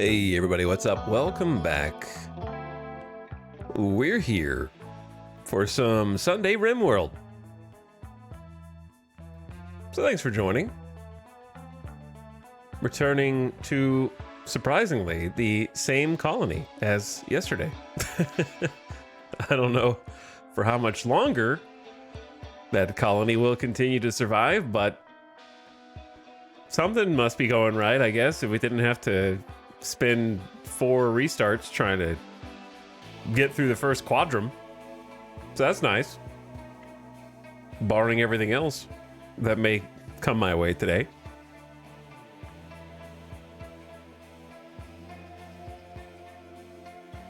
Hey everybody, what's up? Welcome back. We're here for some Sunday RimWorld. So thanks for joining. Returning to, surprisingly, the same colony as yesterday. I don't know for how much longer that colony will continue to survive, but something must be going right, I guess, if we didn't have to spend 4 restarts trying to get through the first quadrum. So that's nice. Barring everything else that may come my way today.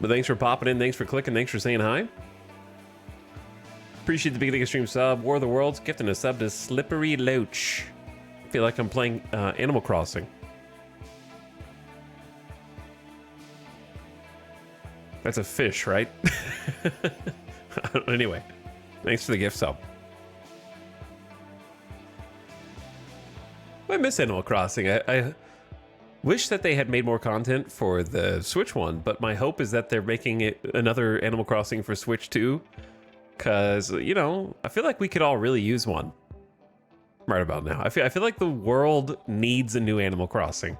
But thanks for popping in, thanks for clicking, thanks for saying hi. Appreciate the beginning of stream sub. War of the Worlds gifting a sub to Slippery Loach. Feel like I'm playing Animal Crossing. That's a fish, right? Anyway, thanks for the gift sub. I miss Animal Crossing. I wish that they had made more content for the Switch one, but my hope is that they're making it another Animal Crossing for Switch 2. Because, you know, I feel like we could all really use one right about now. I feel like the world needs a new Animal Crossing.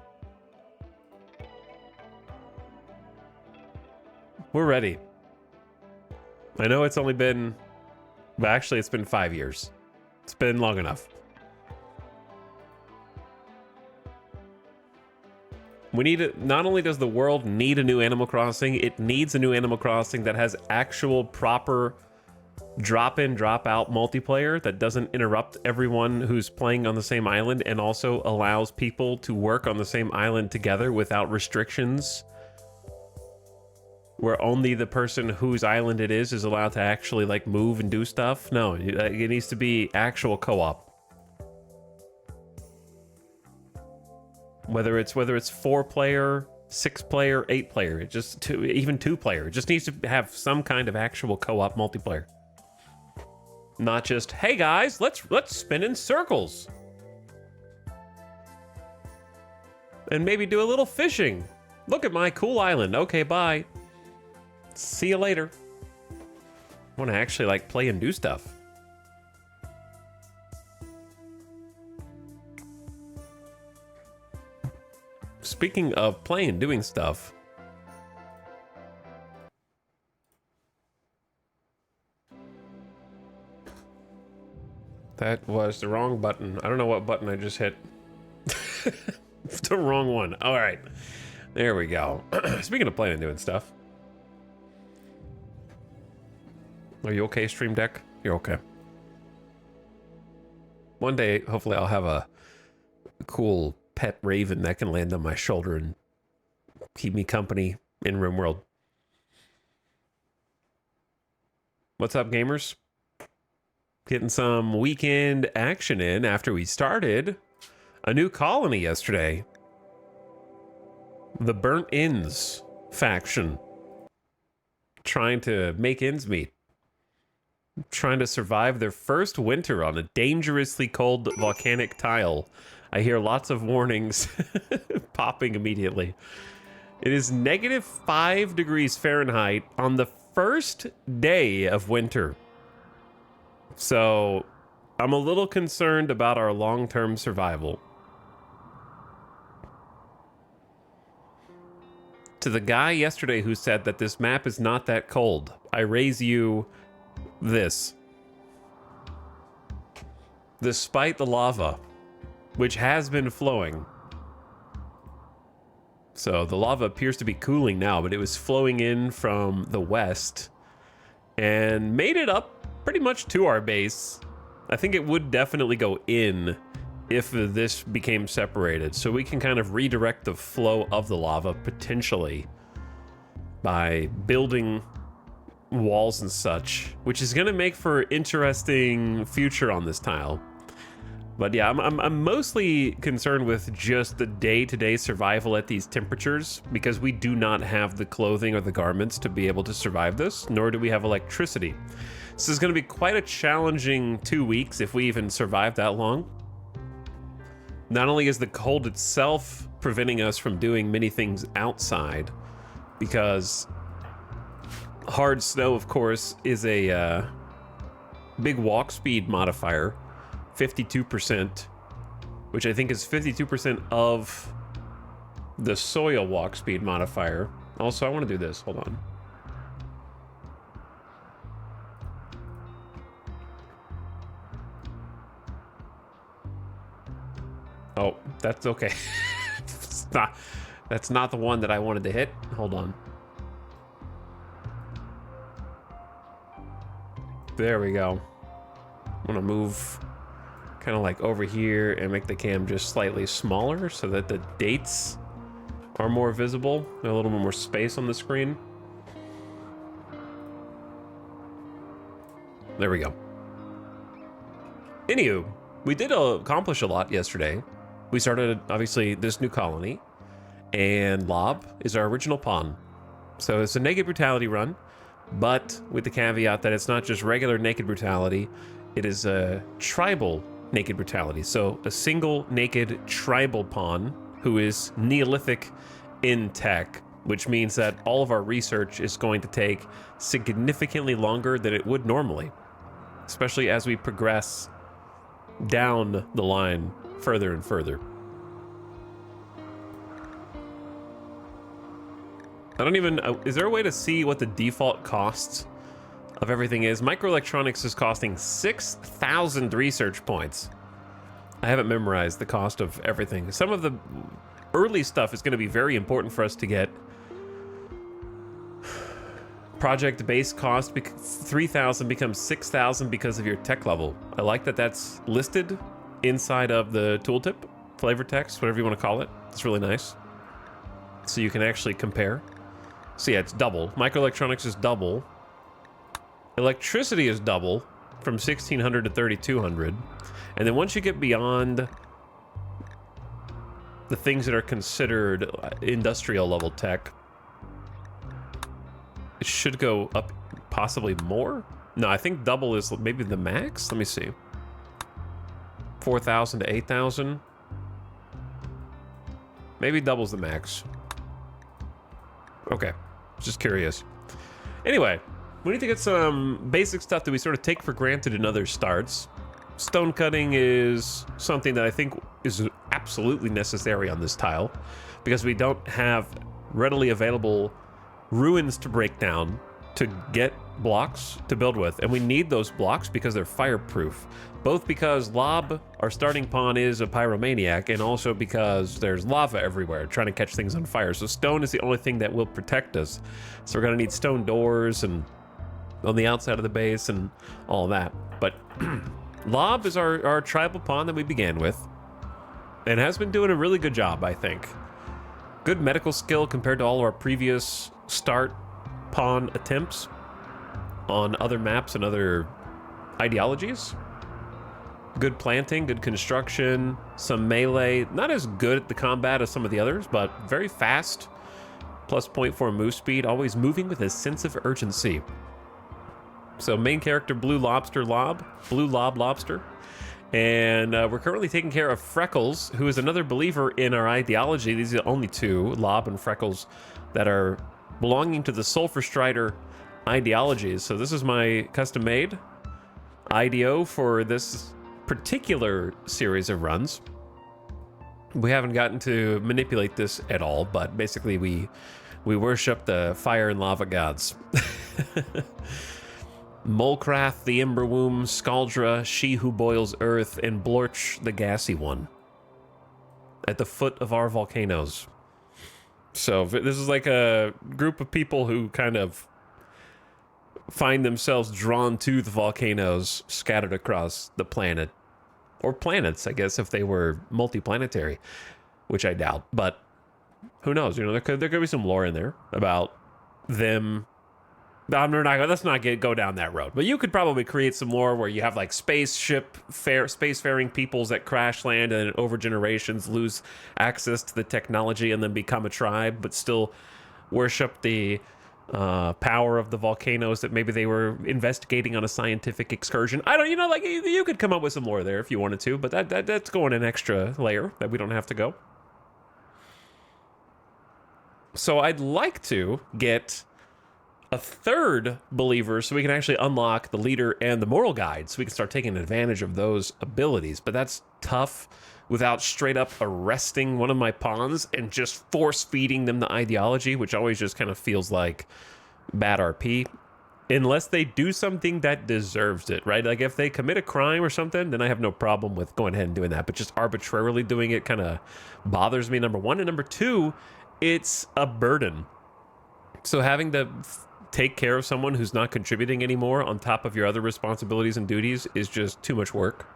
We're ready. I know it's only been, well, actually it's been 5 years. It's been long enough. We need it. Not only does the world need a new Animal Crossing, it needs a new Animal Crossing that has actual proper drop-in, drop-out multiplayer that doesn't interrupt everyone who's playing on the same island and also allows people to work on the same island together without restrictions, where only the person whose island it is allowed to actually like move and do stuff. No, it needs to be actual co-op. Whether it's 4-player, 6-player, 8-player, it just even 2-player. It just needs to have some kind of actual co-op multiplayer. Not just, hey guys, let's spin in circles. And maybe do a little fishing. Look at my cool island. Okay, bye. See you later. I want to actually like play and do stuff. Speaking of playing and doing stuff, that was the wrong button. I don't know what button I just hit. The wrong one. All right, there we go. Speaking of playing and doing stuff, are you okay, Stream Deck? You're okay. One day, hopefully, I'll have a cool pet raven that can land on my shoulder and keep me company in RimWorld. What's up, gamers? Getting some weekend action in after we started a new colony yesterday. The Burnt Inns faction. Trying to make ends meet. Trying to survive their first winter on a dangerously cold volcanic tile. I hear lots of warnings popping immediately. It is -5 degrees Fahrenheit on the first day of winter. So I'm a little concerned about our long-term survival. To the guy yesterday who said that this map is not that cold, I raise you this. Despite the lava, which has been flowing. So the lava appears to be cooling now, but it was flowing in from the west and made it up pretty much to our base. I think it would definitely go in if this became separated, so we can kind of redirect the flow of the lava potentially by building walls and such, which is going to make for interesting future on this tile. But yeah, I'm mostly concerned with just the day-to-day survival at these temperatures, because we do not have the clothing or the garments to be able to survive this, nor do we have electricity. This is going to be quite a challenging 2 weeks if we even survive that long. Not only is the cold itself preventing us from doing many things outside, because hard snow, of course, is a big walk speed modifier, 52%, which I think is 52% of the soil walk speed modifier. Also, I want to do this. Hold on. Oh, that's okay. That's not the one that I wanted to hit. Hold on. There we go. I'm gonna move kind of like over here and make the cam just slightly smaller so that the dates are more visible. A little bit more space on the screen. There we go. Anywho, we did accomplish a lot yesterday. We started, obviously, this new colony, and Lob is our original pawn. So it's a naked brutality run, but with the caveat that it's not just regular naked brutality, it is a tribal naked brutality. So a single naked tribal pawn who is Neolithic in tech, which means that all of our research is going to take significantly longer than it would normally, especially as we progress down the line further and further. I don't even, is there a way to see what the default cost of everything is? Microelectronics is costing 6,000 research points. I haven't memorized the cost of everything. Some of the early stuff is going to be very important for us to get. Project base cost, 3,000 becomes 6,000 because of your tech level. I like that that's listed inside of the tooltip, flavor text, whatever you want to call it. It's really nice. So you can actually compare. So yeah, it's double. Microelectronics is double. Electricity is double from 1,600 to 3,200. And then once you get beyond the things that are considered industrial level tech, it should go up possibly more. No, I think double is maybe the max. Let me see. 4,000 to 8,000. Maybe double's the max. Okay, just curious. Anyway, we need to get some basic stuff that we sort of take for granted in other starts. Stone cutting is something that I think is absolutely necessary on this tile, because we don't have readily available ruins to break down to get blocks to build with, and we need those blocks because they're fireproof, both because Lob, our starting pawn, is a pyromaniac, and also because there's lava everywhere trying to catch things on fire. So stone is the only thing that will protect us. So we're gonna need stone doors and on the outside of the base and all that. But Lob is our tribal pawn that we began with, and has been doing a really good job, I think. Good medical skill compared to all of our previous start pawn attempts on other maps and other ideologies. Good planting, good construction, some melee. Not as good at the combat as some of the others, but very fast. Plus 0.4 move speed, always moving with a sense of urgency. So main character Blue Lobster Lob, Blue Lob Lobster. And we're currently taking care of Freckles, who is another believer in our ideology. These are the only two, Lob and Freckles, that are belonging to the Sulfurstrider ideologies. So this is my custom-made IDO for this particular series of runs. We haven't gotten to manipulate this at all, but basically we worship the fire and lava gods. Molcrath, the Ember Womb, Scaldra, She Who Boils Earth, and Blorch, the Gassy One, at the foot of our volcanoes. So this is like a group of people who kind of find themselves drawn to the volcanoes scattered across the planet. Or planets, I guess, if they were multiplanetary, which I doubt. But who knows? You know, there could be some lore in there about them. Let's not go down that road. But you could probably create some lore where you have like spacefaring peoples that crash land and over generations lose access to the technology and then become a tribe, but still worship the power of the volcanoes that maybe they were investigating on a scientific excursion. I don't, you know, like you could come up with some lore there if you wanted to, but that's going an extra layer that we don't have to go. So I'd like to get a third believer so we can actually unlock the leader and the moral guide so we can start taking advantage of those abilities. But that's tough without straight up arresting one of my pawns and just force feeding them the ideology, which always just kind of feels like bad RP. Unless they do something that deserves it, right? Like if they commit a crime or something, then I have no problem with going ahead and doing that. But just arbitrarily doing it kind of bothers me, number one. And number two, it's a burden. So having to take care of someone who's not contributing anymore on top of your other responsibilities and duties is just too much work.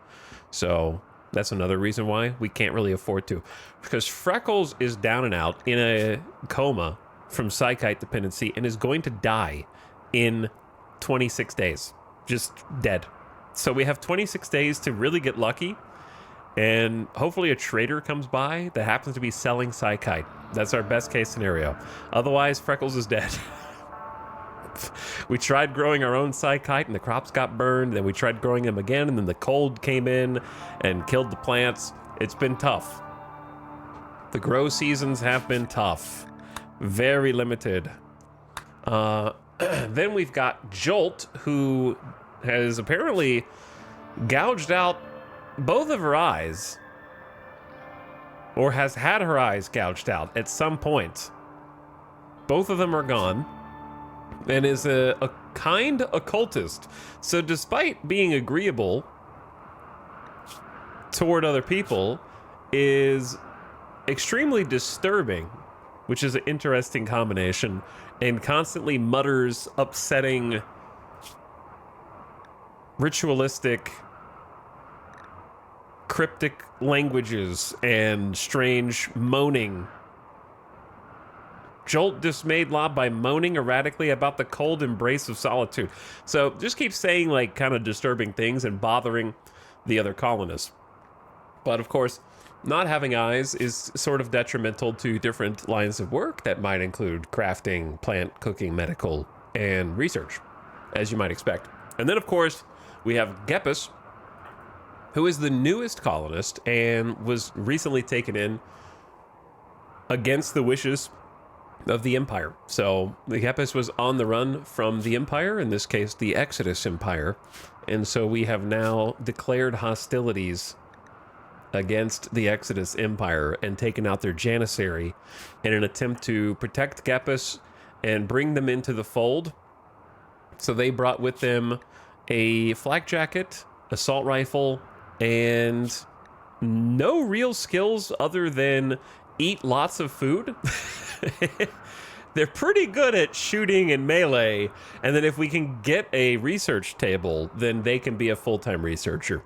So that's another reason why we can't really afford to. Because Freckles is down and out in a coma from psychite dependency and is going to die in 26 days, just dead. So we have 26 days to really get lucky, and hopefully a trader comes by that happens to be selling psychite. That's our best case scenario. Otherwise, Freckles is dead. We tried growing our own psychite and the crops got burned, then we tried growing them again, and then the cold came in and killed the plants. It's been tough. The grow seasons have been tough. Very limited. Then we've got Jolt, who has apparently gouged out both of her eyes, or has had her eyes gouged out at some point. Both of them are gone, and is a kind occultist. So despite being agreeable toward other people, is extremely disturbing, which is an interesting combination, and constantly mutters upsetting, ritualistic, cryptic languages and strange moaning. Jolt dismayed Lob by moaning erratically about the cold embrace of solitude. So just keep saying like kind of disturbing things and bothering the other colonists. But of course, not having eyes is sort of detrimental to different lines of work that might include crafting, plant, cooking, medical, and research, as you might expect. And then, of course, we have Gepus, who is the newest colonist and was recently taken in against the wishes of the Empire. So the Gepus was on the run from the Empire, in this case, the Exodus Empire. And so we have now declared hostilities against the Exodus Empire and taken out their Janissary in an attempt to protect Gepus and bring them into the fold. So they brought with them a flak jacket, assault rifle, and no real skills other than eat lots of food. They're pretty good at shooting and melee, and then if we can get a research table, then they can be a full-time researcher.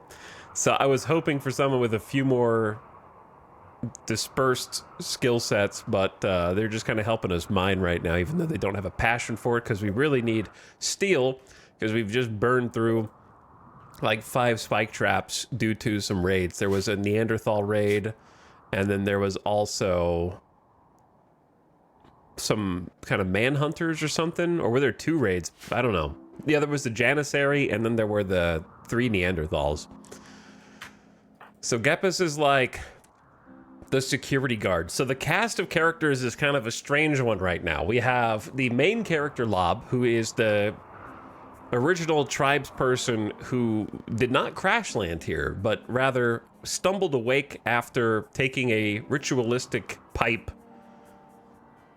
So I was hoping for someone with a few more dispersed skill sets, but they're just kind of helping us mine right now, even though they don't have a passion for it, because we really need steel, because we've just burned through like 5 spike traps due to some raids. There was a Neanderthal raid, and then there was also some kind of manhunters or something, or were there 2 raids? I don't know. Yeah, there was the Janissary, and then there were the 3 Neanderthals. So Gepus is like the security guard. So the cast of characters is kind of a strange one right now. We have the main character, Lob, who is the original tribesperson who did not crash land here, but rather stumbled awake after taking a ritualistic pipe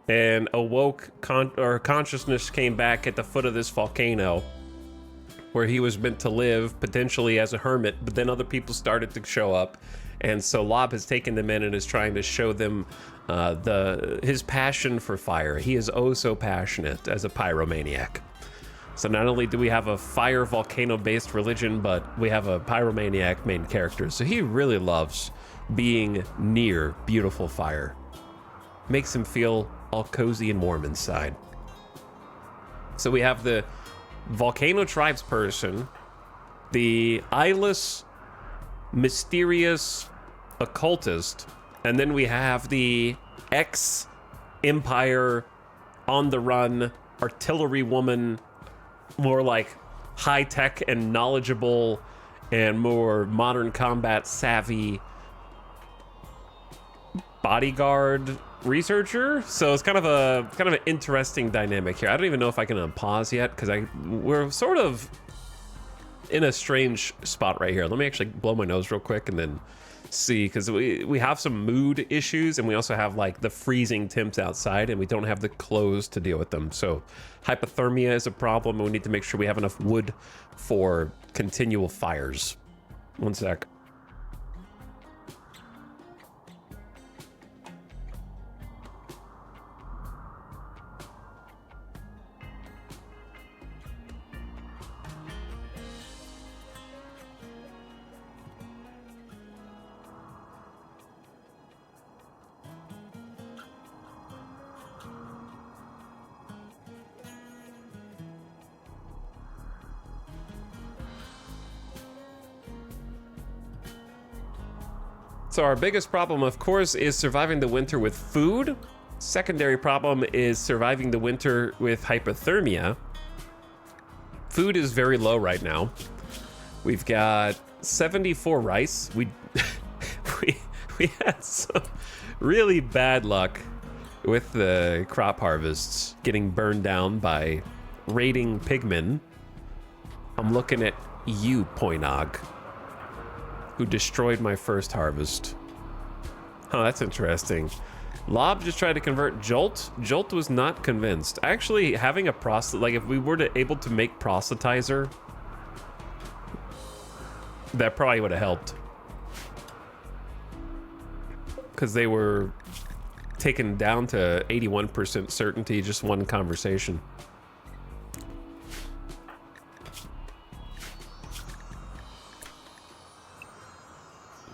and awoke, consciousness came back at the foot of this volcano where he was meant to live, potentially as a hermit, but then other people started to show up. And so Lob has taken them in and is trying to show them his passion for fire. He is oh so passionate as a pyromaniac. So not only do we have a fire volcano-based religion, but we have a pyromaniac main character. So he really loves being near beautiful fire. Makes him feel all cozy and warm inside. So we have the volcano tribesperson, the eyeless, mysterious occultist, and then we have the ex-Empire on the run artillery woman, more like high-tech and knowledgeable and more modern combat savvy bodyguard researcher, so it's kind of an interesting dynamic here. I don't even know if I can unpause yet because we're sort of in a strange spot right here. Let me actually blow my nose real quick and then see, because we have some mood issues, and we also have like the freezing temps outside, and we don't have the clothes to deal with them. So hypothermia is a problem, and we need to make sure we have enough wood for continual fires. One sec. So our biggest problem, of course, is surviving the winter with food. Secondary problem is surviving the winter with hypothermia. Food is very low right now. We've got 74 rice. We had some really bad luck with the crop harvests getting burned down by raiding pigmen. I'm looking at you, Poinog, who destroyed my first harvest. Oh, that's interesting. Lob just tried to convert Jolt. Jolt was not convinced. Actually, having a like if we were able to make proselytizer, that probably would have helped. Because they were taken down to 81% certainty, just one conversation.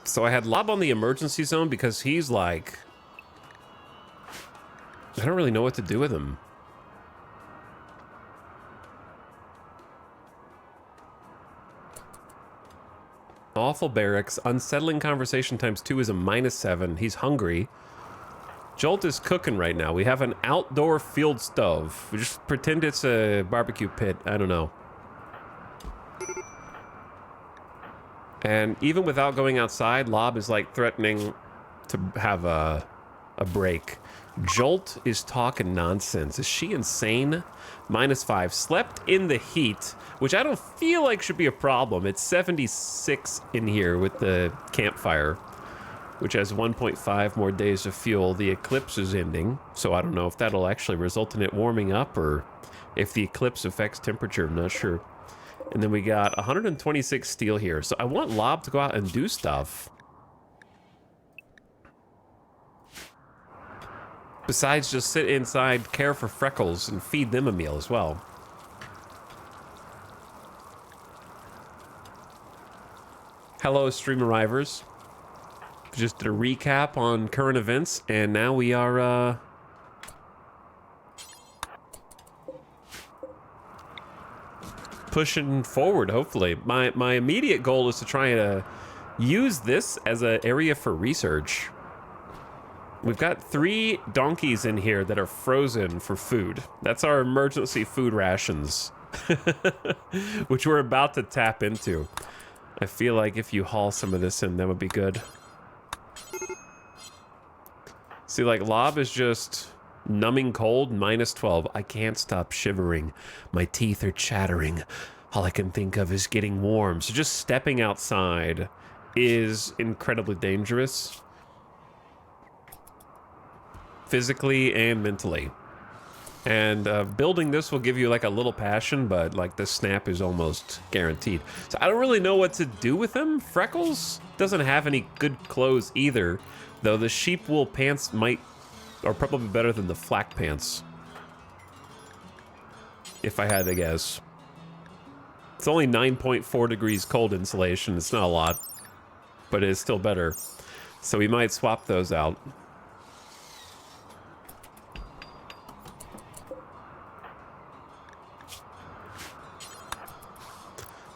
So I had Lob on the emergency zone because he's like, I don't really know what to do with him. Awful barracks. Unsettling conversation times 2 is a -7. He's hungry. Jolt is cooking right now. We have an outdoor field stove. We just pretend it's a barbecue pit. I don't know. And even without going outside, Lob is like threatening to have a break. Jolt is talking nonsense. Is she insane? -5. Slept in the heat, which I don't feel like should be a problem. It's 76 in here with the campfire, which has 1.5 more days of fuel. The eclipse is ending, so I don't know if that'll actually result in it warming up or if the eclipse affects temperature. I'm not sure. And then we got 126 steel here. So I want Lob to go out and do stuff. Besides just sit inside, care for Freckles, and feed them a meal as well. Hello, stream arrivers. Just did a recap on current events, and now we are, pushing forward, hopefully. My immediate goal is to try to use this as an area for research. We've got 3 donkeys in here that are frozen for food. That's our emergency food rations, which we're about to tap into. I feel like if you haul some of this in, that would be good. See, like, Lob is just numbing cold, -12. I can't stop shivering. My teeth are chattering. All I can think of is getting warm. So just stepping outside is incredibly dangerous. Physically and mentally. And building this will give you like a little passion, but like the snap is almost guaranteed. So I don't really know what to do with him. Freckles doesn't have any good clothes either, though the sheep wool pants are probably better than the flak pants, if I had to guess. It's only 9.4 degrees cold insulation. It's not a lot, but it is still better. So we might swap those out.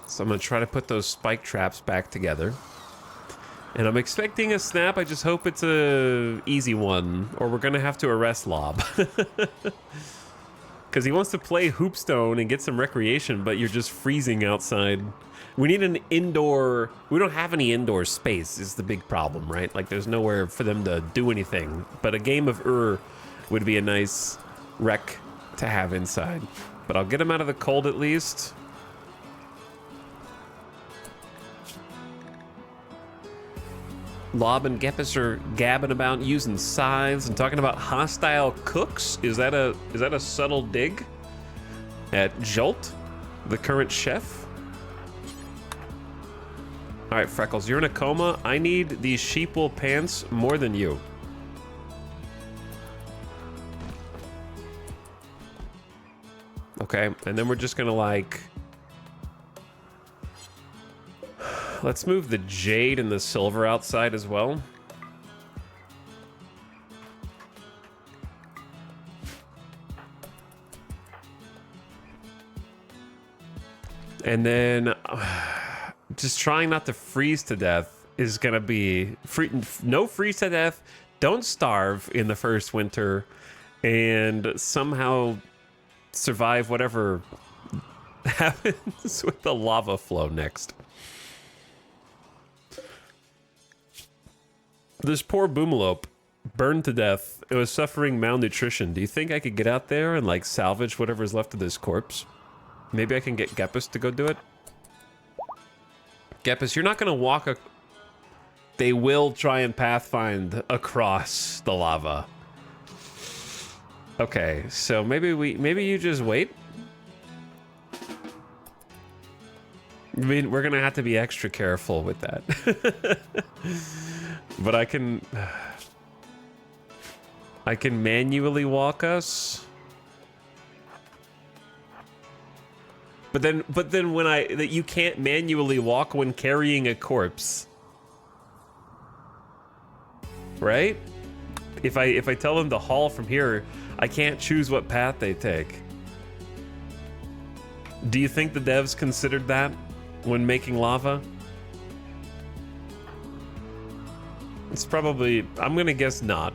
So I'm gonna try to put those spike traps back together. And I'm expecting a snap. I just hope it's a easy one, or we're gonna have to arrest Lob. Because he wants to play Hoopstone and get some recreation, but you're just freezing outside. We need an indoor... We don't have any indoor space is the big problem, right? Like, there's nowhere for them to do anything. But a game of would be a nice rec to have inside. But I'll get him out of the cold at least. Lob and Gepis are gabbing about using scythes and talking about hostile cooks. Is that a subtle dig at Jolt, the current chef? All right, Freckles, you're in a coma. I need these sheepwool pants more than you. Okay, and then we're just gonna like... Let's move the jade and the silver outside as well. And then just trying not to freeze to death is gonna be no freeze to death, don't starve in the first winter, and somehow survive whatever happens with the lava flow next. This poor Boomalope burned to death. It was suffering malnutrition. Do you think I could get out there and like salvage whatever's left of this corpse? Maybe I can get Gepis to go do it. Gepis, you're not gonna walk a... They will try and pathfind across the lava. Okay, so maybe you just wait. I mean, we're gonna have to be extra careful with that. But I can manually walk us. But then you can't manually walk when carrying a corpse. Right? If I tell them to haul from here, I can't choose what path they take. Do you think the devs considered that when making lava? It's probably, I'm gonna guess not.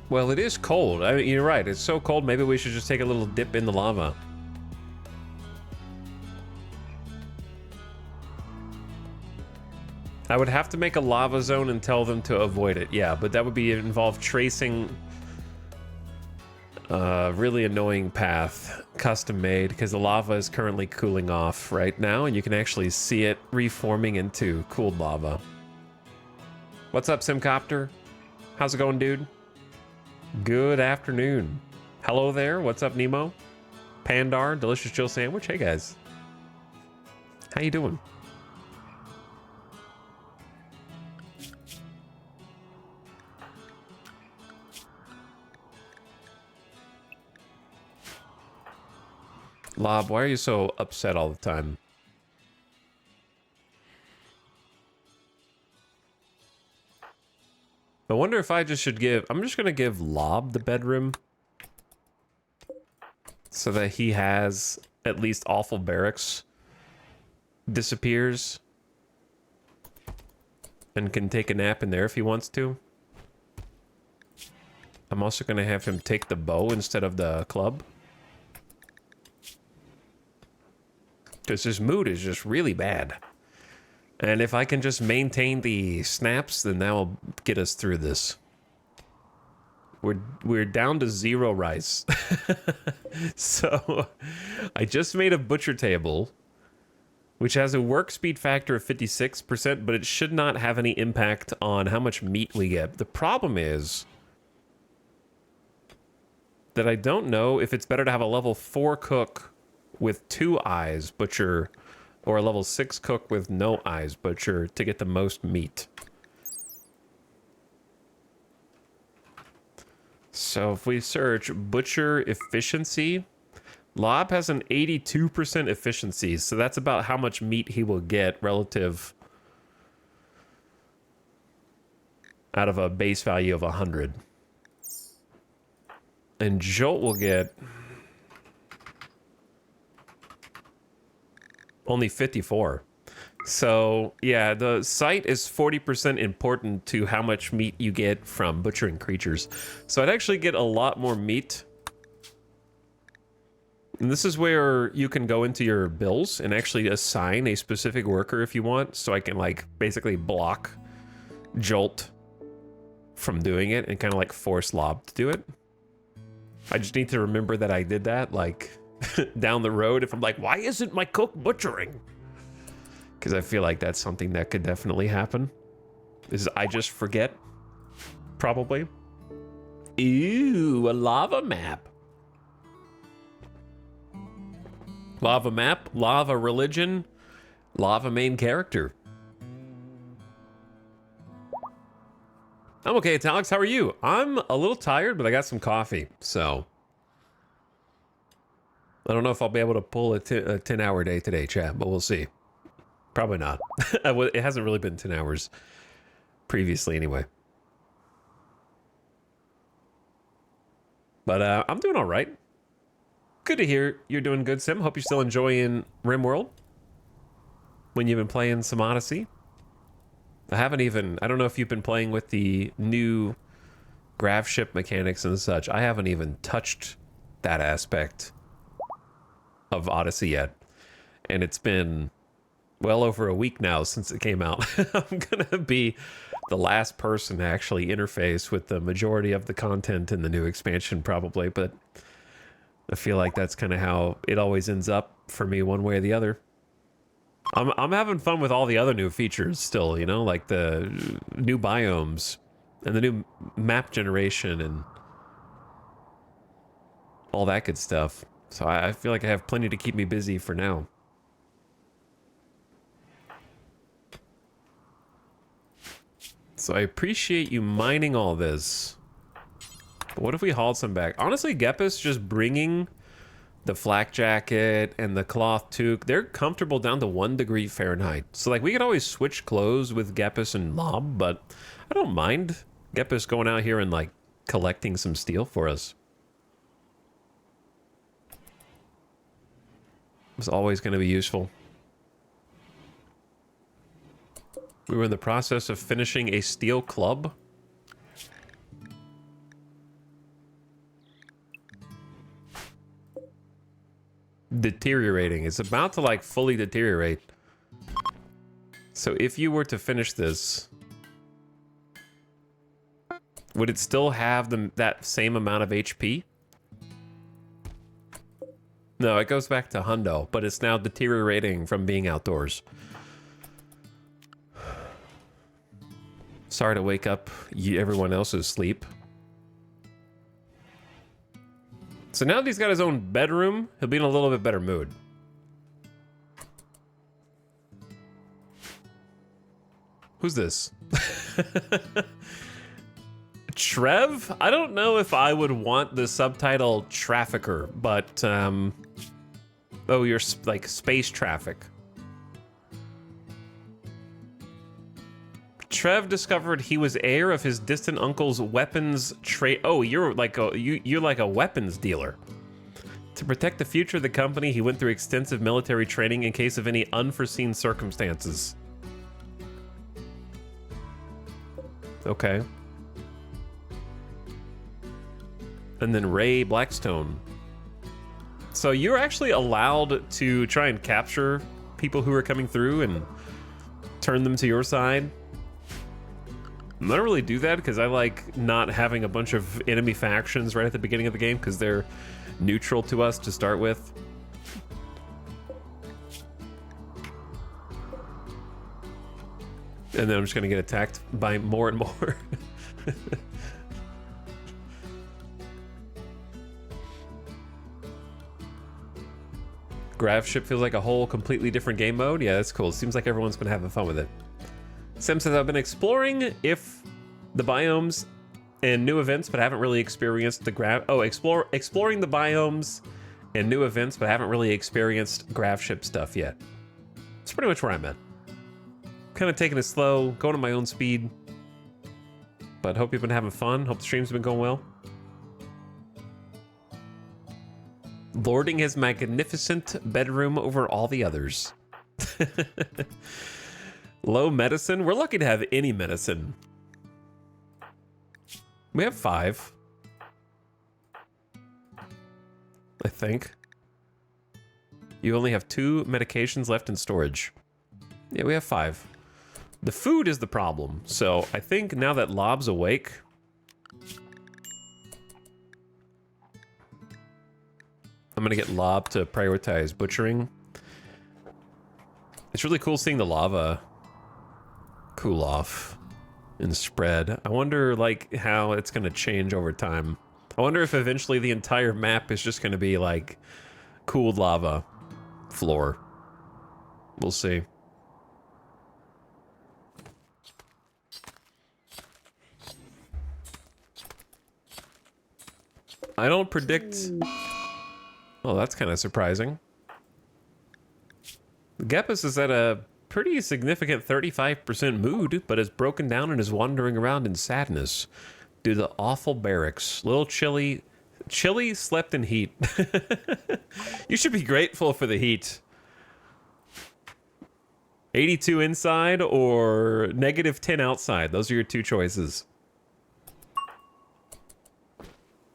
Well, it is cold. I mean, you're right. It's so cold, maybe we should just take a little dip in the lava. I would have to make a lava zone and tell them to avoid it. Yeah, but that would involve tracing a really annoying path, custom made, because the lava is currently cooling off right now, and you can actually see it reforming into cooled lava. What's up, Simcopter? How's it going, dude? Good afternoon. Hello there. What's up, Nemo? Pandar, Delicious Chill Sandwich. Hey, guys. How you doing? Lob, why are you so upset all the time? I wonder if I just should give... I'm just going to give Lob the bedroom. So that he has at least Awful Barracks disappears. And can take a nap in there if he wants to. I'm also going to have him take the bow instead of the club. Because his mood is just really bad. And if I can just maintain the snaps, then that will get us through this. We're down to 0 rice. So I just made a butcher table, which has a work speed factor of 56%, but it should not have any impact on how much meat we get. The problem is that I don't know if it's better to have a level 4 cook with 2 eyes butcher or a level 6 cook with no eyes butcher to get the most meat. So if we search butcher efficiency, Lob has an 82% efficiency, so that's about how much meat he will get relative out of a base value of 100. And Jolt will get only 54. So, yeah, the site is 40% important to how much meat you get from butchering creatures. So I'd actually get a lot more meat. And this is where you can go into your bills and actually assign a specific worker if you want. So I can, like, basically block Jolt from doing it and kind of, like, force Lob to do it. I just need to remember that I did that, like, down the road if I'm like, why isn't my cook butchering? Because I feel like that's something that could definitely happen. Is I just forget, probably. Ew, a lava map. Lava map, lava religion, lava main character. I'm okay, Etalyx, how are you? I'm a little tired, but I got some coffee, so. I don't know if I'll be able to pull a 10-hour day today, chat, but we'll see. Probably not. It hasn't really been 10 hours previously anyway. But I'm doing all right. Good to hear you're doing good, Sim. Hope you're still enjoying RimWorld when you've been playing some Odyssey. I don't know if you've been playing with the new grav ship mechanics and such. I haven't even touched that aspect of Odyssey yet. And it's been well over a week now since it came out. I'm gonna be the last person to actually interface with the majority of the content in the new expansion probably, but I feel like that's kind of how it always ends up for me one way or the other. I'm having fun with all the other new features still, you know, like the new biomes and the new map generation and all that good stuff. So I feel like I have plenty to keep me busy for now. So I appreciate you mining all this. But what if we hauled some back? Honestly, Gepis just bringing the flak jacket and the cloth toque, they're comfortable down to 1 degree Fahrenheit. So like we could always switch clothes with Gepis and Lob, but I don't mind Gepis going out here and like collecting some steel for us. It's always going to be useful. We were in the process of finishing a steel club. Deteriorating. It's about to like fully deteriorate. So if you were to finish this, would it still have that same amount of HP? No, it goes back to hundo, but it's now deteriorating from being outdoors. Sorry to wake up everyone else's sleep. So now that he's got his own bedroom, he'll be in a little bit better mood. Who's this? Trev? I don't know if I would want the subtitle trafficker, but oh, you're like space traffic. Trev discovered he was heir of his distant uncle's weapons trade. Oh, you're like a weapons dealer. To protect the future of the company, he went through extensive military training in case of any unforeseen circumstances. Okay. And then Ray Blackstone. So you're actually allowed to try and capture people who are coming through and turn them to your side. I don't really do that because I like not having a bunch of enemy factions right at the beginning of the game because they're neutral to us to start with. And then I'm just going to get attacked by more and more. Grav ship feels like a whole completely different game mode. Yeah, that's cool. It seems like everyone's been having fun with it. Sim says, I've been exploring the biomes and new events, but I haven't really experienced the grav. Oh, exploring the biomes and new events, but I haven't really experienced grav ship stuff yet. It's pretty much where I'm at. Kind of taking it slow, going at my own speed. But hope you've been having fun. Hope the stream's been going well. Lording his magnificent bedroom over all the others. Low medicine? We're lucky to have any medicine. We have 5. I think. You only have 2 medications left in storage. Yeah, we have 5. The food is the problem. So I think now that Lob's awake... I'm gonna get Lob to prioritize butchering. It's really cool seeing the lava cool off and spread. I wonder, like, how it's gonna change over time. I wonder if eventually the entire map is just gonna be, like, cooled lava floor. We'll see. I don't predict... Oh, that's kind of surprising. Gepus is at a pretty significant 35% mood, but is broken down and is wandering around in sadness due to the awful barracks. Little chilly. Chilly slept in heat. You should be grateful for the heat. 82 inside or -10 outside. Those are your 2 choices.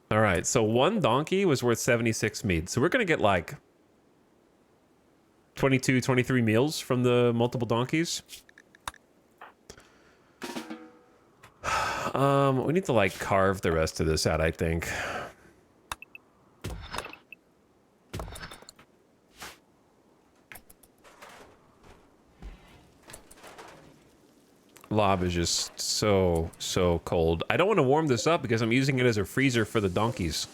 All right, so 1 donkey was worth 76 meat. So we're going to get like 22, 23 meals from the multiple donkeys. We need to like carve the rest of this out, I think. Lob is just so cold. I don't want to warm this up because I'm using it as a freezer for the donkeys.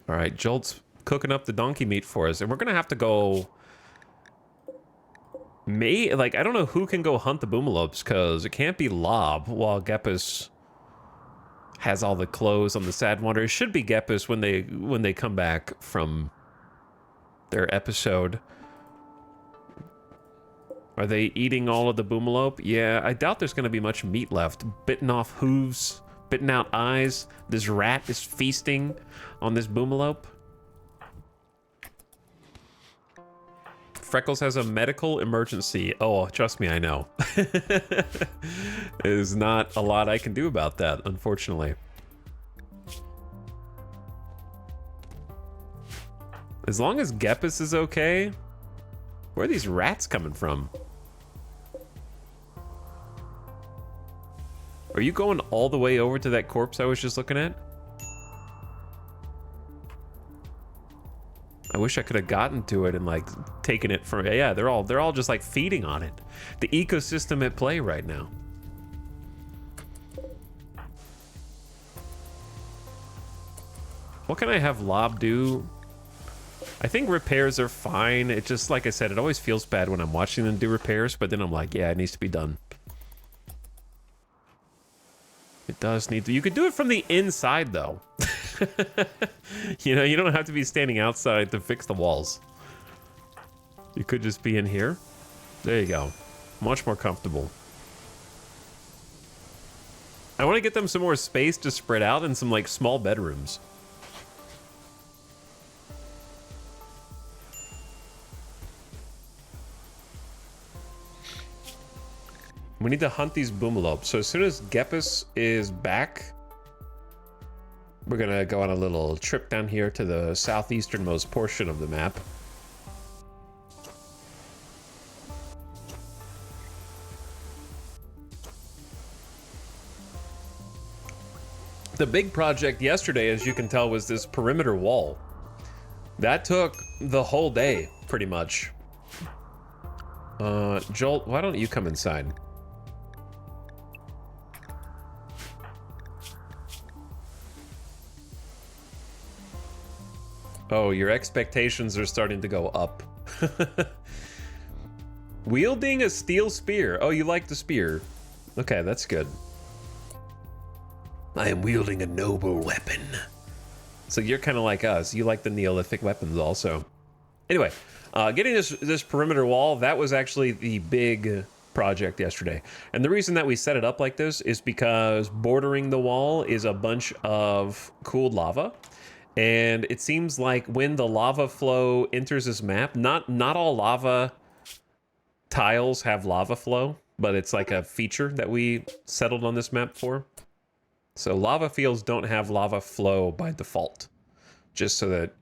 All right, Jolt's cooking up the donkey meat for us, and we're gonna have to go. Like, I don't know who can go hunt the boomalopes because it can't be Lob while Gepus has all the clothes on the Sad Wanderer. It should be Gepus when they come back from their episode. Are they eating all of the boomalope? Yeah, I doubt there's going to be much meat left. Bitten off hooves, bitten out eyes. This rat is feasting on this boomalope. Freckles has a medical emergency. Oh, trust me, I know. There's not a lot I can do about that, unfortunately. As long as Gepus is okay, where are these rats coming from? Are you going all the way over to that corpse I was just looking at? I wish I could have gotten to it and like taken it from. Yeah, they're all just like feeding on it. The ecosystem at play right now. What can I have Lob do? I think repairs are fine. It just, like I said, it always feels bad when I'm watching them do repairs, but then I'm like, yeah, it needs to be done. It does need to. You could do it from the inside though. You know, you don't have to be standing outside to fix the walls. You could just be in here. There you go. Much more comfortable. I want to get them some more space to spread out and some like small bedrooms. We need to hunt these boomalopes. So as soon as Gepus is back, we're gonna go on a little trip down here to the southeasternmost portion of the map. The big project yesterday, as you can tell, was this perimeter wall. That took the whole day, pretty much. Jolt, why don't you come inside? Oh, your expectations are starting to go up. Wielding a steel spear. Oh, you like the spear. Okay, that's good. I am wielding a noble weapon. So you're kind of like us. You like the Neolithic weapons also. Anyway, getting this perimeter wall, that was actually the big project yesterday. And the reason that we set it up like this is because bordering the wall is a bunch of cooled lava. And it seems like when the lava flow enters this map, not all lava tiles have lava flow, but it's like a feature that we settled on this map for. So lava fields don't have lava flow by default, just so that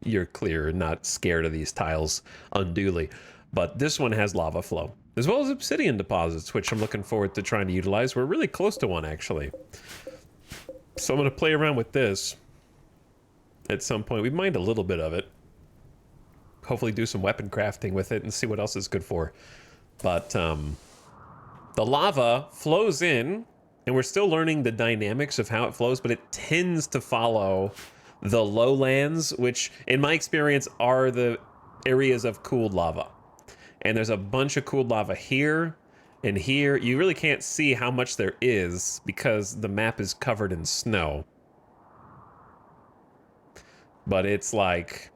you're clear and not scared of these tiles unduly. But this one has lava flow, as well as obsidian deposits, which I'm looking forward to trying to utilize. We're really close to one, actually. So I'm going to play around with this at some point. We mined a little bit of it. Hopefully do some weapon crafting with it and see what else it's good for. But the lava flows in, and we're still learning the dynamics of how it flows, but it tends to follow the lowlands, which in my experience are the areas of cooled lava. And there's a bunch of cooled lava here and here. You really can't see how much there is because the map is covered in snow. But it's like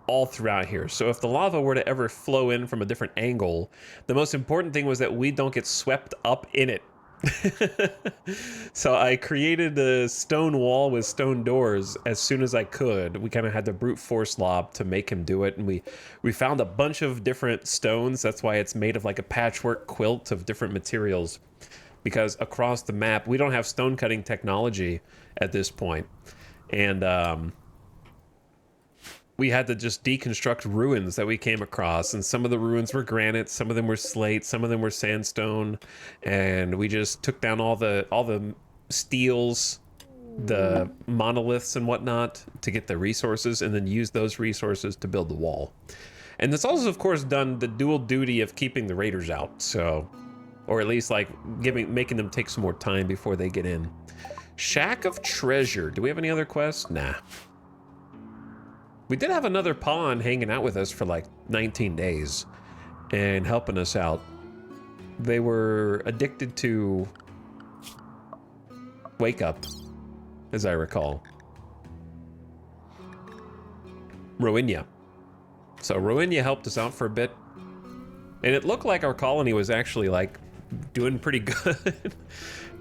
all throughout here. So if the lava were to ever flow in from a different angle, the most important thing was that we don't get swept up in it. So I created a stone wall with stone doors as soon as I could. We kind of had to brute force Lob to make him do it, and we found a bunch of different stones. That's why it's made of like a patchwork quilt of different materials, because across the map we don't have stone cutting technology at this point. And we had to just deconstruct ruins that we came across, and some of the ruins were granite, some of them were slate, some of them were sandstone, and we just took down all the steels, the monoliths and whatnot to get the resources, and then used those resources to build the wall. And it's also, of course, done the dual duty of keeping the raiders out, so, or at least like making them take some more time before they get in. Shack of Treasure. Do we have any other quests? Nah. We did have another pawn hanging out with us for like 19 days and helping us out. They were addicted to Wake Up, as I recall. Rowena. So Rowena helped us out for a bit. And it looked like our colony was actually like doing pretty good.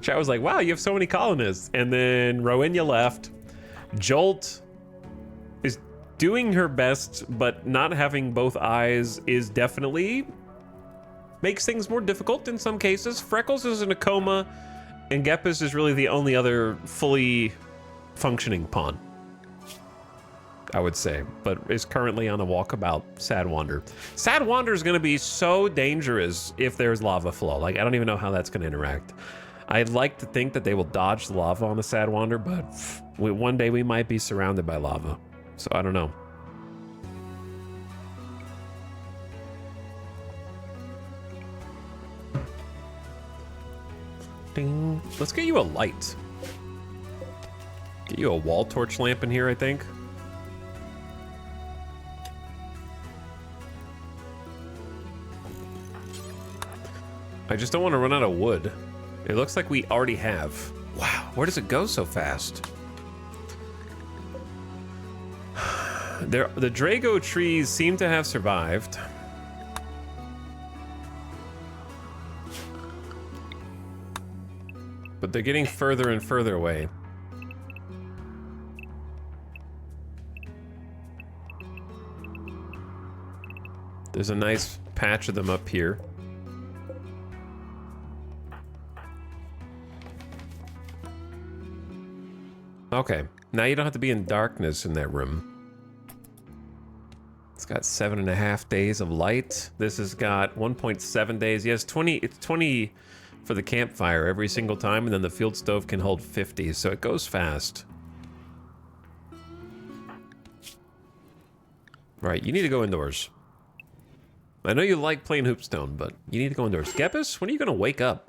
Chat was like, wow, you have so many colonists. And then Rowena left. Jolt is doing her best, but not having both eyes is definitely makes things more difficult in some cases. Freckles is in a coma, and Gepis is really the only other fully functioning pawn, I would say, but is currently on a walkabout. Sad Wander. Sad Wander is going to be so dangerous if there's lava flow. Like, I don't even know how that's going to interact. I'd like to think that they will dodge the lava on the Sad Wander, but one day we might be surrounded by lava. So I don't know. Ding. Let's get you a light. Get you a wall torch lamp in here, I think. I just don't want to run out of wood. It looks like we already have. Wow, where does it go so fast? The Drago trees seem to have survived. But they're getting further and further away. There's a nice patch of them up here. Okay, now you don't have to be in darkness in that room. It's got 7.5 days of light. This has got 1.7 days. Yes, 20. It's 20 for the campfire every single time, and then the field stove can hold 50, so it goes fast. Right, you need to go indoors. I know you like playing Hoopstone, but you need to go indoors. Gepis, when are you gonna wake up?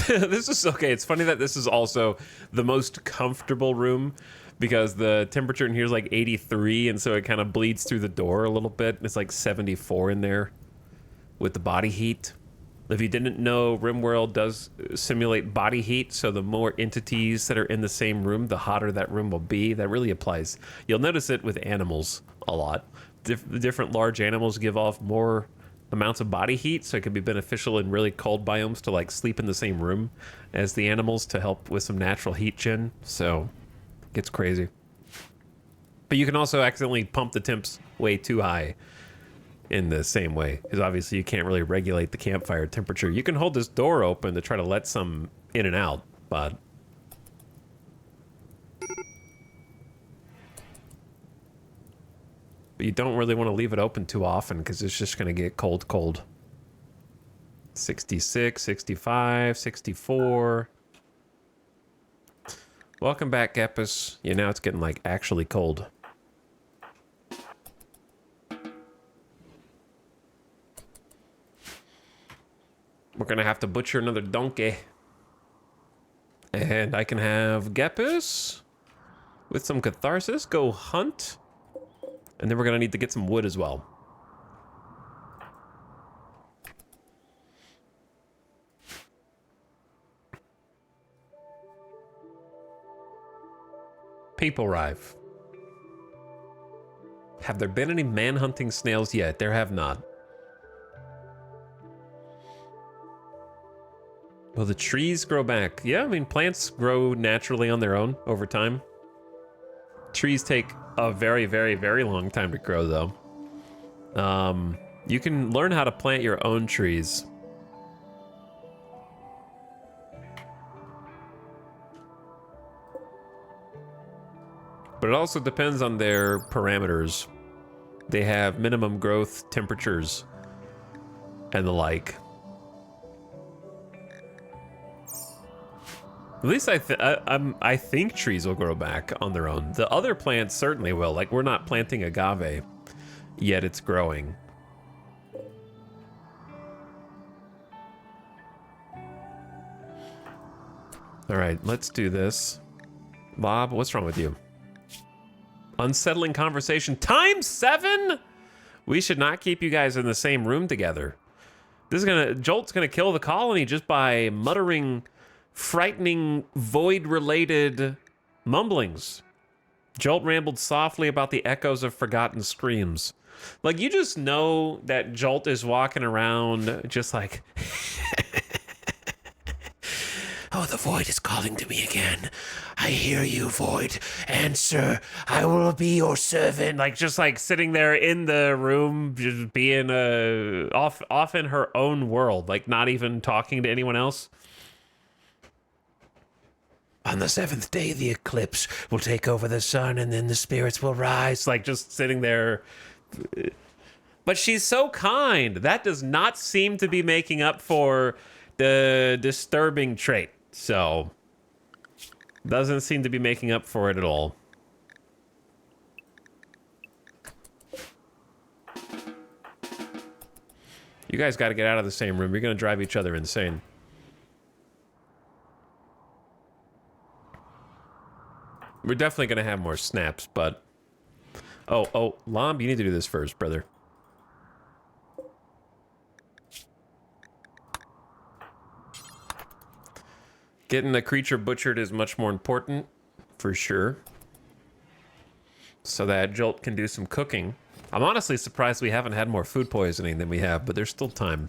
This is okay. It's funny that this is also the most comfortable room because the temperature in here is like 83, and so it kind of bleeds through the door a little bit. It's like 74 in there with the body heat. If you didn't know, RimWorld does simulate body heat, so the more entities that are in the same room, the hotter that room will be. That really applies. You'll notice it with animals a lot. Different large animals give off more amounts of body heat, so it can be beneficial in really cold biomes to like sleep in the same room as the animals to help with some natural heat gen. So it gets crazy. But you can also accidentally pump the temps way too high in the same way, because obviously you can't really regulate the campfire temperature. You can hold this door open to try to let some in and out, but you don't really want to leave it open too often because it's just going to get cold. 66, 65, 64. Welcome back, Gepus. Yeah, now it's getting like actually cold. We're gonna have to butcher another donkey. And I can have Gepus with some catharsis go hunt. And then we're gonna need to get some wood as well. People arrive. Have there been any man-hunting snails yet? There have not. Will the trees grow back? Yeah, I mean, plants grow naturally on their own over time. Trees take a very, very, very long time to grow, though. You can learn how to plant your own trees. But it also depends on their parameters. They have minimum growth temperatures and the like. At least I think trees will grow back on their own. The other plants certainly will. Like, we're not planting agave, yet it's growing. All right, let's do this. Bob, what's wrong with you? Unsettling conversation ×7? We should not keep you guys in the same room together. Jolt's gonna kill the colony just by muttering frightening void-related mumblings. Jolt rambled softly about the echoes of forgotten screams. Like, you just know that Jolt is walking around just like, oh, the void is calling to me again. I hear you, void. Answer. I will be your servant. Like, just like sitting there in the room, just being off in her own world, like not even talking to anyone else. On the 7th day, the eclipse will take over the sun, and then the spirits will rise. Like, just sitting there. But she's so kind. That does not seem to be making up for the disturbing trait. So, doesn't seem to be making up for it at all. You guys got to get out of the same room. You're going to drive each other insane. We're definitely going to have more snaps, but... Oh, Lomb, you need to do this first, brother. Getting a creature butchered is much more important, for sure. So that Jolt can do some cooking. I'm honestly surprised we haven't had more food poisoning than we have, but there's still time.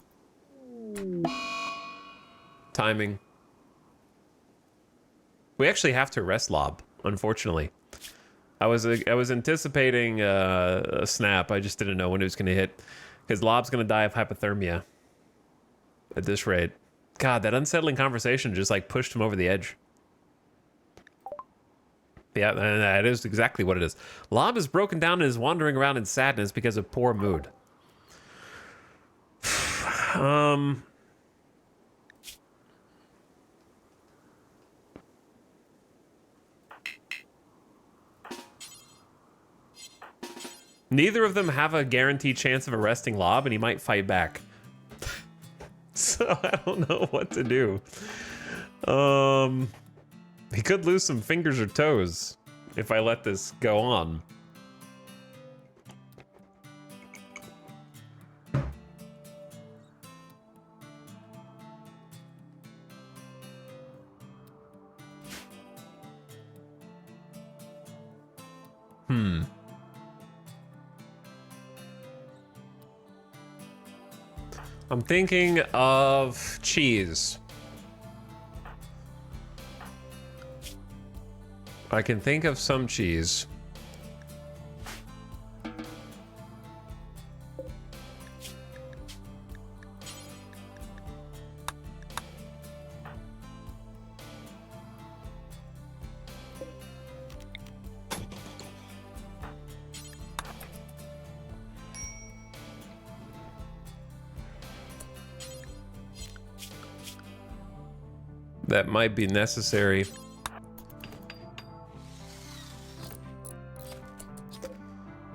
Timing. We actually have to rest Lob, unfortunately. I was anticipating a snap. I just didn't know when it was going to hit, because Lob's going to die of hypothermia at this rate. God, that unsettling conversation just like pushed him over the edge. Yeah, that is exactly what it is. Lob is broken down and is wandering around in sadness because of poor mood. Neither of them have a guaranteed chance of arresting Lob, and he might fight back. So I don't know what to do. He could lose some fingers or toes if I let this go on. I'm thinking of cheese. I can think of some cheese. That might be necessary.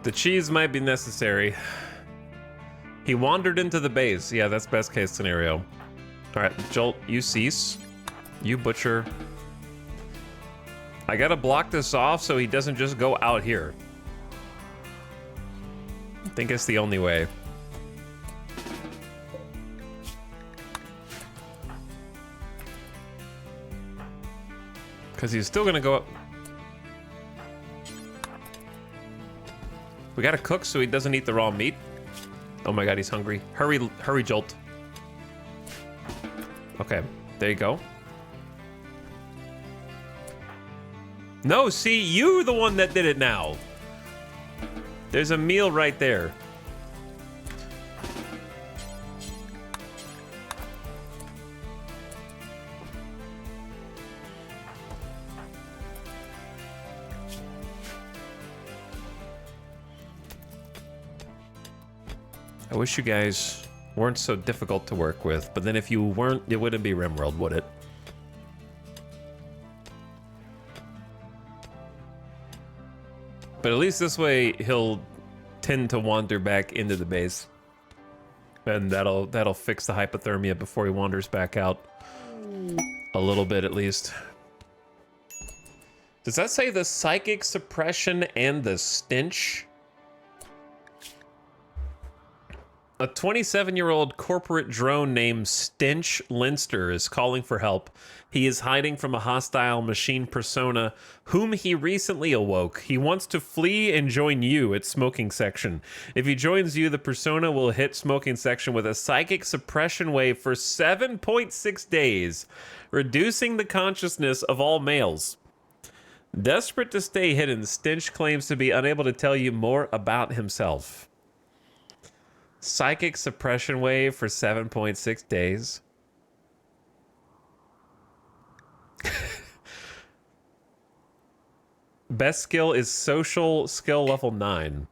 The cheese might be necessary. He wandered into the base. Yeah, that's best case scenario. All right, Jolt, you cease. You butcher. I gotta block this off so he doesn't just go out here. I think it's the only way. Because he's still gonna go up. We gotta cook so he doesn't eat the raw meat. Oh my god, he's hungry. Hurry, hurry, Jolt. Okay, there you go. No, see, you the one that did it now. There's a meal right there. I wish you guys weren't so difficult to work with, but then if you weren't, it wouldn't be RimWorld, would it? But at least this way, he'll tend to wander back into the base. And that'll fix the hypothermia before he wanders back out. A little bit, at least. Does that say the psychic suppression and the stench? A 27-year-old corporate drone named Stench Linster is calling for help. He is hiding from a hostile machine persona whom he recently awoke. He wants to flee and join you at smoking section. If he joins you, the persona will hit smoking section with a psychic suppression wave for 7.6 days, reducing the consciousness of all males. Desperate to stay hidden, Stench claims to be unable to tell you more about himself. Psychic suppression wave for 7.6 days. Best skill is social skill level 9.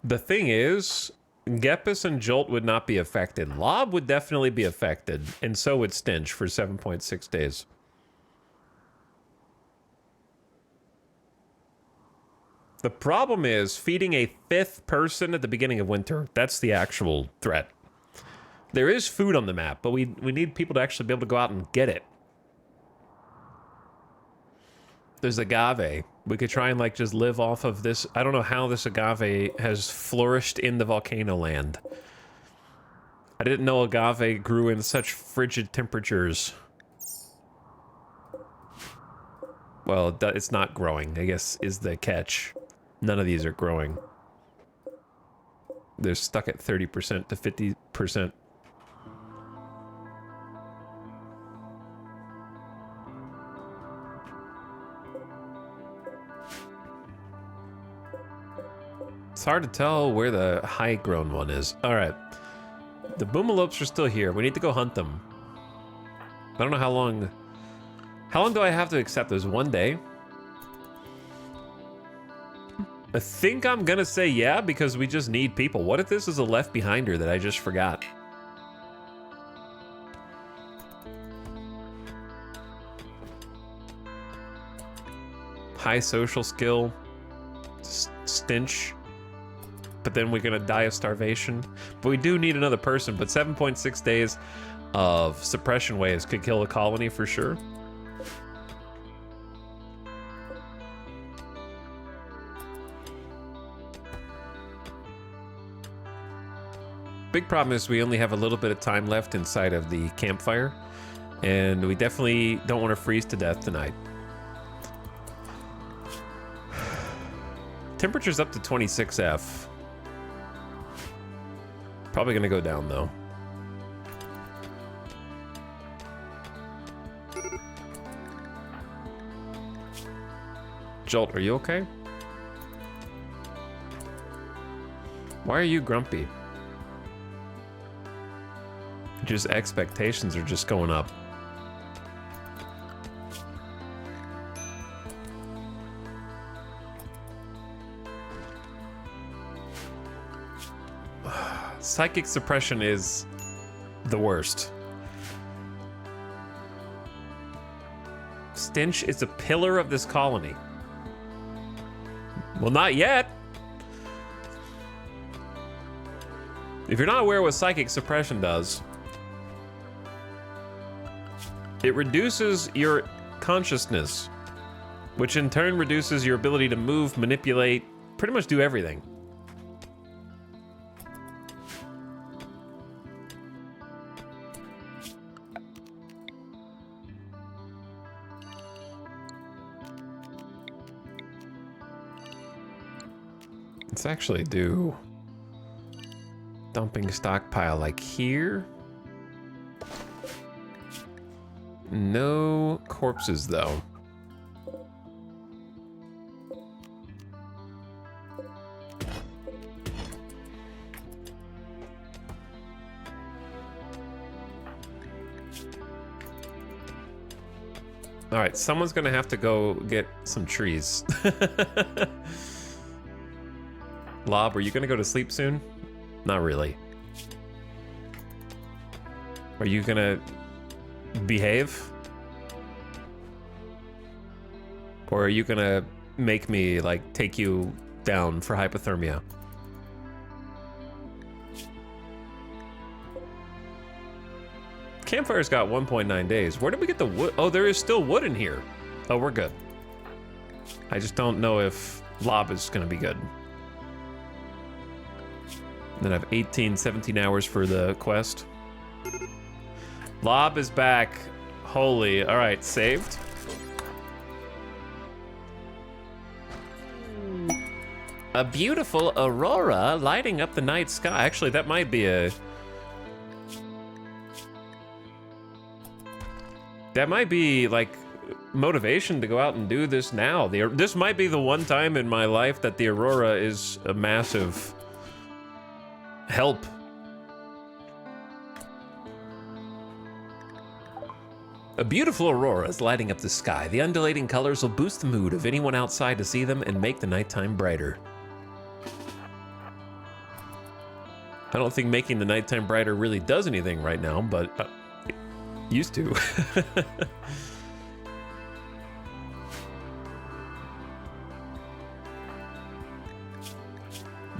The thing is, Gepus and Jolt would not be affected. Lob would definitely be affected, and so would Stench for 7.6 days. The problem is feeding a 5th person at the beginning of winter. That's the actual threat. There is food on the map, but we need people to actually be able to go out and get it. There's agave. We could try and like just live off of this. I don't know how this agave has flourished in the volcano land. I didn't know agave grew in such frigid temperatures. Well, it's not growing, I guess, is the catch. None of these are growing. They're stuck at 30% to 50%. It's hard to tell where the high-grown one is. All right. The boomalopes are still here. We need to go hunt them. I don't know how long... How long do I have to accept this? 1 day? I think I'm gonna say yeah, because we just need people. What if this is a left behinder that I just forgot? High social skill. Stench. But then we're gonna die of starvation. But we do need another person, but 7.6 days of suppression waves could kill a colony for sure. Big problem is we only have a little bit of time left inside of the campfire. And we definitely don't want to freeze to death tonight. Temperature's up to 26F. Probably gonna go down though. Jolt, are you okay? Why are you grumpy? Just expectations are just going up. Psychic suppression is the worst. Stench is a pillar of this colony. Well, not yet. If you're not aware what psychic suppression does, it reduces your consciousness, which in turn reduces your ability to move, manipulate, pretty much do everything. Let's actually do dumping stockpile like here. No corpses though. All right, someone's gonna have to go get some trees. Lob, are you gonna go to sleep soon? Not really. Are you gonna behave? Or are you gonna make me, like, take you down for hypothermia? Campfire's got 1.9 days. Where did we get the wood? Oh, there is still wood in here. Oh, we're good. I just don't know if Lob is gonna be good. Then I have 18, 17 hours for the quest. Lob is back. Holy, all right, saved. A beautiful aurora lighting up the night sky. Actually, that might be a... That might be, like, motivation to go out and do this now. This might be the one time in my life that the aurora is a massive help. A beautiful aurora is lighting up the sky. The undulating colors will boost the mood of anyone outside to see them and make the nighttime brighter. I don't think making the nighttime brighter really does anything right now, but it used to.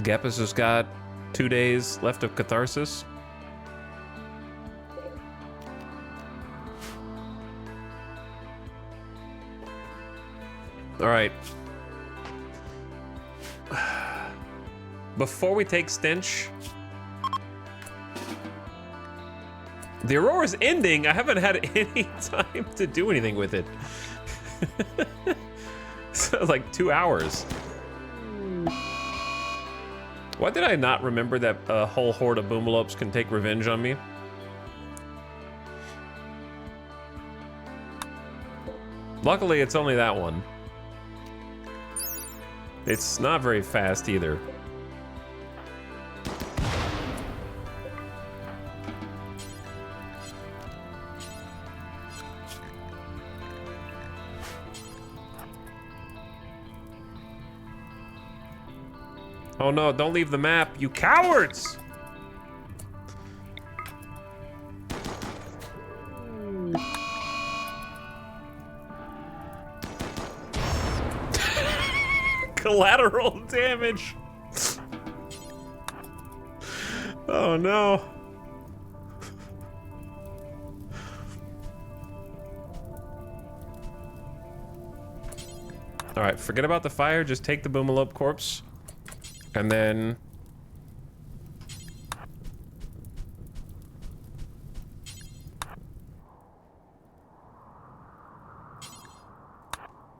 Gepis has got 2 days left of catharsis. All right. Before we take Stench, the Aurora's ending. I haven't had any time to do anything with it. So like 2 hours. Why did I not remember that a whole horde of boomalopes can take revenge on me? Luckily, it's only that one. It's not very fast either. Oh no, don't leave the map, you cowards! Collateral damage. Oh no. All right, forget about the fire, just take the boomalope corpse. And then...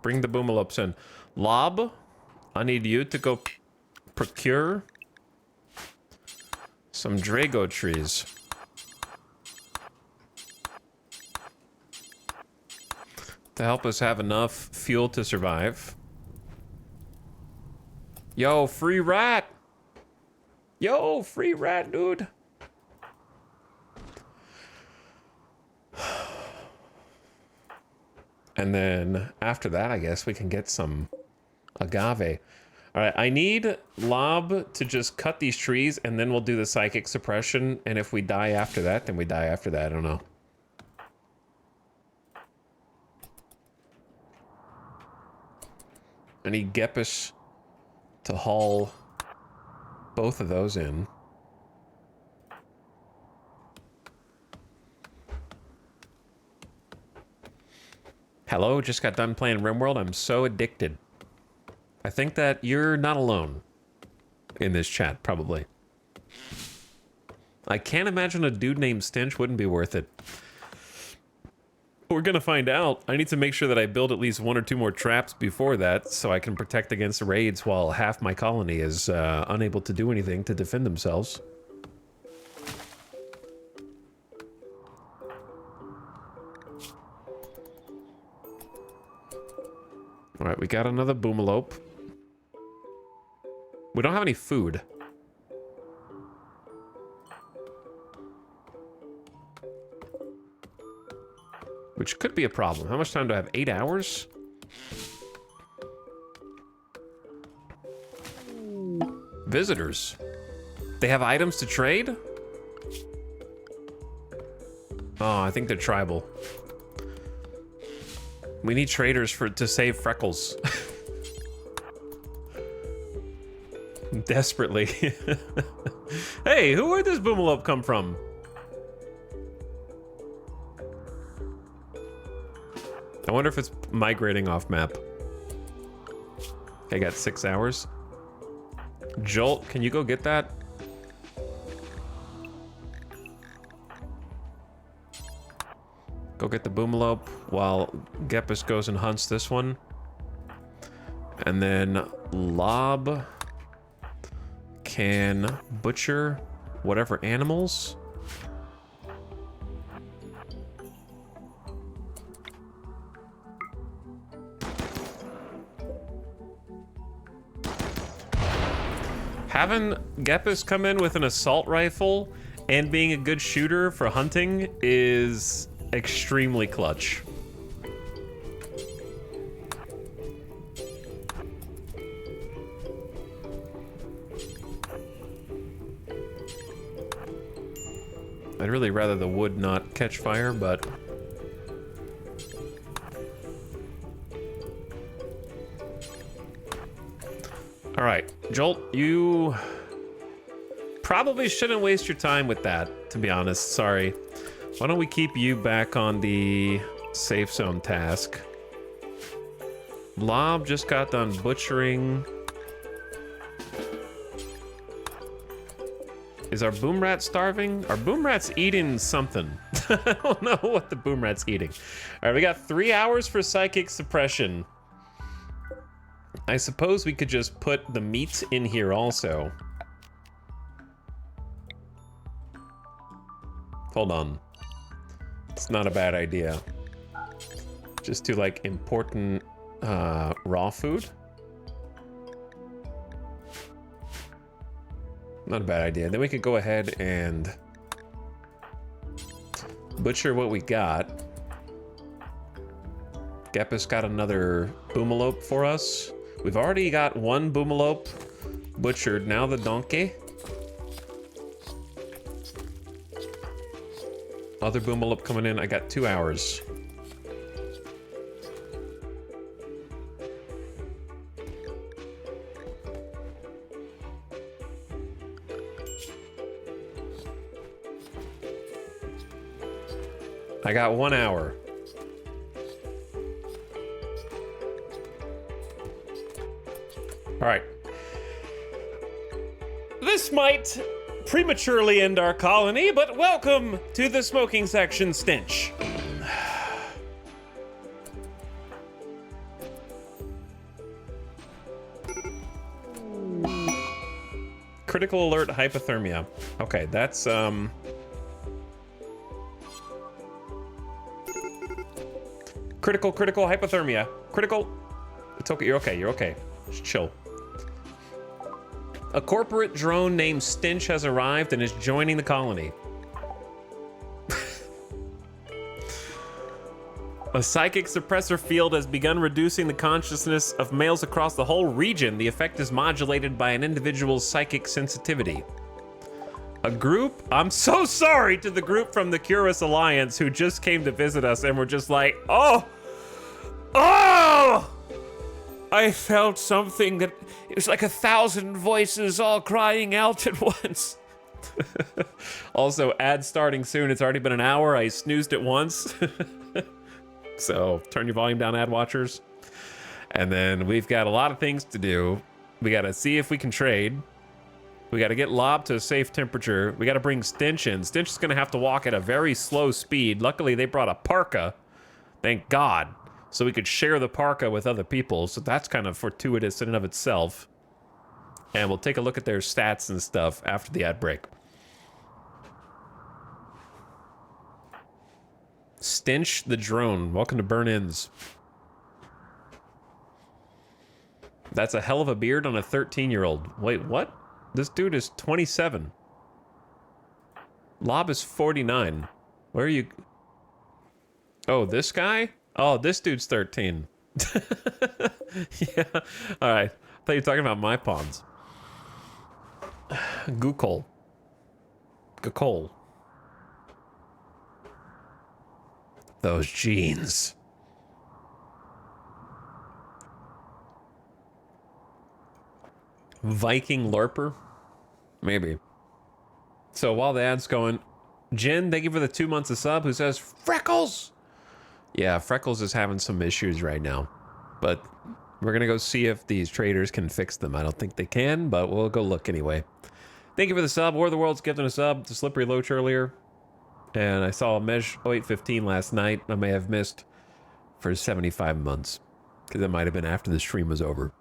Bring the boomalopes in. Lob, I need you to go procure some Drago trees. To help us have enough fuel to survive. Yo, free rat! Yo, free rat, dude! And then after that, I guess we can get some agave. All right, I need Lob to just cut these trees, and then we'll do the psychic suppression. And if we die after that, then we die after that. I don't know. I need Gepis to haul both of those in. Hello, just got done playing RimWorld. I'm so addicted. I think that you're not alone in this chat, probably. I can't imagine a dude named Stench wouldn't be worth it. We're gonna find out. I need to make sure that I build at least 1 or 2 more traps before that so I can protect against raids while half my colony is unable to do anything to defend themselves. All right, we got another boomalope. We don't have any food. Which could be a problem. How much time do I have? 8 hours? Visitors. They have items to trade? Oh, I think they're tribal. We need traders to save Freckles. Desperately. Hey, where'd this boomalope come from? I wonder if it's migrating off map. I got 6 hours. Jolt, can you go get that? Go get the boomalope while Gepis goes and hunts this one. And then Lob can butcher whatever animals. Having Gepis come in with an assault rifle and being a good shooter for hunting is extremely clutch. I'd really rather the wood not catch fire, but... Alright, Jolt, you probably shouldn't waste your time with that, to be honest, sorry. Why don't we keep you back on the safe zone task? Lob just got done butchering. Is our boom rat starving? Our boom rat's eating something. I don't know what the boom rat's eating. All right, we got 3 hours for psychic suppression. I suppose we could just put the meat in here also. Hold on. It's not a bad idea. Just to like important raw food. Not a bad idea. Then we could go ahead and butcher what we got. Gepis got another boomalope for us. We've already got 1 boomalope butchered. Now the donkey. Other boomalope coming in. I got 2 hours. I got 1 hour. All right. This might prematurely end our colony, but welcome to the smoking section, Stench. Critical alert hypothermia. Okay, that's critical hypothermia. Critical. It's okay. You're okay. You're okay. Just chill. A corporate drone named Stench has arrived and is joining the colony. A psychic suppressor field has begun reducing the consciousness of males across the whole region. The effect is modulated by an individual's psychic sensitivity. A group? I'm so sorry to the group from the Curious Alliance who just came to visit us and were just like, oh! I felt something that it was like 1,000 voices all crying out at once. Also, ad starting soon. It's already been an hour. I snoozed it once. So turn your volume down, ad watchers. And then we've got a lot of things to do. We got to see if we can trade. We got to get Lob to a safe temperature. We got to bring Stench in. Stench is going to have to walk at a very slow speed. Luckily, they brought a parka. Thank God. So we could share the parka with other people. So that's kind of fortuitous in and of itself. And we'll take a look at their stats and stuff after the ad break. Stench the drone. Welcome to Burn-Ins. That's a hell of a beard on a 13-year-old. Wait, what? This dude is 27. Lob is 49. Where are you? Oh, this guy? Oh, this dude's 13. Yeah. All right. I thought you were talking about my pawns. Gukol. Gukol. Those jeans. Viking LARPer? Maybe. So while the ad's going, Jen, thank you for the 2 months of sub, who says, Freckles! Yeah, Freckles is having some issues right now. But we're going to go see if these traders can fix them. I don't think they can, but we'll go look anyway. Thank you for the sub. War of the World's gifting a sub to Slippery Loach earlier. And I saw Mesh 0815 last night. I may have missed for 75 months. Because it might have been after the stream was over.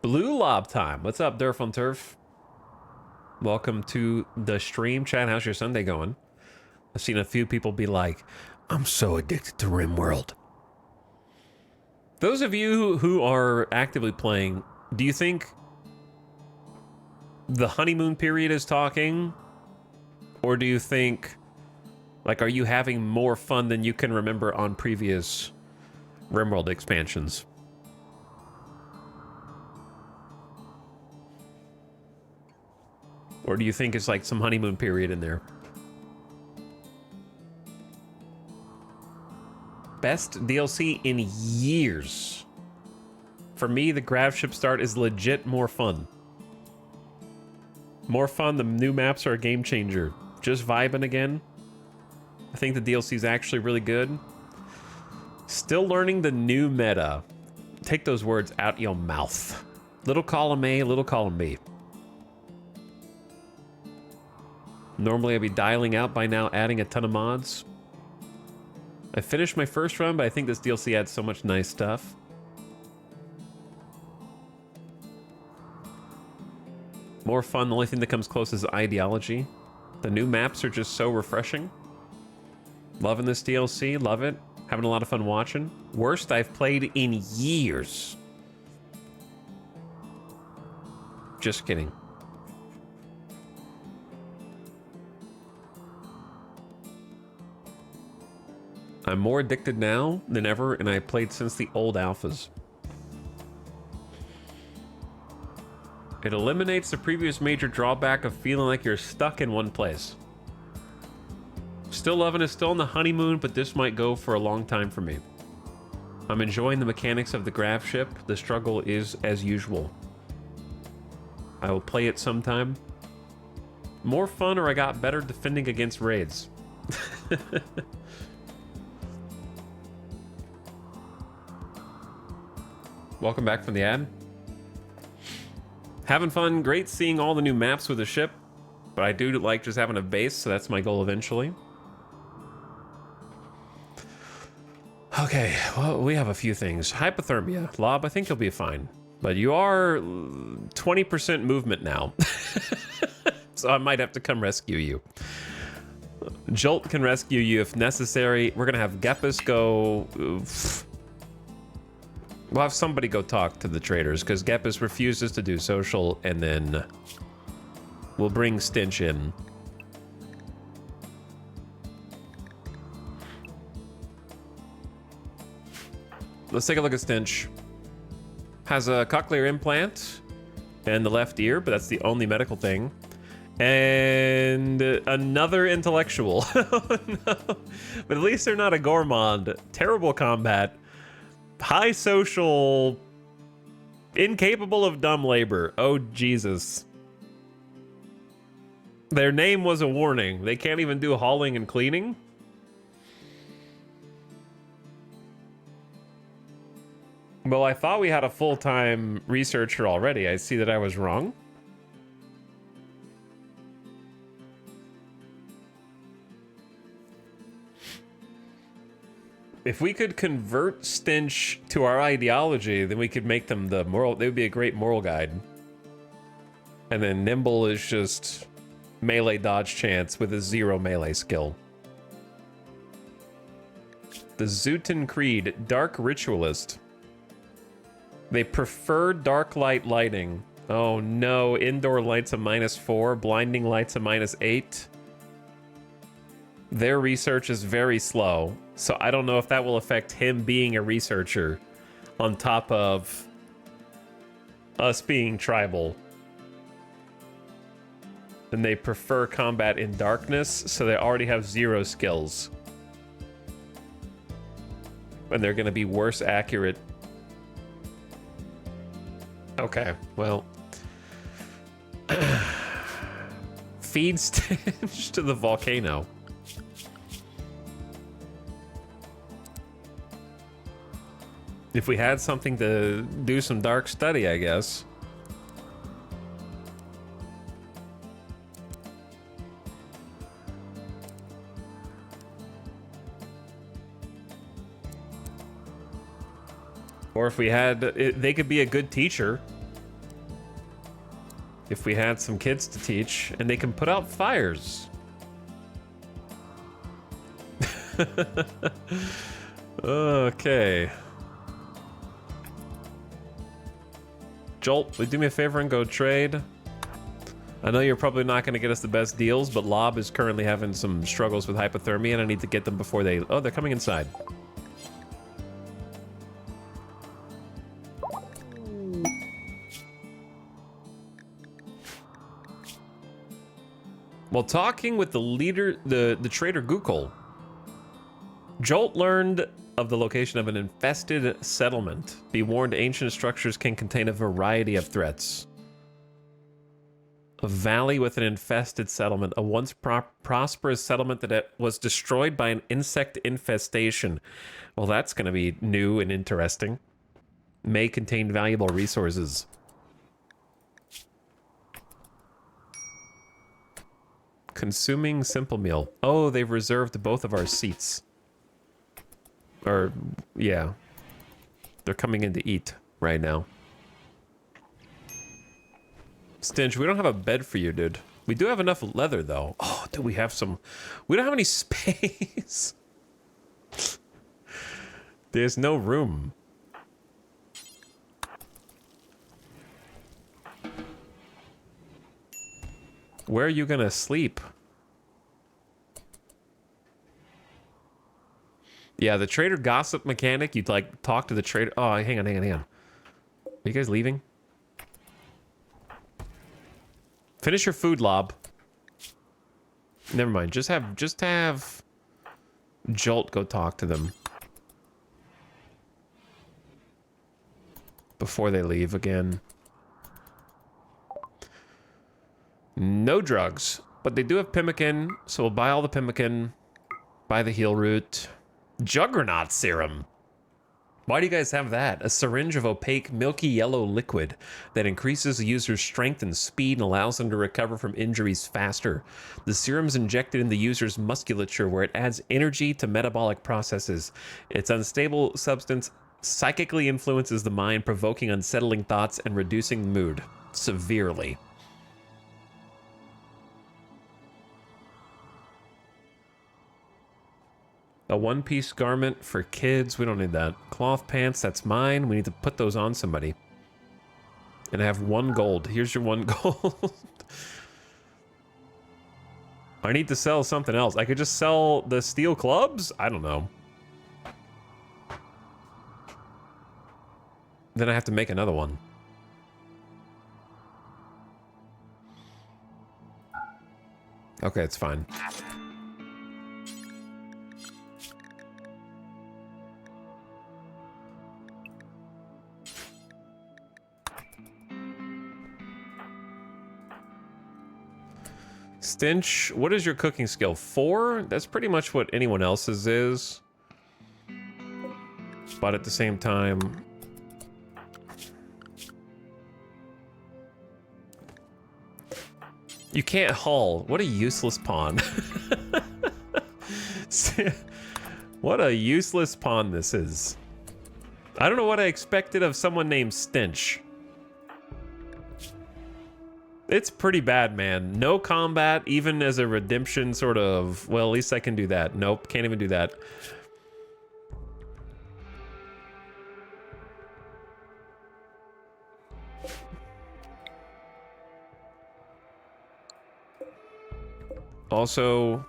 Blue Lob time. What's up, Durf on Turf? Welcome to the stream. Chad, how's your Sunday going? I've seen a few people be like, I'm so addicted to RimWorld. Those of you who are actively playing, do you think the honeymoon period is talking? Or do you think, like, are you having more fun than you can remember on previous RimWorld expansions? Or do you think it's like some honeymoon period in there? Best DLC in years. For me, the grav ship start is legit more fun. More fun, the new maps are a game changer. Just vibing again. I think the DLC is actually really good. Still learning the new meta. Take those words out your mouth. Little column A, little column B. Normally I'd be dialing out by now, adding a ton of mods. I finished my first run, but I think this DLC adds so much nice stuff. More fun, the only thing that comes close is ideology. The new maps are just so refreshing. Loving this DLC, love it. Having a lot of fun watching. Worst I've played in years. Just kidding. I'm more addicted now than ever, and I played since the old alphas. It eliminates the previous major drawback of feeling like you're stuck in one place. Still loving it, still on the honeymoon, but this might go for a long time for me. I'm enjoying the mechanics of the grav ship. The struggle is as usual. I will play it sometime. More fun, or I got better defending against raids. Welcome back from the ad. Having fun, great seeing all the new maps with the ship, but I do like just having a base, so that's my goal eventually. Okay, well, we have a few things. Hypothermia. Lob, I think you'll be fine. But you are 20% movement now. So I might have to come rescue you. Jolt can rescue you if necessary. We're gonna have Gepus go... We'll have somebody go talk to the traders, because Gepus refuses to do social, and then we'll bring Stench in. Let's take a look at Stench. Has a cochlear implant and the left ear, but that's the only medical thing. And another intellectual. Oh, no. But at least they're not a gourmand. Terrible combat. High social. Incapable of dumb labor. Oh, Jesus. Their name was a warning. They can't even do hauling and cleaning. Well, I thought we had a full-time researcher already. I see that I was wrong. If we could convert Stench to our ideology, then we could make them the moral... They would be a great moral guide. And then Nimble is just melee dodge chance with a 0 melee skill. The Zootan Creed, Dark Ritualist. They prefer dark light lighting. Oh no, indoor lights a -4, blinding lights a -8. Their research is very slow, so I don't know if that will affect him being a researcher on top of us being tribal. And they prefer combat in darkness, so they already have 0 skills. And they're gonna be worse accurate. Okay, well. Feed Stench to the volcano. If we had something to do some dark study, I guess. Or if we had, they could be a good teacher. If we had some kids to teach, and they can put out fires. Okay. Jolt, will you do me a favor and go trade? I know you're probably not going to get us the best deals, but Lob is currently having some struggles with hypothermia, and I need to get them before they... Oh, they're coming inside. While talking with the leader, the trader Gukul, Jolt learned of the location of an infested settlement. Be warned, ancient structures can contain a variety of threats. A valley with an infested settlement, a once prosperous settlement that was destroyed by an insect infestation. Well, that's going to be new and interesting. May contain valuable resources. Consuming simple meal. Oh, they've reserved both of our seats. Or, yeah. They're coming in to eat right now. Stench, we don't have a bed for you, dude. We do have enough leather, though. Oh, do we have some... We don't have any space. There's no room. Where are you gonna sleep? Yeah, the trader gossip mechanic, you'd like talk to the trader. Oh, hang on. Are you guys leaving? Finish your food, Lob. Never mind. Just have Jolt go talk to them before they leave again. No drugs, but they do have pemmican, so we'll buy all the pemmican, buy the heal root. Juggernaut serum. Why do you guys have that? A syringe of opaque, milky yellow liquid that increases the user's strength and speed and allows them to recover from injuries faster. The serum's injected in the user's musculature where it adds energy to metabolic processes. Its unstable substance psychically influences the mind, provoking unsettling thoughts and reducing mood severely. A one-piece garment for kids. We don't need that. Cloth pants, that's mine. We need to put those on somebody. And I have 1 gold. Here's your 1 gold. I need to sell something else. I could just sell the steel clubs? I don't know. Then I have to make another one. Okay, it's fine. Stench, what is your cooking skill? 4? That's pretty much what anyone else's is. But at the same time... You can't haul. What a useless pawn. What a useless pawn this is. I don't know what I expected of someone named Stench. It's pretty bad, man. No combat, even as a redemption sort of... Well, at least I can do that. Nope, can't even do that. Also...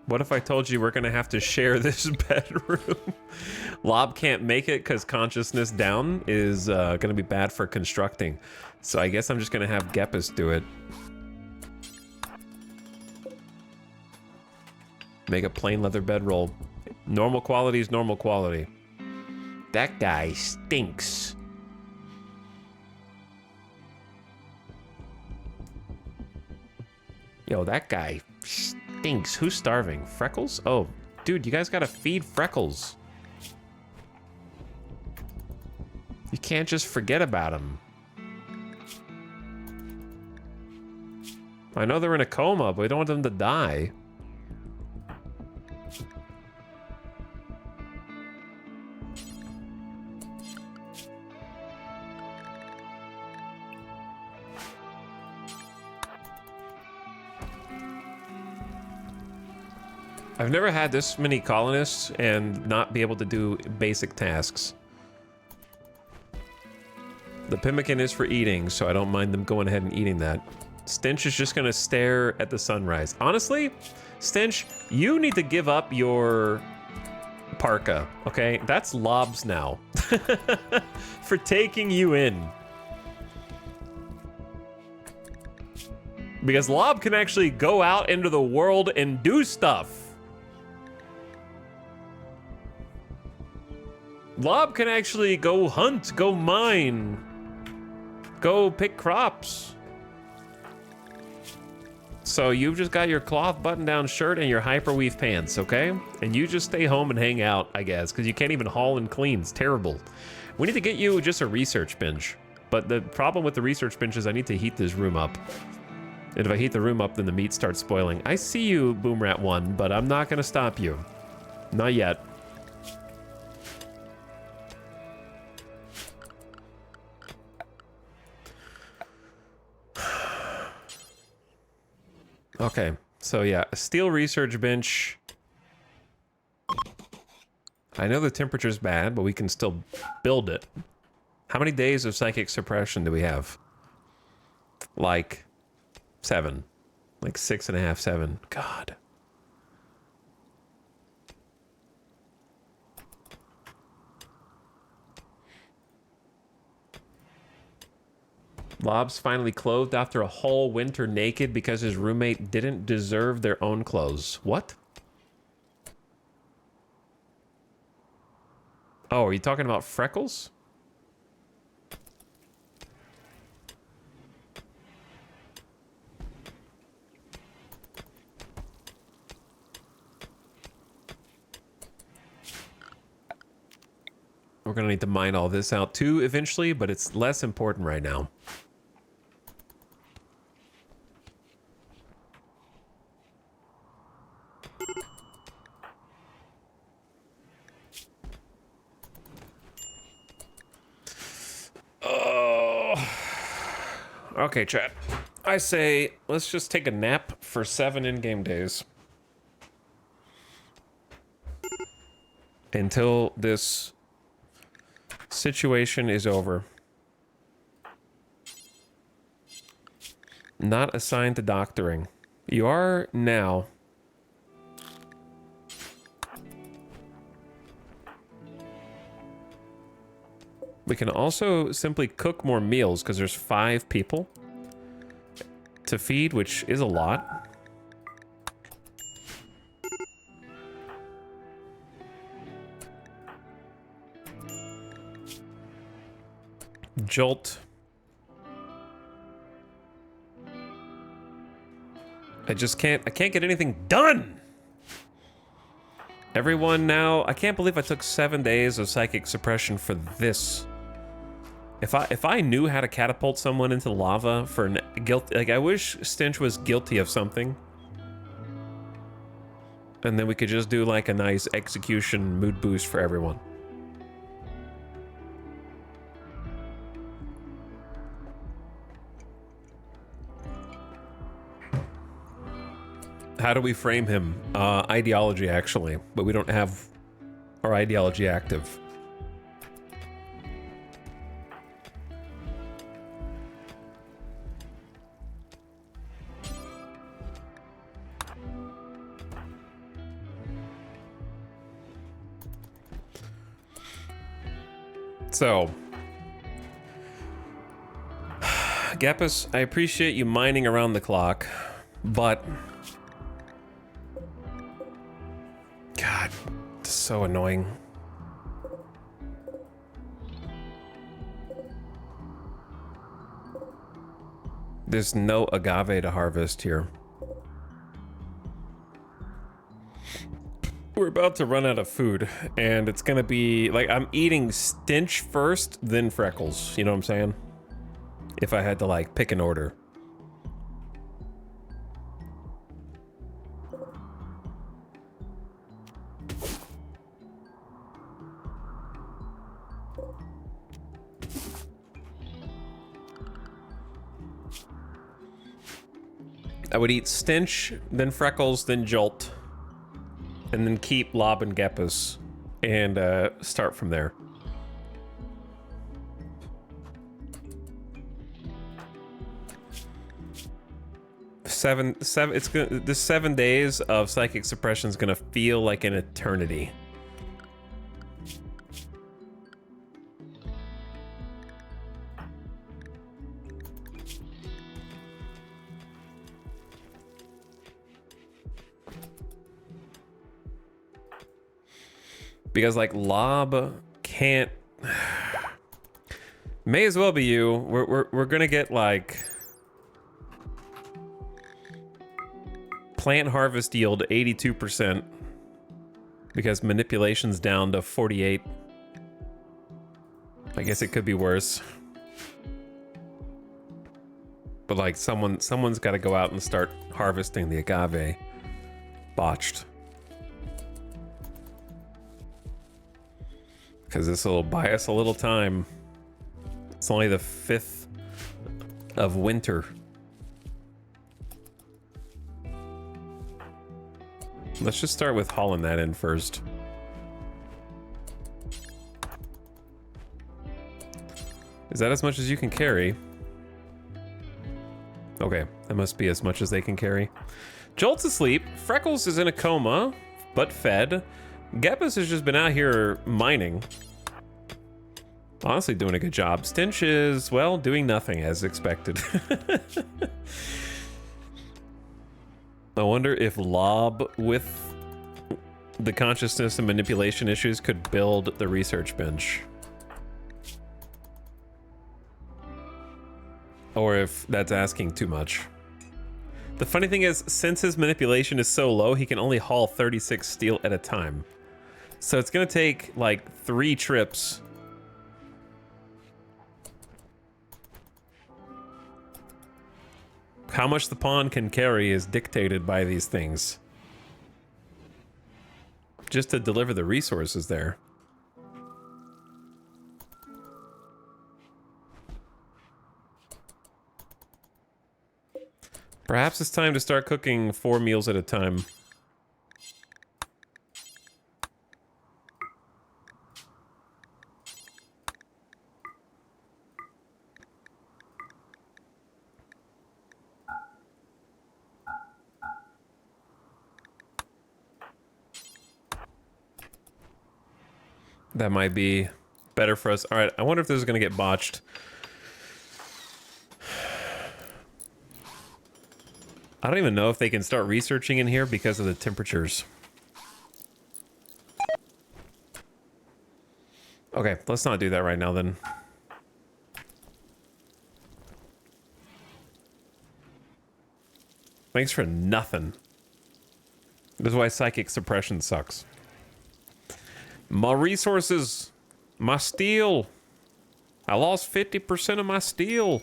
What if I told you we're gonna have to share this bedroom? Lob can't make it because consciousness down is gonna be bad for constructing. So I guess I'm just gonna have Gepis do it. Make a plain leather bedroll. Normal quality is normal quality. That guy stinks. Yo, that guy stinks. Who's starving? Freckles? Oh, dude, you guys gotta feed Freckles. You can't just forget about him. I know they're in a coma, but we don't want them to die. I've never had this many colonists and not be able to do basic tasks. The pemmican is for eating, so I don't mind them going ahead and eating that. Stench is just gonna stare at the sunrise. Honestly, Stench, you need to give up your parka, okay? That's Lob's now. For taking you in. Because Lob can actually go out into the world and do stuff. Lob can actually go hunt, go mine, go pick crops. So you've just got your cloth button-down shirt and your hyperweave pants, okay? And you just stay home and hang out, I guess, because you can't even haul and clean. It's terrible. We need to get you just a research bench. But the problem with the research bench is I need to heat this room up. And if I heat the room up, then the meat starts spoiling. I see you, Boomrat 1, but I'm not gonna stop you. Not yet. Okay, so yeah, a steel research bench. I know the temperature's bad, but we can still build it. How many days of psychic suppression do we have? Like 7. Like 6.5, 7. God. Lob's finally clothed after a whole winter naked because his roommate didn't deserve their own clothes. What? Oh, are you talking about Freckles? We're gonna need to mine all this out too eventually, but it's less important right now. Oh. Okay, chat. I say let's just take a nap for 7 in-game days. Until this situation is over. Not assigned to doctoring. You are now. We can also simply cook more meals because there's 5 people to feed, which is a lot. Jolt. I can't get anything done. Everyone now, I can't believe I took 7 days of psychic suppression for this. If I knew how to catapult someone into lava for guilt, like I wish Stench was guilty of something. And then we could just do like a nice execution mood boost for everyone. How do we frame him? Ideology, actually, but we don't have our ideology active. So, Gapus, I appreciate you mining around the clock, but God, it's so annoying. There's no agave to harvest here. We're about to run out of food, and it's gonna be like I'm eating Stench first, then Freckles. You know what I'm saying? If I had to like pick an order. I would eat Stench, then Freckles, then Jolt, and then keep Lob and Gepus, and start from there. This 7 days of psychic suppression is gonna feel like an eternity. Because like Lob can't. May as well be you. We're gonna get like plant harvest yield 82% because manipulation's down to 48. I guess it could be worse. But like someone's got to go out and start harvesting the agave. Botched. Because this will buy us a little time. It's only the 5th of winter. Let's just start with hauling that in first. Is that as much as you can carry? Okay, that must be as much as they can carry. Jolt's asleep. Freckles is in a coma, but fed. Gepus has just been out here mining. Honestly, doing a good job. Stench is, well, doing nothing as expected. I wonder if Lob, with the consciousness and manipulation issues, could build the research bench. Or if that's asking too much. The funny thing is, since his manipulation is so low, he can only haul 36 steel at a time. So it's gonna take like 3 trips How much the pond can carry is dictated by these things. Just to deliver the resources there. Perhaps it's time to start cooking 4 meals at a time. That might be better for us. All right, I wonder if this is going to get botched. I don't even know if they can start researching in here because of the temperatures. Okay, let's not do that right now then. Thanks for nothing. This is why psychic suppression sucks. My resources, my steel. I lost 50% of my steel.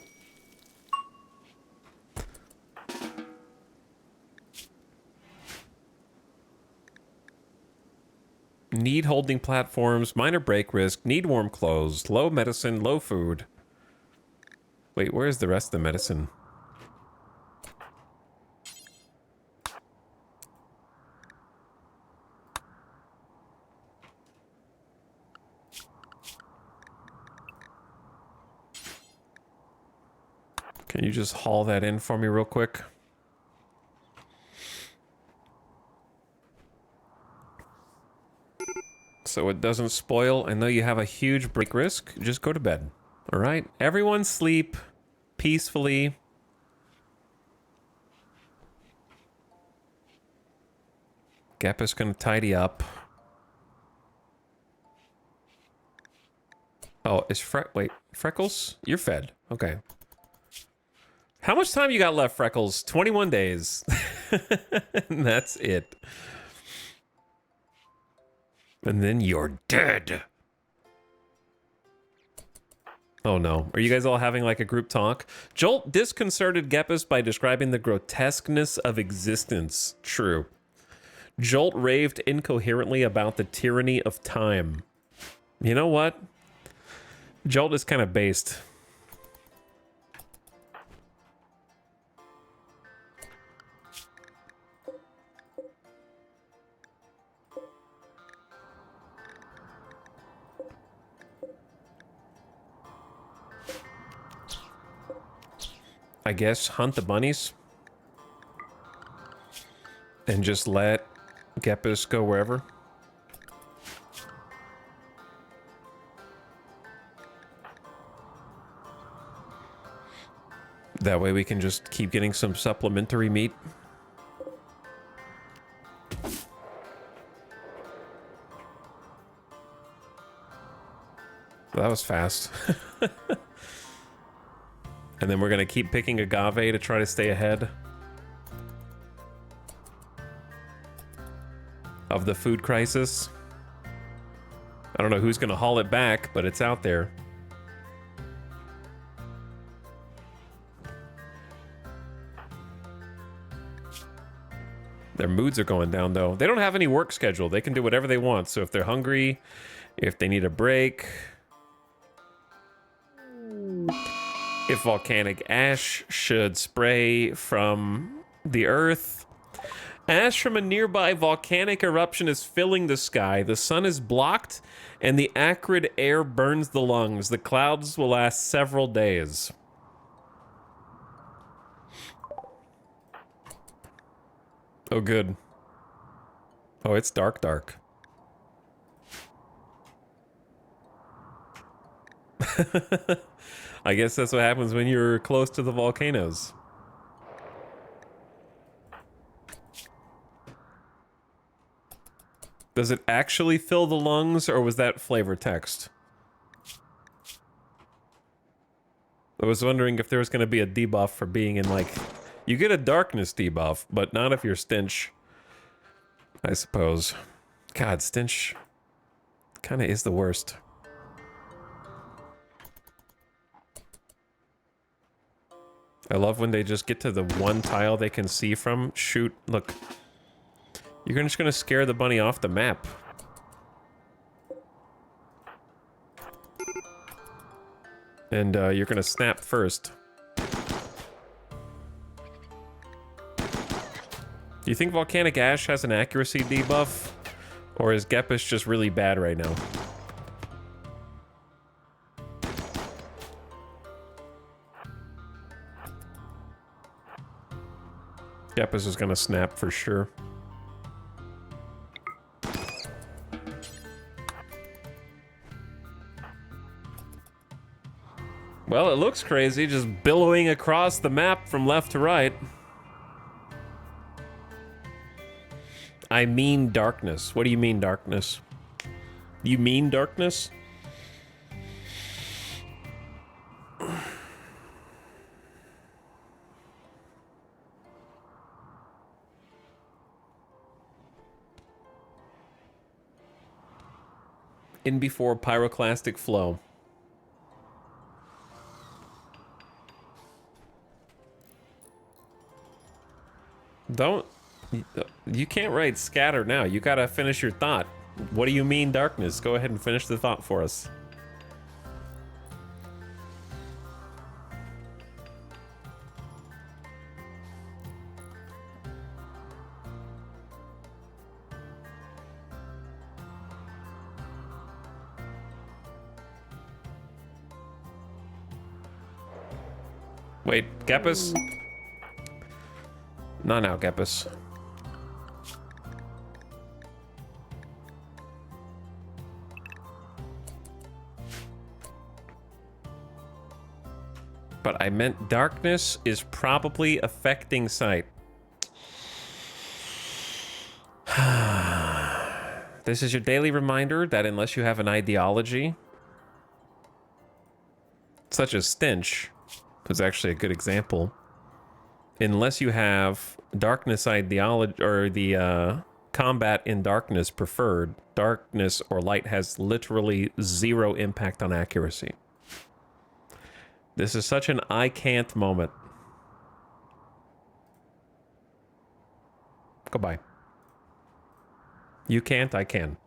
Need holding platforms, minor break risk, need warm clothes, low medicine, low food. Wait, where's the rest of the medicine? Can you just haul that in for me real quick? So it doesn't spoil. I know you have a huge break risk. Just go to bed. All right. Everyone sleep peacefully. Geppa's gonna tidy up. Oh, wait, Freckles? You're fed. Okay. How much time you got left, Freckles? 21 days. And that's it. And then you're dead. Oh no. Are you guys all having like a group talk? Jolt disconcerted Geppis by describing the grotesqueness of existence. True. Jolt raved incoherently about the tyranny of time. You know what? Jolt is kind of based. I guess hunt the bunnies and just let Geppis go wherever. That way we can just keep getting some supplementary meat. That was fast. And then we're gonna keep picking agave to try to stay ahead of the food crisis. I don't know who's gonna haul it back, but it's out there. Their moods are going down though. They don't have any work schedule. They can do whatever they want. So if they're hungry, if they need a break, if volcanic ash should spray from the earth. Ash from a nearby volcanic eruption is filling the sky. The sun is blocked and the acrid air burns the lungs. The clouds will last several days. Oh, good. Oh, it's dark, dark. I guess that's what happens when you're close to the volcanoes. Does it actually fill the lungs, or was that flavor text? I was wondering if there was going to be a debuff for being in, like... You get a darkness debuff, but not if you're stench, I suppose. God, stench kind of is the worst. I love when they just get to the one tile they can see from. Shoot, look. You're just gonna scare the bunny off the map. And you're gonna snap first. Do you think Volcanic Ash has an accuracy debuff? Or is Gepis just really bad right now? Gepis is gonna snap for sure. Well, it looks crazy, just billowing across the map from left to right. I mean darkness. What do you mean darkness? You mean darkness? In before pyroclastic flow. Don't... You can't write scatter now. You gotta finish your thought. What do you mean darkness? Go ahead and finish the thought for us. Wait, Gepis? Not now, Gepis. But I meant darkness is probably affecting sight. This is your daily reminder that unless you have an ideology, such as Stench, who's actually a good example, unless you have darkness ideology or the combat in darkness preferred, darkness or light has literally zero impact on accuracy. This is such an I can't moment. Goodbye. You can't, I can.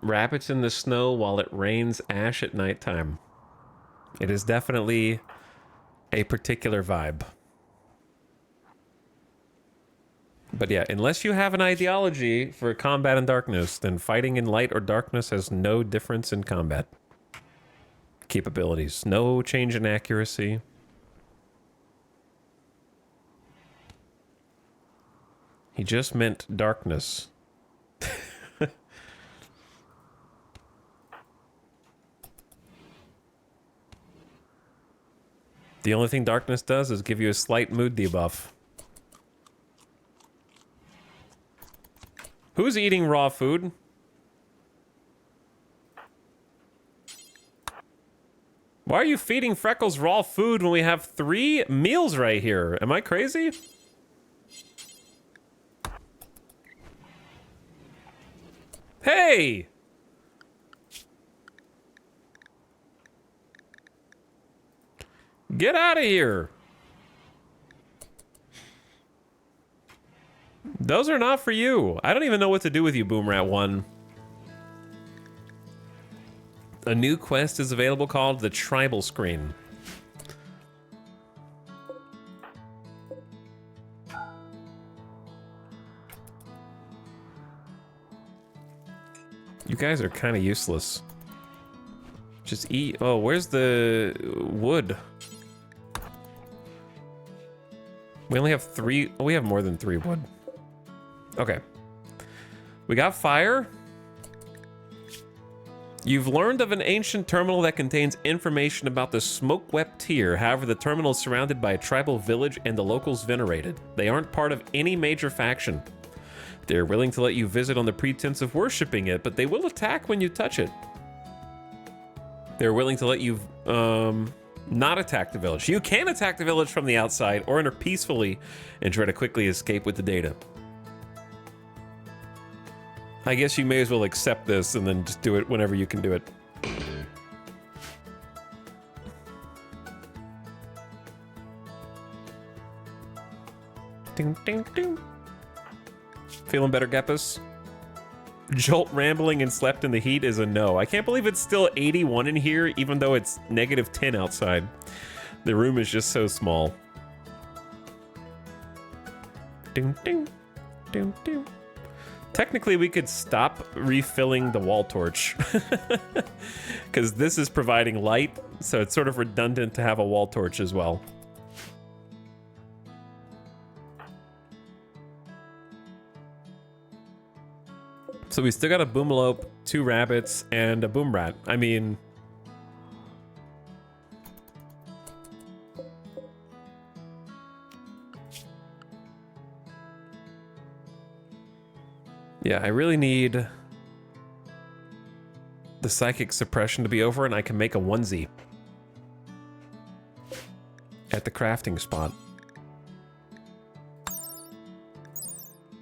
Rabbits in the snow while it rains ash at nighttime. It is definitely a particular vibe. But yeah, unless you have an ideology for combat in darkness, then fighting in light or darkness has no difference in combat capabilities. No change in accuracy. He just meant darkness. The only thing darkness does is give you a slight mood debuff. Who's eating raw food? Why are you feeding Freckles raw food when we have 3 meals right here? Am I crazy? Hey! Get out of here. Those are not for you. I don't even know what to do with you, Boomrat1. A new quest is available called the Tribal Screen. You guys are kind of useless. Just eat. Oh, where's the wood? We only have 3. Oh, we have more than 3 wood. Okay. We got fire. You've learned of an ancient terminal that contains information about the smoke-wept tier. However, the terminal is surrounded by a tribal village and the locals venerate it. They aren't part of any major faction. They're willing to let you visit on the pretense of worshipping it, but they will attack when you touch it. They're willing to let you Not attack the village. You can attack the village from the outside or enter peacefully and try to quickly escape with the data. I guess you may as well accept this and then just do it whenever you can do it. Ding, ding, ding. Feeling better, Geppus? Jolt rambling and slept in the heat is a no. I can't believe it's still 81 in here, even though it's -10 outside. The room is just so small. Ding, ding, ding, ding. Technically, we could stop refilling the wall torch. Because this is providing light, so it's sort of redundant to have a wall torch as well. So we still got a boomalope, 2 rabbits, and a boom rat. I mean... yeah, I really need the psychic suppression to be over and I can make a onesie at the crafting spot.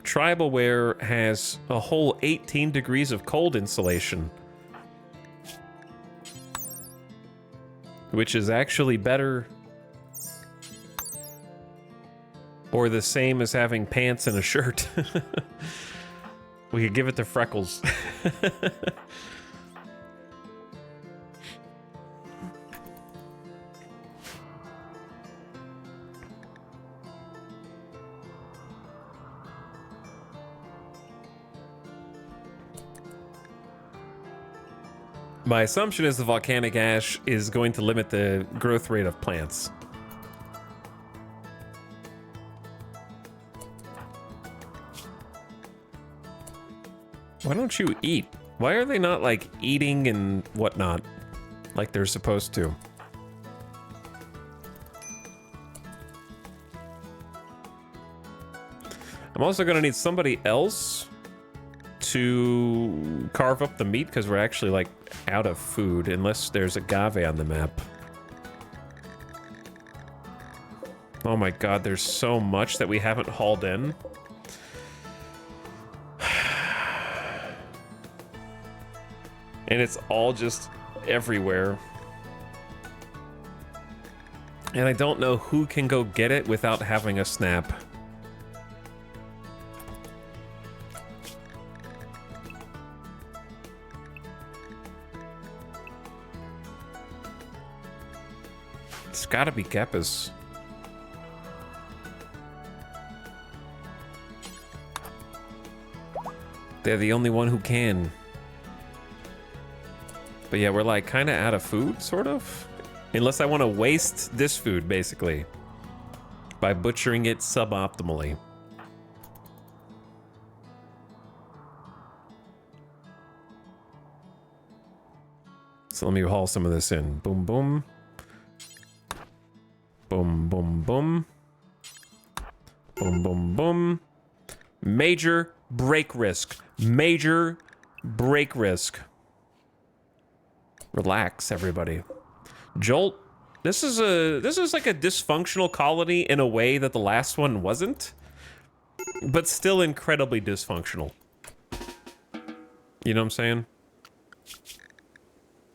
Tribal wear has a whole 18 degrees of cold insulation, which is actually better or the same as having pants and a shirt. We could give it to Freckles. My assumption is the volcanic ash is going to limit the growth rate of plants. Why don't you eat? Why are they not, like, eating and whatnot like they're supposed to? I'm also gonna need somebody else to carve up the meat because we're actually, like, out of food unless there's agave on the map. Oh my god, there's so much that we haven't hauled in. And it's all just everywhere. And I don't know who can go get it without having a snap. It's gotta be Geppus. They're the only one who can. But yeah, we're like kind of out of food, sort of. Unless I want to waste this food, basically. By butchering it suboptimally. So let me haul some of this in. Boom, boom. Boom, boom, boom. Boom, boom, boom. Major break risk. Major break risk. Relax, everybody. Jolt, this is like a dysfunctional colony in a way that the last one wasn't, but still incredibly dysfunctional. You know what I'm saying?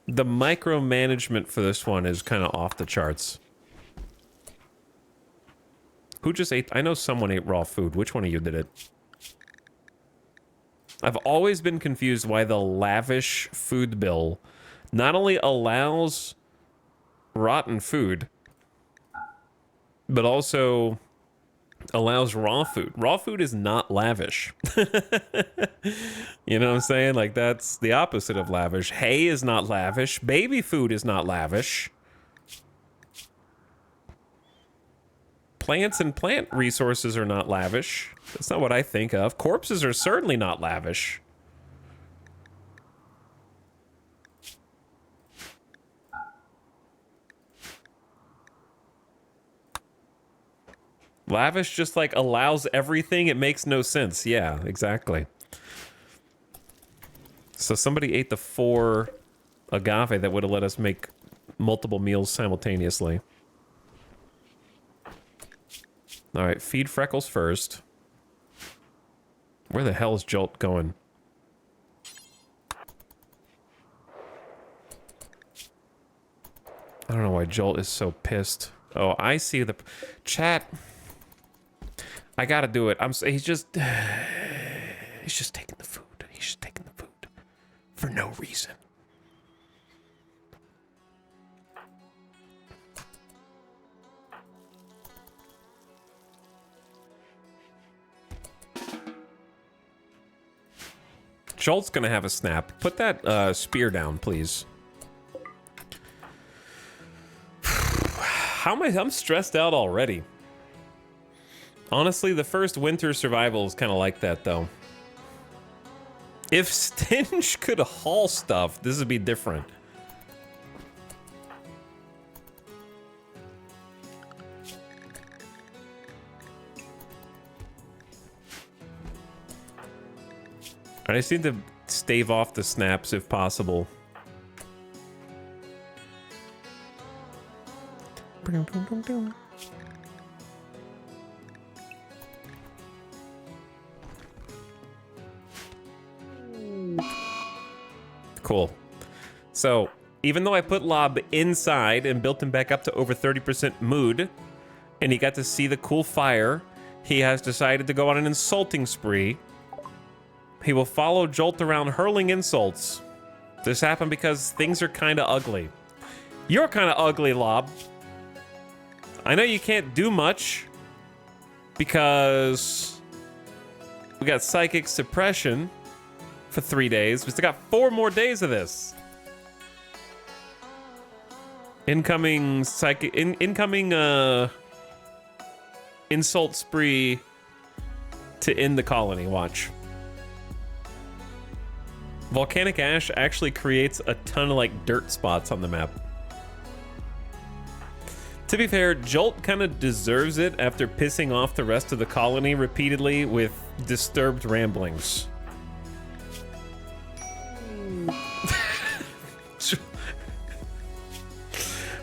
The micromanagement for this one is kind of off the charts. Who just ate? I know someone ate raw food. Which one of you did it? I've always been confused why the lavish food bill not only allows rotten food, but also allows raw food. Raw food is not lavish. You know what I'm saying? Like, that's the opposite of lavish. Hay is not lavish. Baby food is not lavish. Plants and plant resources are not lavish. That's not what I think of. Corpses are certainly not lavish. Lavish just, like, allows everything. It makes no sense. Yeah, exactly. So somebody ate the 4 agave that would have let us make multiple meals simultaneously. All right, feed Freckles first. Where the hell is Jolt going? I don't know why Jolt is so pissed. Oh, I see the chat. I gotta do it. He's just taking the food. He's just taking the food for no reason. Jolt's gonna have a snap. Put that spear down, please. How am I? I'm stressed out already. Honestly, the first winter survival is kind of like that, though. If Stinch could haul stuff, this would be different. I just need to stave off the snaps if possible. Cool. So, even though I put Lob inside and built him back up to over 30% mood, and he got to see the cool fire, he has decided to go on an insulting spree. He will follow Jolt around hurling insults. This happened because things are kind of ugly. You're kind of ugly, Lob. I know you can't do much because we got psychic suppression for 3 days. We still got 4 more days of this. Incoming insult spree to end the colony. Watch. Volcanic ash actually creates a ton of like dirt spots on the map. To be fair, Jolt kind of deserves it after pissing off the rest of the colony repeatedly with disturbed ramblings.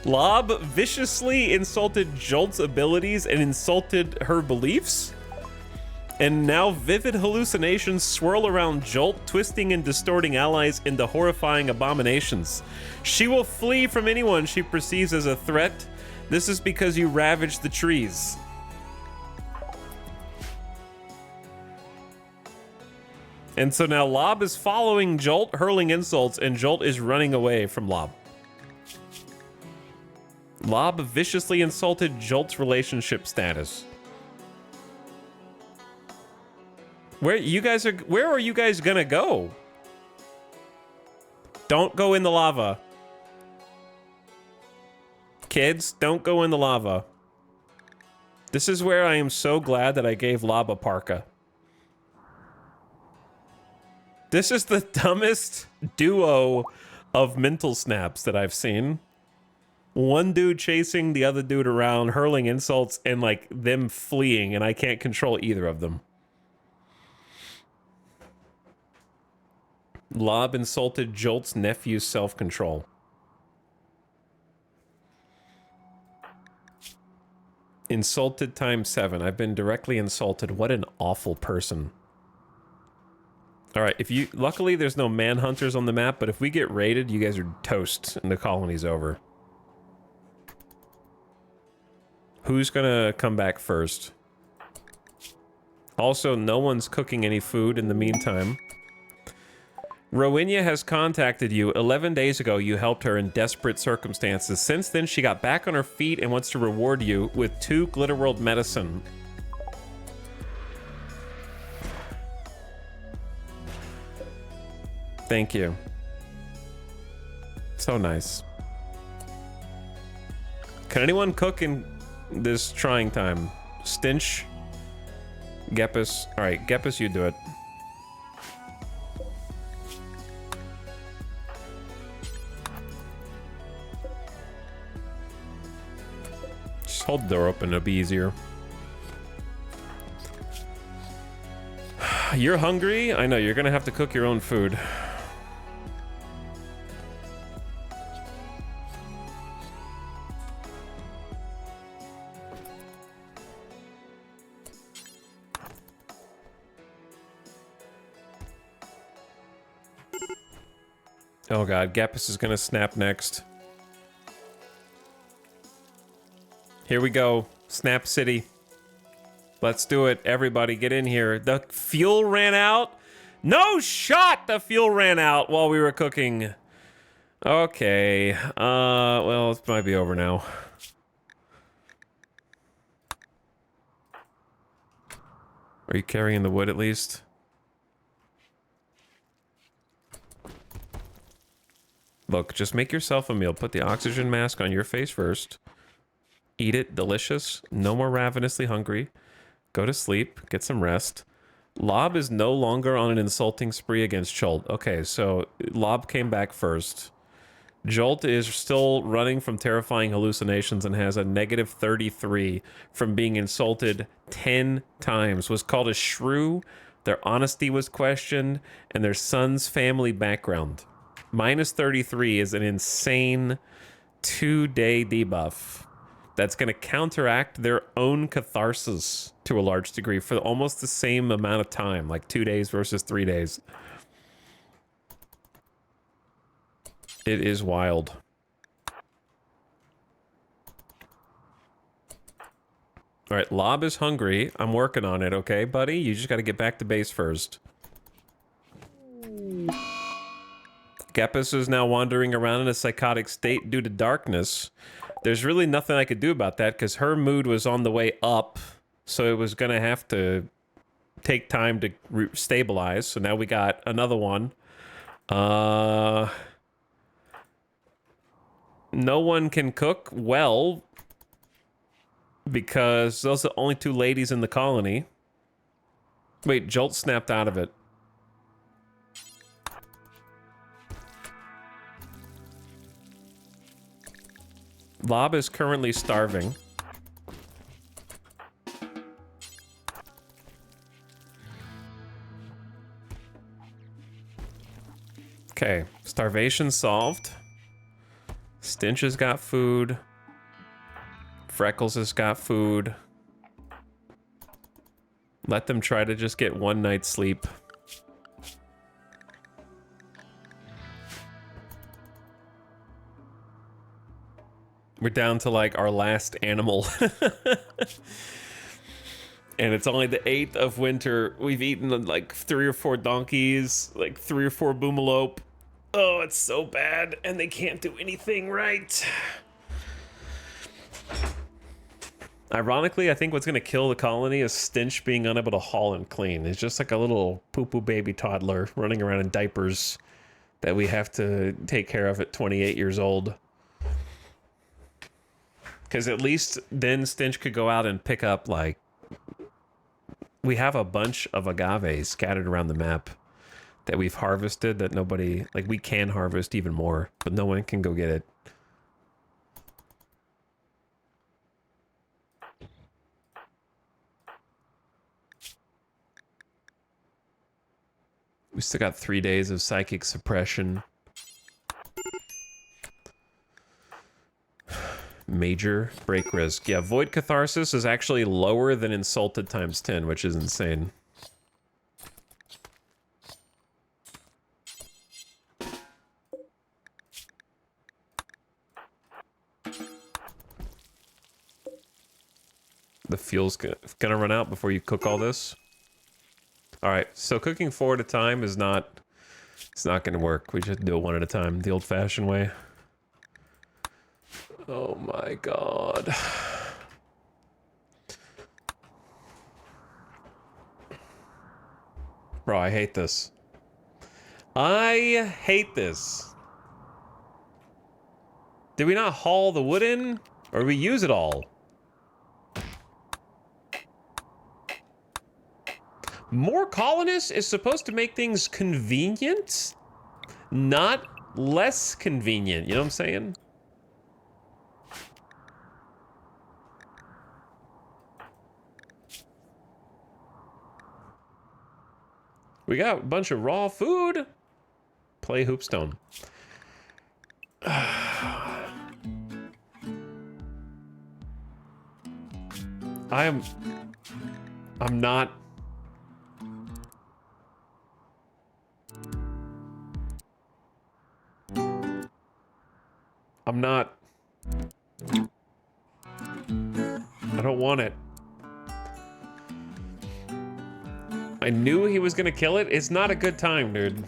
Lob viciously insulted Jolt's abilities and insulted her beliefs. And now vivid hallucinations swirl around Jolt, twisting and distorting allies into horrifying abominations. She will flee from anyone she perceives as a threat. This is because you ravaged the trees. And so now Lob is following Jolt, hurling insults, and Jolt is running away from Lob. Lob viciously insulted Jolt's relationship status. Where are you guys gonna go? Don't go in the lava. Kids, don't go in the lava. This is where I am so glad that I gave Lob a parka. This is the dumbest duo of mental snaps that I've seen. One dude chasing the other dude around, hurling insults, and like them fleeing, and I can't control either of them. Lob insulted Jolt's nephew's self-control. Insulted times 7. I've been directly insulted. What an awful person. All right, luckily there's no manhunters on the map, but if we get raided, you guys are toast and the colony's over. Who's gonna come back first? Also, no one's cooking any food in the meantime. Rowena has contacted you. 11 days ago, you helped her in desperate circumstances. Since then, she got back on her feet and wants to reward you with 2 Glitter World medicine. Thank you. So nice. Can anyone cook in this trying time? Stinch? Gepus? Alright, Gepus, you do it. Just hold the door open, it'll be easier. You're hungry? I know, you're gonna have to cook your own food. Oh god, Gepus is gonna snap next. Here we go. Snap City. Let's do it. Everybody get in here. The fuel ran out? No shot! The fuel ran out while we were cooking. Okay. Well, it might be over now. Are you carrying the wood at least? Look, just make yourself a meal. Put the oxygen mask on your face first. Eat it. Delicious. No more ravenously hungry. Go to sleep. Get some rest. Lob is no longer on an insulting spree against Jolt. Okay, so Lob came back first. Jolt is still running from terrifying hallucinations and has a negative 33 from being insulted 10 times. Was called a shrew. Their honesty was questioned, and their son's family background. Minus 33 is an insane 2-day debuff that's going to counteract their own catharsis to a large degree for almost the same amount of time, like 2 days versus 3 days. It is wild. All right, Lob is hungry. I'm working on it, okay, buddy? You just got to get back to base first. Gepus is now wandering around in a psychotic state due to darkness. There's really nothing I could do about that because her mood was on the way up, so it was going to have to take time to stabilize. So now we got another one. No one can cook well because those are the only 2 ladies in the colony. Wait, Jolt snapped out of it. Lob is currently starving. Okay, starvation solved. Stinch has got food. Freckles has got food. Let them try to just get 1 night's sleep. We're down to like our last animal. And it's only the 8th of winter. We've eaten like 3 or 4 donkeys, like 3 or 4 boomalope. Oh, it's so bad. And they can't do anything right. Ironically, I think what's going to kill the colony is Stinch being unable to haul and clean. It's just like a little poo-poo baby toddler running around in diapers that we have to take care of at 28 years old. Because at least then Stinch could go out and pick up, like... We have a bunch of agave scattered around the map that we've harvested that nobody... Like, we can harvest even more, but no one can go get it. We still got 3 days of psychic suppression. Major break risk. Yeah, Void Catharsis is actually lower than Insulted times 10, which is insane. The fuel's gonna run out before you cook all this. Alright, so cooking 4 at a time is not... It's not gonna work. We just do it 1 at a time, the old-fashioned way. Oh my god. Bro, I hate this. I hate this. Did we not haul the wood in? Or did we use it all? More colonists is supposed to make things convenient, not less convenient. You know what I'm saying? We got a bunch of raw food. Play Hoopstone. I'm not... not. I don't want it. I knew he was gonna kill it. It's not a good time, dude.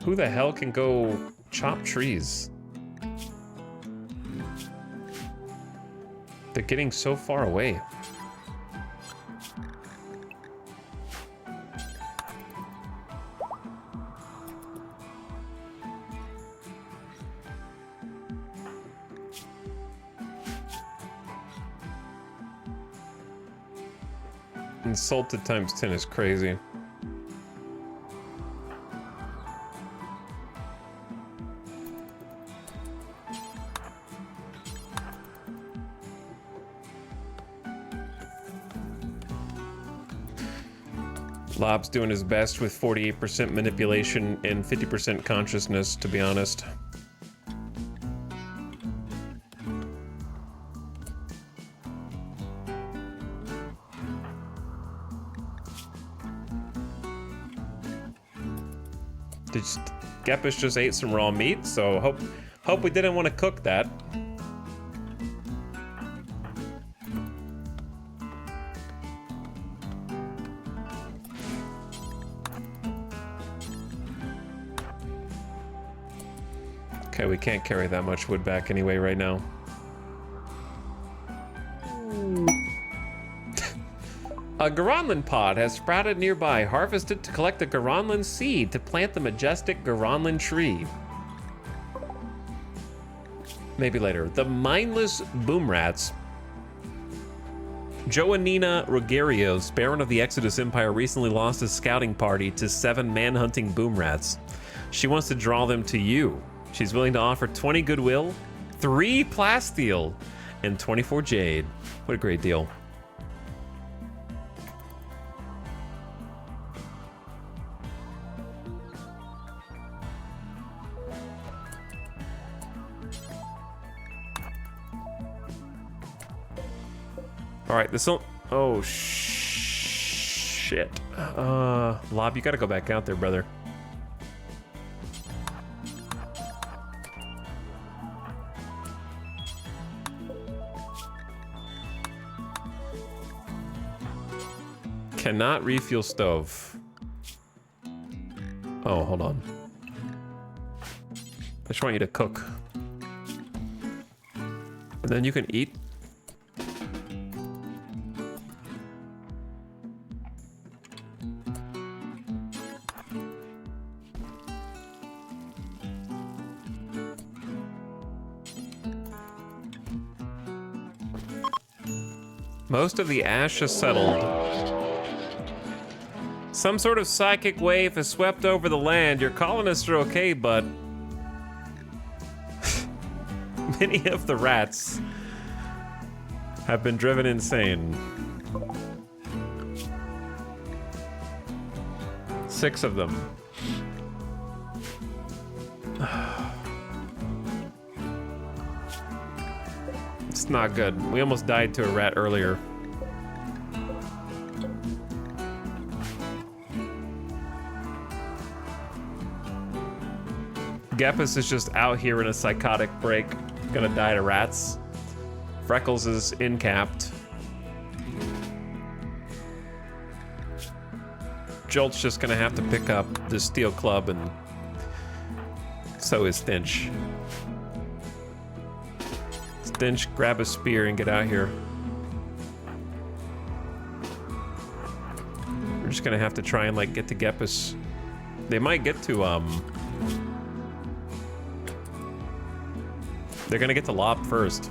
Who the hell can go chop trees? They're getting so far away. Insulted times 10 is crazy. Lob's doing his best with 48% manipulation and 50% consciousness, to be honest. Gepis just ate some raw meat, so hope we didn't want to cook that. Okay, we can't carry that much wood back anyway right now. A Garanlan pod has sprouted nearby. Harvest it to collect the Garanlan seed to plant the majestic Garanlan tree. Maybe later. The mindless boom rats. Joannina Ruggierios, Baron of the Exodus Empire, recently lost a scouting party to 7 man-hunting boom rats. She wants to draw them to you. She's willing to offer 20 goodwill, 3 plasteel, and 24 jade. What a great deal. All right, this'll. Oh shit. Lob, you gotta go back out there, brother. Cannot refuel stove. Oh, hold on. I just want you to cook. And then you can eat. Most of the ash has settled. Some sort of psychic wave has swept over the land. Your colonists are okay, but many of the rats have been driven insane. 6 of them. It's not good. We almost died to a rat earlier. Gepis is just out here in a psychotic break, gonna die to rats. Freckles is incapped. Jolt's just gonna have to pick up the steel club, and so is Stench. Stench, grab a spear and get out here. We're just gonna have to try and like get to Gepis. They might get to they're gonna get to Lob first.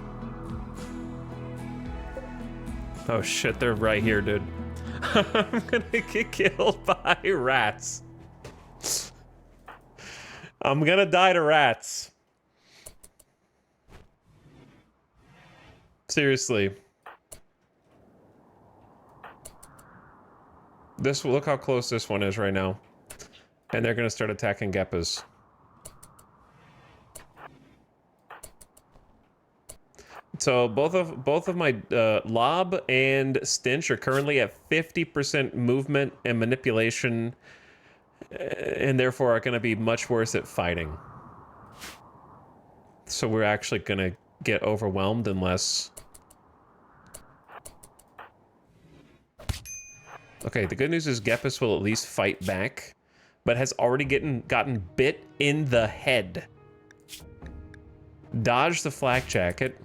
Oh shit, they're right here, dude. I'm gonna get killed by rats. I'm gonna die to rats. Seriously. Look how close this one is right now. And they're gonna start attacking Gepis. So both of my Lob and Stench are currently at 50% movement and manipulation and therefore are going to be much worse at fighting. So we're actually going to get overwhelmed unless... Okay, the good news is Gepus will at least fight back, but has already gotten bit in the head. Dodge the flak jacket.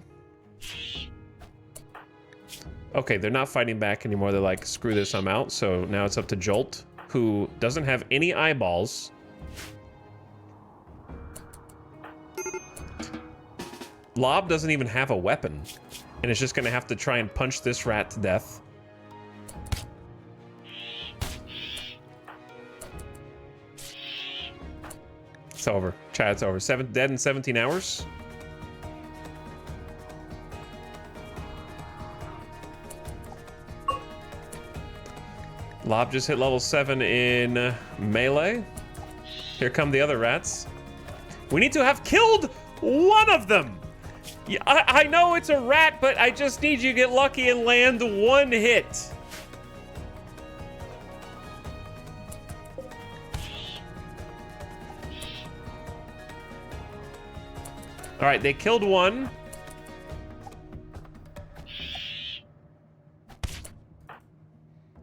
Okay, they're not fighting back anymore. They're like, screw this, I'm out. So now it's up to Jolt, who doesn't have any eyeballs. Lob doesn't even have a weapon, and it's just gonna have to try and punch this rat to death. It's over. Chat, it's over. Dead in 17 hours. Lob just hit level 7 in melee. Here come the other rats. We need to have killed one of them. Yeah, I know it's a rat, but I just need you to get lucky and land one hit. All right, they killed one.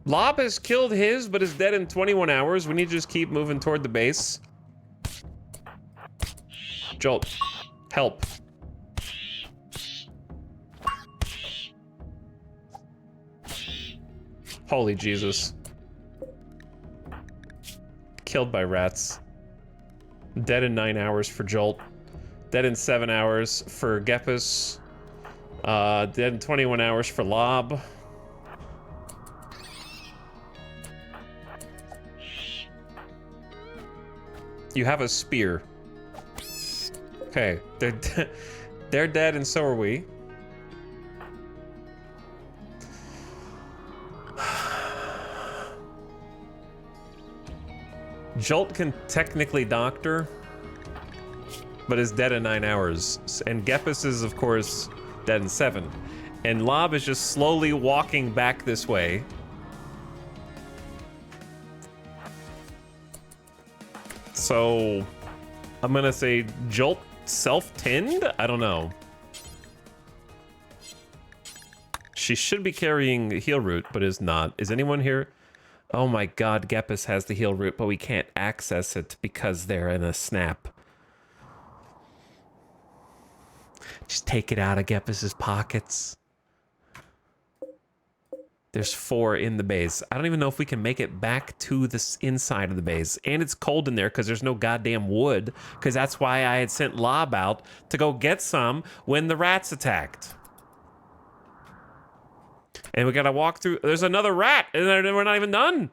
Lob has killed his, but is dead in 21 hours. We need to just keep moving toward the base. Jolt, help. Holy Jesus. Killed by rats. Dead in 9 hours for Jolt. Dead in 7 hours for Gepus. Dead in 21 hours for Lob. You have a spear. Okay, they're dead and so are we. Jolt can technically doctor, but is dead in 9 hours. And Gepus is, of course, dead in 7. And Lob is just slowly walking back this way. So, I'm gonna say Jolt self-tinned? I don't know. She should be carrying heal root, but is not. Is anyone here? Oh my god, Gepus has the heal root, but we can't access it because they're in a snap. Just take it out of Gepus's pockets. There's 4 in the base. I don't even know if we can make it back to the inside of the base. And it's cold in there because there's no goddamn wood. Because that's why I had sent Lob out to go get some when the rats attacked. And we gotta walk through. There's another rat, and we're not even done.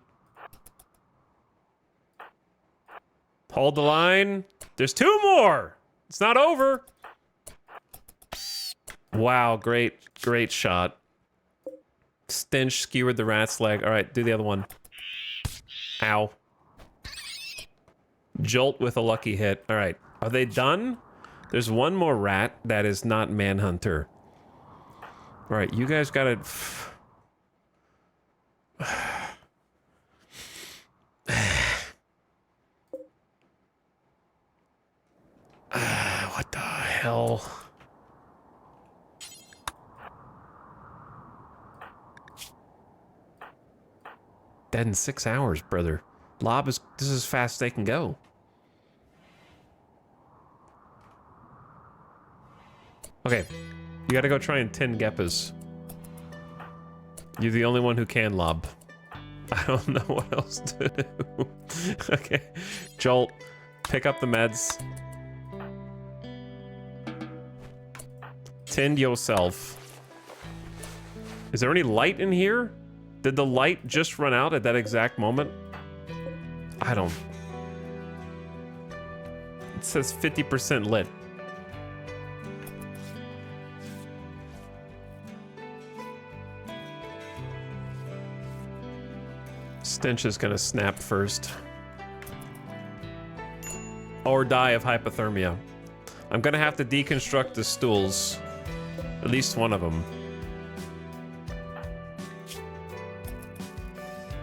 Hold the line. There's 2 more. It's not over. Wow, great shot. Stench skewered the rat's leg. All right, do the other one. Ow. Jolt with a lucky hit. All right, are they done? There's one more rat that is not Manhunter. All right, you guys gotta... what the hell? Dead in 6 hours, brother. Lob is... This is as fast as they can go. Okay. You gotta go try and 10 Geppas. You're the only one who can Lob. I don't know what else to do. Okay. Jolt, pick up the meds. Tend yourself. Is there any light in here? Did the light just run out at that exact moment? I don't... It says 50% lit. Stench is gonna snap first. Or die of hypothermia. I'm gonna have to deconstruct the stools. At least one of them.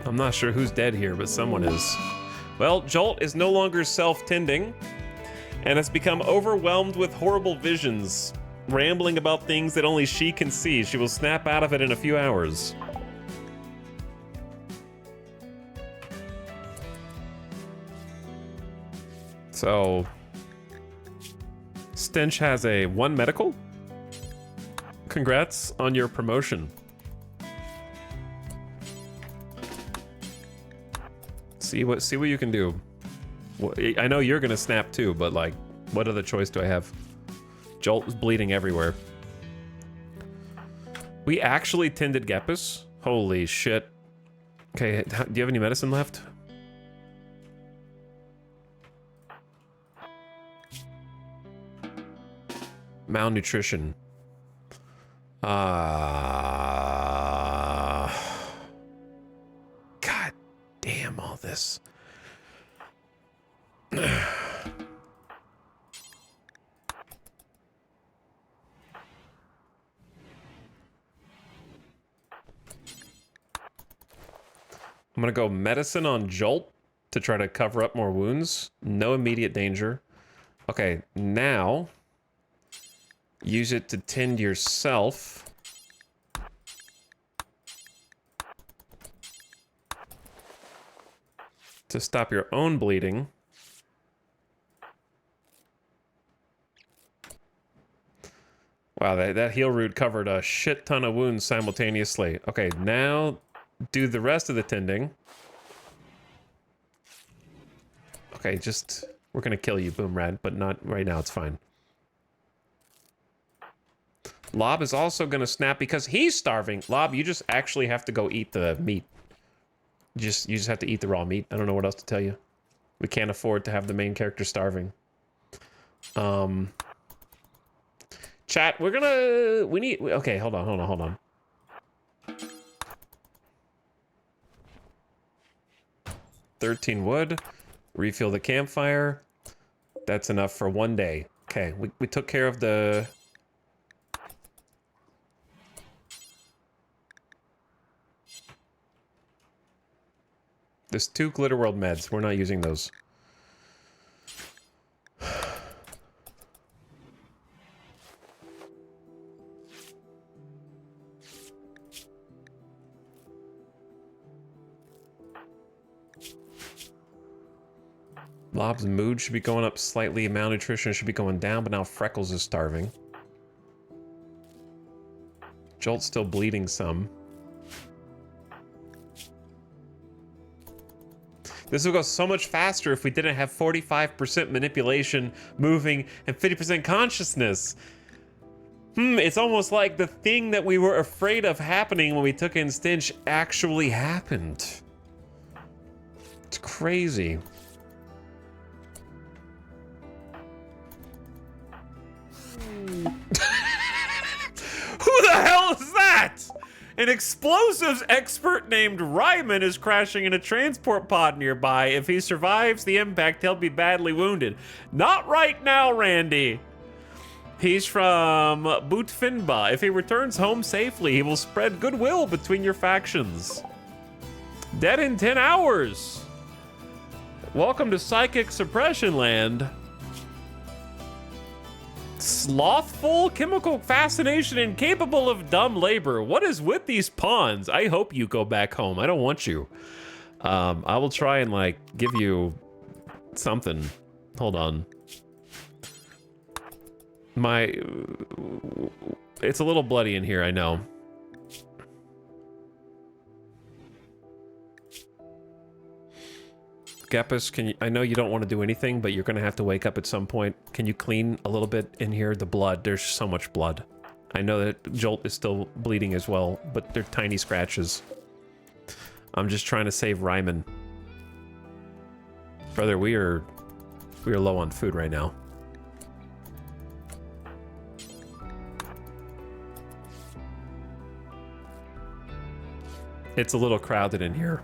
I'm not sure who's dead here, but someone is. Well, Jolt is no longer self-tending and has become overwhelmed with horrible visions, rambling about things that only she can see. She will snap out of it in a few hours. So, Stench has a 1 medical. Congrats on your promotion. See what you can do. Well, I know you're gonna snap too, but like, what other choice do I have? Jolt is bleeding everywhere. We actually tended Gepus? Holy shit. Okay, do you have any medicine left? Malnutrition. God damn all this. I'm gonna go medicine on Jolt to try to cover up more wounds. No immediate danger. Okay, now use it to tend yourself. To stop your own bleeding. Wow, that heal root covered a shit ton of wounds simultaneously. Okay, now do the rest of the tending. Okay, we're gonna kill you, Boomrad, but not right now, it's fine. Lob is also gonna snap because he's starving. Lob, you just actually have to go eat the meat. You just have to eat the raw meat. I don't know what else to tell you. We can't afford to have the main character starving. Chat, okay, hold on. 13 wood, refill the campfire. That's enough for 1 day. Okay, we took care of the... There's 2 Glitter World meds. We're not using those. Lob's mood should be going up slightly. Malnutrition should be going down, but now Freckles is starving. Jolt's still bleeding some. This would go so much faster if we didn't have 45% manipulation, moving, and 50% consciousness. It's almost like the thing that we were afraid of happening when we took in Stench actually happened. It's crazy. Who the hell is that? An explosives expert named Ryman is crashing in a transport pod nearby. If he survives the impact, he'll be badly wounded. Not right now, Randy. He's from Bootfinba. If he returns home safely, he will spread goodwill between your factions. Dead in 10 hours. Welcome to Psychic Suppression Land. Slothful, chemical fascination, incapable of dumb labor. What is with these pawns? I hope you go back home. I don't want you. I will try and, like, give you something. Hold on. It's a little bloody in here, I know. Gepus, I know you don't want to do anything, but you're going to have to wake up at some point. Can you clean a little bit in here? The blood, there's so much blood. I know that Jolt is still bleeding as well, but they're tiny scratches. I'm just trying to save Ryman. Brother, we are low on food right now. It's a little crowded in here.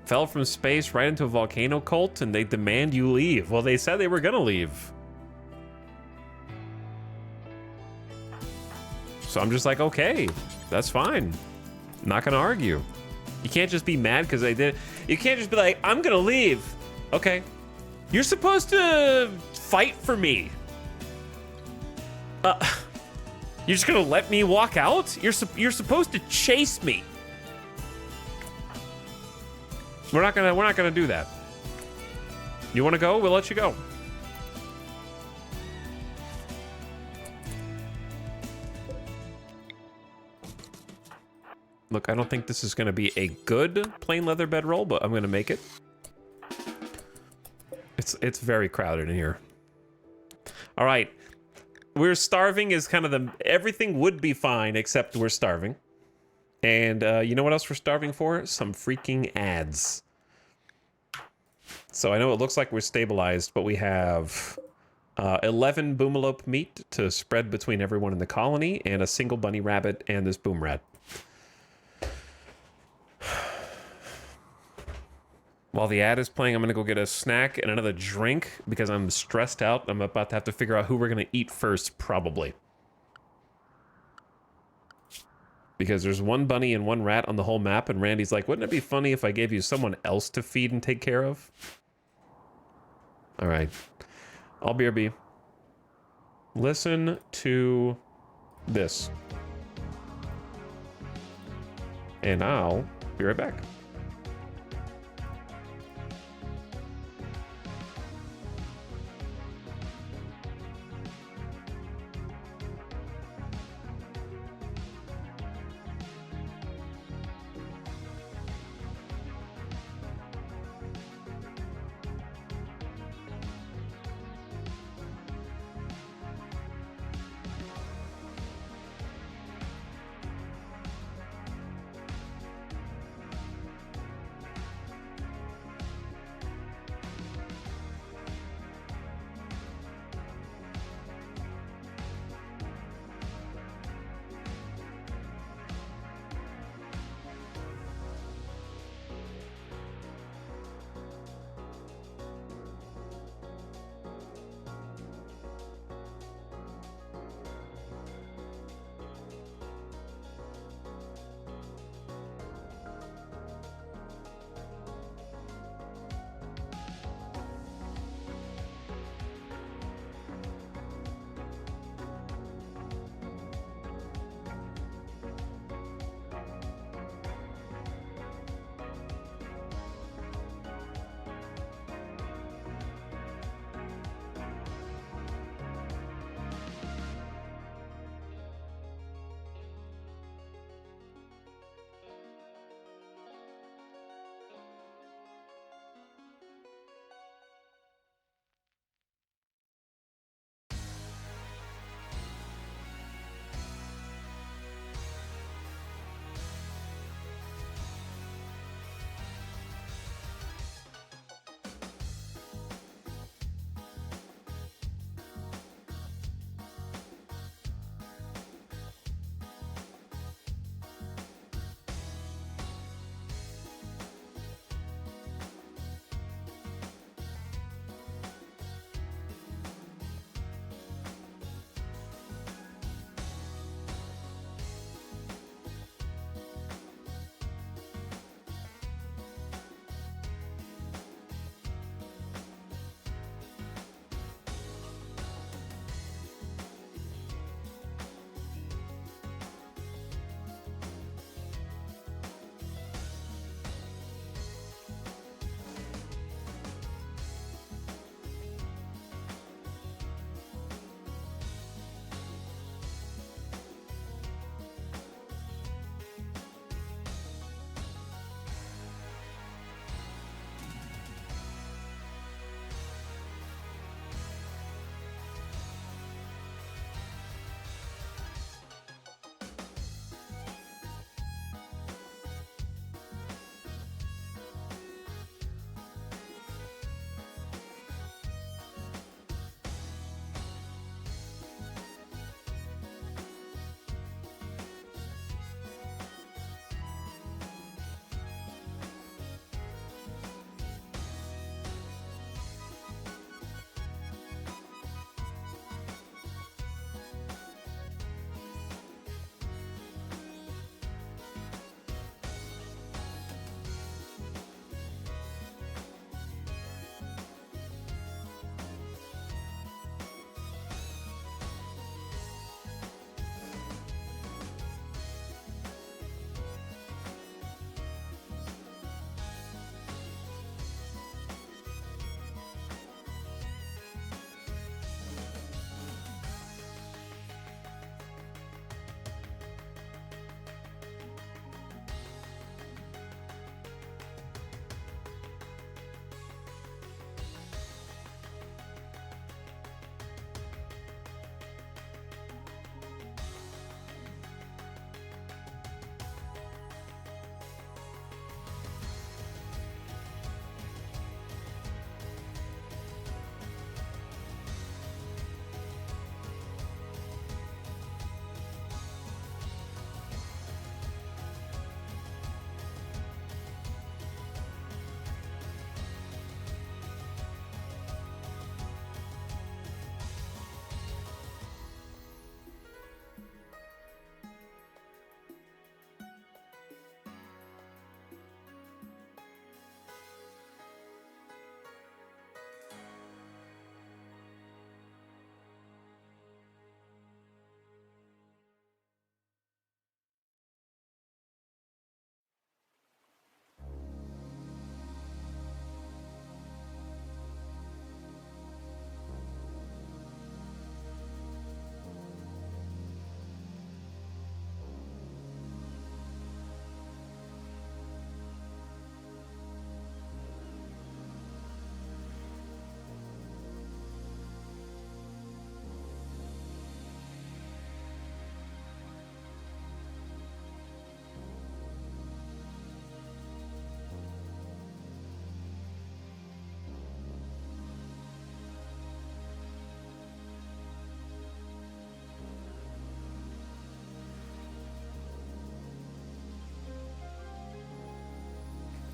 Fell from space right into a volcano cult and they demand you leave. Well, they said they were gonna leave. So I'm just like, okay, that's fine. Not gonna argue. You can't just be mad because I did. You can't just be like, I'm gonna leave. Okay. You're supposed to fight for me. You're just gonna let me walk out? You're supposed to chase me. We're not gonna do that. You wanna go? We'll let you go. Look, I don't think this is gonna be a good plain leather bedroll, but I'm gonna make it. It's very crowded in here. All right, we're starving is kind of the, everything would be fine except we're starving. And you know what else we're starving for? Some freaking ads. So I know it looks like we're stabilized, but we have 11 boomalope meat to spread between everyone in the colony and a single bunny rabbit and this boom rat. While the ad is playing, I'm gonna go get a snack and another drink because I'm stressed out. I'm about to have to figure out who we're gonna eat first, probably. Because there's one bunny and one rat on the whole map, and Randy's like, wouldn't it be funny if I gave you someone else to feed and take care of? All right. I'll BRB. Listen to this. And I'll be right back.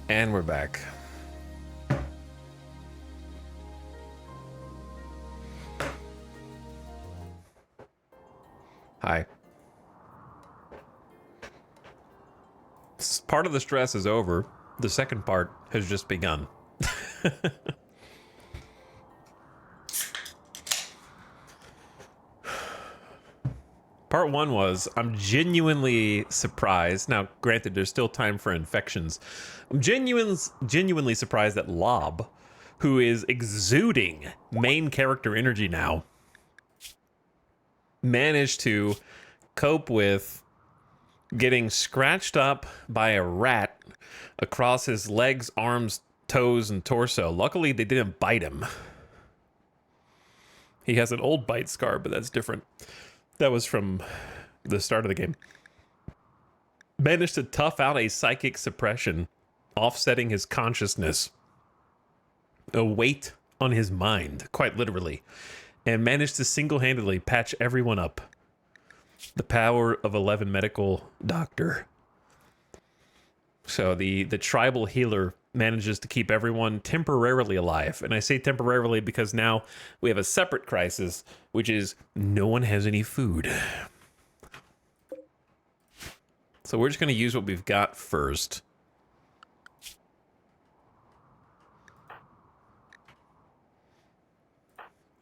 And we're back. Hi. Part of the stress is over. The second part has just begun. Part one was, I'm genuinely surprised. Now, granted, there's still time for infections. I'm genuinely surprised that Lob, who is exuding main character energy now, managed to cope with getting scratched up by a rat across his legs, arms, toes, and torso. Luckily, they didn't bite him. He has an old bite scar, but that's different. That was from the start of the game. Managed to tough out a psychic suppression, offsetting his consciousness. A weight on his mind, quite literally. And managed to single-handedly patch everyone up. The power of 11 medical doctor. So the tribal healer manages to keep everyone temporarily alive. And I say temporarily because now we have a separate crisis, which is no one has any food. So we're just going to use what we've got first.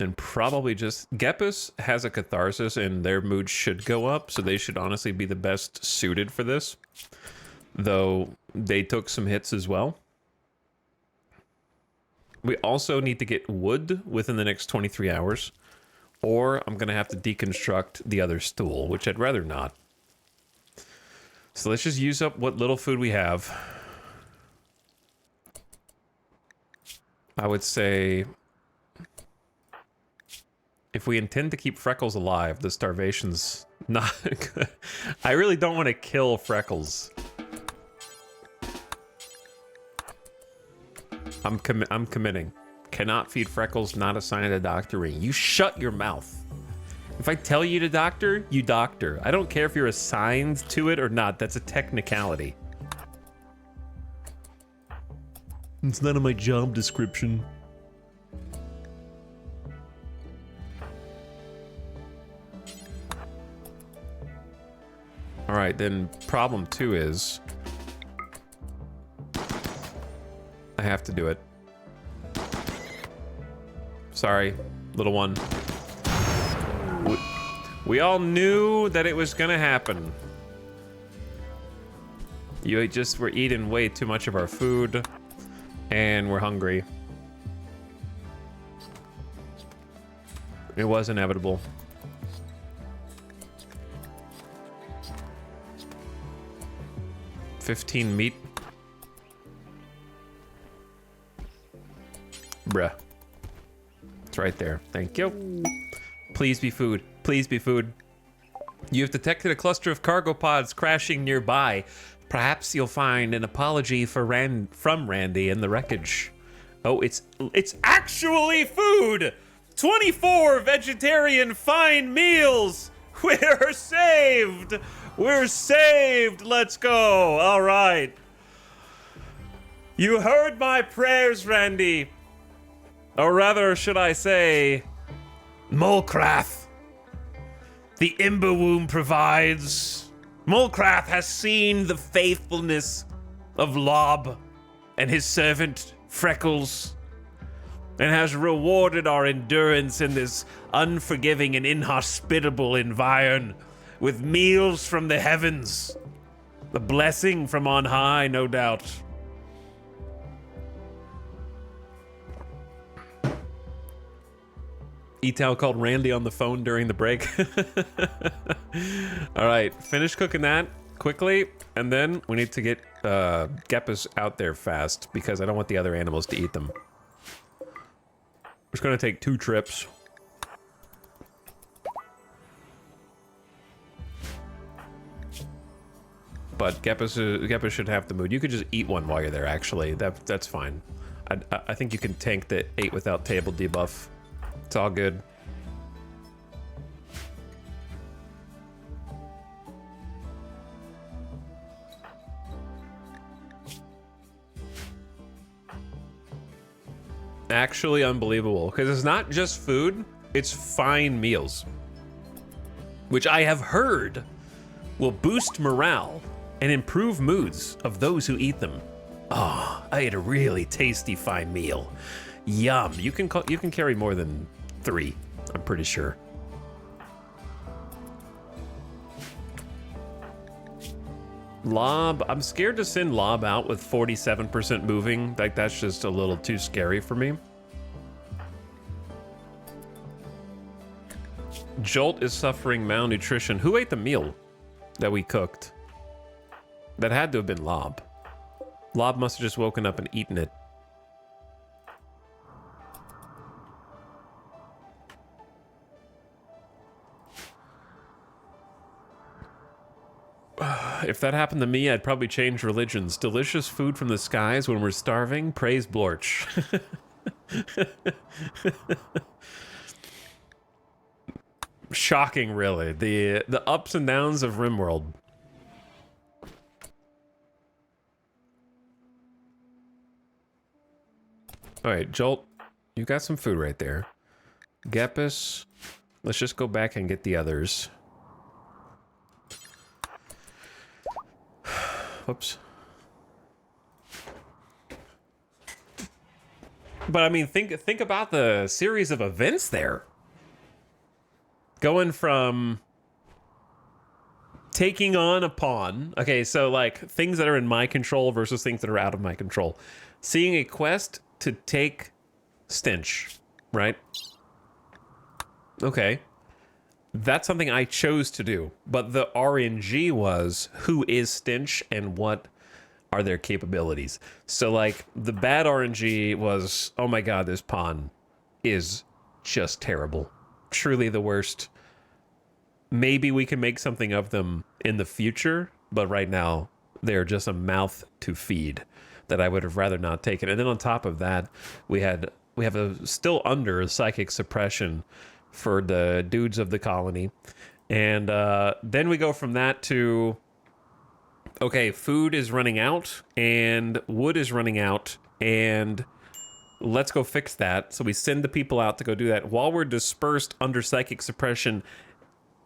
And probably just... Gepus has a catharsis and their mood should go up, so they should honestly be the best suited for this. Though they took some hits as well. We also need to get wood within the next 23 hours. Or I'm going to have to deconstruct the other stool, which I'd rather not. So let's just use up what little food we have. I would say... if we intend to keep Freckles alive, the starvation's not good. I really don't want to kill Freckles. I'm committing. Cannot feed Freckles, not assigned a doctoring. You shut your mouth. If I tell you to doctor, you doctor. I don't care if you're assigned to it or not. That's a technicality. It's none of my job description. All right, then problem 2 is... I have to do it. Sorry, little one. We all knew that it was gonna happen. You just were eating way too much of our food, and we're hungry. It was inevitable. $15 meat. Bruh. It's right there. Thank you. Please be food. Please be food. You have detected a cluster of cargo pods crashing nearby. Perhaps you'll find an apology from Randy in the wreckage. Oh, it's actually food! 24 vegetarian fine meals! We're saved! We're saved! Let's go! All right. You heard my prayers, Randy. Or rather, should I say, Molcrath. The Ember Womb provides. Molcrath has seen the faithfulness of Lob and his servant, Freckles, and has rewarded our endurance in this unforgiving and inhospitable environment with meals from the heavens. A blessing from on high, no doubt. Etal called Randy on the phone during the break. All right, finish cooking that quickly, and then we need to get Gepus out there fast because I don't want the other animals to eat them. It's gonna take 2 trips. But Gepus should have the mood. You could just eat one while you're there, actually. That's fine. I think you can tank the 8 without table debuff. It's all good. Actually unbelievable, because it's not just food, it's fine meals, which I have heard will boost morale and improve moods of those who eat them. Oh, I ate a really tasty fine meal. Yum. You can carry more than 3, I'm pretty sure. Lob, I'm scared to send Lob out with 47% moving. Like, that's just a little too scary for me. Jolt is suffering malnutrition. Who ate the meal that we cooked? That had to have been Lob. Lob must have just woken up and eaten it. If that happened to me, I'd probably change religions. Delicious food from the skies when we're starving. Praise Blorch. Shocking, really. The ups and downs of RimWorld. All right, Jolt, you got some food right there. Gepus, let's just go back and get the others. Whoops. But I mean, think about the series of events there. Going from taking on a pawn. Okay, so like things that are in my control versus things that are out of my control. Seeing a quest to take Stench, right? Okay. That's something I chose to do, but the RNG was who is Stench and what are their capabilities. So like the bad RNG was, oh my god, this pawn is just terrible. Truly the worst. Maybe we can make something of them in the future, but right now they're just a mouth to feed that I would have rather not taken. And then on top of that, we have a still under psychic suppression for the dudes of the colony. And then we go from that to, okay, food is running out and wood is running out and let's go fix that. So we send the people out to go do that. While we're dispersed under psychic suppression,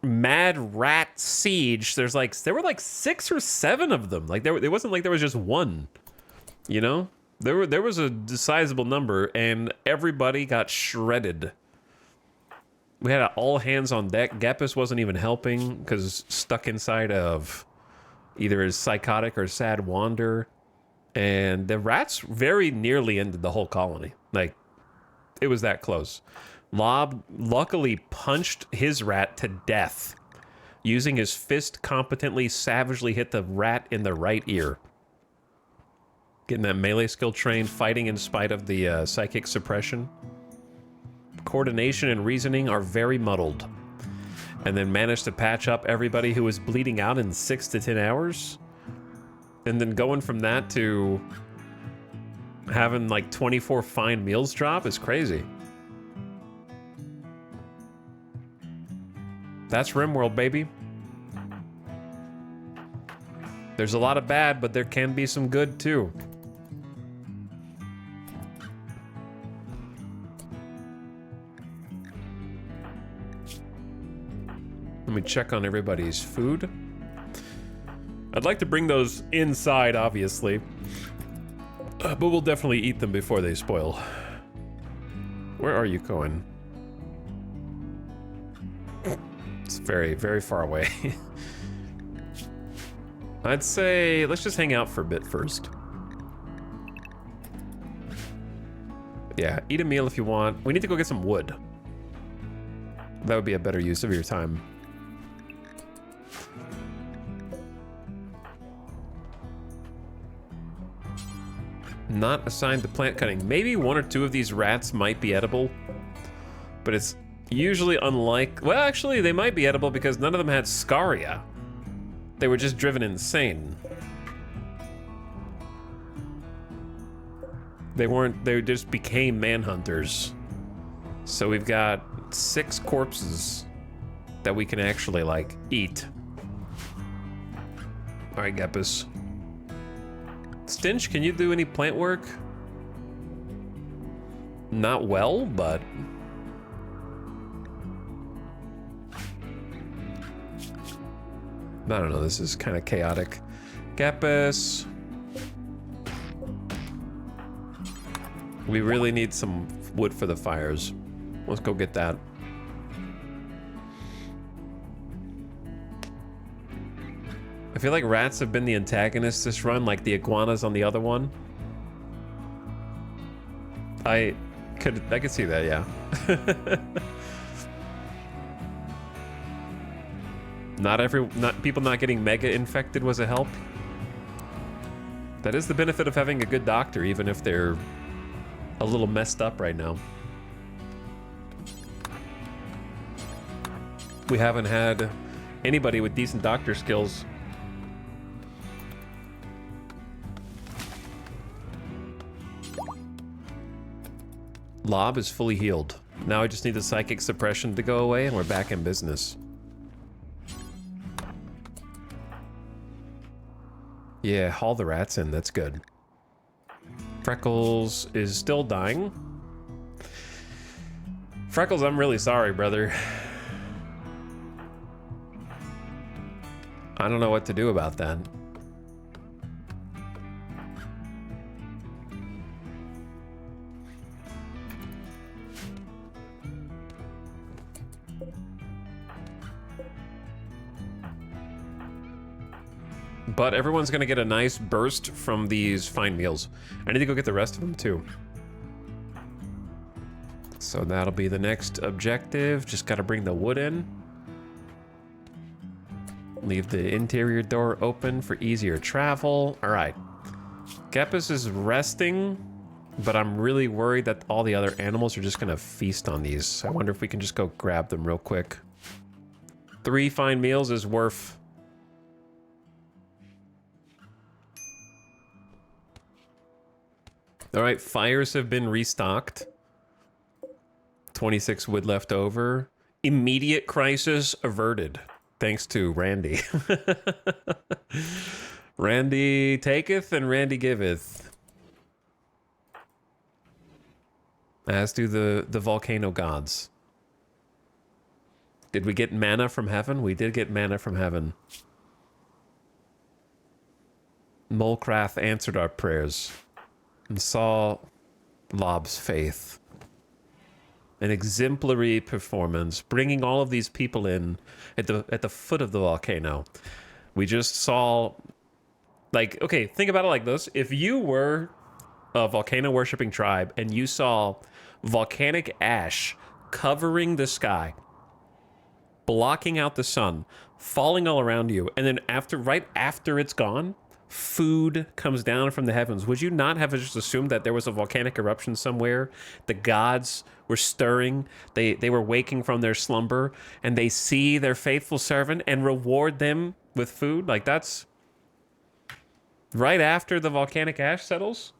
mad rat siege, there were like 6 or 7 of them. Like it wasn't like there was just one, you know? There was a sizable number and everybody got shredded. We had an all hands on deck. Gepus wasn't even helping because stuck inside of either his psychotic or sad wander. And the rats very nearly ended the whole colony. Like, it was that close. Lob luckily punched his rat to death. Using his fist competently, savagely hit the rat in the right ear. Getting that melee skill trained, fighting in spite of the psychic suppression. Coordination and reasoning are very muddled. And then managed to patch up everybody who was bleeding out in 6 to 10 hours. And then going from that to having like 24 fine meals drop is crazy. That's RimWorld, baby. There's a lot of bad, but there can be some good too. Let me check on everybody's food. I'd like to bring those inside, obviously. But we'll definitely eat them before they spoil. Where are you going? It's very, very far away. I'd say let's just hang out for a bit first. Yeah, eat a meal if you want. We need to go get some wood. That would be a better use of your time. Not assigned to plant cutting. Maybe 1 or 2 of these rats might be edible, but it's usually unlike. Well, actually, they might be edible because none of them had scaria. They were just driven insane. They weren't. They just became manhunters. So we've got 6 corpses that we can actually like eat. All right, Gepus. Stench, can you do any plant work? not well, but I don't know, this is kind of chaotic. Gapus. We really need some wood for the fires. Let's go get that. I feel like rats have been the antagonists this run, like the iguanas on the other one. I could see that, yeah. People not getting mega infected was a help. That is the benefit of having a good doctor, even if they're a little messed up right now. We haven't had anybody with decent doctor skills. Lob is fully healed. Now I just need the psychic suppression to go away and we're back in business. Yeah, haul the rats in, that's good. Freckles is still dying. Freckles, I'm really sorry, brother. I don't know what to do about that. But everyone's gonna get a nice burst from these fine meals. I need to go get the rest of them too. So that'll be the next objective. Just gotta bring the wood in. Leave the interior door open for easier travel. All right. Gepus is resting, but I'm really worried that all the other animals are just gonna feast on these. I wonder if we can just go grab them real quick. 3 fine meals is worth. All right, fires have been restocked. 26 wood left over. Immediate crisis averted, thanks to Randy. Randy taketh and Randy giveth. As do the volcano gods. Did we get mana from heaven? We did get mana from heaven. Molcrath answered our prayers and saw Lob's faith. An exemplary performance, bringing all of these people in at the foot of the volcano. We just saw, like, okay, think about it like this. If you were a volcano worshipping tribe and you saw volcanic ash covering the sky, blocking out the sun, falling all around you, and then right after it's gone, food comes down from the heavens, would you not have just assumed that there was a volcanic eruption somewhere? The gods were stirring, they were waking from their slumber, and they see their faithful servant and reward them with food? Like, that's right after the volcanic ash settles?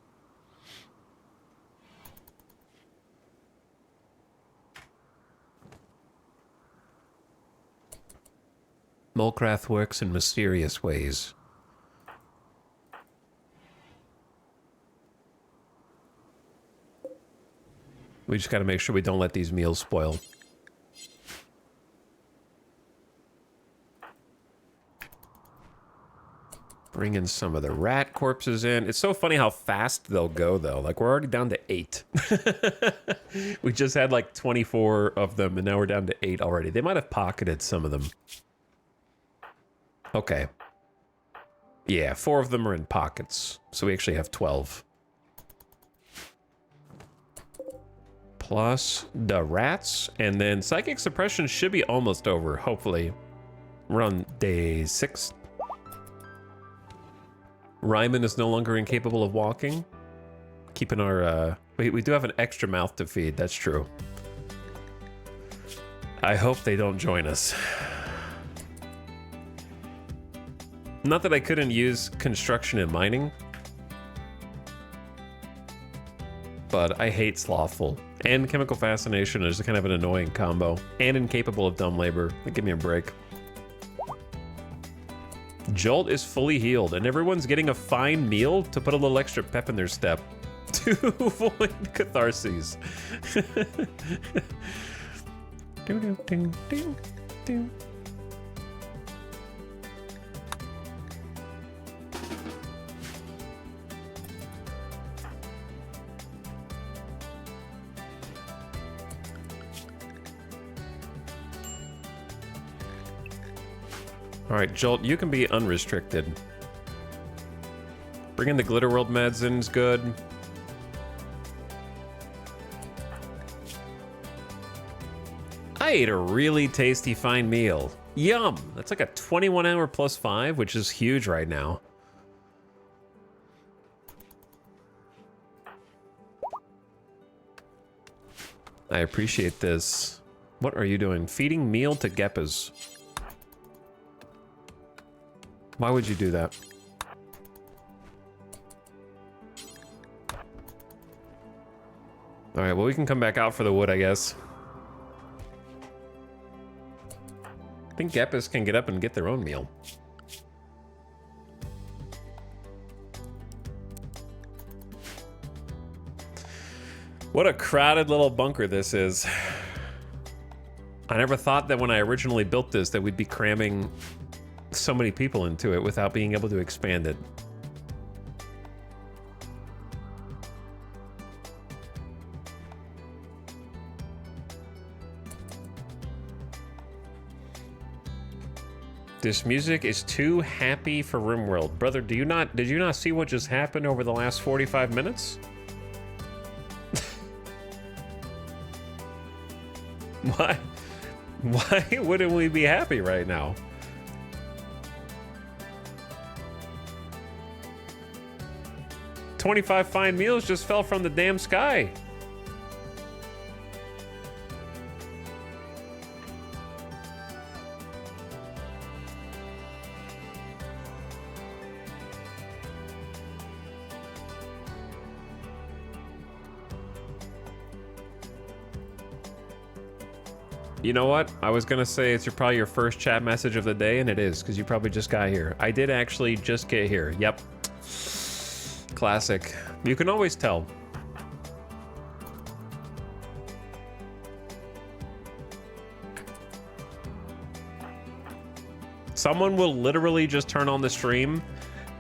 Molcrath works in mysterious ways. We just got to make sure we don't let these meals spoil. Bring in some of the rat corpses in. It's so funny how fast they'll go, though. Like, we're already down to 8. We just had like 24 of them, and now we're down to 8 already. They might have pocketed some of them. Okay. Yeah, 4 of them are in pockets. So we actually have 12. Plus the rats, and then psychic suppression should be almost over, hopefully. We're on day 6. Ryman is no longer incapable of walking. Keeping our, we do have an extra mouth to feed, that's true. I hope they don't join us. Not that I couldn't use construction and mining, but I hate slothful. And chemical fascination is kind of an annoying combo. And incapable of dumb labor. Give me a break. Jolt is fully healed, and everyone's getting a fine meal to put a little extra pep in their step. To avoid catharses. Do, do, do, do. All right, Jolt, you can be unrestricted. Bringing the Glitter World meds in is good. I ate a really tasty fine meal. Yum! That's like a 21-hour plus 5, which is huge right now. I appreciate this. What are you doing? Feeding meal to Geppas. Why would you do that? All right, well, we can come back out for the wood, I guess. I think Geppas can get up and get their own meal. What a crowded little bunker this is. I never thought that when I originally built this that we'd be cramming so many people into it without being able to expand it. This music is too happy for RimWorld. Brother, did you not see what just happened over the last 45 minutes? Why wouldn't we be happy right now? $25 fine meals just fell from the damn sky. You know what? I was gonna say it's probably your first chat message of the day, and it is, because you probably just got here. I did actually just get here. Yep. Classic. You can always tell. Someone will literally just turn on the stream,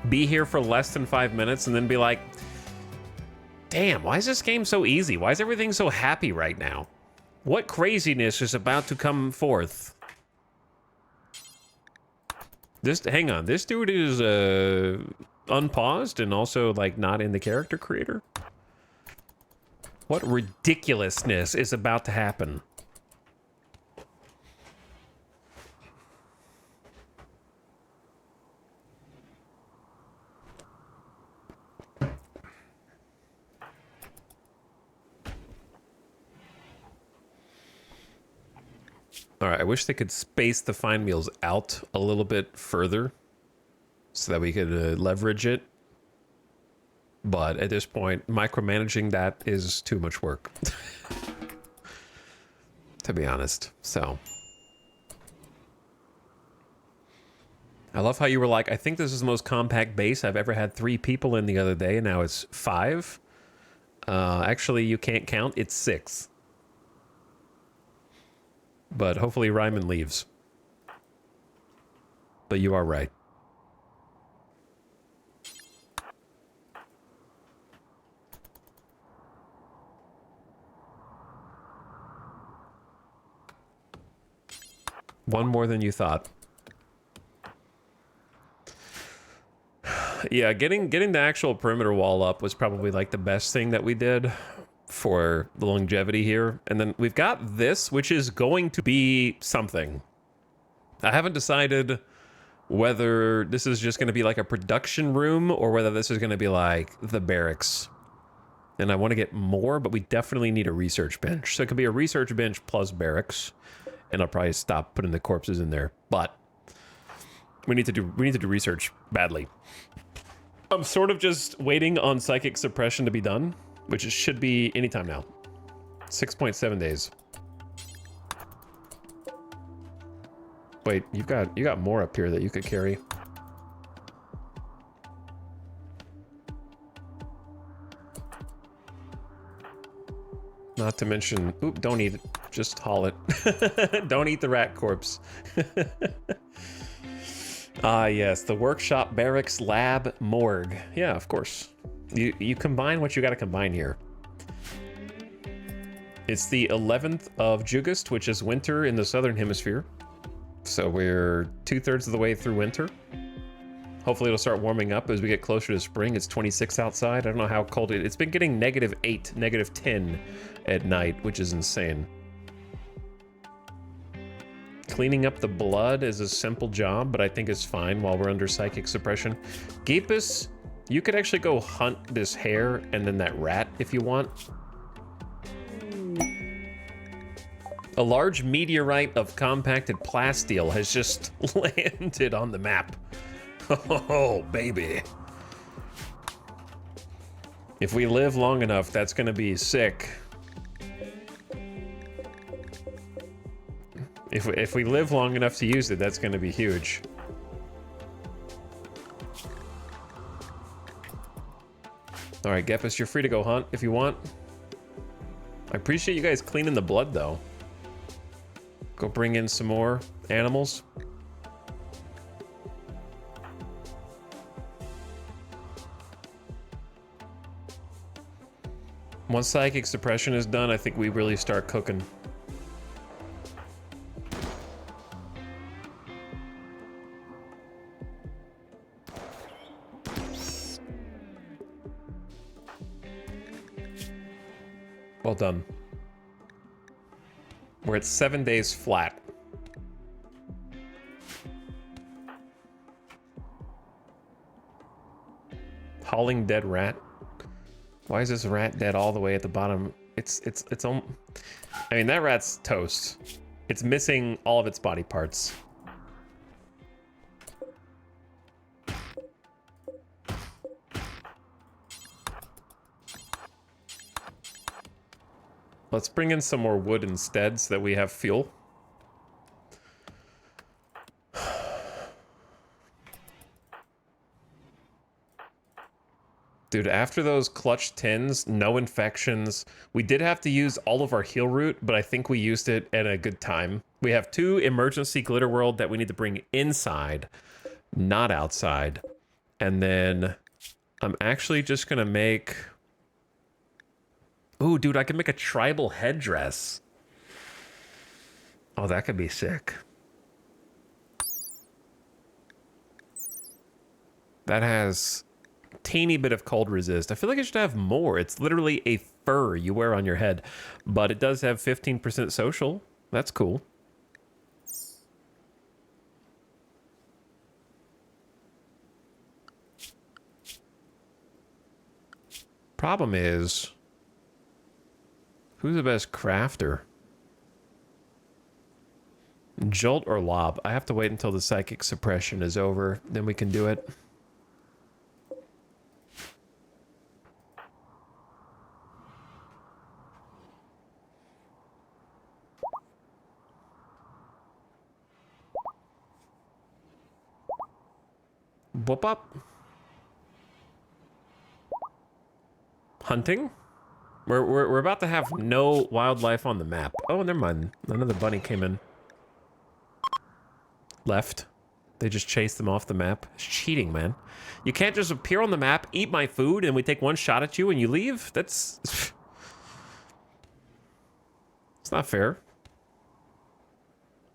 be here for less than 5 minutes, and then be like, damn, why is this game so easy? Why is everything so happy right now? What craziness is about to come forth? Hang on, this dude is unpaused and also like not in the character creator? What ridiculousness is about to happen? All right, I wish they could space the fine meals out a little bit further so that we could leverage it. But at this point, micromanaging that is too much work, to be honest. So I love how you were like, I think this is the most compact base I've ever had 3 people in the other day, and now it's 5. Actually, you can't count. It's 6. But hopefully Ryman leaves. But you are right. One more than you thought. Yeah, getting the actual perimeter wall up was probably like the best thing that we did for the longevity here. And then we've got this, which is going to be something. I haven't decided whether this is just going to be like a production room or whether this is going to be like the barracks. And I want to get more, but we definitely need a research bench. So it could be a research bench plus barracks. And I'll probably stop putting the corpses in there. But we need to do research badly. I'm sort of just waiting on psychic suppression to be done, which should be anytime now. 6.7 days. Wait, you got more up here that you could carry. Not to mention, oop, don't eat it. Just haul it. Don't eat the rat corpse. Ah, yes, the workshop, barracks, lab, morgue. Yeah, of course. You combine what you gotta combine here. It's the 11th of August, which is winter in the southern hemisphere. So we're 2/3 of the way through winter. Hopefully it'll start warming up as we get closer to spring. It's 26 outside. I don't know how cold it's been getting -8, -10 at night, which is insane. Cleaning up the blood is a simple job, but I think it's fine while we're under psychic suppression. Geepus, you could actually go hunt this hare and then that rat if you want. A large meteorite of compacted plasteel has just landed on the map. Oh, baby. If we live long enough, that's gonna be sick. If we live long enough to use it, that's gonna be huge. All right, Gepus, you're free to go hunt if you want. I appreciate you guys cleaning the blood, though. Go bring in some more animals. Once psychic suppression is done, I think we really start cooking. Well done. We're at 7 days flat. Hauling dead rat. Why is this rat dead all the way at the bottom? It's I mean, that rat's toast. It's missing all of its body parts. Let's bring in some more wood instead so that we have fuel. Dude, after those clutch tins, no infections. We did have to use all of our heal root, but I think we used it at a good time. We have 2 emergency glitter world that we need to bring inside, not outside. And then I'm actually just gonna make... Ooh, dude, I can make a tribal headdress. Oh, that could be sick. That has a teeny bit of cold resist. I feel like it should have more. It's literally a fur you wear on your head, but it does have 15% social. That's cool. Problem is... who's the best crafter? Jolt or Lob? I have to wait until the psychic suppression is over, then we can do it. Whoop up. Hunting? We're about to have no wildlife on the map. Oh, never mind. Another bunny came in. Left. They just chased them off the map. It's cheating, man. You can't just appear on the map, eat my food, and we take one shot at you and you leave? That's... it's not fair.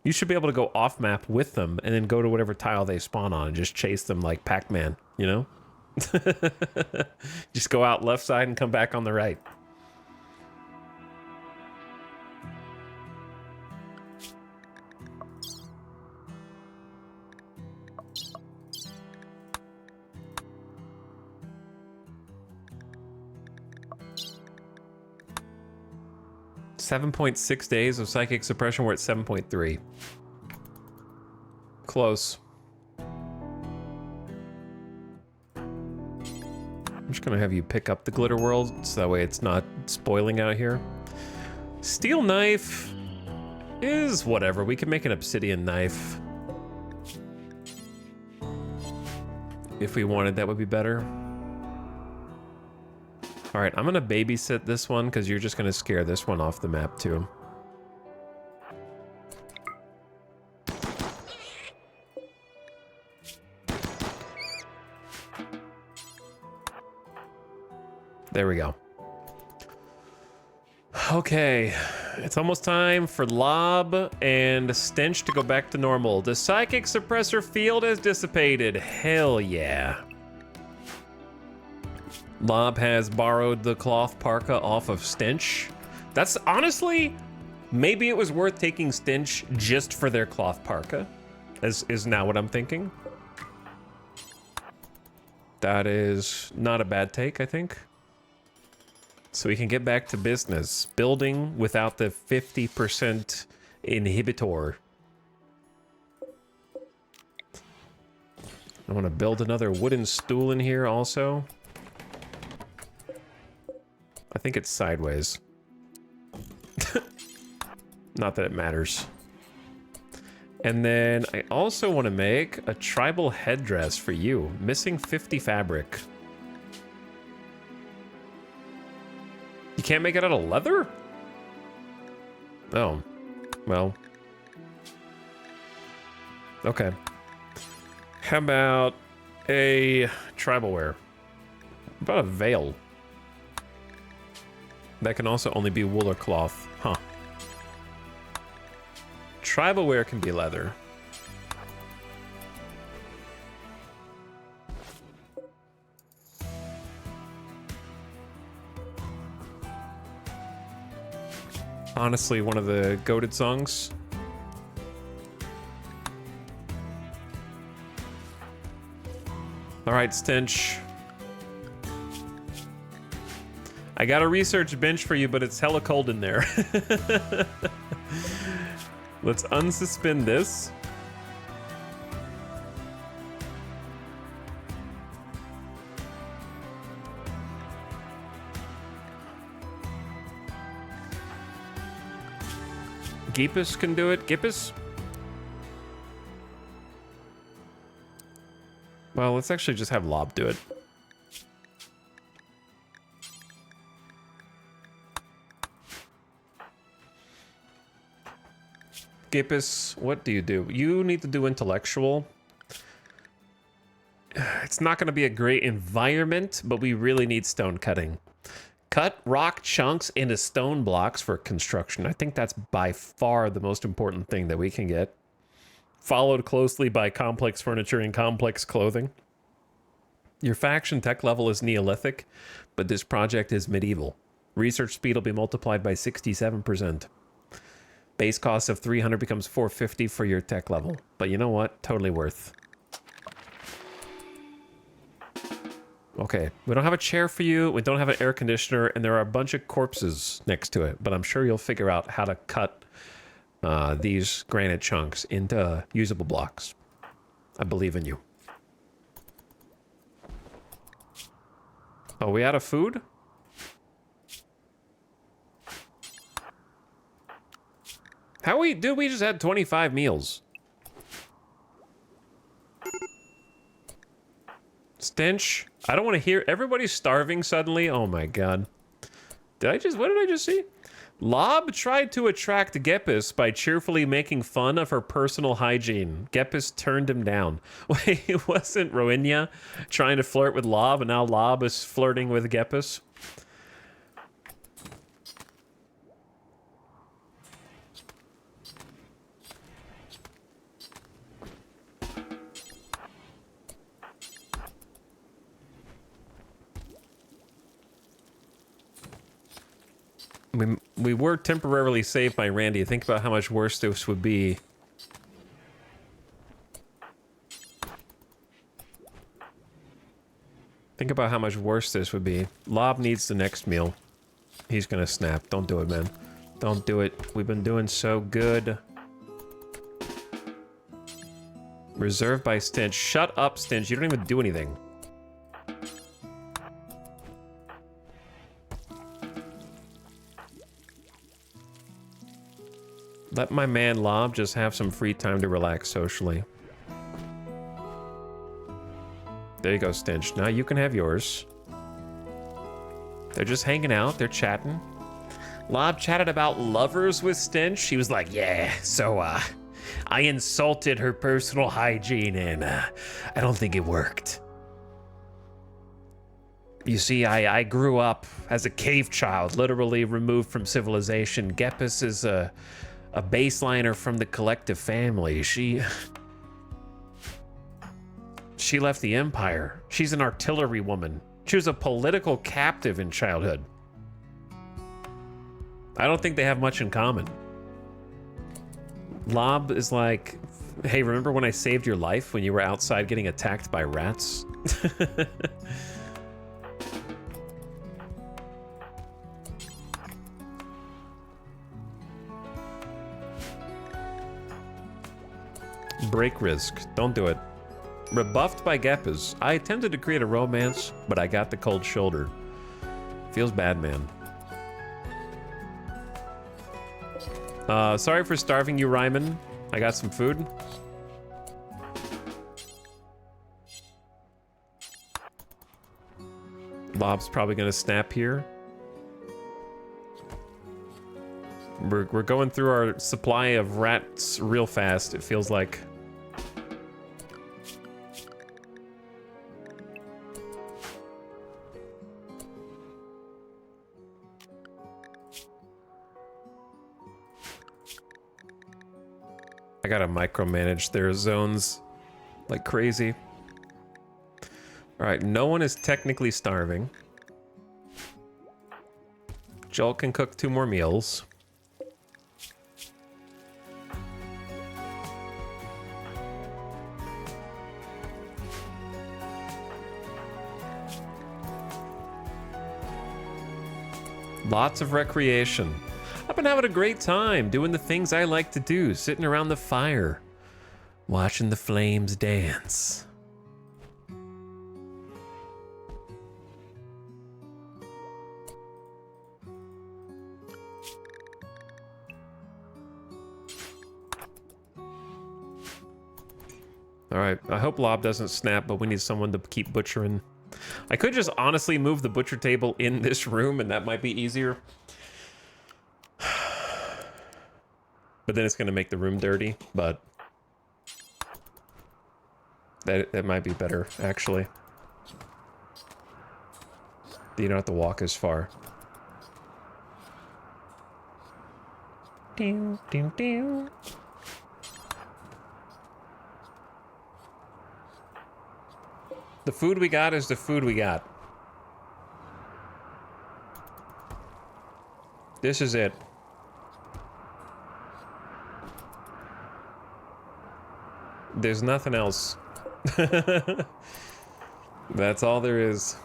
You should be able to go off map with them and then go to whatever tile they spawn on and just chase them like Pac-Man, you know? Just go out left side and come back on the right. .6 days of psychic suppression. We're at 7.3. Close. I'm just gonna have you pick up the glitter world so that way it's not spoiling out here. Steel knife is whatever. We can make an obsidian knife. If we wanted, that would be better. All right, I'm gonna babysit this one because you're just gonna scare this one off the map too. There we go. Okay, it's almost time for Lob and Stench to go back to normal. The psychic suppressor field has dissipated. Hell yeah. Lob has borrowed the cloth parka off of Stench. That's honestly, maybe it was worth taking Stench just for their cloth parka, is now what I'm thinking. That is not a bad take, I think. So we can get back to business. Building without the 50% inhibitor. I want to build another wooden stool in here also. I think it's sideways. Not that it matters. And then I also want to make a tribal headdress for you. Missing 50 fabric. You can't make it out of leather? Oh, well. Okay. How about a tribal wear? How about a veil? That can also only be wool or cloth. Huh. Tribal wear can be leather. Honestly, one of the goated songs. All right, Stench. I got a research bench for you, but it's hella cold in there. Let's unsuspend this. Geepus can do it. Gippus? Well, let's actually just have Lob do it. Gippus, what do? You need to do intellectual. It's not going to be a great environment, but we really need stone cutting. Cut rock chunks into stone blocks for construction. I think that's by far the most important thing that we can get. Followed closely by complex furniture and complex clothing. Your faction tech level is Neolithic, but this project is medieval. Research speed will be multiplied by 67%. Base cost of 300 becomes 450 for your tech level. But you know what? Totally worth. Okay, we don't have a chair for you, we don't have an air conditioner, and there are a bunch of corpses next to it, but I'm sure you'll figure out how to cut these granite chunks into usable blocks. I believe in you. Oh, we out of food? Dude, we just had 25 meals. Stench. I don't want to hear. Everybody's starving suddenly. Oh my god. What did I just see? Lob tried to attract Gepis by cheerfully making fun of her personal hygiene. Gepis turned him down. Wait, it wasn't Roinya trying to flirt with Lob, and now Lob is flirting with Gepis? We were temporarily saved by Randy. Think about how much worse this would be. Think about how much worse this would be. Lob needs the next meal. He's gonna snap. Don't do it, man. Don't do it. We've been doing so good. Reserved by Stench. Shut up, Stench. You don't even do anything. Let my man Lob just have some free time to relax socially. There you go, Stench. Now you can have yours. They're just hanging out. They're chatting. Lob chatted about lovers with Stench. She was like, yeah, so, I insulted her personal hygiene and, I don't think it worked. You see, I grew up as a cave child, literally removed from civilization. Gepis is a baseliner from the collective family. She left the Empire. She's an artillery woman. She was a political captive in childhood. I don't think they have much in common. Lob is like, hey, remember when I saved your life when you were outside getting attacked by rats? Break risk. Don't do it. Rebuffed by Geppas. I attempted to create a romance, but I got the cold shoulder. Feels bad, man. Sorry for starving you, Ryman. I got some food. Lob's probably gonna snap here. We're going through our supply of rats real fast, it feels like. I gotta micromanage their zones like crazy. All right, no one is technically starving. Joel can cook 2 more meals. Lots of recreation. I've been having a great time doing the things I like to do, sitting around the fire, watching the flames dance. All right, I hope Lob doesn't snap, but we need someone to keep butchering. I could just honestly move the butcher table in this room, and that might be easier. But then it's going to make the room dirty, but that might be better, actually. You don't have to walk as far. Ding, ding, ding. The food we got is the food we got. This is it. There's nothing else. That's all there is.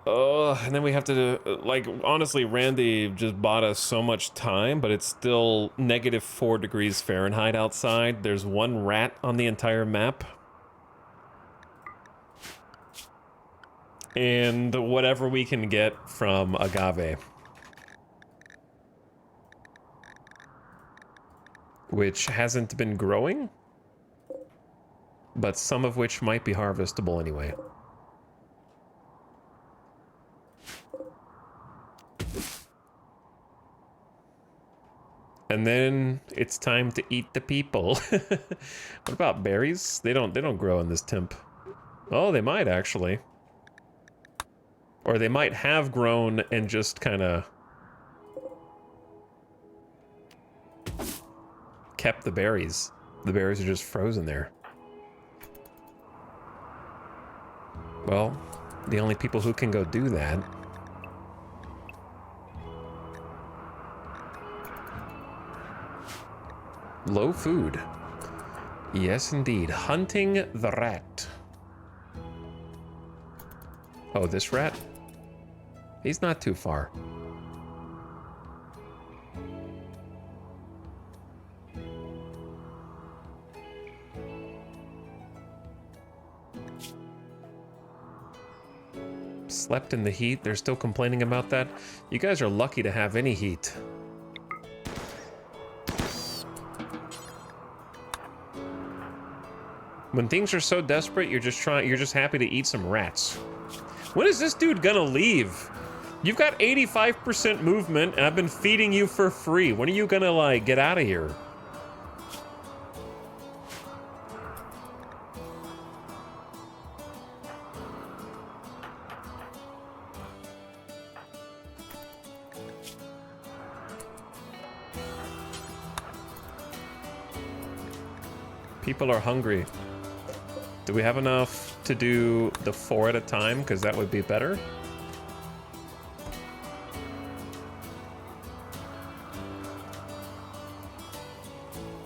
Oh, and then we have to, like, honestly, Randy just bought us so much time, but it's still -4 degrees Fahrenheit outside. There's 1 rat on the entire map. And whatever we can get from agave. Which hasn't been growing, but some of which might be harvestable anyway. And then it's time to eat the people. What about berries? They don't grow in this temp. Oh, they might actually. Or they might have grown and just kind of kept the berries. The berries are just frozen there. Well, the only people who can go do that low food. Yes, indeed. Hunting the rat. Oh, this rat? He's not too far. Slept in the heat. They're still complaining about that. You guys are lucky to have any heat. When things are so desperate, you're just happy to eat some rats. When is this dude gonna leave? You've got 85% movement, and I've been feeding you for free. When are you gonna, like, get out of here? People are hungry. Do we have enough to do the 4 at a time? Because that would be better.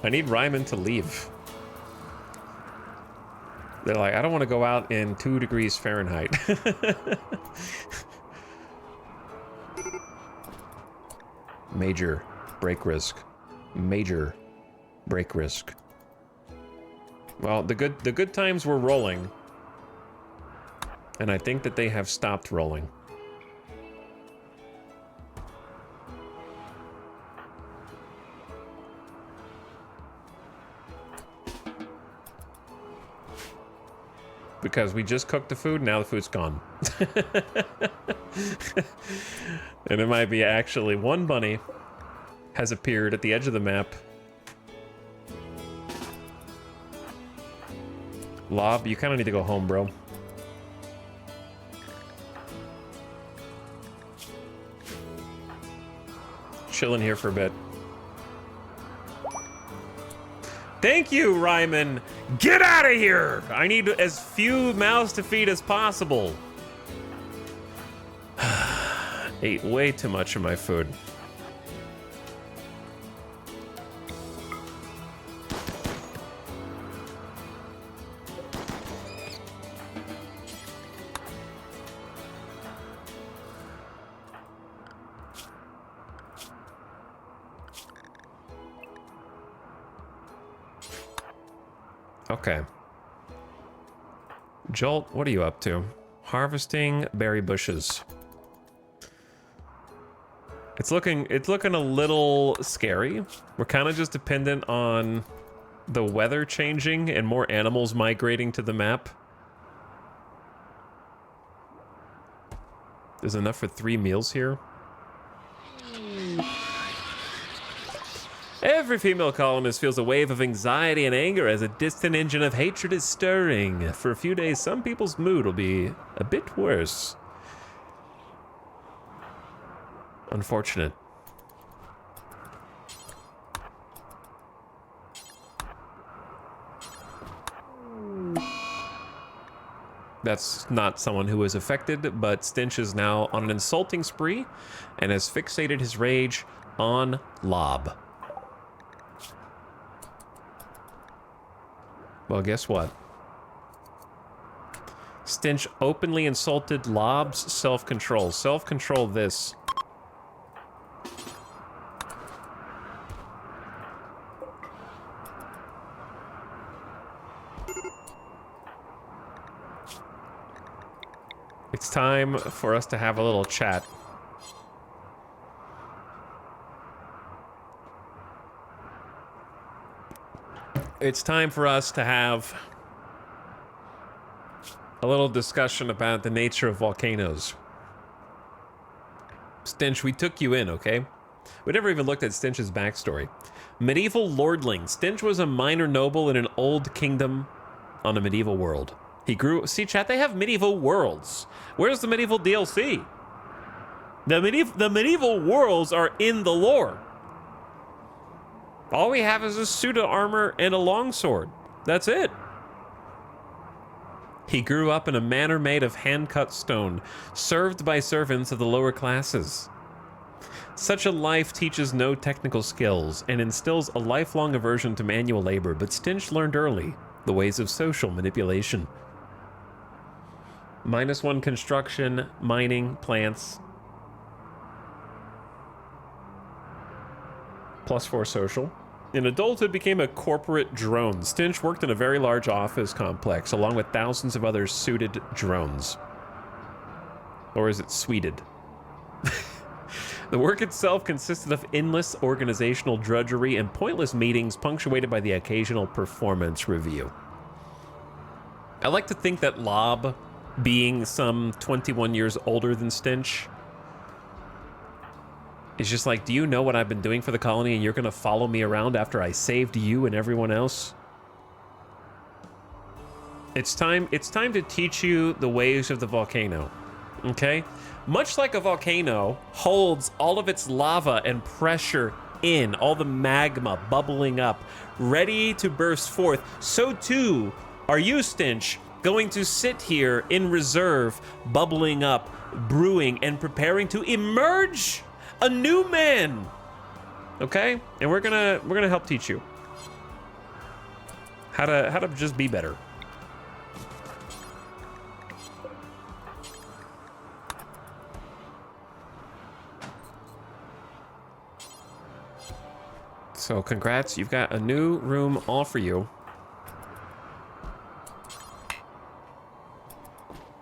I need Ryman to leave. They're like, I don't want to go out in 2 degrees Fahrenheit. Major break risk. Major break risk. Well, the good times were rolling. And I think that they have stopped rolling. Because we just cooked the food, now the food's gone. And it might be actually one bunny has appeared at the edge of the map. Lob, you kind of need to go home, bro. Chilling here for a bit. Thank you, Ryman. Get out of here! I need as few mouths to feed as possible. Ate way too much of my food. Okay. Jolt, what are you up to? Harvesting berry bushes. It's looking a little scary. We're kind of just dependent on the weather changing and more animals migrating to the map. There's enough for 3 meals here. Every female colonist feels a wave of anxiety and anger as a distant engine of hatred is stirring. For a few days, some people's mood will be a bit worse. Unfortunate. That's not someone who was affected, but Stench is now on an insulting spree and has fixated his rage on Lob. Well, guess what? Stench openly insulted Lob's self-control. Self-control this. It's time for us to have a little chat. It's time for us to have a little discussion about the nature of volcanoes. Stench, we took you in, okay? We never even looked at Stench's backstory. Medieval lordling. Stench was a minor noble in an old kingdom on a medieval world. He grew... See, chat, they have medieval worlds. Where's the medieval DLC? The medieval worlds are in the lore. All we have is a suit of armor and a longsword. That's it. He grew up in a manor made of hand-cut stone, served by servants of the lower classes. Such a life teaches no technical skills and instills a lifelong aversion to manual labor, but Stench learned early the ways of social manipulation. -1 construction, mining, plants. +4 social. In adulthood, became a corporate drone. Stench worked in a very large office complex, along with thousands of other suited drones. Or is it suited? The work itself consisted of endless organizational drudgery and pointless meetings, punctuated by the occasional performance review. I like to think that Lob, being some 21 years older than Stinch, is just like, do you know what I've been doing for the colony and you're gonna follow me around after I saved you and everyone else? It's time to teach you the ways of the volcano, okay? Much like a volcano holds all of its lava and pressure in, all the magma bubbling up, ready to burst forth, so too are you, Stinch, going to sit here in reserve, bubbling up, brewing, and preparing to emerge a new man, okay? And we're gonna help teach you how to just be better. So congrats, you've got a new room all for you.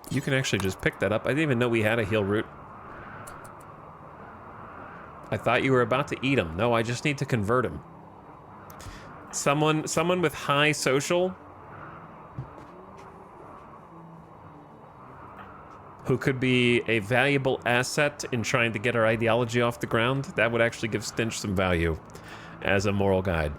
You can actually just pick that up. I didn't even know we had a heal root. I thought you were about to eat him. No, I just need to convert him. Someone with high social who could be a valuable asset in trying to get our ideology off the ground, that would actually give Stinch some value as a moral guide.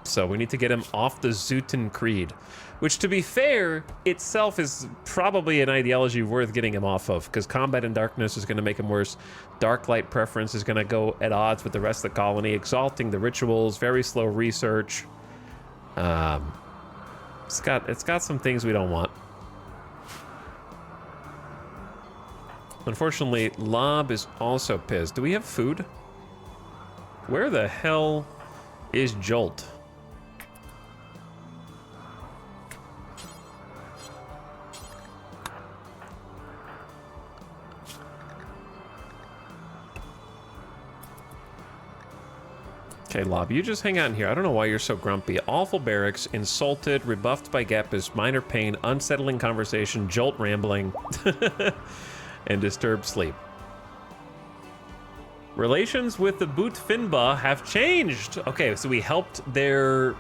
So we need to get him off the Zootan Creed, which, to be fair, itself is probably an ideology worth getting him off of, because combat in darkness is going to make him worse. Dark light preference is going to go at odds with the rest of the colony, exalting the rituals, very slow research. It's got some things we don't want. Unfortunately, Lob is also pissed. Do we have food? Where the hell is Jolt? Okay, Lob, you just hang out in here. I don't know why you're so grumpy. Awful barracks, insulted, rebuffed by Gepis, minor pain, unsettling conversation, Jolt rambling, and disturbed sleep. Relations with the Boot Finba have changed. Okay, so we helped their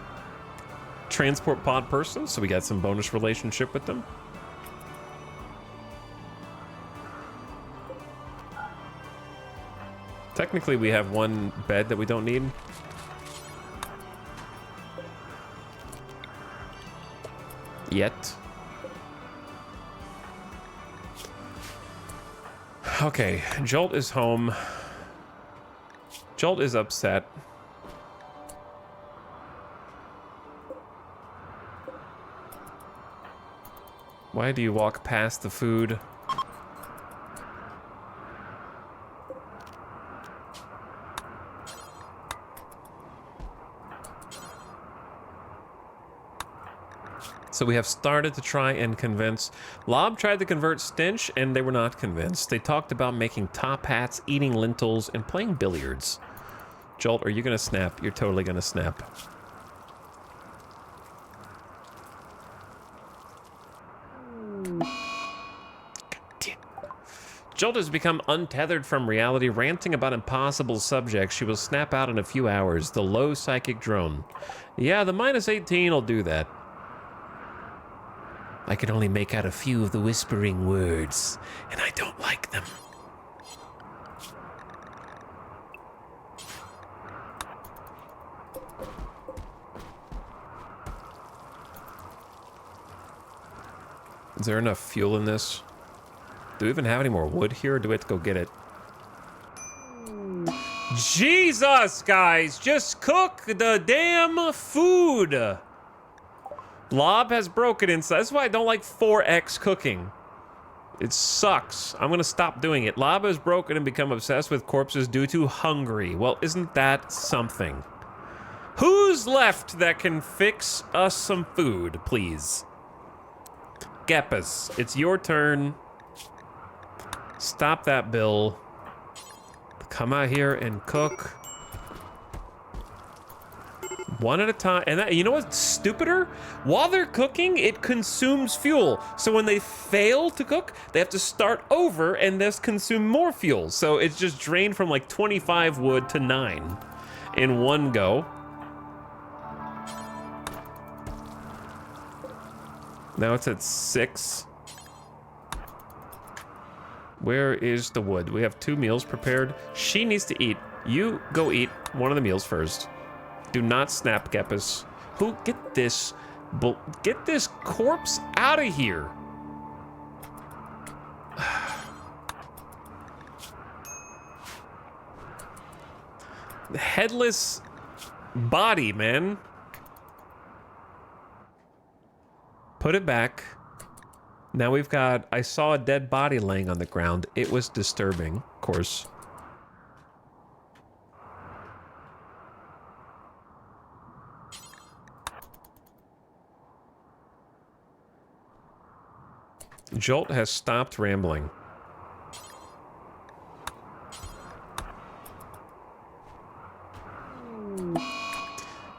transport pod person, so we got some bonus relationship with them. Technically, we have one bed that we don't need. Yet. Okay, Jolt is home. Jolt is upset. Why do you walk past the food? So we have started to try and convince. Lob tried to convert Stinch, and they were not convinced. They talked about making top hats, eating lentils, and playing billiards. Jolt, are you gonna snap? You're totally gonna snap. Jolt has become untethered from reality, ranting about impossible subjects. She will snap out in a few hours. The low psychic drone. Yeah, the -18 will do that. I can only make out a few of the whispering words, and I don't like them. Is there enough fuel in this? Do we even have any more wood here, or do we have to go get it? Jesus, guys! Just cook the damn food! Lob has broken inside. That's why I don't like 4X cooking. It sucks. I'm gonna stop doing it. Lob has broken and become obsessed with corpses due to hungry. Well, isn't that something? Who's left that can fix us some food, please? Gepis, it's your turn. Stop that, Bill. Come out here and cook. One at a time. And that, you know what's stupider? While they're cooking, it consumes fuel. So when they fail to cook, they have to start over and thus consume more fuel. So it's just drained from like 25 wood to 9 in one go. Now it's at 6. Where is the wood? We have 2 meals prepared. She needs to eat. You go eat one of the meals first. Do not snap, Geppis. Who? Get this corpse out of here. The headless body, man. Put it back. Now we've got... I saw a dead body laying on the ground. It was disturbing, of course. Jolt has stopped rambling.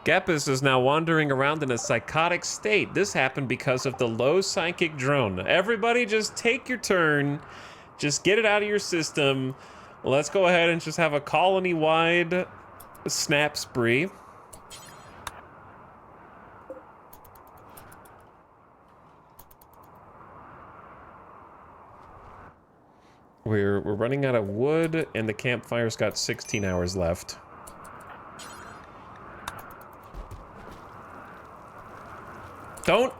Geppis is now wandering around in a psychotic state. This happened because of the low psychic drone. Everybody just take your turn. Just get it out of your system. Let's go ahead and just have a colony-wide snap spree. We're running out of wood, and the campfire's got 16 hours left. Don't!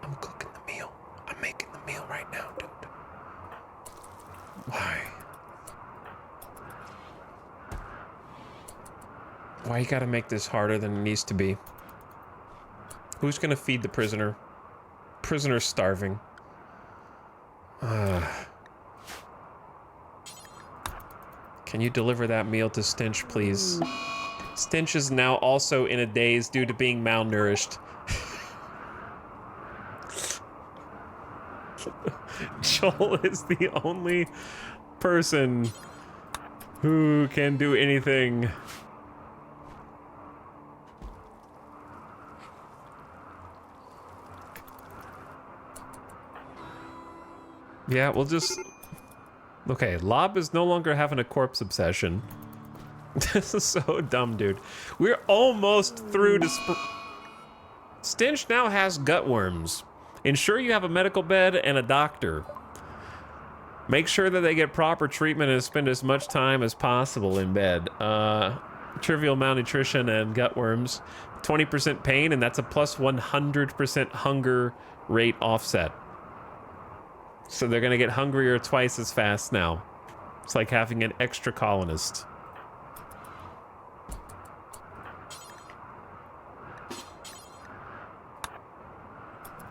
I'm cooking the meal. I'm making the meal right now, dude. Why? Why you gotta make this harder than it needs to be? Who's gonna feed the prisoner? Prisoner's starving. Can you deliver that meal to Stinch, please? Stinch is now also in a daze due to being malnourished. Joel is the only person who can do anything. Yeah, we'll just... Okay, Lob is no longer having a corpse obsession. This is so dumb, dude. We're almost through to... Stinch now has gut worms. Ensure you have a medical bed and a doctor. Make sure that they get proper treatment and spend as much time as possible in bed. Trivial malnutrition and gut worms. 20% pain, and that's a plus 100% hunger rate offset. So they're gonna get hungrier twice as fast now. It's like having an extra colonist.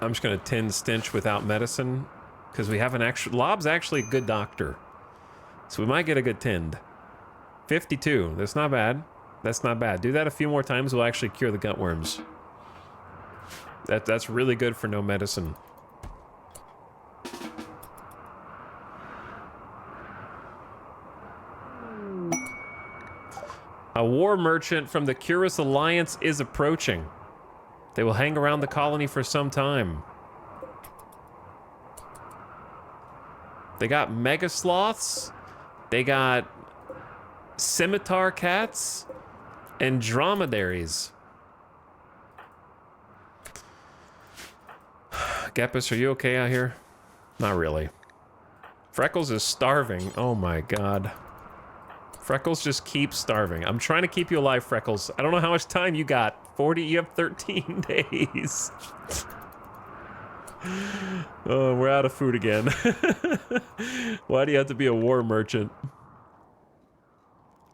I'm just gonna tend Stinch without medicine, because we have an actual... Lob's actually a good doctor. So we might get a good tend. 52, that's not bad. That's not bad. Do that a few more times, we'll actually cure the gut worms. That's really good for no medicine. A war merchant from the Curus Alliance is approaching. They will hang around the colony for some time. They got mega sloths, they got scimitar cats, and dromedaries. Geppis, are you okay out here? Not really. Freckles is starving. Oh my god. Freckles just keeps starving. I'm trying to keep you alive, Freckles. I don't know how much time you got. 40, you have 13 days. Oh, we're out of food again. Why do you have to be a war merchant?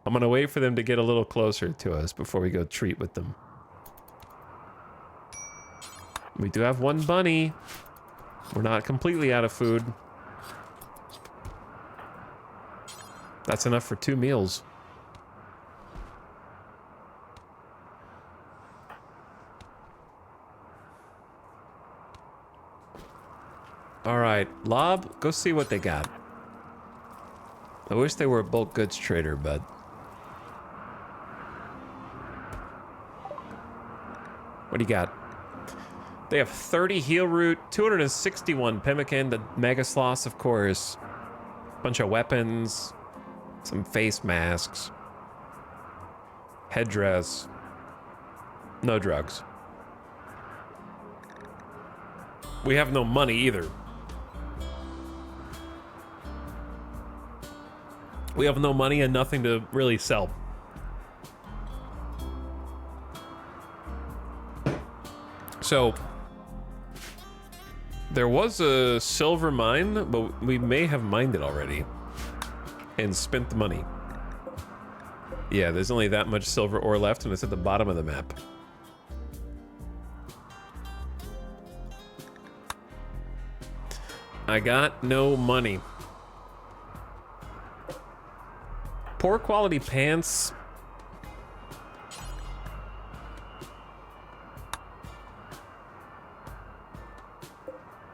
I'm gonna wait for them to get a little closer to us before we go treat with them. We do have one bunny. We're not completely out of food. That's enough for 2 meals. All right, Lob, go see what they got. I wish they were a bulk goods trader, but... What do you got? They have 30 heal root, 261 pemmican, the mega sloths, of course. Bunch of weapons. Some face masks. Headdress. No drugs. We have no money either. We have no money and nothing to really sell. So, there was a silver mine, but we may have mined it already and spent the money. Yeah, there's only that much silver ore left, and it's at the bottom of the map. I got no money. Poor quality pants.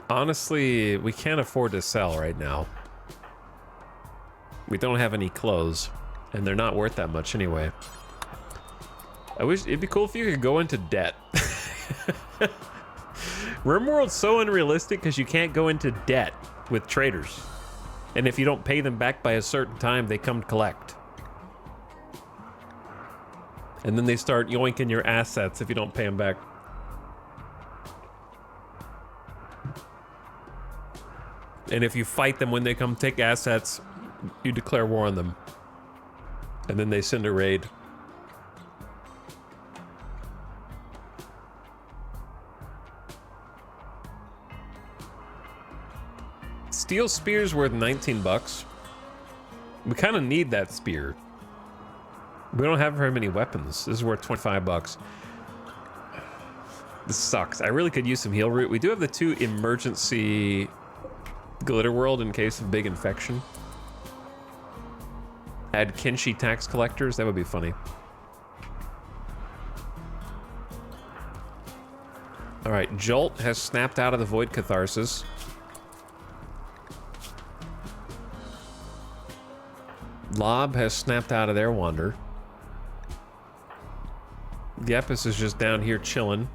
Honestly, we can't afford to sell right now. We don't have any clothes, and they're not worth that much anyway. I wish it'd be cool if you could go into debt. RimWorld's so unrealistic because you can't go into debt with traders. And if you don't pay them back by a certain time, they come collect. And then they start yoinking your assets if you don't pay them back. And if you fight them when they come take assets, you declare war on them. And then they send a raid. Steel spear's worth 19 bucks. We kind of need that spear. We don't have very many weapons. This is worth 25 bucks. This sucks. I really could use some heal root. We do have the 2 emergency glitter world in case of big infection. Add Kenshi tax collectors. That would be funny. All right, Jolt has snapped out of the Void Catharsis. Lob has snapped out of their wander. Yepis is just down here chilling.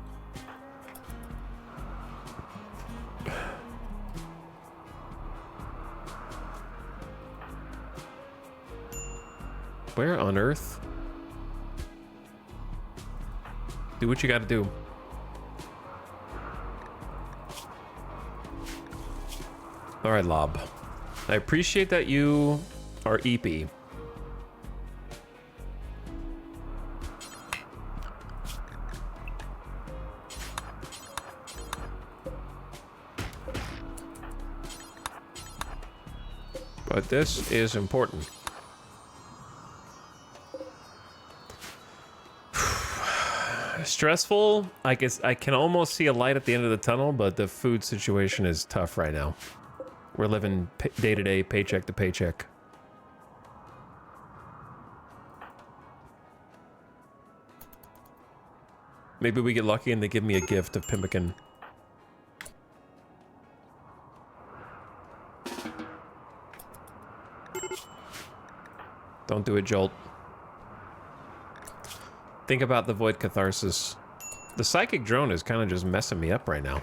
Where on earth? Do what you gotta do. All right, Lob. I appreciate that you are EP. But this is important. Stressful. I guess I can almost see a light at the end of the tunnel, but the food situation is tough right now. We're living day to day, paycheck to paycheck. Maybe we get lucky and they give me a gift of pemmican. Don't do it, Jolt. Think about the Void Catharsis. The Psychic Drone is kind of just messing me up right now.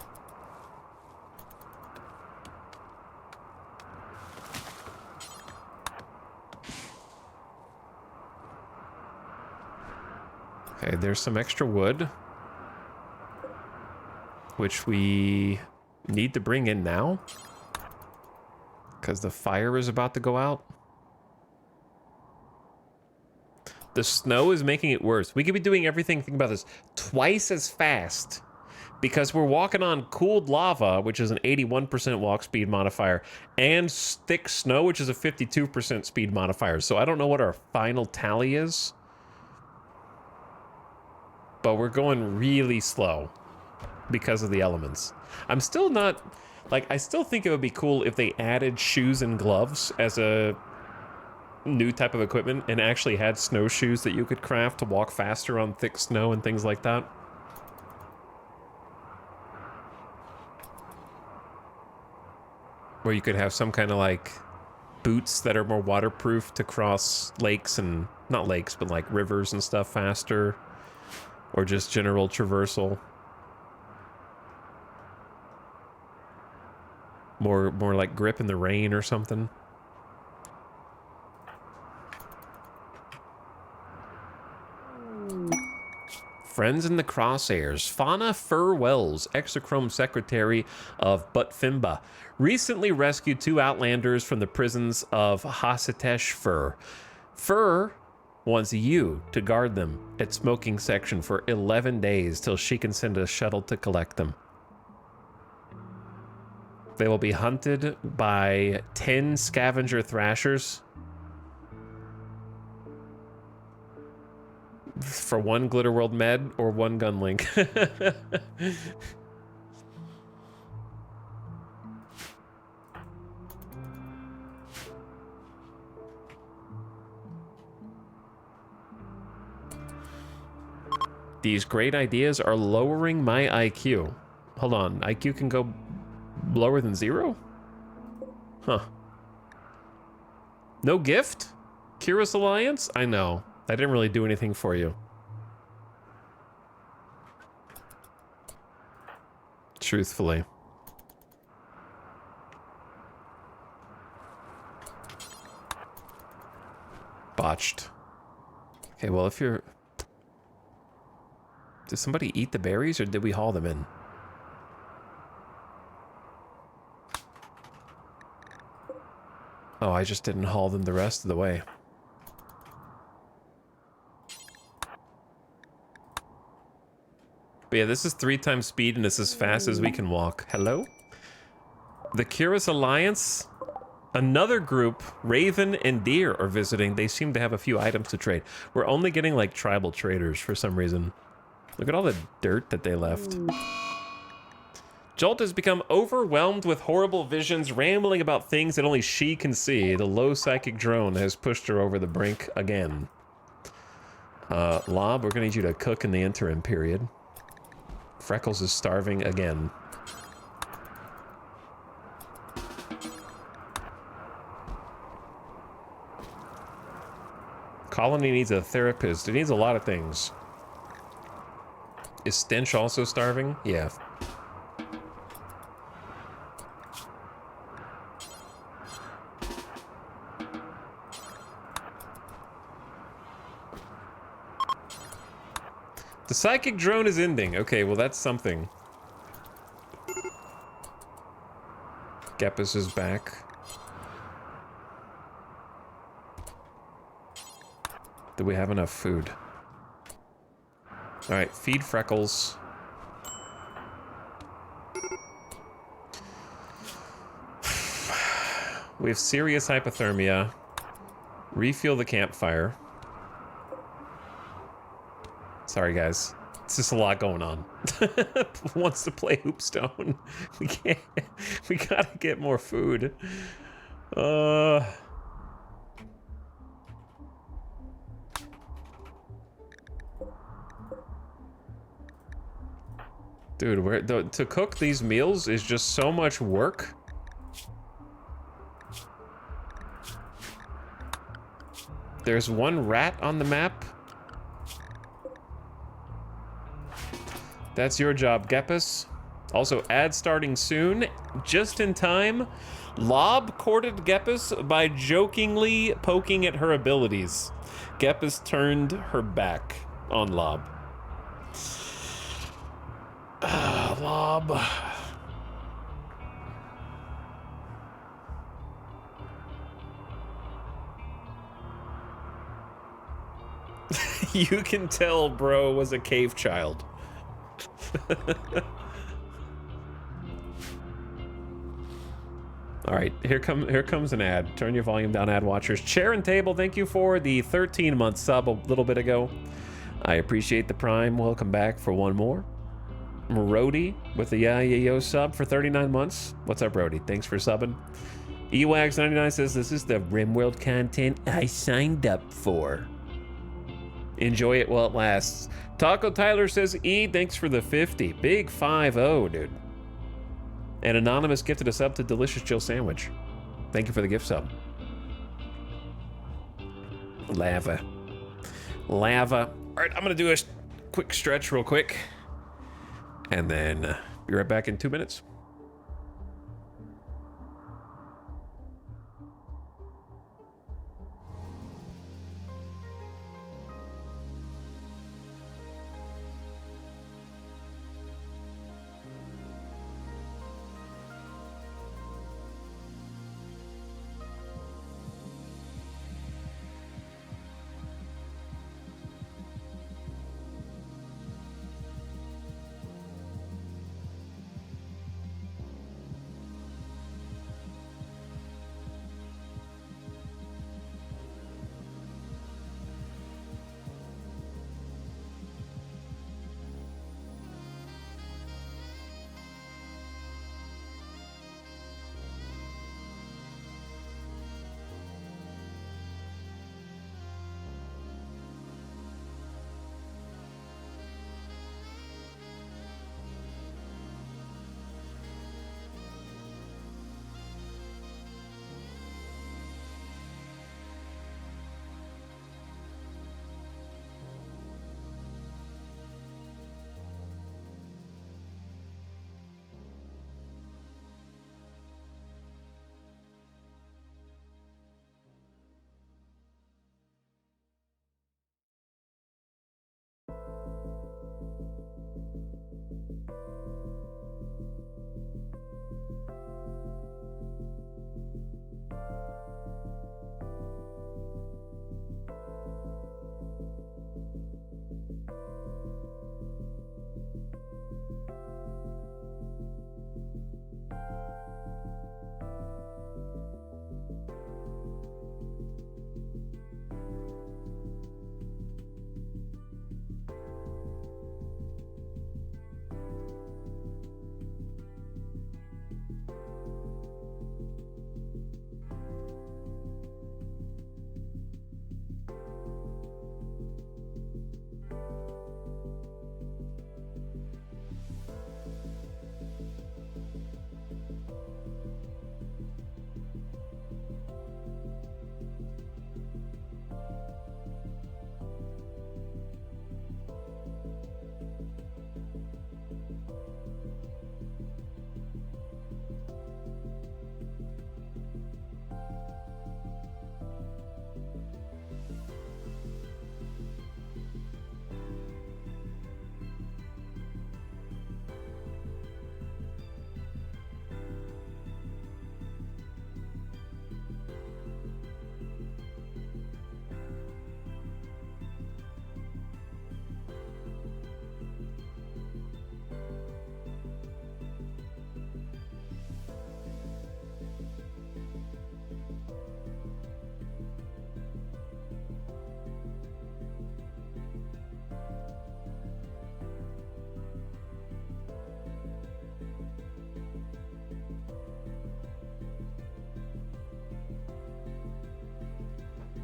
Okay, there's some extra wood, which we need to bring in now because the fire is about to go out. The snow is making it worse. We could be doing everything, think about this, twice as fast because we're walking on cooled lava, which is an 81% walk speed modifier, and thick snow, which is a 52% speed modifier. So I don't know what our final tally is, but we're going really slow because of the elements. I'm still not, like, I still think it would be cool if they added shoes and gloves as a new type of equipment and actually had snowshoes that you could craft to walk faster on thick snow and things like that. Where you could have some kind of like boots that are more waterproof to cross lakes and, not lakes, but like rivers and stuff faster, or just general traversal. More like grip in the rain or something. Friends in the Crosshairs. Fauna Furwells, Exochrome Secretary of Butfimba, recently rescued 2 Outlanders from the prisons of Hasitesh Fur. Fur wants you to guard them at Smoking Section for 11 days till she can send a shuttle to collect them. They will be hunted by 10 scavenger thrashers for 1 Glitterworld med or 1 gun link. These great ideas are lowering my IQ. Hold on, IQ can go lower than 0? Huh. No gift? Kira's Alliance? I know. I didn't really do anything for you. Truthfully. Botched. Okay, well, if you're... Did somebody eat the berries, or did we haul them in? Oh, I just didn't haul them the rest of the way. But yeah, this is 3 times speed, and it's as fast as we can walk. Hello? The Curious Alliance? Another group, Raven and Deer, are visiting. They seem to have a few items to trade. We're only getting, like, tribal traders for some reason. Look at all the dirt that they left. Jolt has become overwhelmed with horrible visions, rambling about things that only she can see. The low psychic drone has pushed her over the brink again. Lob, we're gonna need you to cook in the interim period. Freckles is starving again. Colony needs a therapist. It needs a lot of things. Is Stench also starving? Yeah. The psychic drone is ending. Okay, well that's something. Gepus is back. Do we have enough food? Alright, feed Freckles. We have serious hypothermia. Refuel the campfire. Sorry, guys. It's just a lot going on. Wants to play Hoopstone. We can't. We gotta get more food. Dude, to cook these meals is just so much work. There's 1 rat on the map. That's your job, Gepus. Also, ad starting soon. Just in time. Lob courted Gepus by jokingly poking at her abilities. Gepus turned her back on Lob. Lob. You can tell bro was a cave child. All right, here comes an ad. Turn your volume down, ad watchers. Chair and Table, thank you for the 13-month sub a little bit ago. I appreciate the prime. Welcome back for 1 more. Rody with the yo sub for 39 months. What's up, Rody? Thanks for subbing. Ewags99 says, this is the RimWorld content I signed up for. Enjoy it while it lasts. Taco Tyler says, E, thanks for the 50. Big 5-0, dude. And Anonymous gifted a sub to Delicious Jill Sandwich. Thank you for the gift sub. Lava. Lava. All right, I'm gonna do a quick stretch real quick. And then be right back in 2 minutes.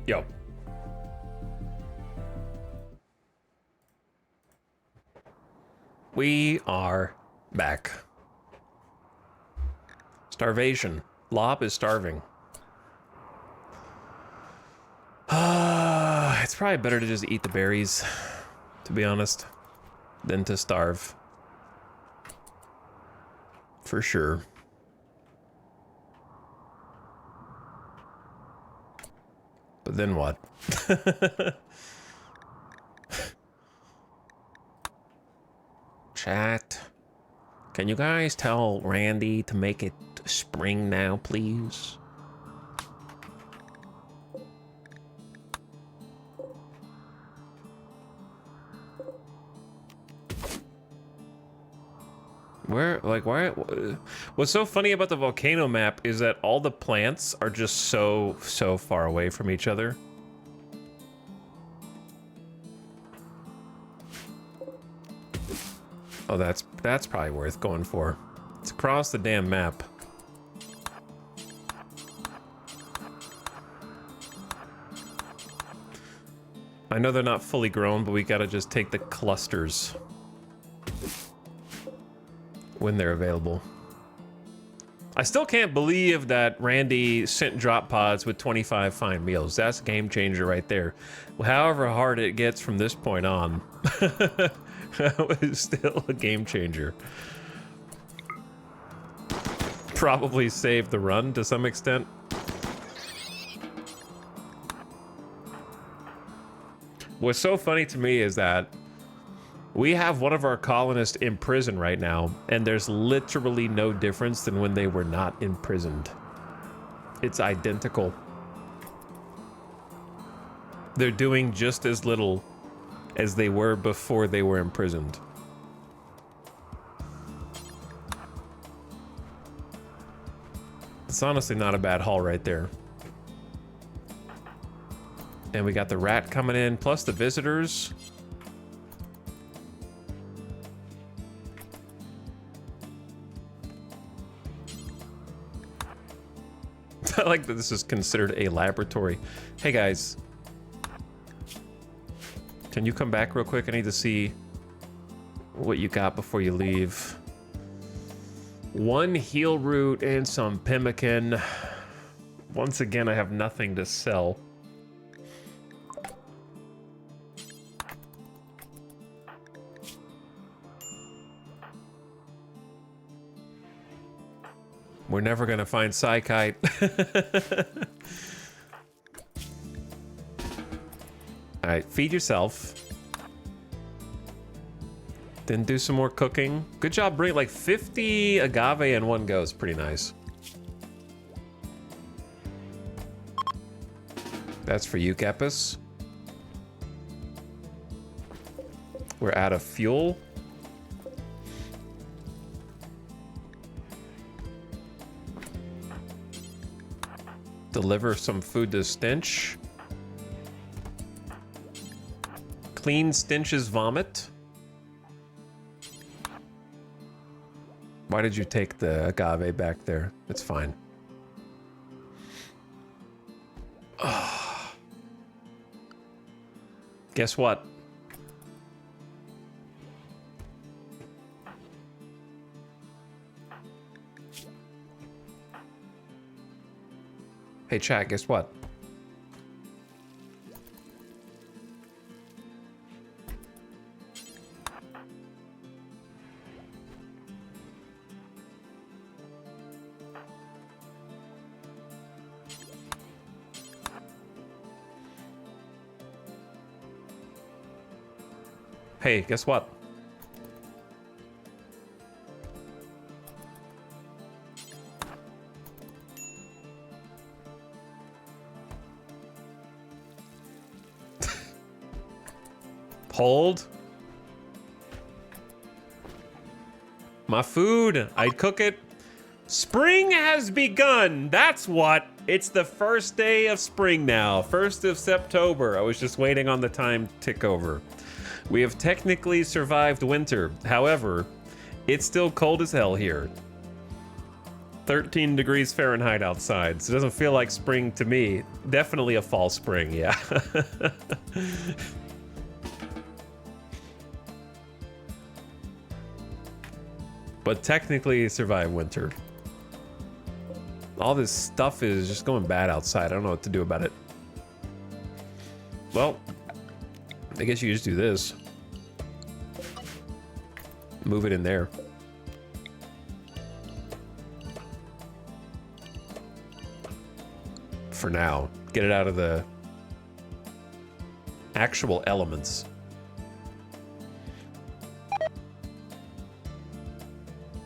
Yo. We are back. Starvation. Lob is starving. It's probably better to just eat the berries, to be honest, than to starve. For sure. But then what? Chat. Can you guys tell Randy to make it spring now, please? What's so funny about the volcano map is that all the plants are just so far away from each other. Oh, that's probably worth going for. It's across the damn map. I know they're not fully grown, but we gotta just take the clusters when they're available. I still can't believe that Randy sent drop pods with 25 fine meals. That's a game changer right there. However hard it gets from this point on, that was still a game changer. Probably saved the run to some extent. What's so funny to me is that we have one of our colonists in prison right now, and there's literally no difference than when they were not imprisoned. It's identical. They're doing just as little as they were before they were imprisoned. It's honestly not a bad haul right there. And we got the rat coming in, plus the visitors. I like that this is considered a laboratory. Hey guys. Can you come back real quick? I need to see what you got before you leave. 1 heal root and some pemmican. Once again, I have nothing to sell. We're never gonna find Psykite. All right, feed yourself. Then do some more cooking. Good job bringing like 50 agave in one go. It's pretty nice. That's for you, Kepis. We're out of fuel. Deliver some food to Stench. Clean Stench's vomit. Why did you take the agave back there? It's fine. Guess what? Hey chat, guess what? Hey, guess what? Hold. My food. I'd cook it. Spring has begun. That's what. It's the first day of spring now. 1st of September. I was just waiting on the time tick over. We have technically survived winter. However, it's still cold as hell here. 13 degrees Fahrenheit outside, so it doesn't feel like spring to me. Definitely a fall spring, yeah. But technically survive winter. All this stuff is just going bad outside. I don't know what to do about it. Well, I guess you just do this. Move it in there. For now. Get it out of the actual elements.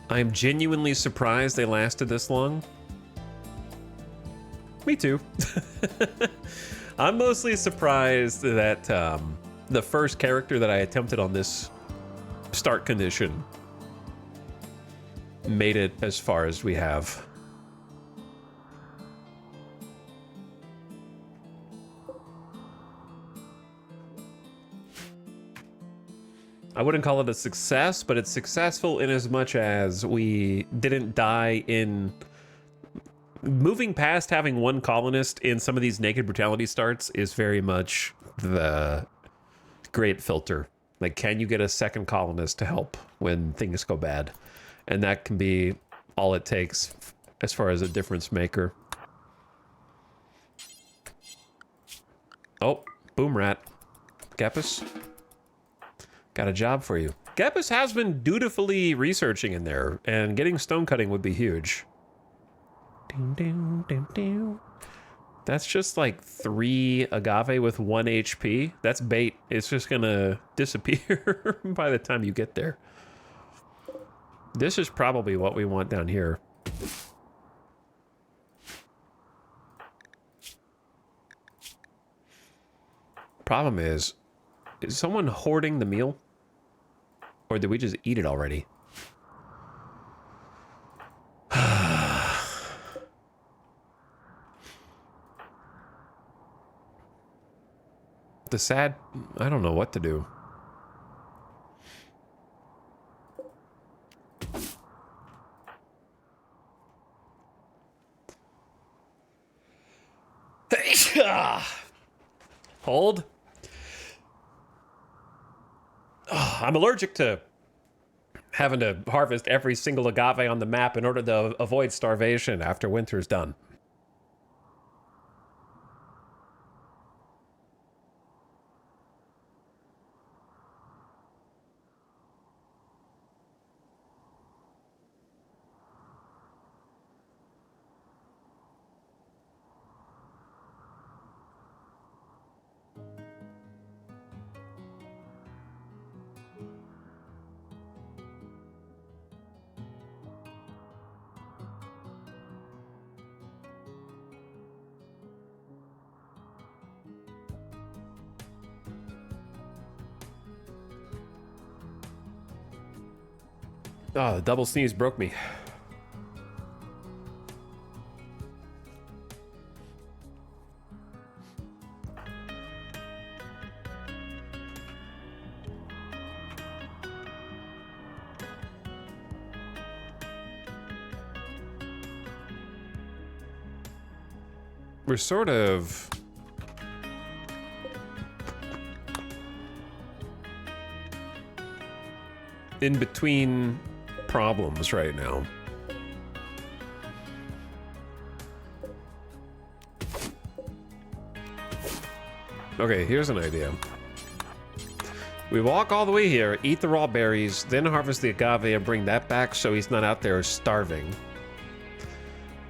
I am genuinely surprised they lasted this long. Me too. I'm mostly surprised that the first character that I attempted on this start condition made it as far as we have. I wouldn't call it a success, but it's successful in as much as we didn't die in... Moving past having one colonist in some of these naked brutality starts is very much the great filter. Like, can you get a second colonist to help when things go bad? And that can be all it takes as far as a difference maker. Oh, boom rat. Gepus, got a job for you. Gepus has been dutifully researching in there, and getting stone cutting would be huge. That's just like 3 agave with 1 HP. That's bait. It's just gonna disappear by the time you get there. This is probably what we want down here. Problem is someone hoarding the meal? Or did we just eat it already? The sad... I don't know what to do. Hold. I'm allergic to having to harvest every single agave on the map in order to avoid starvation after winter's done. Oh, the double sneeze broke me. We're sort of... in between problems right now. Okay, here's an idea. We walk all the way here, eat the raw berries, then harvest the agave and bring that back so he's not out there starving.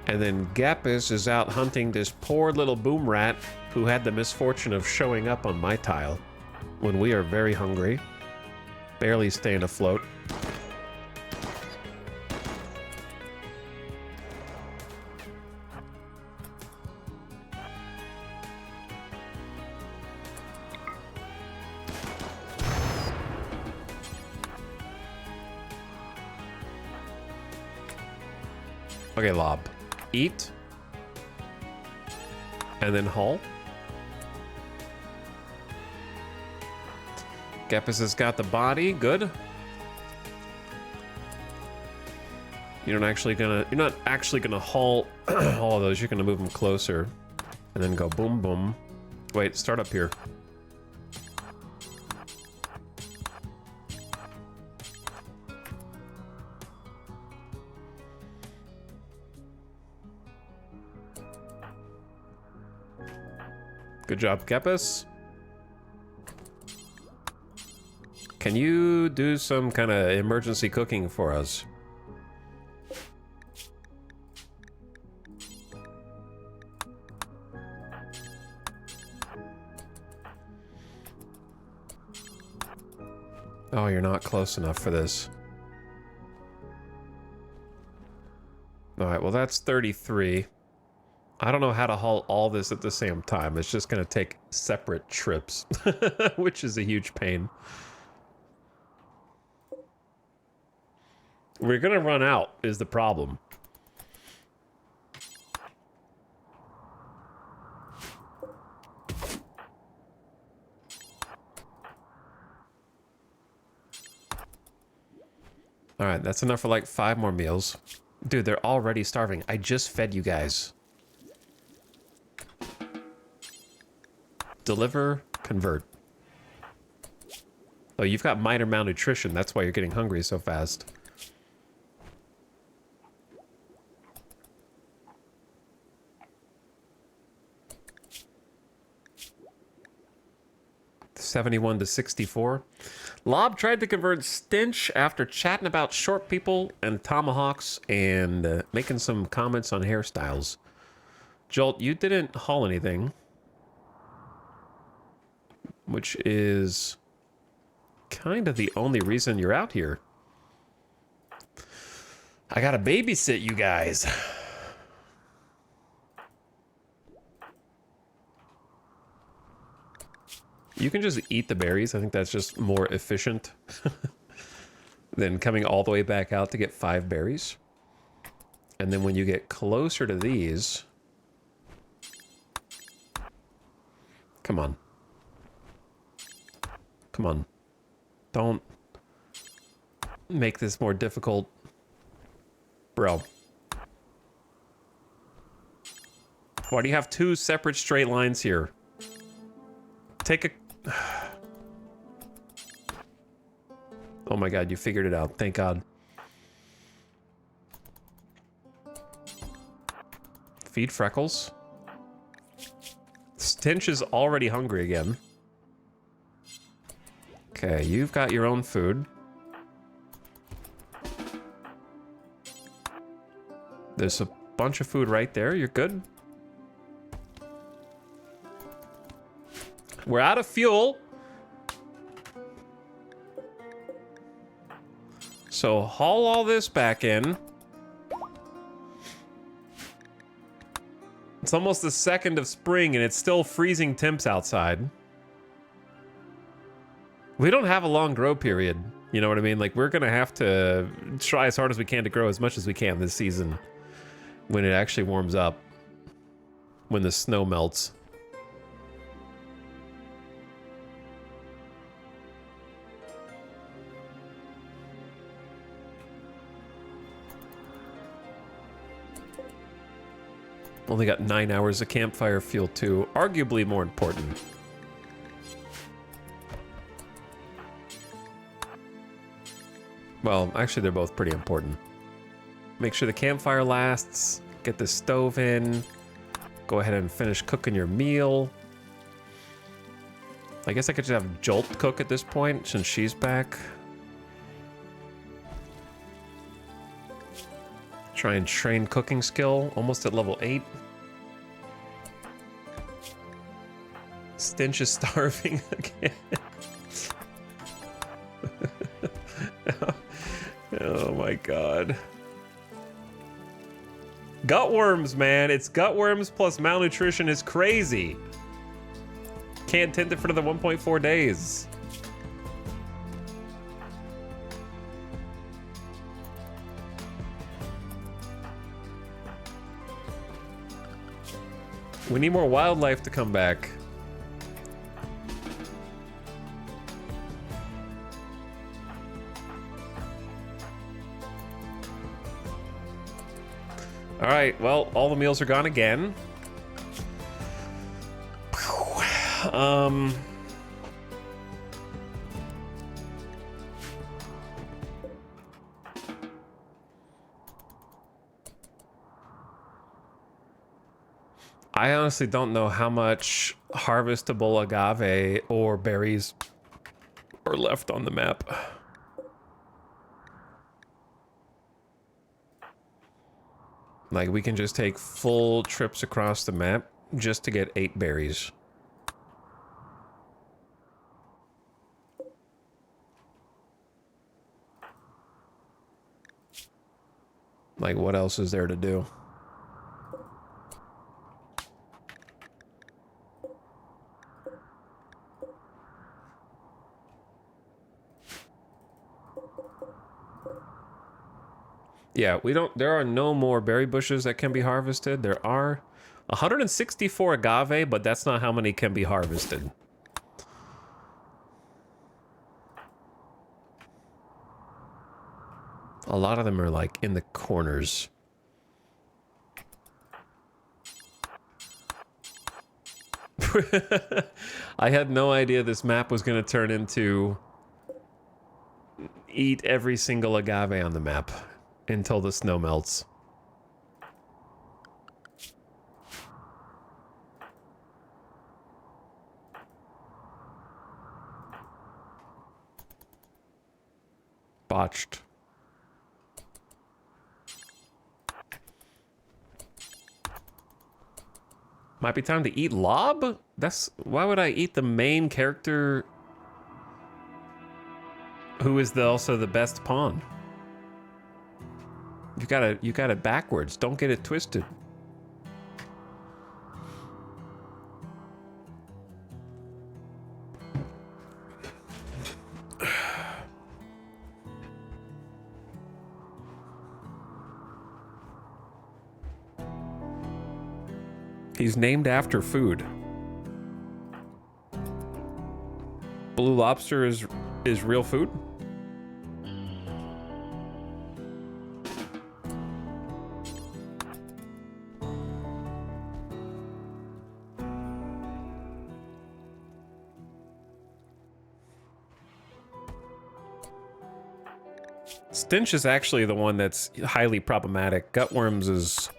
And then Gapus is out hunting this poor little boom rat who had the misfortune of showing up on my tile when we are very hungry, barely staying afloat. Okay, Lob. Eat. And then haul. Gepus has got the body. Good. You're not actually gonna haul all of those. You're gonna move them closer, and then go boom, boom. Wait, start up here. Good job, Kepis. Can you do some kind of emergency cooking for us? Oh, you're not close enough for this. Alright, well that's 33. I don't know how to haul all this at the same time. It's just gonna take separate trips, which is a huge pain. We're gonna run out, is the problem. Alright, that's enough for like 5 more meals. Dude, they're already starving. I just fed you guys. Deliver, convert. Oh, you've got minor malnutrition. That's why you're getting hungry so fast. $71 to $64. Lob tried to convert Stench after chatting about short people and tomahawks and making some comments on hairstyles. Jolt, you didn't haul anything, which is kind of the only reason you're out here. I gotta babysit you guys. You can just eat the berries. I think that's just more efficient than coming all the way back out to get 5 berries. And then when you get closer to these... Come on. Come on. Don't make this more difficult. Bro. Why do you have 2 separate straight lines here? Take a... Oh my god, you figured it out. Thank god. Feed Freckles. Stench is already hungry again. Okay, you've got your own food. There's a bunch of food right there. You're good. We're out of fuel. So haul all this back in. It's almost the 2nd of spring and it's still freezing temps outside. We don't have a long grow period. You know what I mean? Like, we're gonna have to try as hard as we can to grow as much as we can this season when it actually warms up, when the snow melts. Only got 9 hours of campfire fuel too. Arguably more important. Well, actually they're both pretty important. Make sure the campfire lasts. Get the stove in. Go ahead and finish cooking your meal. I guess I could just have Jolt cook at this point since she's back. Try and train cooking skill, almost at level 8. Stench is starving again. Oh my god. Gutworms, man. It's gutworms plus malnutrition is crazy. Can't tend it for another 1.4 days. We need more wildlife to come back. All right, well, all the meals are gone again. I honestly don't know how much harvestable agave or berries are left on the map. Like, we can just take full trips across the map just to get 8 berries. Like, what else is there to do? Yeah, there are no more berry bushes that can be harvested. There are 164 agave, but that's not how many can be harvested. A lot of them are like in the corners. I had no idea this map was going to turn into eat every single agave on the map until the snow melts. Botched. Might be time to eat lob? Why would I eat the main character who is also the best pawn? You got it backwards. Don't get it twisted. He's named after food. Blue lobster is real food? Stench is actually the one that's highly problematic. Gutworms is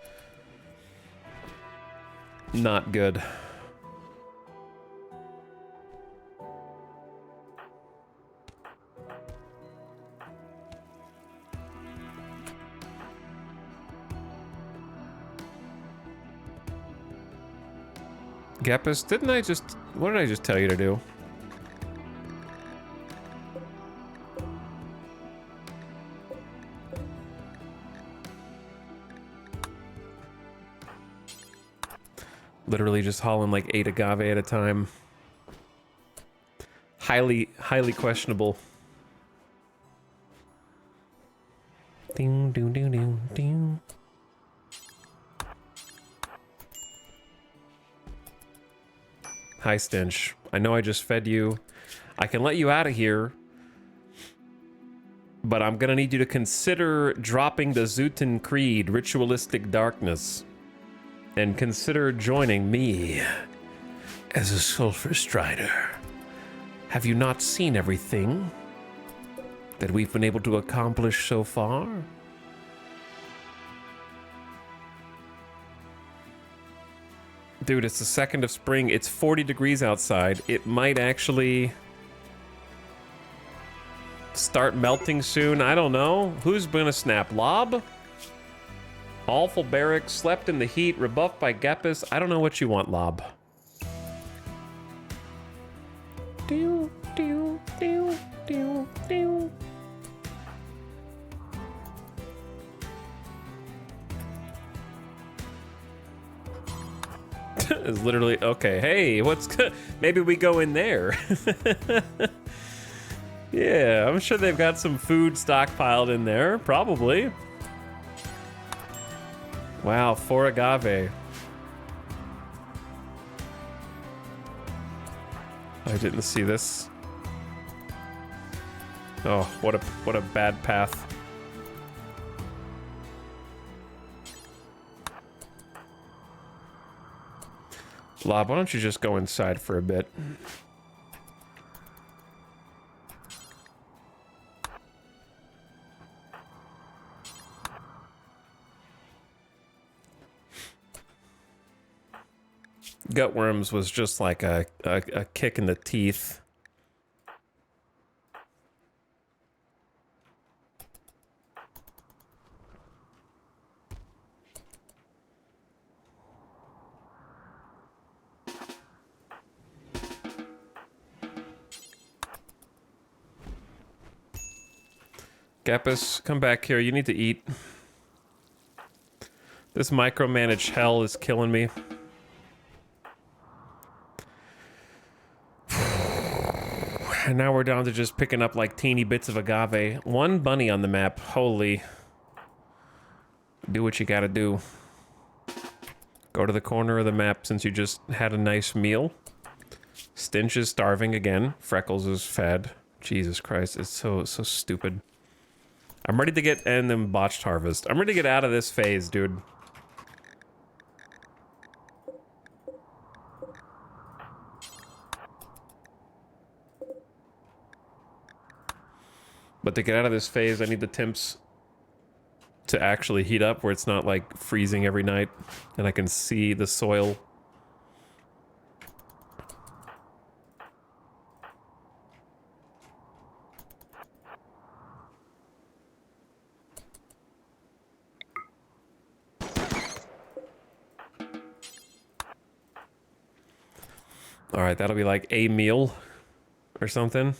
not good. Gepis, what did I just tell you to do? Literally just hauling like 8 agave at a time. Highly questionable. Ding, ding, ding, ding, ding. Hi, Stench. I know I just fed you. I can let you out of here, but I'm gonna need you to consider dropping the Zootan Creed, Ritualistic Darkness, and consider joining me as a Sulfurstrider. Have you not seen everything that we've been able to accomplish so far? Dude, it's the 2nd of spring. It's 40 degrees outside. It might actually start melting soon. I don't know. Who's gonna snap? Lob? Awful Barrack, slept in the heat, rebuffed by Gepis. I don't know what you want, Lob. Dew, dew, dew, dew, dew. It's literally, okay, hey, what's good? Maybe we go in there. Yeah, I'm sure they've got some food stockpiled in there, probably. Wow, 4 agave. I didn't see this. Oh, what a bad path. Lob, why don't you just go inside for a bit? Gutworms was just like a kick in the teeth. Gapus, come back here. You need to eat. This micromanaged hell is killing me. And now we're down to just picking up like teeny bits of agave. One bunny on the map. Holy. Do what you gotta do. Go to the corner of the map since you just had a nice meal. Stinch is starving again. Freckles is fed. Jesus Christ, it's so stupid. I'm ready to get end them botched harvest. I'm ready to get out of this phase, dude. But to get out of this phase, I need the temps to actually heat up where it's not like freezing every night and I can see the soil. All right, that'll be like a meal or something.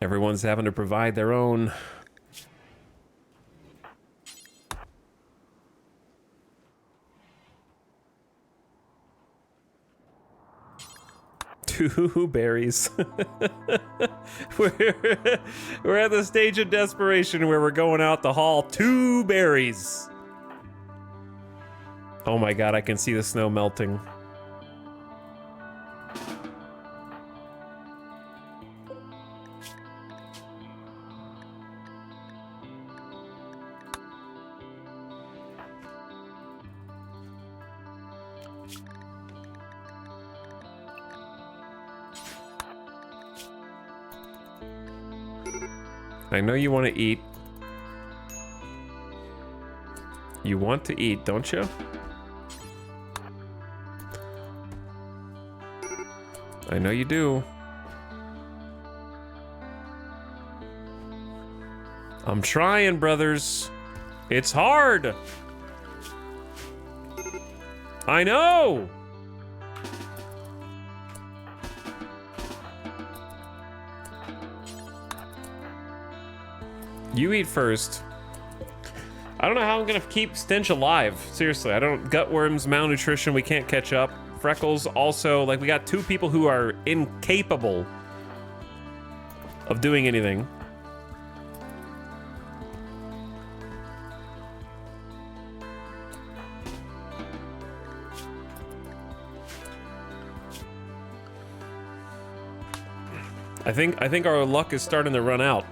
Everyone's having to provide their own. Two berries. we're at the stage of desperation where we're going out the hall. 2 berries. Oh my god, I can see the snow melting. I know you want to eat. You want to eat, don't you? I know you do. I'm trying, brothers. It's hard. I know. You eat first. I don't know how I'm gonna keep Stench alive. Seriously, I don't. Gutworms, malnutrition, we can't catch up. Freckles also, like, we got 2 people who are incapable of doing anything. I think our luck is starting to run out.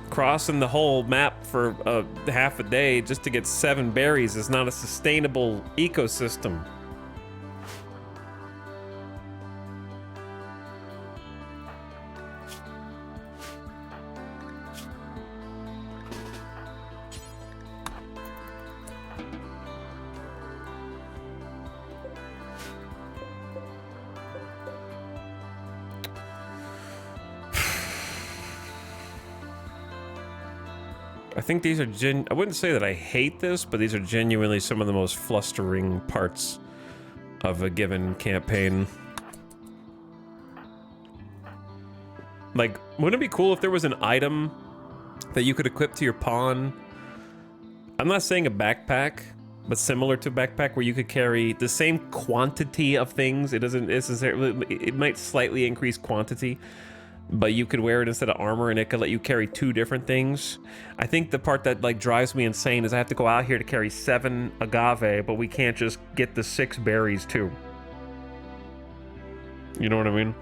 Crossing the whole map for half a day just to get 7 berries is not a sustainable ecosystem. I think these are I wouldn't say that I hate this, but these are genuinely some of the most flustering parts of a given campaign. Like, wouldn't it be cool if there was an item that you could equip to your pawn? I'm not saying a backpack, but similar to a backpack where you could carry the same quantity of things. It doesn't necessarily, it might slightly increase quantity, but you could wear it instead of armor and it could let you carry 2 different things. I think the part that like drives me insane is I have to go out here to carry 7 agave, but we can't just get the 6 berries too. You know what I mean?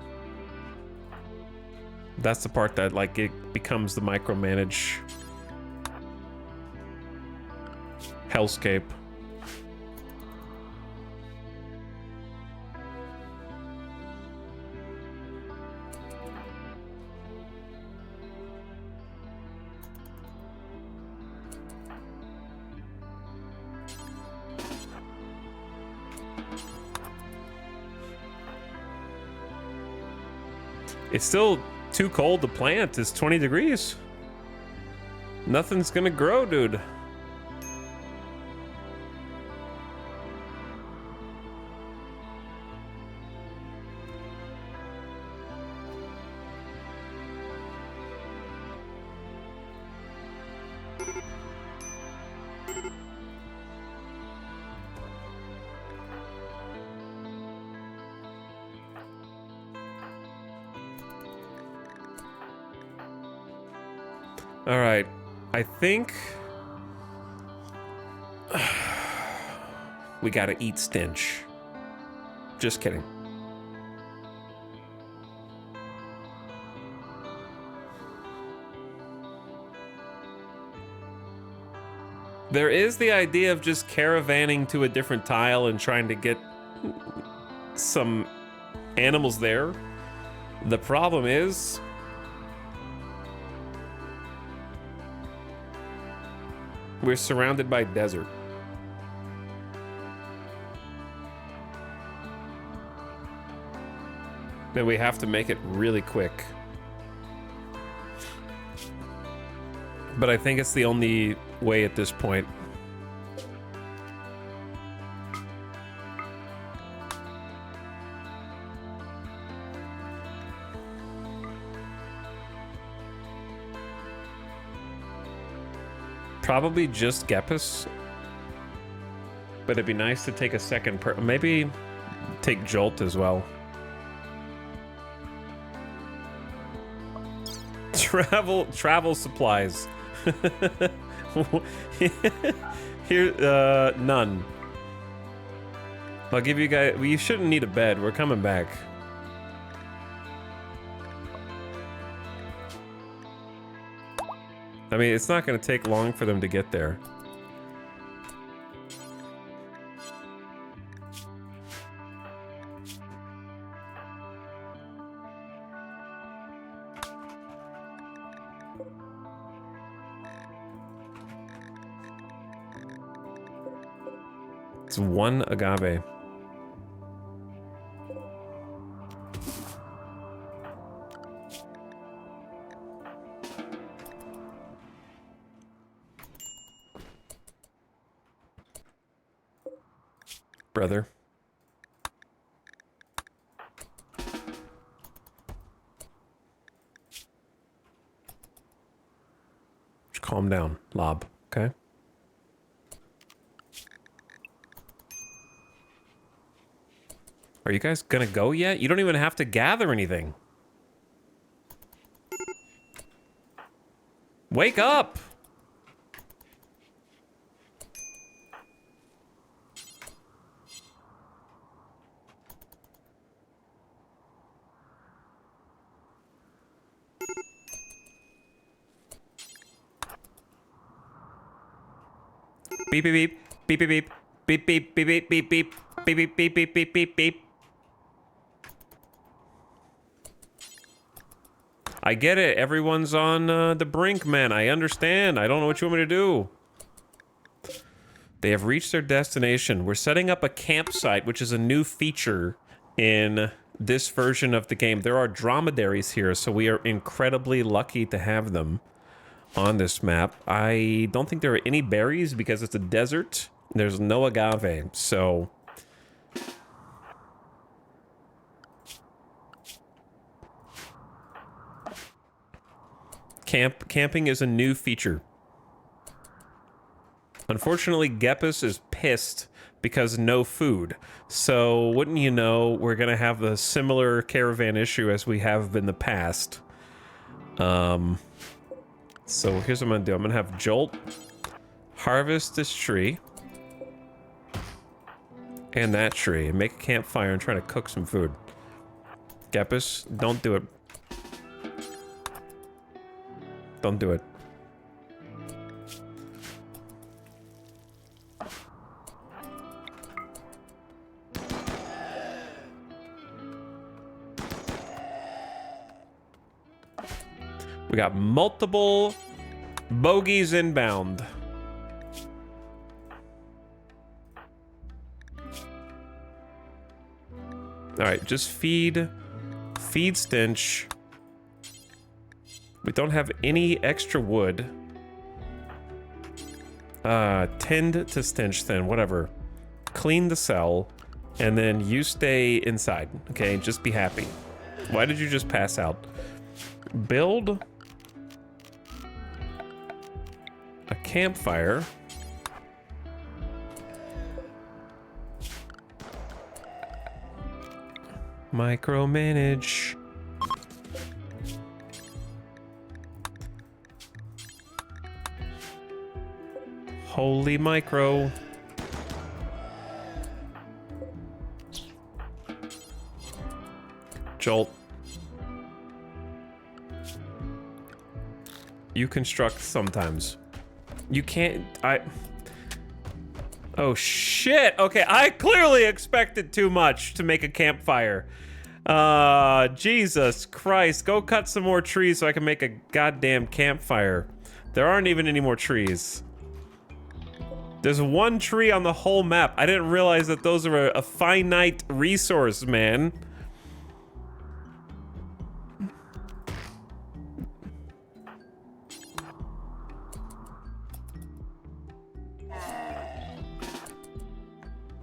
That's the part that like it becomes the micromanage hellscape. It's still too cold to plant. It's 20 degrees. Nothing's gonna grow, dude. All right, I think we gotta eat stench. Just kidding. There is the idea of just caravanning to a different tile and trying to get some animals there. The problem is we're surrounded by desert. Then we have to make it really quick. But I think it's the only way at this point. Probably just Gepus. But it'd be nice to take a second maybe take Jolt as well. Travel supplies. Here, none. I'll give you guys. Well, you shouldn't need a bed. We're coming back. I mean, it's not going to take long for them to get there. It's one agave. Brother. Just calm down, Lob, okay? Are you guys gonna go yet? You don't even have to gather anything. Wake up! Beep beep beep beep beep beep beep beep beep beep beep beep beep beep beep beep beep beep. I get it. Everyone's on the brink, man. I understand. I don't know what you want me to do. They have reached their destination. We're setting up a campsite, which is a new feature in this version of the game. There are dromedaries here, so we are incredibly lucky to have them on this map. I don't think there are any berries because it's a desert. There's no agave, so... Camping is a new feature. Unfortunately, Gepus is pissed because no food. So, wouldn't you know, we're gonna have a similar caravan issue as we have in the past. So here's what I'm gonna do. I'm gonna have Jolt harvest this tree. And that tree. And make a campfire and try to cook some food. Gepus, don't do it. Don't do it. We got multiple bogeys inbound. All right, just feed stench. We don't have any extra wood. Tend to stench then, whatever. Clean the cell, and then you stay inside, okay? Just be happy. Why did you just pass out? Build a campfire. Micromanage. Holy micro. Jolt. You construct sometimes. You can't, oh shit, okay, I clearly expected too much to make a campfire. Jesus Christ, go cut some more trees so I can make a goddamn campfire. There aren't even any more trees. There's one tree on the whole map. I didn't realize that those are a finite resource, man.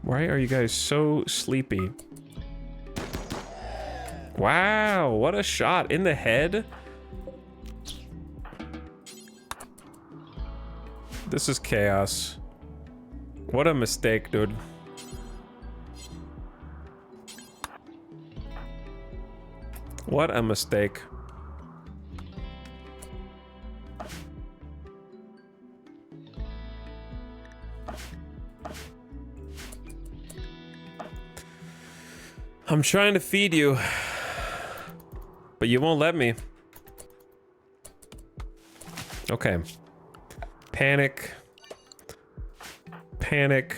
Why are you guys so sleepy? Wow, what a shot in the head. This is chaos. What a mistake, dude. What a mistake. I'm trying to feed you, but you won't let me. Okay. Panic. Panic.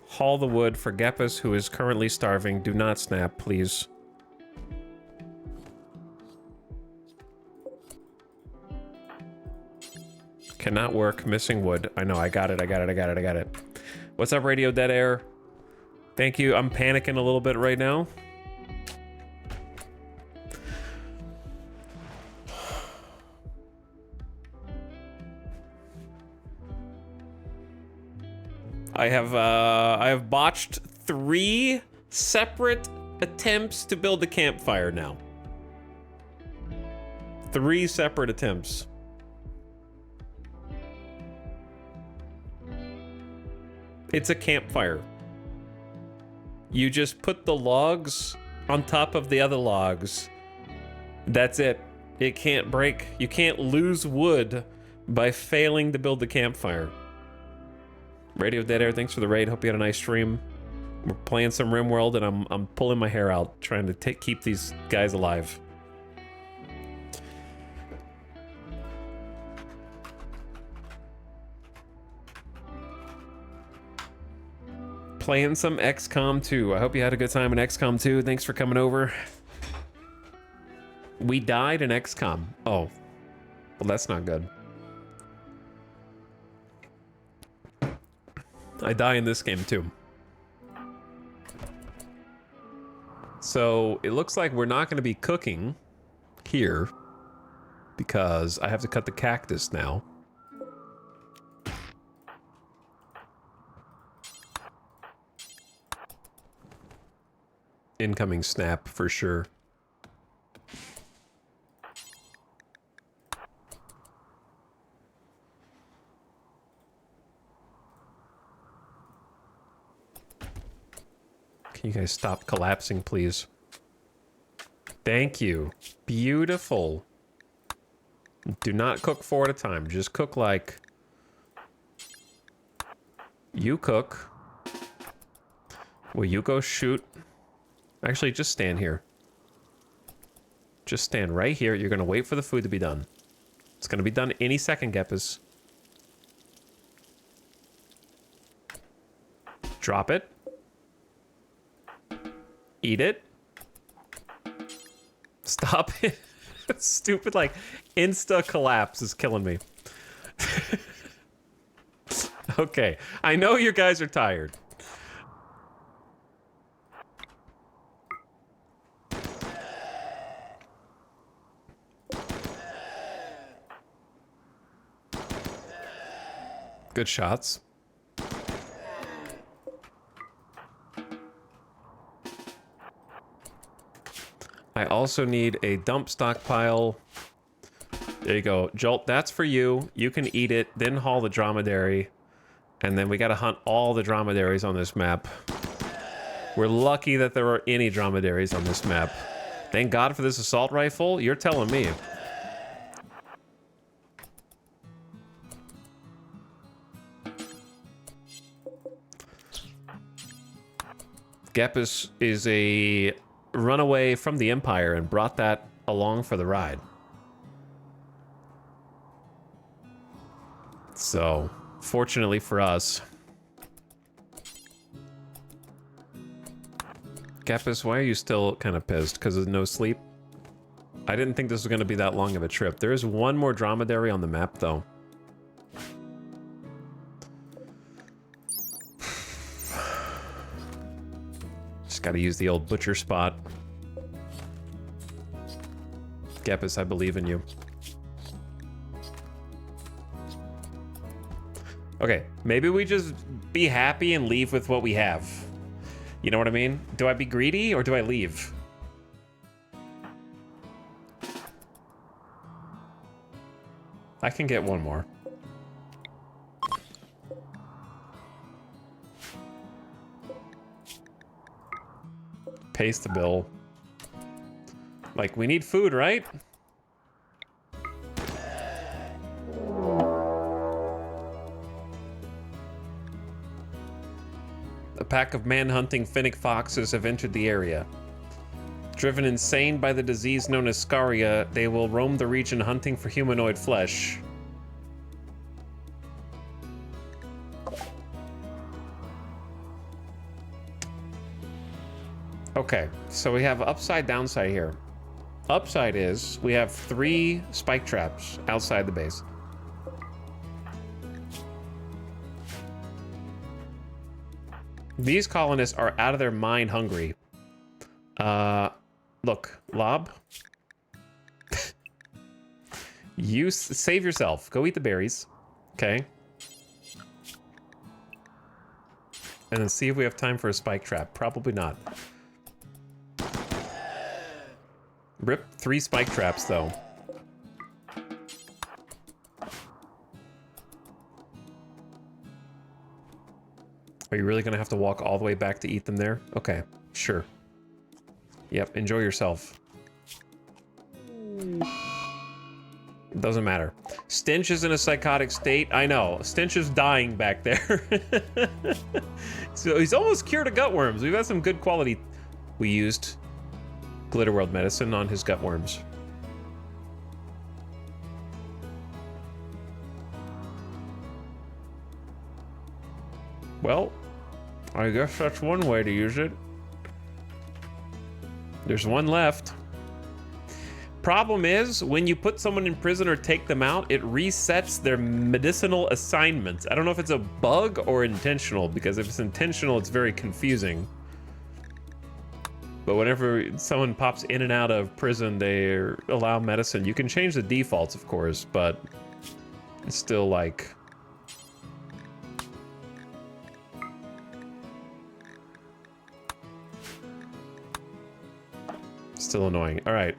Haul the wood for Gepus, who is currently starving. Do not snap, please. Cannot work. Missing wood. I know. I got it. I got it. I got it. I got it. What's up, Radio Dead Air? Thank you. I'm panicking a little bit right now. I have botched 3 separate attempts to build a campfire now. 3 separate attempts. It's a campfire. You just put the logs on top of the other logs. That's it. It can't break. You can't lose wood by failing to build the campfire. Radio Dead Air, thanks for the raid. Hope you had a nice stream. We're playing some RimWorld, and I'm pulling my hair out trying to keep these guys alive. Playing some XCOM 2. I hope you had a good time in XCOM 2. Thanks for coming over. We died in XCOM. Oh, well, that's not good. I die in this game too. So it looks like we're not going to be cooking here because I have to cut the cactus now. Incoming snap for sure. Can you guys stop collapsing, please? Thank you. Beautiful. Do not cook 4 at a time. Just cook like you cook. Will you go shoot? Actually, just stand here. Just stand right here. You're going to wait for the food to be done. It's going to be done any second, Gepus. Drop it. Eat it. Stop it. Stupid, like, insta collapse is killing me. Okay, I know you guys are tired. Good shots. I also need a dump stockpile. There you go. Jolt, that's for you. You can eat it, then haul the dromedary. And then we gotta hunt all the dromedaries on this map. We're lucky that there are any dromedaries on this map. Thank God for this assault rifle. You're telling me. Gepis is a runaway from the Empire and brought that along for the ride. So, fortunately for us. Gepis, why are you still kind of pissed? Because of no sleep? I didn't think this was going to be that long of a trip. There is one more dromedary on the map, though. Just got to use the old butcher spot. Gepis, I believe in you. Okay, maybe we just be happy and leave with what we have. You know what I mean? Do I be greedy or do I leave? I can get one more. Paste the bill. Like, we need food, right? A pack of man-hunting finnick foxes have entered the area. Driven insane by the disease known as scaria, they will roam the region hunting for humanoid flesh. Okay, so we have upside, downside here. Upside is we have 3 spike traps outside the base. These colonists are out of their mind hungry. Look, Lob. You save yourself. Go eat the berries. Okay. And then see if we have time for a spike trap. Probably not. Rip 3 spike traps, though. Are you really going to have to walk all the way back to eat them there? Okay, sure. Yep, enjoy yourself. Doesn't matter. Stench is in a psychotic state. I know. Stench is dying back there. So he's almost cured of gutworms. We've had some good quality. We used Glitter World medicine on his gutworms. Well, I guess that's one way to use it. There's one left. Problem is, when you put someone in prison or take them out, it resets their medicinal assignments. I don't know if it's a bug or intentional, because if it's intentional, it's very confusing. But whenever someone pops in and out of prison, they allow medicine. You can change the defaults, of course, but it's still like... still annoying. All right.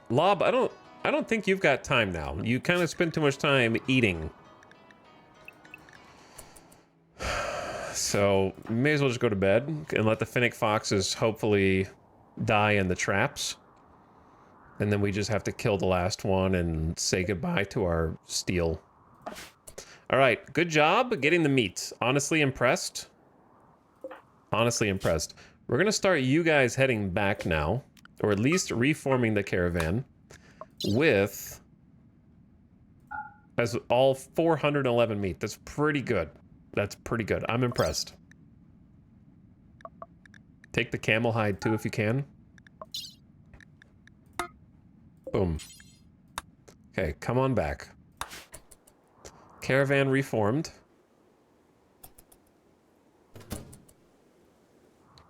Lob, I don't think you've got time now. You kind of spend too much time eating. So, may as well just go to bed and let the finnick foxes hopefully die in the traps. And then we just have to kill the last one and say goodbye to our steel. All right, good job getting the meat. Honestly impressed. Honestly impressed. We're going to start you guys heading back now, or at least reforming the caravan with as all 411 meat. That's pretty good. That's pretty good. I'm impressed. Take the camel hide too if you can. Boom. Okay, come on back. Caravan reformed.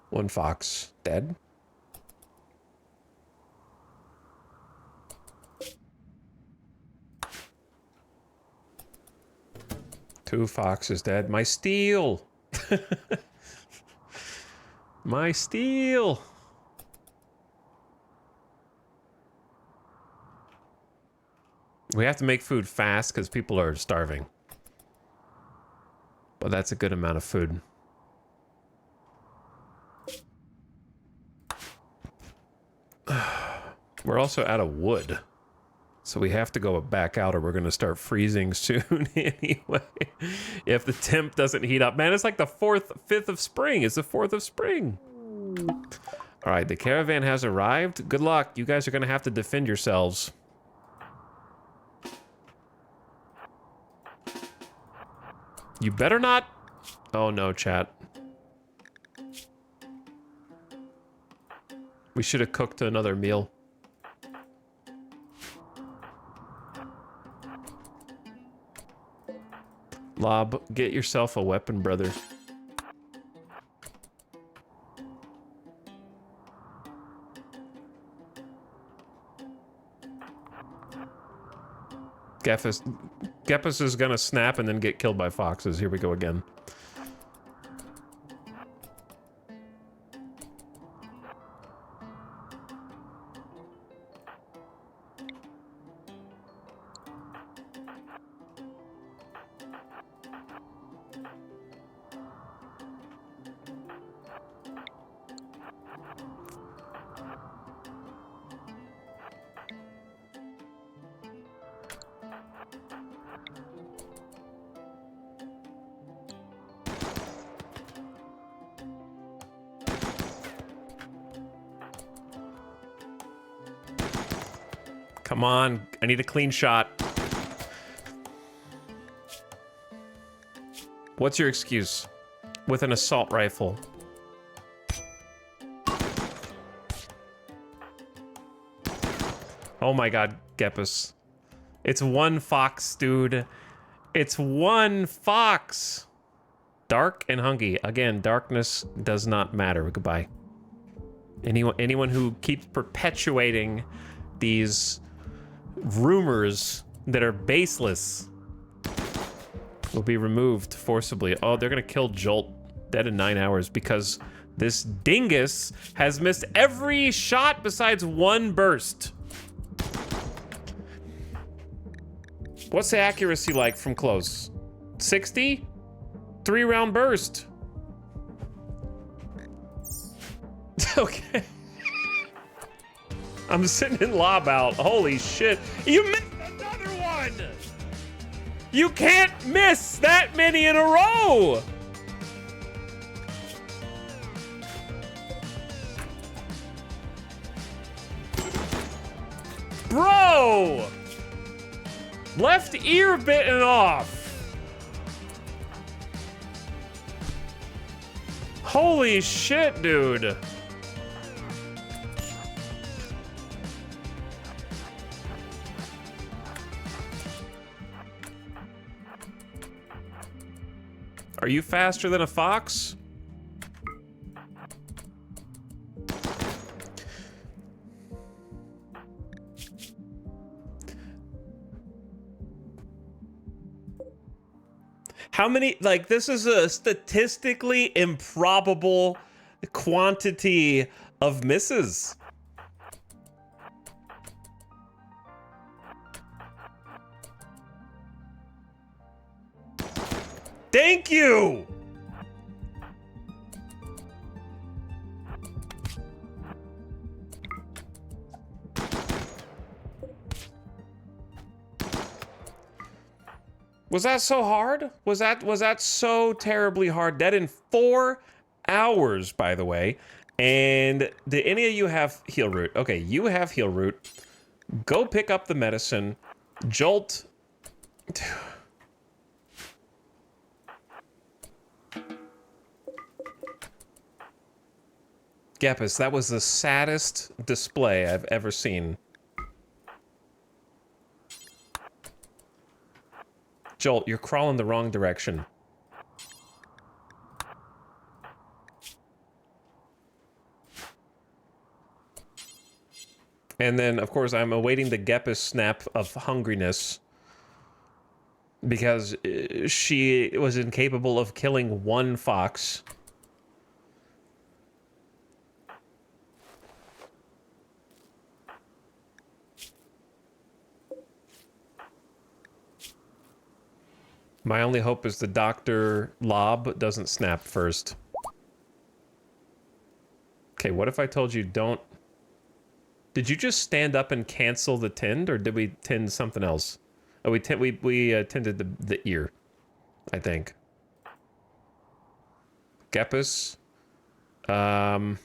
One fox dead. Two foxes dead. My steel! My steel! We have to make food fast because people are starving. But that's a good amount of food. We're also out of wood. So we have to go back out or we're going to start freezing soon anyway. If the temp doesn't heat up. Man, it's like the 5th of spring. It's the 4th of spring. All right, the caravan has arrived. Good luck. You guys are going to have to defend yourselves. You better not. Oh no, chat. We should have cooked another meal. Lob, get yourself a weapon, brother. Gepus is gonna snap and then get killed by foxes. Here we go again. Come on, I need a clean shot. What's your excuse? With an assault rifle. Oh my god, Gepus. It's one fox, dude. It's one fox. Dark and hungry. Again, darkness does not matter. Goodbye. Anyone who keeps perpetuating these rumors that are baseless will be removed forcibly. Oh, they're gonna kill Jolt dead in 9 hours because this dingus has missed every shot besides one burst. What's the accuracy like from close? 60? 3-round burst. Okay. I'm sitting in lob out. Holy shit. You missed another one! You can't miss that many in a row! Bro! Left ear bitten off. Holy shit, dude. Are you faster than a fox? How many, like, this is a statistically improbable quantity of misses. Thank you! Was that so hard? Was that so terribly hard? That in 4 hours, by the way. And did any of you have heal root? Okay, you have heal root. Go pick up the medicine. Jolt. Gepus, that was the saddest display I've ever seen. Jolt, you're crawling the wrong direction. And then, of course, I'm awaiting the Gepus snap of hungriness because she was incapable of killing one fox. My only hope is the Dr. Lob doesn't snap first. Okay, what if I told you don't... Did you just stand up and cancel the tind, or did we tind something else? Oh, we tended the ear, I think. Gepus. Can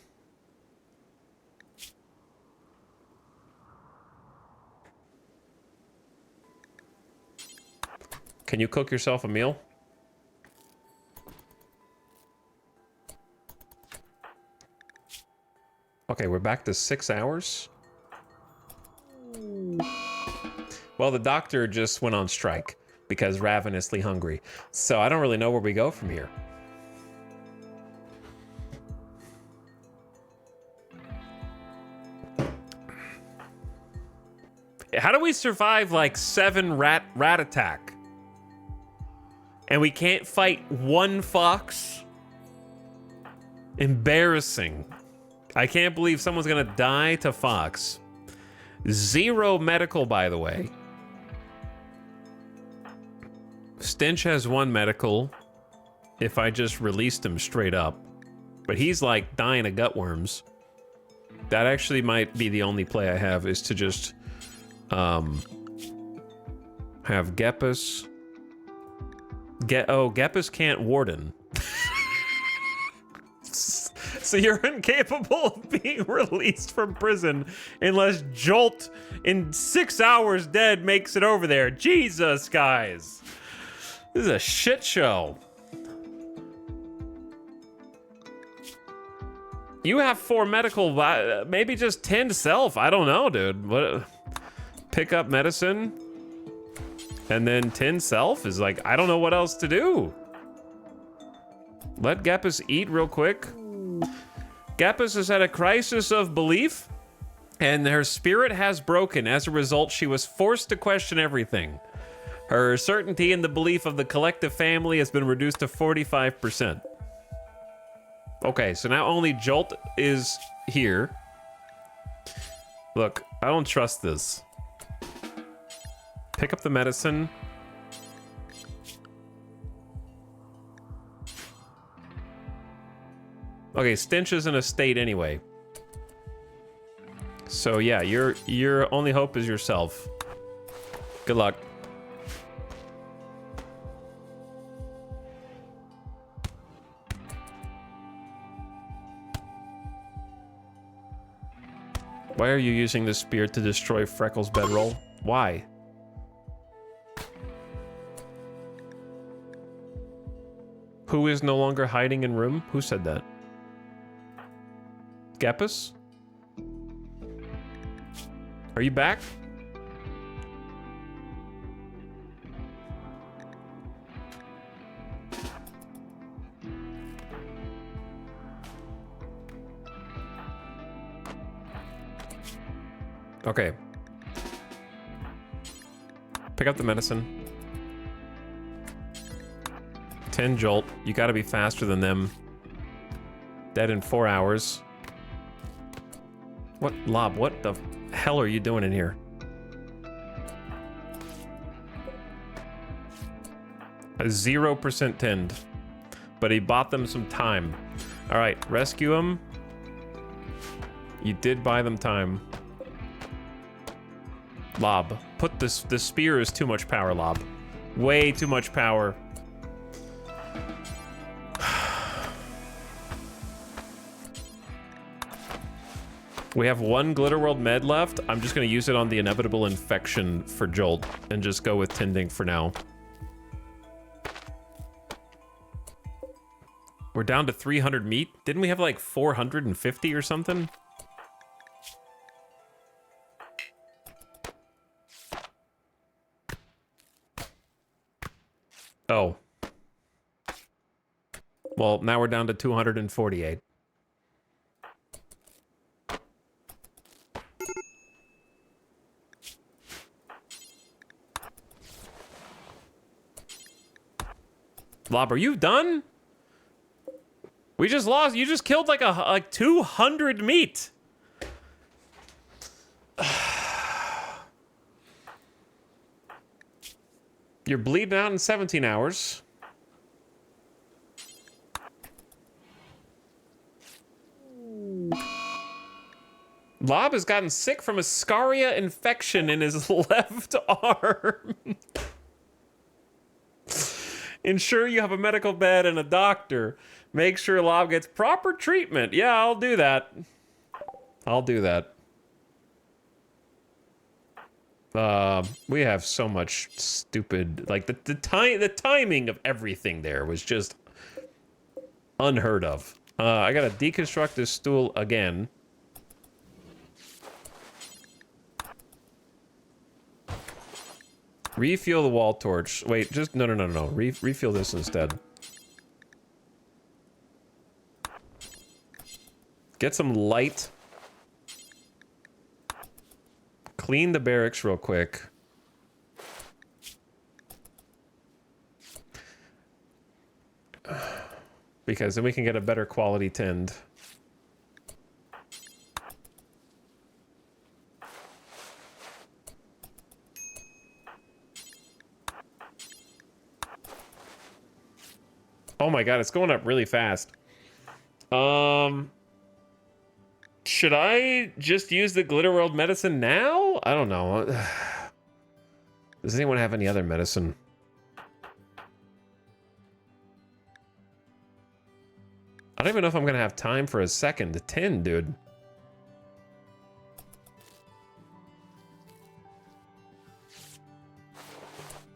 you cook yourself a meal? Okay, we're back to 6 hours. Well, the doctor just went on strike because ravenously hungry. So I don't really know where we go from here. How do we survive like 7 rat attack? And we can't fight one fox? Embarrassing. I can't believe someone's gonna die to fox. 0 medical, by the way. Stench has 1 medical if I just released him straight up. But he's like dying of gut worms. That actually might be the only play I have, is to just have Gepus. Gepus can't warden. So you're incapable of being released from prison unless Jolt in 6 hours dead makes it over there. Jesus, guys. This is a shit show. You have 4 medical, maybe just tend self. I don't know, dude. What? Pick up medicine and then tend self is like, I don't know what else to do. Let Gepus eat real quick. Gepus is at a crisis of belief, and her spirit has broken. As a result, she was forced to question everything. Her certainty in the belief of the collective family has been reduced to 45%. Okay, so now only Jolt is here. Look, I don't trust this. Pick up the medicine. Okay, Stench is in a state anyway. So yeah, your only hope is yourself. Good luck. Why are you using this spear to destroy Freckles' bedroll? Why? Who is no longer hiding in room? Who said that? Gepus? Are you back? Okay. Pick up the medicine. 10 Jolt. You gotta be faster than them. Dead in 4 hours. What, Lob, what the hell are you doing in here? A 0% tend. But he bought them some time. Alright, rescue him. You did buy them time. Lob, put this, the spear is too much power, Lob. Way too much power. We have 1 Glitter World med left. I'm just gonna use it on the inevitable infection for Jolt and just go with tending for now. We're down to 300 meat. Didn't we have like 450 or something? Oh. Well, now we're down to 248. Lob, are you done? We just lost. You just killed like 200 meat. You're bleeding out in 17 hours. Lob has gotten sick from a scaria infection in his left arm. Ensure you have a medical bed and a doctor. Make sure Lob gets proper treatment. Yeah, I'll do that. I'll do that. We have so much stupid, like the timing of everything there was just unheard of. I gotta deconstruct this stool again. Refuel the wall torch. Wait, just no. Refuel this instead. Get some light. Clean the barracks real quick. Because then we can get a better quality tend. Oh my god, it's going up really fast. Should I just use the Glitter World medicine now? I don't know. Does anyone have any other medicine? I don't even know if I'm gonna have time for a second to tend, dude.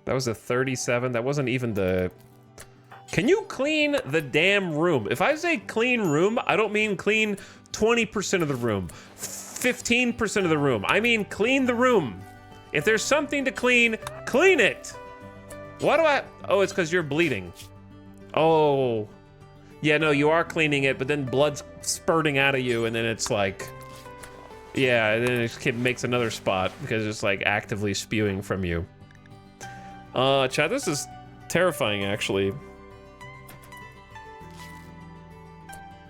That was a 37. That wasn't even the... Can you clean the damn room? If I say clean room, I don't mean clean 20% of the room, 15% of the room. I mean clean the room. If there's something to clean, clean it. Why do I... Oh, it's because you're bleeding. Oh. Yeah, no, you are cleaning it, but then blood's spurting out of you, and then it's like... Yeah, and then it makes another spot because it's like actively spewing from you. Chad, this is terrifying, actually.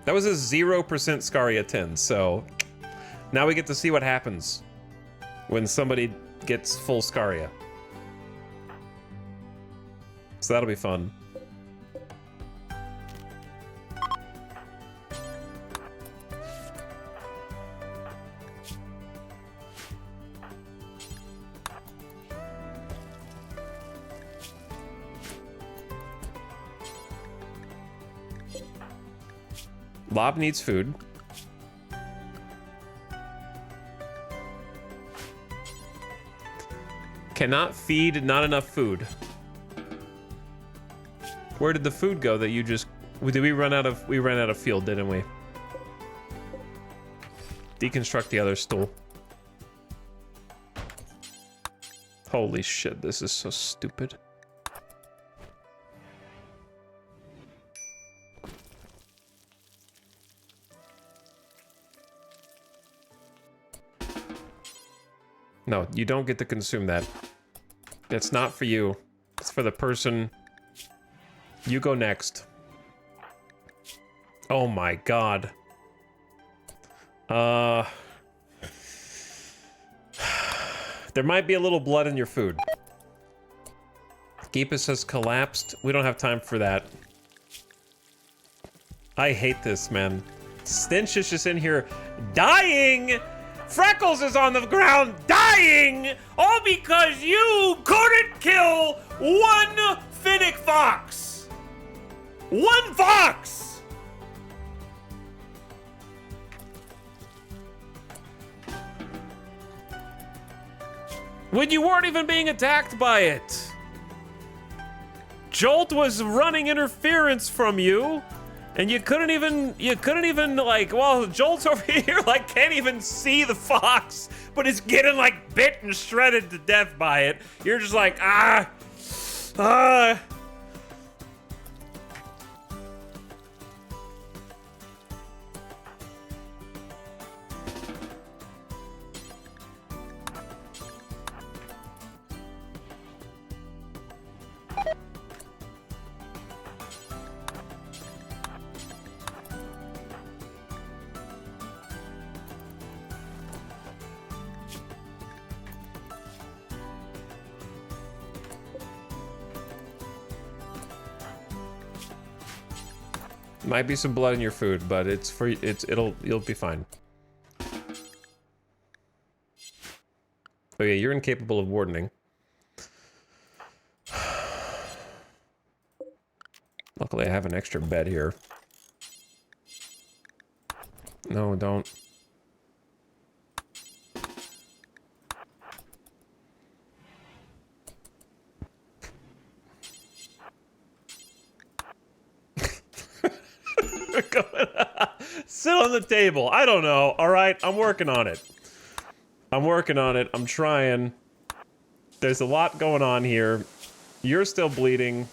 That was a 0% Scaria 10, so now we get to see what happens when somebody gets full Scaria. So that'll be fun. Lob needs food. Cannot feed, not enough food. Where did the food go that you just... Did we run out of... We ran out of fuel, didn't we? Deconstruct the other stool. Holy shit, this is so stupid. No, you don't get to consume that. It's not for you. It's for the person. You go next. Oh my god. There might be a little blood in your food. Geepus has collapsed. We don't have time for that. I hate this, man. Stench is just in here dying! Freckles is on the ground dying, all because you couldn't kill one Finnick fox. One fox! When you weren't even being attacked by it. Jolt was running interference from you, And you couldn't even like, well, Joel's over here, like, can't even see the fox, but it's getting like bit and shredded to death by it. You're just like, ah. Might be some blood in your food, but you'll be fine. Okay, you're incapable of wardening. Luckily, I have an extra bed here. No, don't. Sit on the table. I don't know. All right, I'm working on it. I'm working on it. I'm trying. There's a lot going on here. You're still bleeding.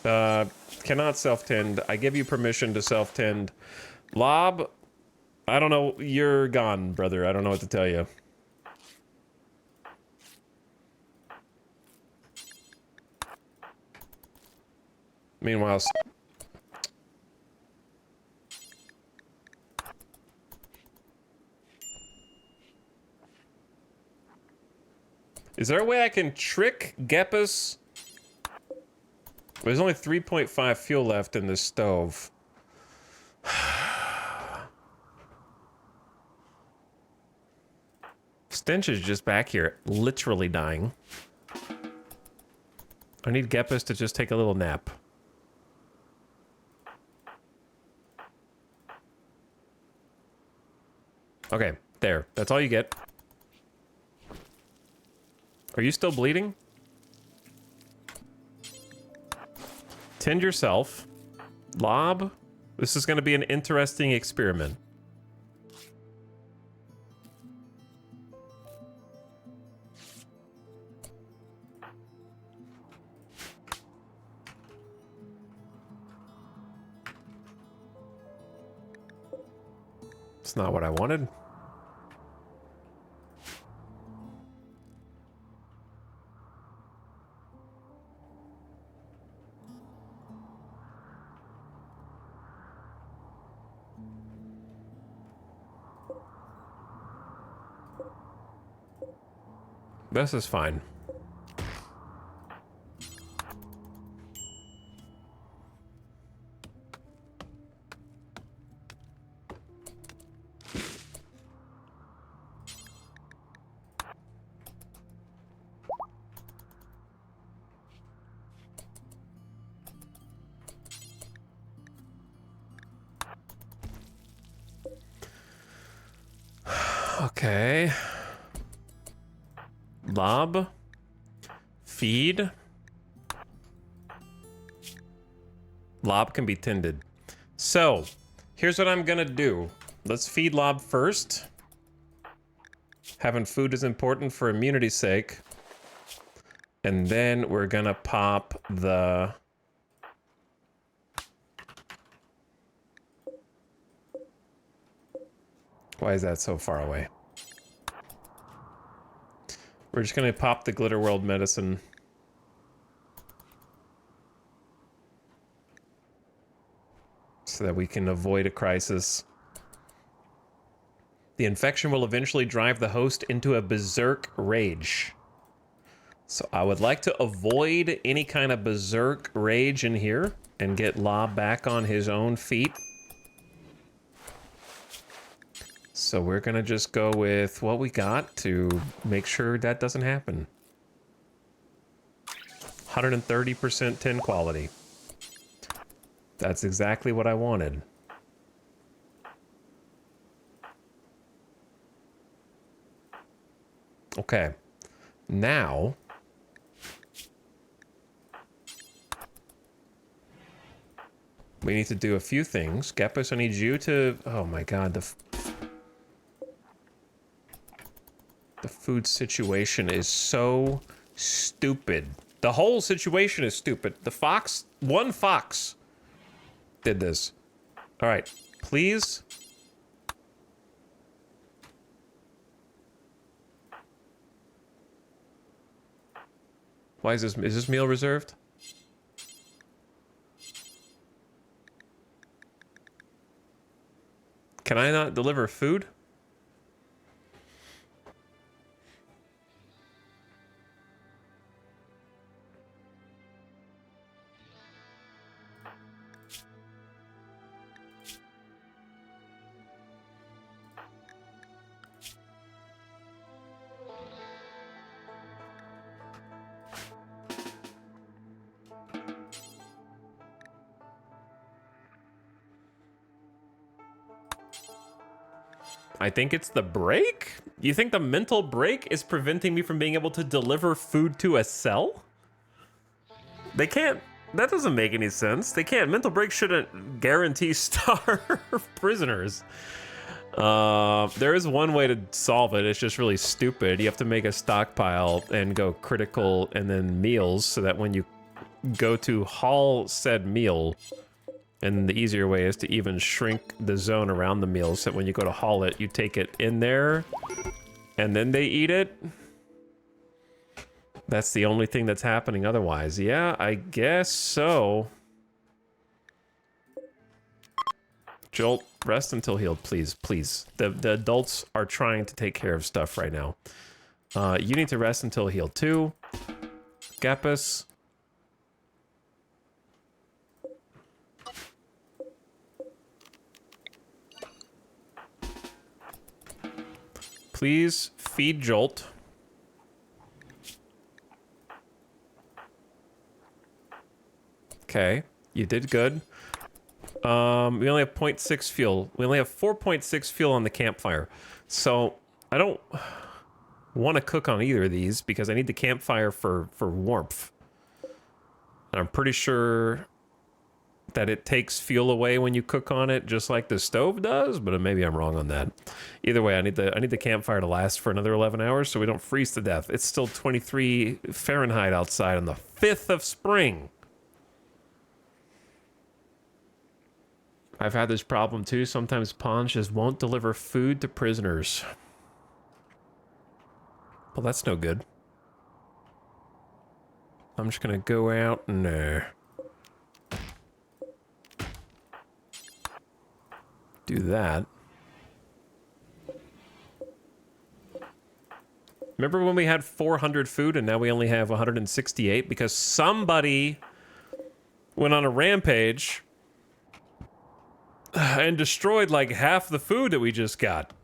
Cannot self-tend. I give you permission to self-tend. Lob, I don't know. You're gone, brother. I don't know what to tell you. Meanwhile... Is there a way I can trick Gepus? There's only 3.5 fuel left in this stove. Stench is just back here, literally dying. I need Gepus to just take a little nap. Okay, there. That's all you get. Are you still bleeding? Tend yourself. Lob. This is going to be an interesting experiment. It's not what I wanted. This is fine. Okay. Lob. Feed. Lob can be tended. So, here's what I'm gonna do. Let's feed Lob first. Having food is important for immunity's sake. And then we're gonna pop the... Why is that so far away? We're just gonna pop the Glitter World medicine. So that we can avoid a crisis. The infection will eventually drive the host into a berserk rage. So I would like to avoid any kind of berserk rage in here and get Lob back on his own feet. So we're gonna just go with what we got to make sure that doesn't happen. 130% 10 quality. That's exactly what I wanted. Okay. Now... We need to do a few things. Gepus, I need you to... Oh my god, the food situation is so stupid. The whole situation is stupid. The fox... One fox did this. Alright, please... Why is this meal reserved? Can I not deliver food? I think it's the break? You think the mental break is preventing me from being able to deliver food to a cell? They can't... That doesn't make any sense. They can't. Mental break shouldn't guarantee starve prisoners. There is one way to solve it. It's just really stupid. You have to make a stockpile and go critical and then meals so that when you go to haul said meal... And the easier way is to even shrink the zone around the meal so that when you go to haul it, you take it in there, and then they eat it. That's the only thing that's happening otherwise. Yeah, I guess so. Jolt, rest until healed, please, please. The adults are trying to take care of stuff right now. You need to rest until healed too. Gepus. Please feed Jolt. Okay, you did good. We only have 0.6 fuel. We only have 4.6 fuel on the campfire. So I don't want to cook on either of these because I need the campfire for warmth. And I'm pretty sure that it takes fuel away when you cook on it, just like the stove does, but maybe I'm wrong on that. Either way, I need the campfire to last for another 11 hours so we don't freeze to death. It's still 23 Fahrenheit outside on the 5th of spring. I've had this problem too. Sometimes pawns just won't deliver food to prisoners. Well, that's no good. I'm just gonna go out and do that. Remember when we had 400 food and now we only have 168 because somebody went on a rampage and destroyed like half the food that we just got.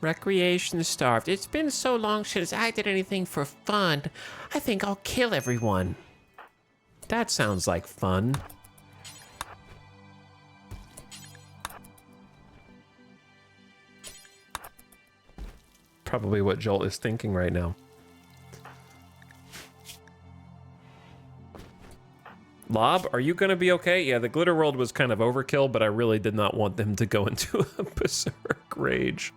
Recreation starved. It's been so long since I did anything for fun. I think I'll kill everyone. That sounds like fun. Probably what Jolt is thinking right now. Lob, are you gonna be okay? Yeah, the glitter world was kind of overkill, but I really did not want them to go into a berserk rage.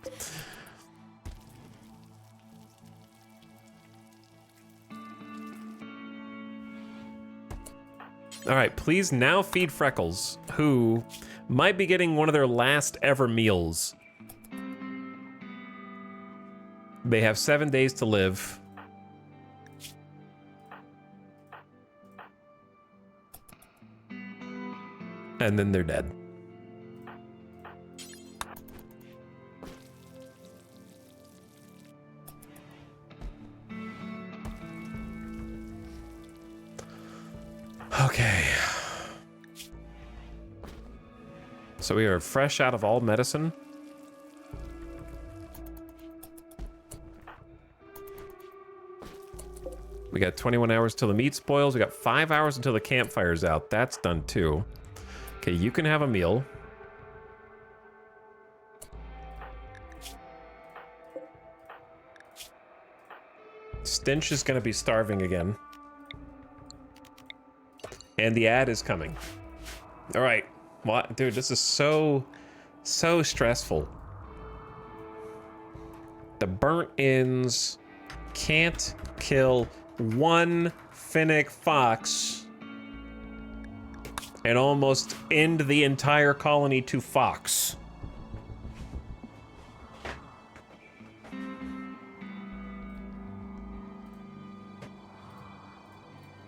All right, please now feed Freckles, who might be getting one of their last ever meals. They have 7 days to live. And then they're dead. Okay. So we are fresh out of all medicine. We got 21 hours till the meat spoils. We got 5 hours until the campfire's out. That's done too. Okay, you can have a meal. Dinch is gonna be starving again. And the ad is coming. All right. What? Dude, this is so stressful. The burnt-ins can't kill one Finnick fox and almost end the entire colony to fox.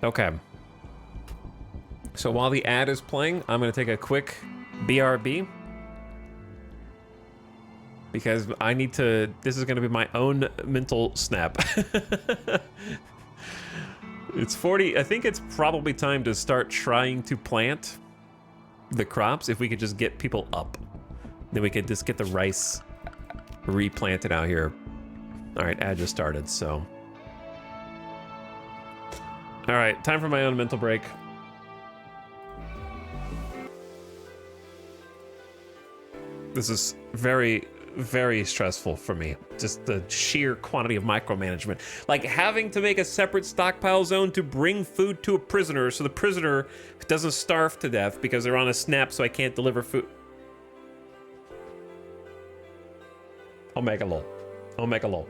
Okay. So while the ad is playing, I'm going to take a quick BRB. Because I need to... This is going to be my own mental snap. It's 40... I think it's probably time to start trying to plant the crops. If we could just get people up. Then we could just get the rice replanted out here. Alright, ad just started, so... Alright, time for my own mental break. This is very, very stressful for me. Just the sheer quantity of micromanagement. Like having to make a separate stockpile zone to bring food to a prisoner so the prisoner doesn't starve to death because they're on a snap so I can't deliver food. Omega lol. Omega lol.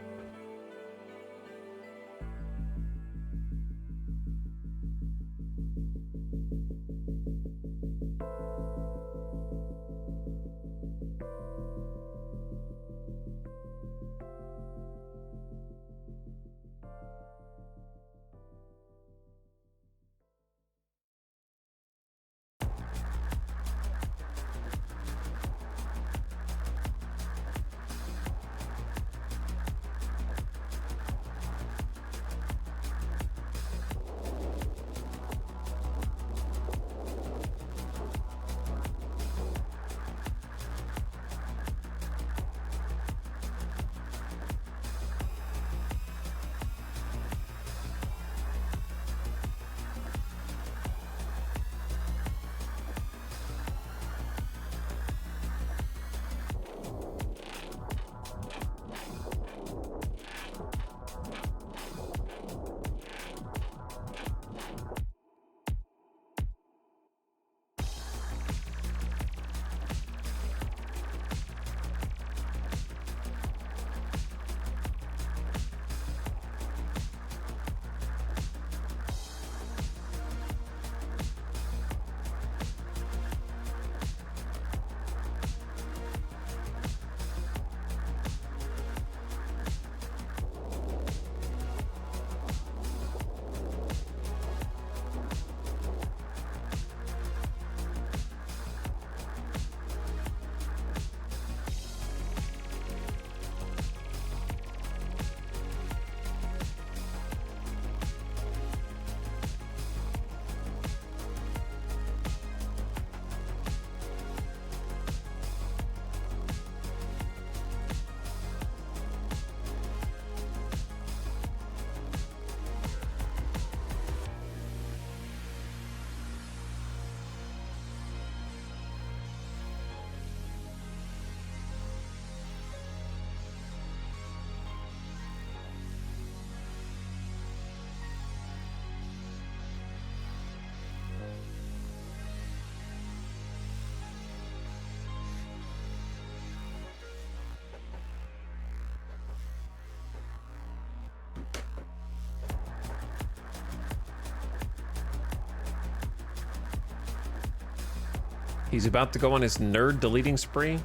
He's about to go on his nerd deleting spree.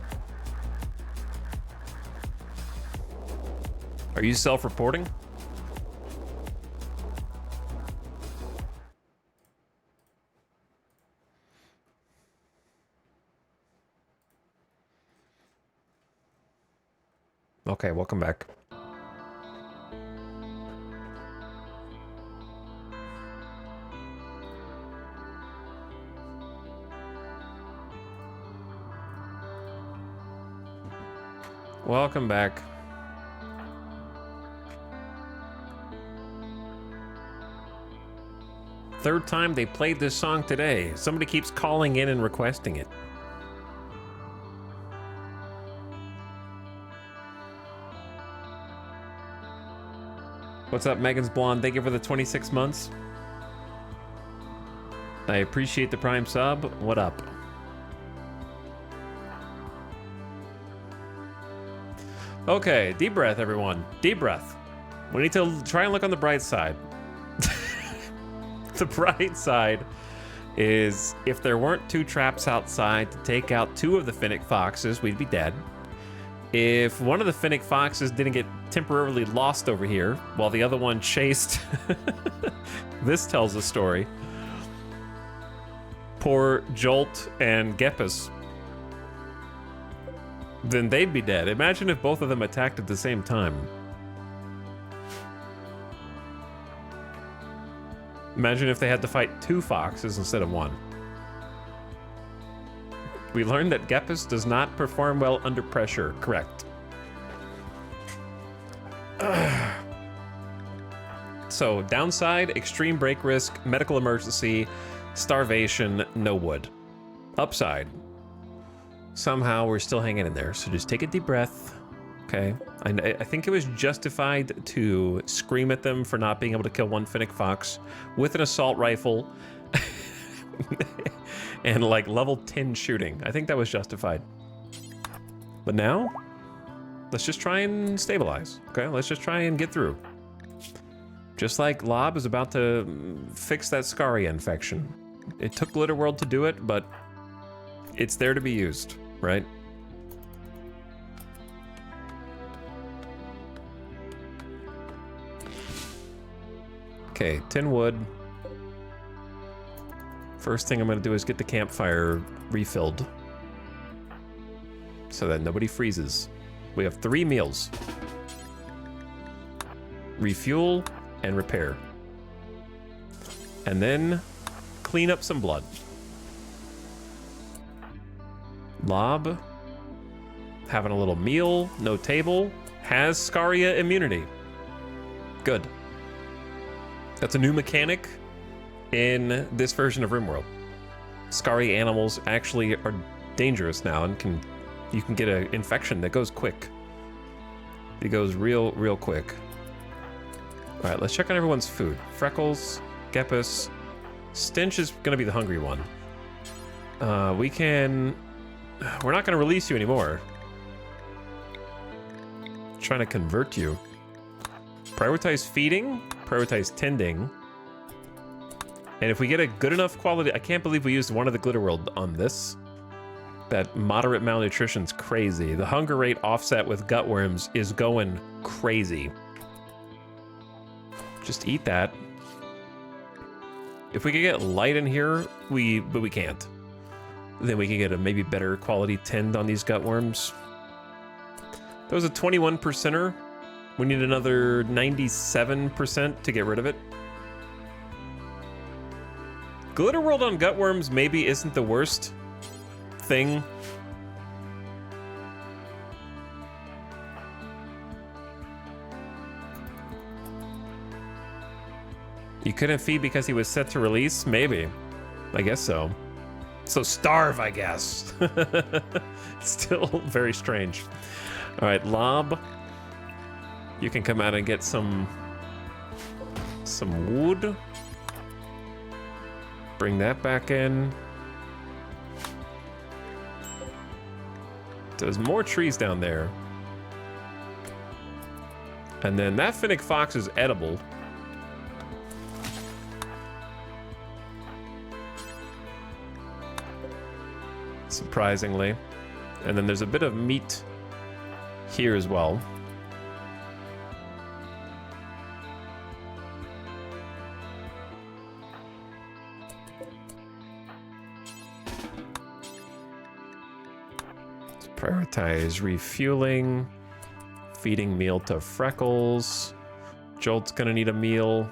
Are you self-reporting? Okay, welcome back. Welcome back. Third time they played this song today. Somebody keeps calling in and requesting it. What's up, Megan's Blonde? Thank you for the 26 months. I appreciate the Prime sub. What up? Okay, deep breath, everyone. Deep breath. We need to try and look on the bright side. The bright side is if there weren't 2 traps outside to take out 2 of the Finnick foxes, we'd be dead. If one of the Finnick foxes didn't get temporarily lost over here while the other one chased... This tells a story. Poor Jolt and Gepus. Then they'd be dead. Imagine if both of them attacked at the same time. Imagine if they had to fight 2 foxes instead of 1. We learned that Gepus does not perform well under pressure. Correct. So, downside, extreme break risk, medical emergency, starvation, no wood. Upside, somehow we're still hanging in there. So just take a deep breath. Okay. I think it was justified to scream at them for not being able to kill 1 Finnick fox with an assault rifle and like level 10 shooting. I think that was justified. But now, let's just try and stabilize. Okay, let's just try and get through. Just like Lob is about to fix that Scaria infection. It took Glitterworld to do it, but it's there to be used, right? Okay, 10 wood. First thing I'm gonna do is get the campfire refilled so that nobody freezes. We have 3 meals. Refuel and repair. And then clean up some blood. Lob, having a little meal, no table, has Scaria immunity. Good. That's a new mechanic in this version of RimWorld. Scaria animals actually are dangerous now and you can get an infection that goes quick. It goes real quick. All right, let's check on everyone's food. Freckles, Gepus, Stench is gonna be the hungry one. We're not gonna release you anymore. Trying to convert you. Prioritize feeding, prioritize tending. And if we get a good enough quality, I can't believe we used one of the Glitterworld on this. That moderate malnutrition's crazy. The hunger rate offset with gutworms is going crazy. Just eat that. If we could get light in here, but we can't. Then we can get a maybe better quality tend on these gutworms. That was a 21%er. We need another 97% to get rid of it. Glitterworld on gutworms maybe isn't the worst thing. You couldn't feed because he was set to release? Maybe. I guess so. So starve, I guess. Still very strange. All right, Lob. You can come out and get some wood. Bring that back in. There's more trees down there. And then that Finnick fox is edible. Surprisingly. And then there's a bit of meat here as well. Let's prioritize refueling, feeding meal to Freckles. Jolt's gonna need a meal.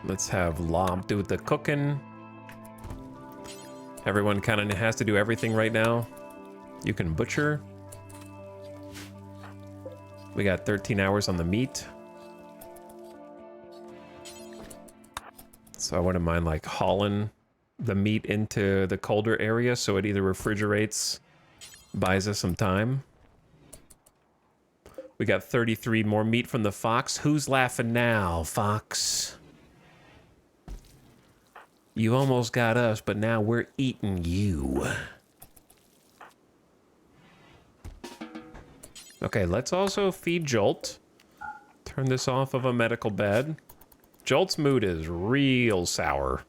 Let's have Lob do the cooking. Everyone kind of has to do everything right now. You can butcher. We got 13 hours on the meat. So I wouldn't mind like hauling the meat into the colder area so it either refrigerates, buys us some time. We got 33 more meat from the fox. Who's laughing now, fox? You almost got us, but now we're eating you. Okay, let's also feed Jolt. Turn this off of a medical bed. Jolt's mood is real sour.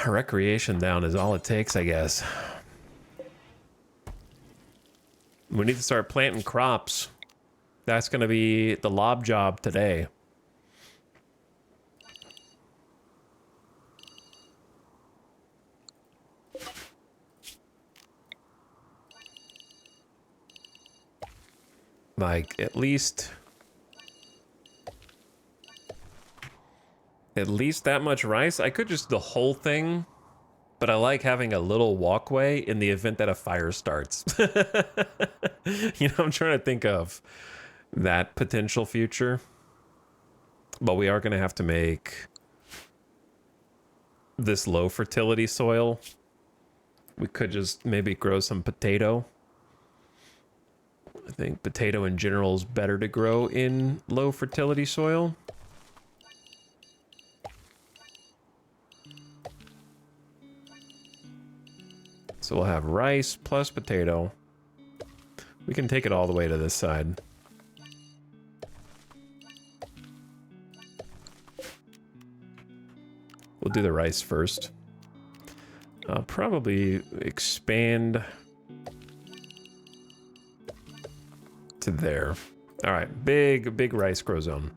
Recreation down is all it takes, I guess. We need to start planting crops. That's going to be the lob job today. Like, at least that much rice. I could just do the whole thing, but I like having a little walkway in the event that a fire starts. You know, I'm trying to think of that potential future. But we are going to have to make this low fertility soil. We could just maybe grow some potato. I think potato in general is better to grow in low fertility soil. So we'll have rice plus potato. We can take it all the way to this side. We'll do the rice first. I'll probably expand to there. All right, big rice grow zone.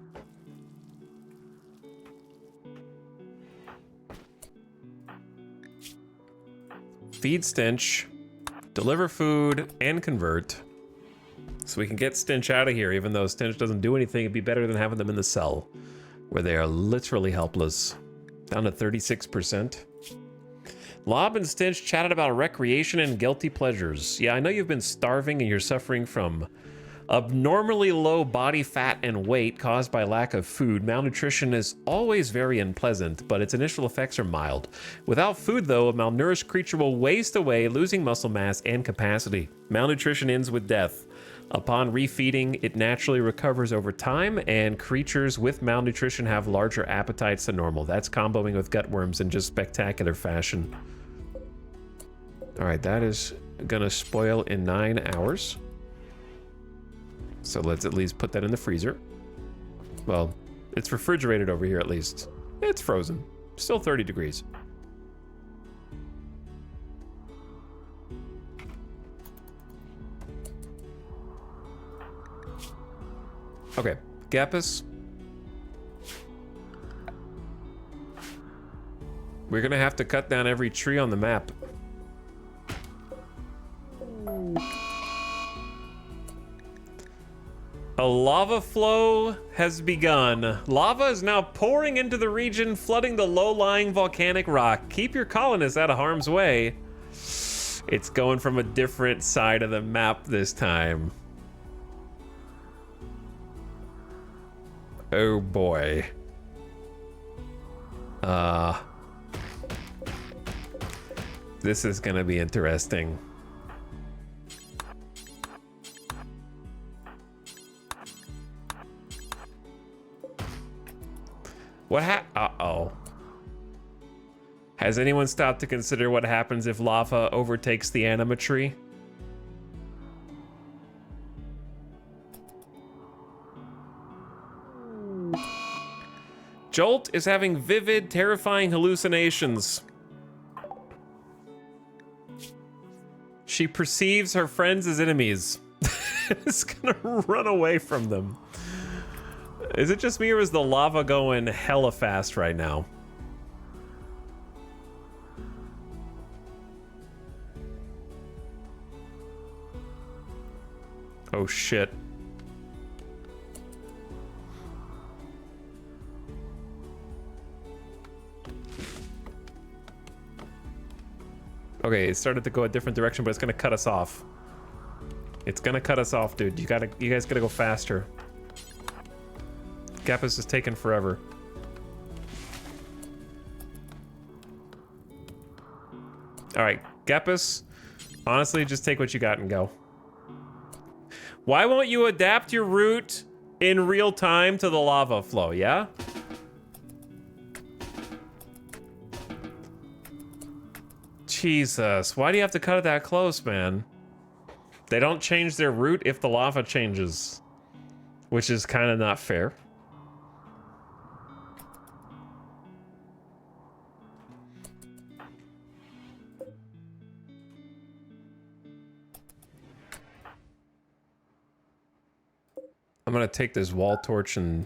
Feed Stench, deliver food, and convert. So we can get Stench out of here, even though Stench doesn't do anything. It'd be better than having them in the cell, where they are literally helpless. Down to 36%. Lob and Stench chatted about recreation and guilty pleasures. Yeah, I know you've been starving and you're suffering from abnormally low body fat and weight caused by lack of food. Malnutrition is always very unpleasant, but its initial effects are mild. Without food, though, a malnourished creature will waste away, losing muscle mass and capacity. Malnutrition ends with death. Upon refeeding, it naturally recovers over time, and creatures with malnutrition have larger appetites than normal. That's comboing with gutworms in just spectacular fashion. All right, that is gonna spoil in 9 hours. So let's at least put that in the freezer. Well, it's refrigerated over here at least. It's frozen. Still 30 degrees. Okay, Gapus. We're gonna have to cut down every tree on the map. A lava flow has begun. Lava is now pouring into the region, flooding the low-lying volcanic rock. Keep your colonists out of harm's way. It's going from a different side of the map this time. Oh boy. This is gonna be interesting. What uh-oh. Has anyone stopped to consider what happens if lava overtakes the anima tree? Jolt is having vivid, terrifying hallucinations. She perceives her friends as enemies. It's gonna run away from them. Is it just me, or is the lava going hella fast right now? Oh shit. Okay, it started to go a different direction, but it's gonna cut us off. It's gonna cut us off, dude. You guys gotta go faster. Gapus is taking forever. All right, Gapus, honestly, just take what you got and go. Why won't you adapt your route in real time to the lava flow, yeah? Jesus, why do you have to cut it that close, man? They don't change their route if the lava changes, which is kind of not fair. I'm gonna take this wall torch and...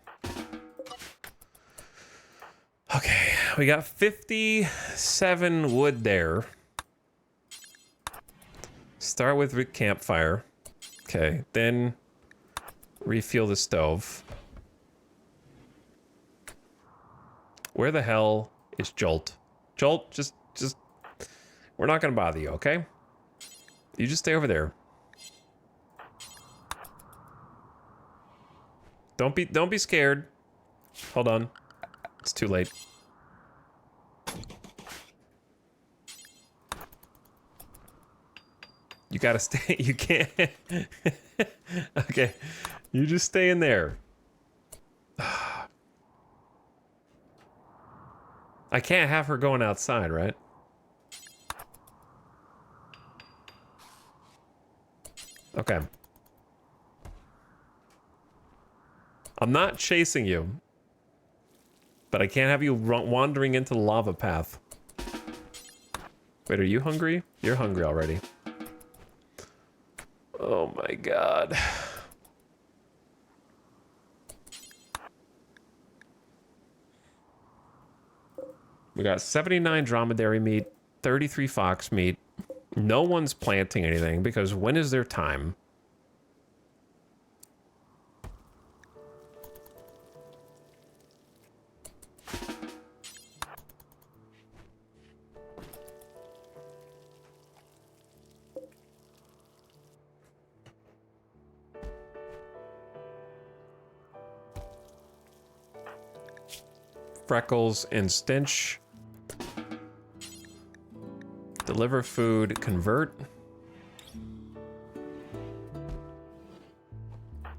Okay, we got 57 wood there. Start with campfire. Okay, then refuel the stove. Where the hell is Jolt? Jolt, just... We're not gonna bother you, okay? You just stay over there. Don't be scared. Hold on. It's too late. You gotta stay. You can't. Okay. You just stay in there. I can't have her going outside, right? Okay. I'm not chasing you, but I can't have you wandering into the lava path. Wait, are you hungry? You're hungry already. Oh my god. We got 79 dromedary meat, 33 fox meat. No one's planting anything because when is their time? Freckles and Stench. Deliver food, convert.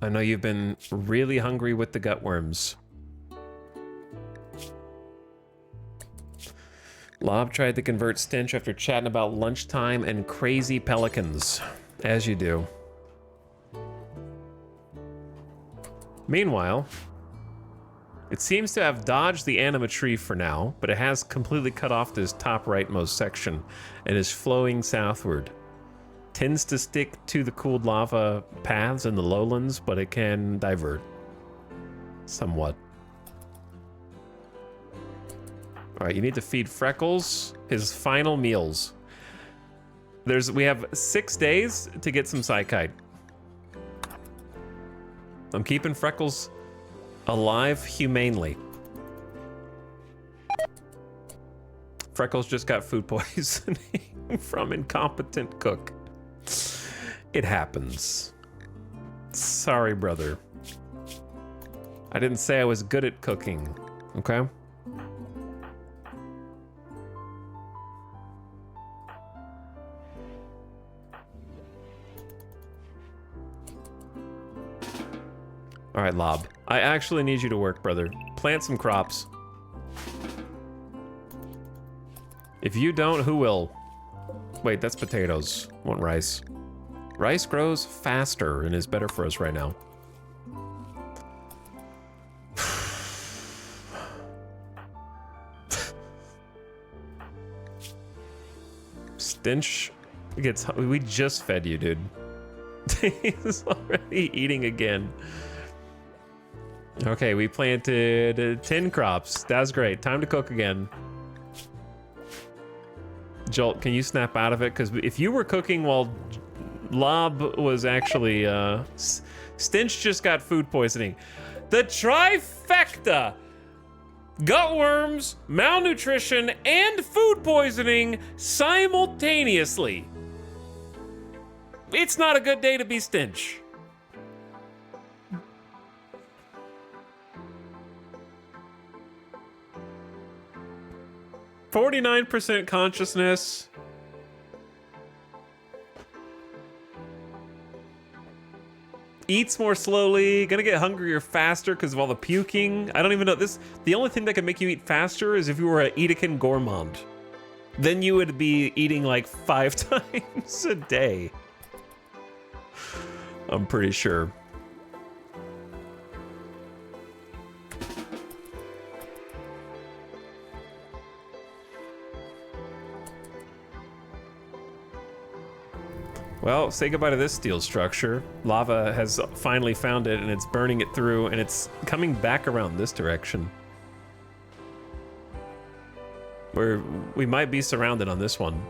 I know you've been really hungry with the gutworms. Lob tried to convert Stench after chatting about lunchtime and crazy pelicans. As you do. Meanwhile, it seems to have dodged the anima tree for now, but it has completely cut off this top rightmost section and is flowing southward. Tends to stick to the cooled lava paths in the lowlands, but it can divert somewhat. All right, you need to feed Freckles his final meals. We have 6 days to get some Psychite. I'm keeping Freckles alive humanely. Freckles just got food poisoning from incompetent cook. It happens. Sorry, brother. I didn't say I was good at cooking, okay? All right, Lob. I actually need you to work, brother. Plant some crops. If you don't, who will? Wait, that's potatoes. Want rice. Rice grows faster and is better for us right now. Stench gets... We just fed you, dude. He's already eating again. Okay, we planted 10 crops. That's great. Time to cook again. Jolt, can you snap out of it? Because if you were cooking while Lob was actually... Stench just got food poisoning. The trifecta! Gutworms, malnutrition, and food poisoning simultaneously. It's not a good day to be Stench. .49% consciousness. eats more slowly, gonna get hungrier faster because of all the puking. I don't even know this. The only thing that can make you eat faster is if you were an Edekin gourmand. Then you would be eating like 5 times a day. I'm pretty sure. Well, say goodbye to this steel structure. Lava has finally found it, and it's burning it through, and it's coming back around this direction. We might be surrounded on this one.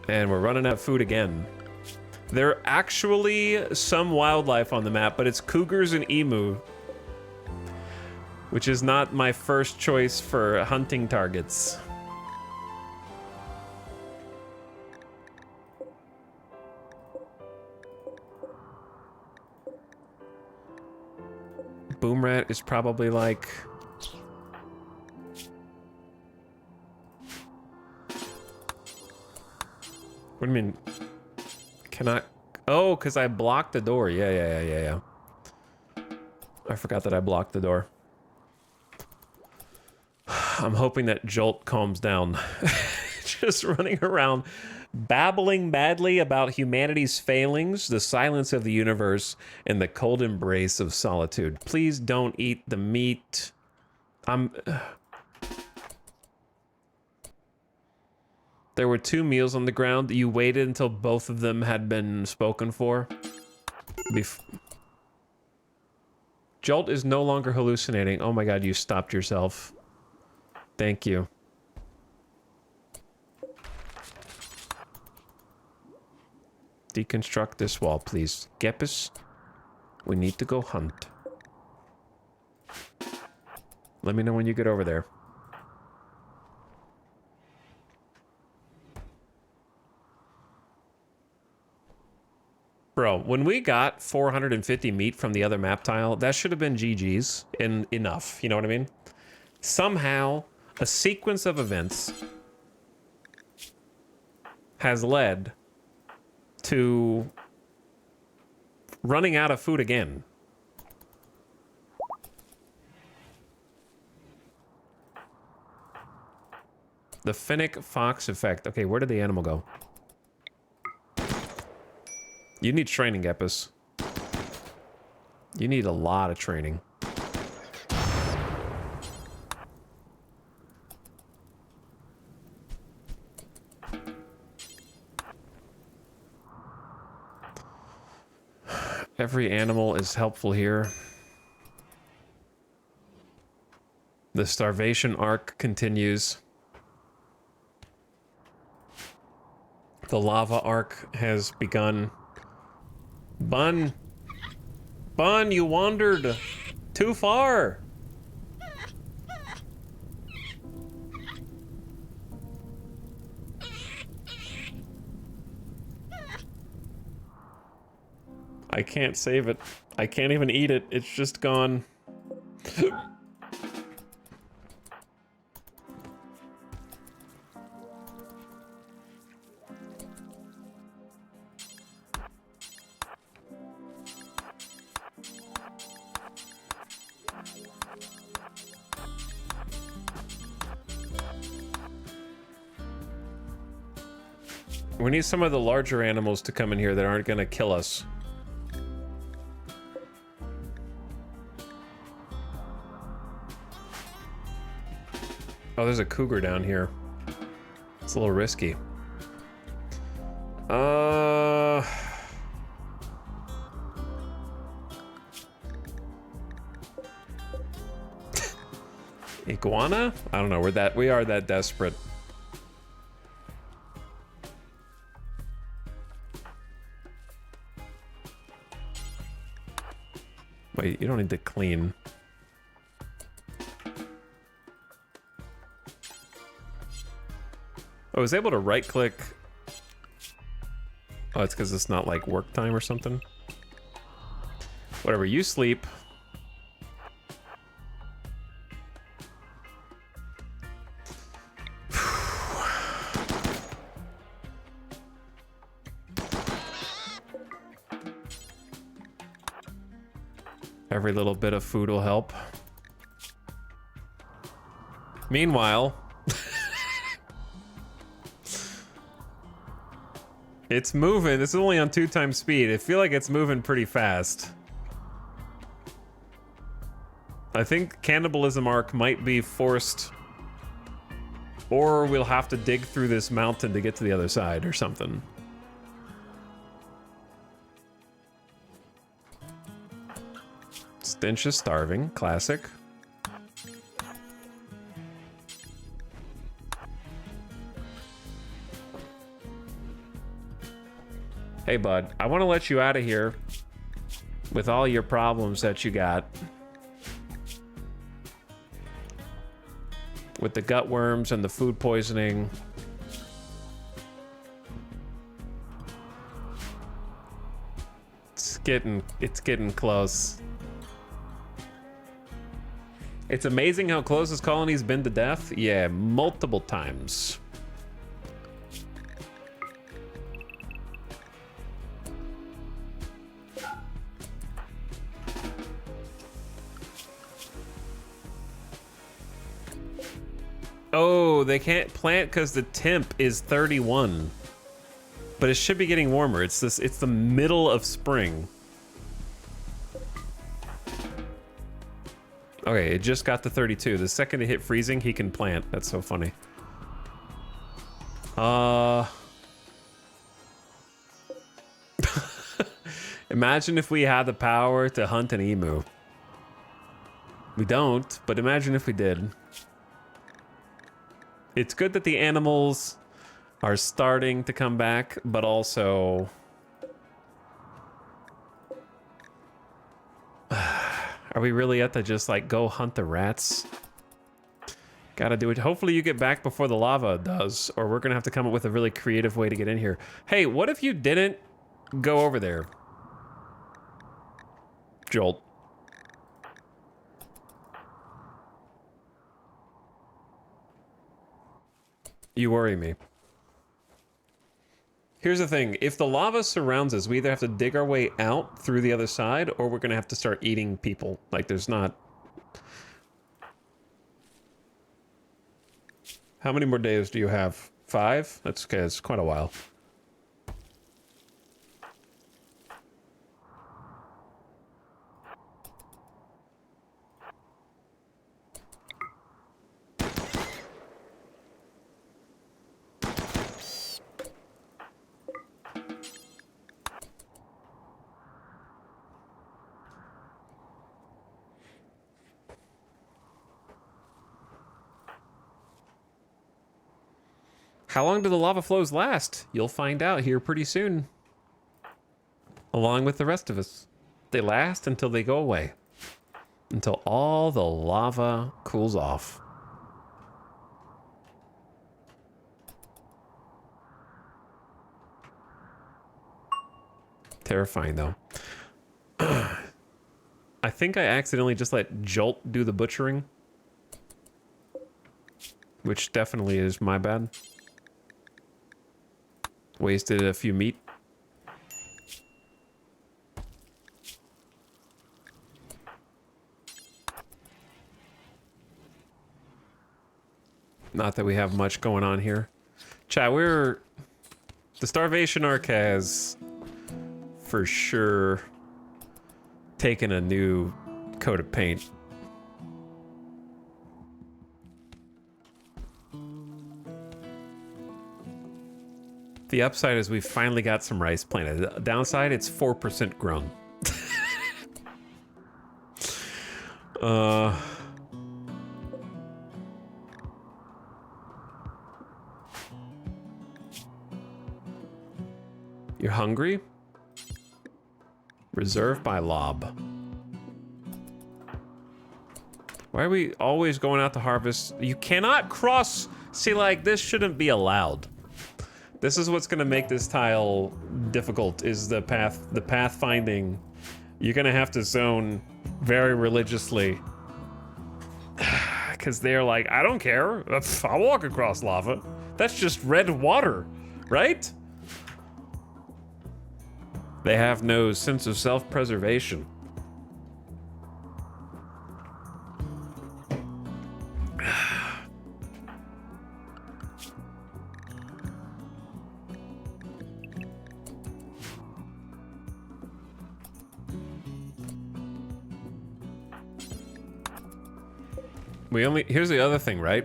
And we're running out of food again. There are actually some wildlife on the map, but it's cougars and emu, which is not my first choice for hunting targets. Boom rat is probably like... What do you mean? Cannot... Oh, because I blocked the door. Yeah. I forgot that I blocked the door. I'm hoping that Jolt calms down. Just running around, babbling madly about humanity's failings, the silence of the universe, and the cold embrace of solitude. Please don't eat the meat. There were 2 meals on the ground. You waited until both of them had been spoken for. Jolt is no longer hallucinating. Oh my god, you stopped yourself. Thank you. Deconstruct this wall, please. Gepis, we need to go hunt. Let me know when you get over there. Bro, when we got 450 meat from the other map tile, that should have been GG's enough, you know what I mean? Somehow, a sequence of events has led to running out of food again. The Finnick Fox effect. Okay, where did the animal go? You need training, Epis. You need a lot of training. Every animal is helpful here. The starvation arc continues. The lava arc has begun. Bun, you wandered too far. I can't save it. I can't even eat it. It's just gone. We need some of the larger animals to come in here that aren't gonna kill us. Oh, there's a cougar down here. It's a little risky. Iguana? I don't know. We are that desperate. Wait, you don't need to clean. I was able to right click. Oh, it's because it's not like work time or something. Whatever, you sleep. Every little bit of food will help. Meanwhile, it's moving. This is only on 2 times speed. I feel like it's moving pretty fast. I think cannibalism arc might be forced, or we'll have to dig through this mountain to get to the other side or something. Stench is starving. Classic. Hey, bud, I want to let you out of here with all your problems that you got. With the gut worms and the food poisoning. It's getting close. It's amazing how close this colony's been to death. Yeah, multiple times. Oh, they can't plant because the temp is 31. But it should be getting warmer. It's the middle of spring. Okay, it just got to 32. The second it hit freezing, he can plant. That's so funny. Imagine if we had the power to hunt an emu. We don't, but imagine if we did. It's good that the animals are starting to come back, but also... Are we really at the just like go hunt the rats? Gotta do it. Hopefully you get back before the lava does, or we're gonna have to come up with a really creative way to get in here. Hey, what if you didn't go over there? Jolt. You worry me. Here's the thing. If the lava surrounds us, we either have to dig our way out through the other side, or we're going to have to start eating people. Like, there's not... How many more days do you have? 5? That's okay. It's quite a while. How long do the lava flows last? You'll find out here pretty soon. Along with the rest of us. They last until they go away. Until all the lava cools off. Terrifying, though. I think I accidentally just let Jolt do the butchering. Which definitely is my bad. Wasted a few meat. Not that we have much going on here. Chat, the starvation arc has for sure taken a new coat of paint. The upside is we finally got some rice planted. The downside, it's 4% grown. You're hungry? Reserved by Lob. Why are we always going out to harvest? You cannot cross. See, like, this shouldn't be allowed. This is what's gonna make this tile difficult, is the path finding. You're gonna have to zone very religiously. Because they're like, I don't care, I'll walk across lava. That's just red water, right? They have no sense of self-preservation. Here's the other thing, right?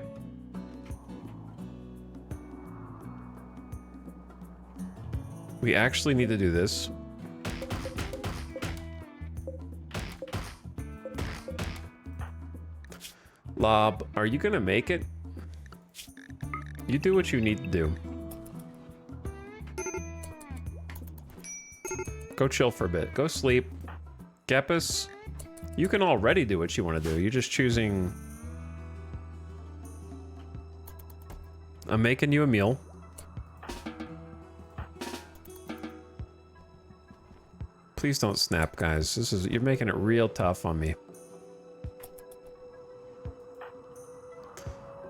We actually need to do this. Lob, are you gonna make it? You do what you need to do. Go chill for a bit. Go sleep. Gepus, you can already do what you want to do. You're just choosing... I'm making you a meal. Please don't snap, guys. You're making it real tough on me.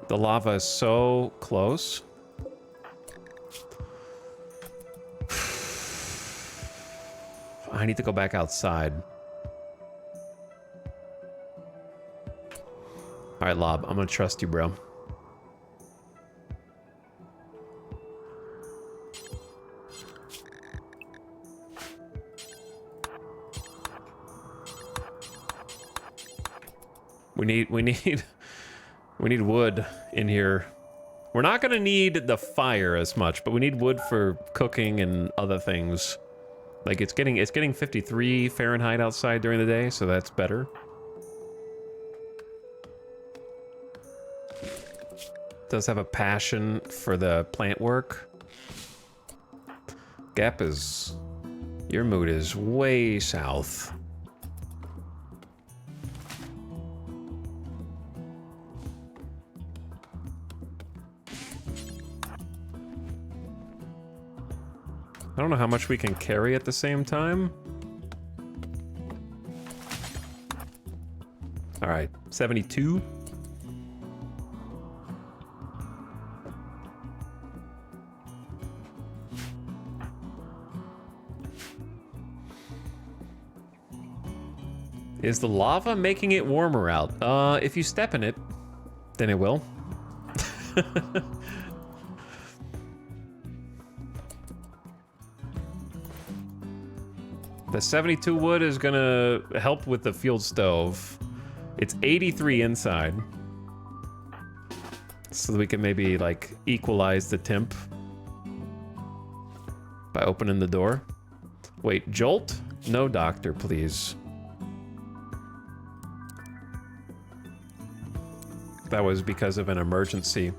The lava is so close. I need to go back outside. All right, Lob, I'm gonna trust you, bro. We need wood in here. We're not gonna need the fire as much, but we need wood for cooking and other things. Like it's getting 53 Fahrenheit outside during the day, so that's better. Does have a passion for the plant work. Gap is... Your mood is way south. I don't know how much we can carry at the same time. All right, 72. Is the lava making it warmer out? If you step in it, then it will. The 72 wood is gonna help with the field stove. It's 83 inside. So we can maybe like equalize the temp by opening the door. Wait, Jolt? No doctor, please. That was because of an emergency.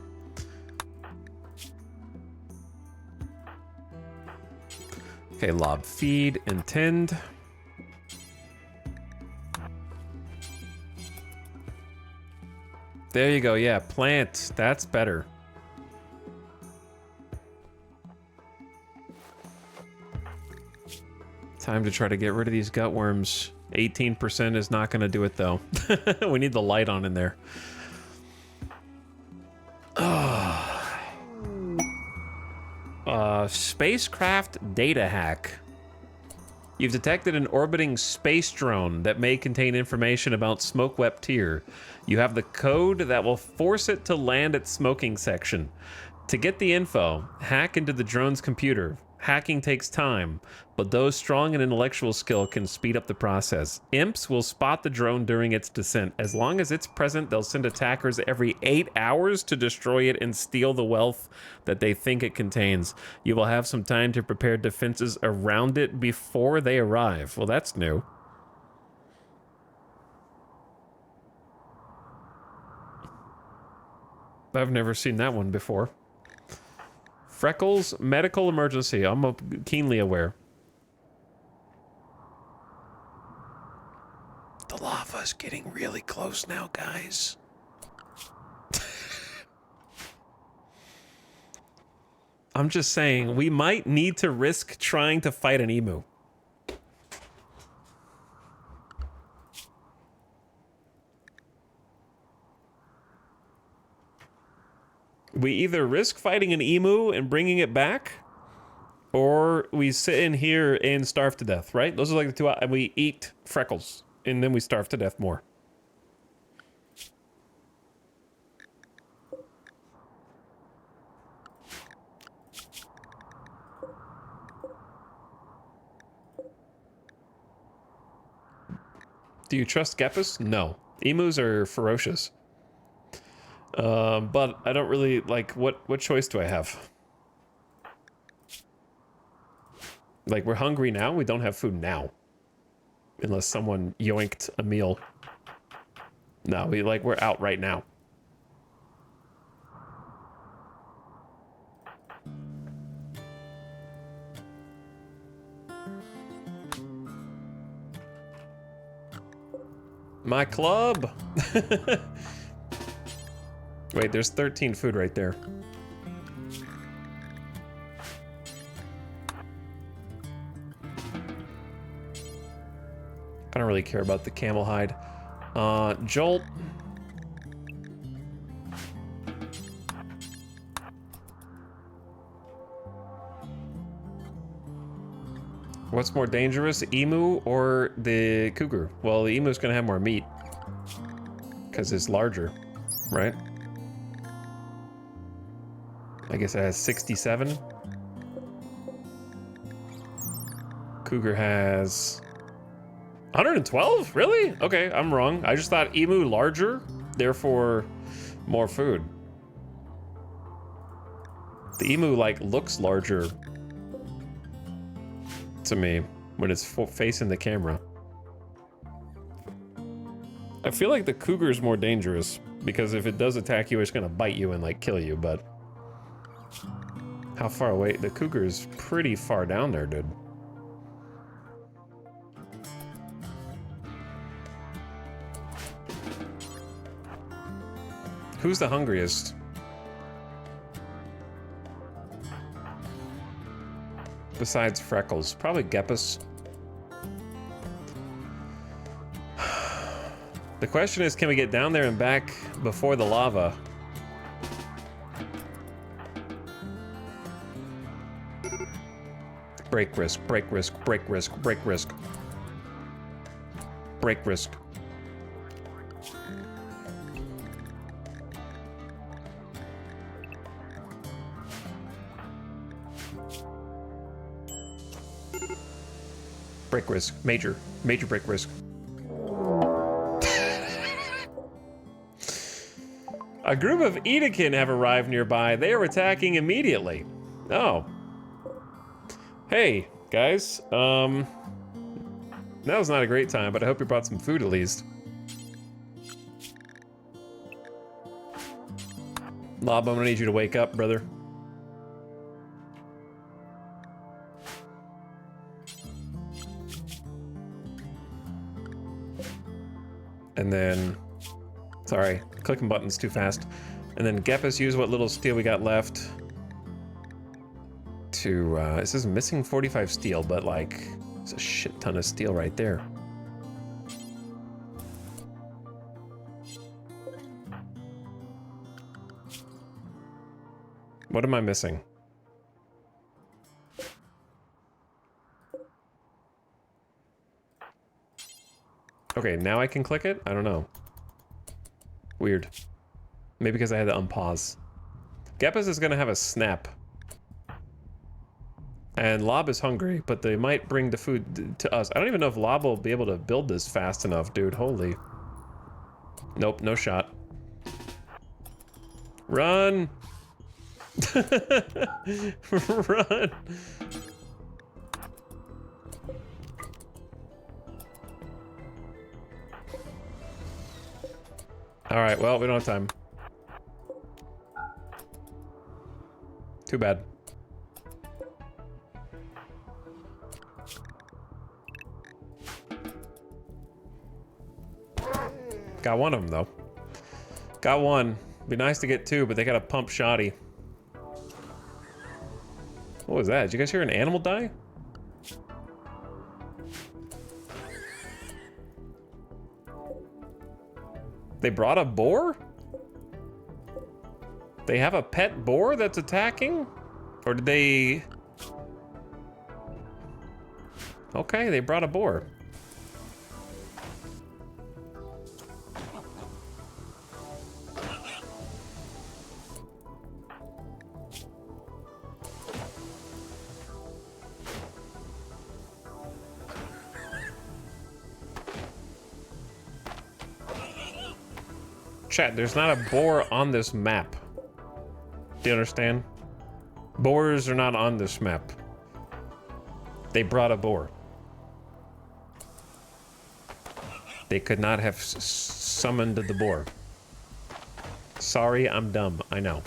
Okay, Lob, feed and tend. There you go, yeah, plant. That's better. Time to try to get rid of these gut worms. 18% is not going to do it, though. We need the light on in there. Spacecraft data hack. You've detected an orbiting space drone that may contain information about Smoke-Wept Tier. You have the code that will force it to land at smoking section. To get the info, hack into the drone's computer. Hacking takes time, but those strong in intellectual skill can speed up the process. Imps will spot the drone during its descent. As long as it's present, they'll send attackers every 8 hours to destroy it and steal the wealth that they think it contains. You will have some time to prepare defenses around it before they arrive. Well, that's new. I've never seen that one before. Freckles, medical emergency. I'm keenly aware. The lava's getting really close now, guys. I'm just saying, we might need to risk trying to fight an emu. We either risk fighting an emu and bringing it back, or we sit in here and starve to death, right? Those are like the two, and we eat Freckles, and then we starve to death more. Do you trust Gepus? No. Emus are ferocious. But I don't really like what choice do I have? Like, we're hungry now, we don't have food now. Unless someone yoinked a meal. No, we're out right now. My club! Wait, there's 13 food right there. I don't really care about the camel hide. Jolt. What's more dangerous, emu or the cougar? Well, the emu's gonna have more meat. Because it's larger, right? I guess it has 67. Cougar has 112? Really? Okay, I'm wrong. I just thought emu larger, therefore more food. The emu, like, looks larger to me when it's facing the camera. I feel like the cougar is more dangerous because if it does attack you, it's gonna bite you and, like, kill you, but... How far away? The cougar is pretty far down there, dude. Who's the hungriest? Besides Freckles, probably Geppus. The question is, can we get down there and back before the lava? Break risk, break risk, break risk, break risk. Break risk. Break risk. Major break risk. A group of Edakin have arrived nearby. They are attacking immediately. Oh. Hey, guys. That was not a great time, but I hope you brought some food at least. Lob, I'm gonna need you to wake up, brother. And then, sorry, clicking buttons too fast. And then Geppus, use what little steel we got left to, this is missing 45 steel, but like, it's a shit ton of steel right there. What am I missing? Okay, now I can click it? I don't know. Weird. Maybe because I had to unpause. Geppus is gonna have a snap. And Lob is hungry, but they might bring the food to us. I don't even know if Lob will be able to build this fast enough, dude. Holy. Nope, no shot. Run! Run! Alright, well, we don't have time. Too bad. Got one of them, though. Got one. Be nice to get two, but they gotta pump shoddy. What was that? Did you guys hear an animal die? They brought a boar? They have a pet boar that's attacking? Or did they... Okay, they brought a boar. Chat, there's not a boar on this map. Do you understand? Boars are not on this map. They brought a boar. They could not have summoned the boar. Sorry, I'm dumb. I know.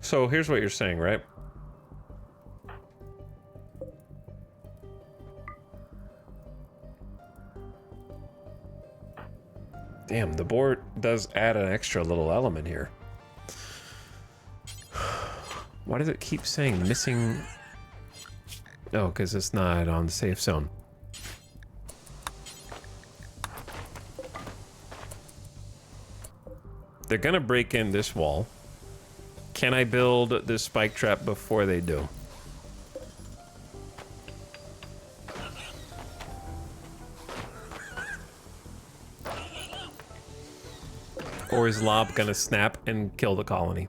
So here's what you're saying, right? Damn, the board does add an extra little element here. Why does it keep saying missing? Oh, because it's not on the safe zone. They're gonna break in this wall. Can I build this spike trap before they do? Or is Lob gonna snap and kill the colony?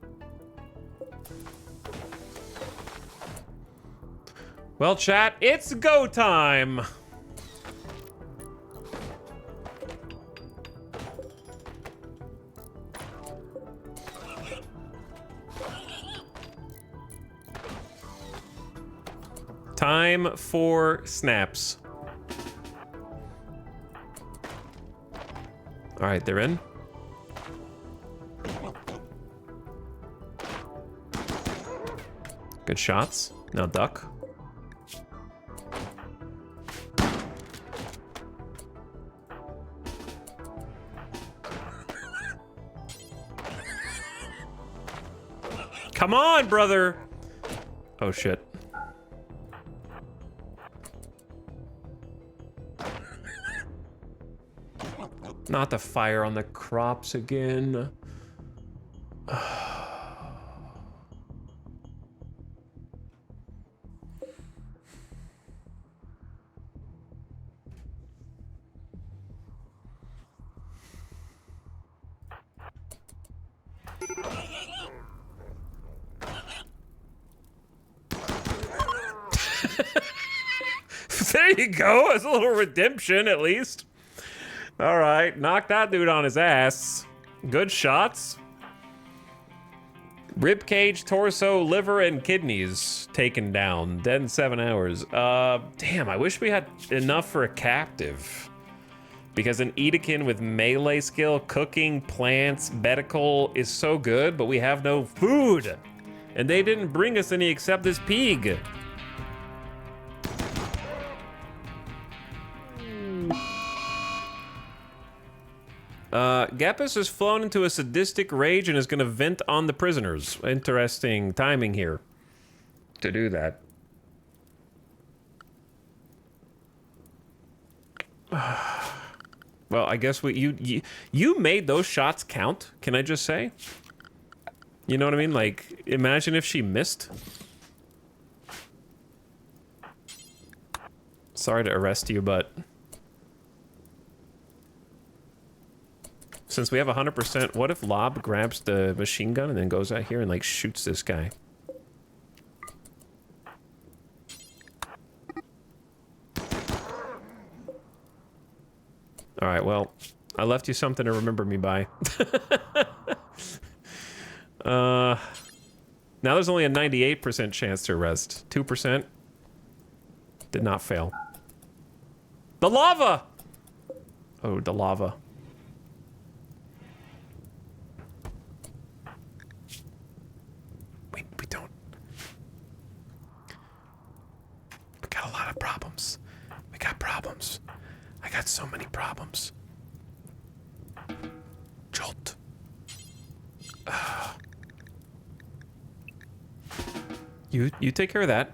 Well, chat, it's go time! Time for snaps. All right, they're in. Good shots. Now duck. Come on, brother. Oh, shit. Not the fire on the crops again. There you go. It's a little redemption, at least. All right, knock that dude on his ass. Good shots. Rib cage, torso, liver, and kidneys taken down. Dead in 7 hours. Damn, I wish we had enough for a captive. Because an Edakin with melee skill, cooking, plants, medical is so good, but we have no food. And they didn't bring us any except this pig. Gepis has flown into a sadistic rage and is going to vent on the prisoners. Interesting timing here to do that. Well, I guess you made those shots count, can I just say? You know what I mean? Like, imagine if she missed. Sorry to arrest you, but... Since we have 100%, what if Lob grabs the machine gun and then goes out here and, like, shoots this guy? All right, well, I left you something to remember me by. Now there's only a 98% chance to arrest. 2% did not fail. The lava! Oh, the lava. We don't. We got a lot of problems. We got problems. I got so many problems. Jolt. You take care of that.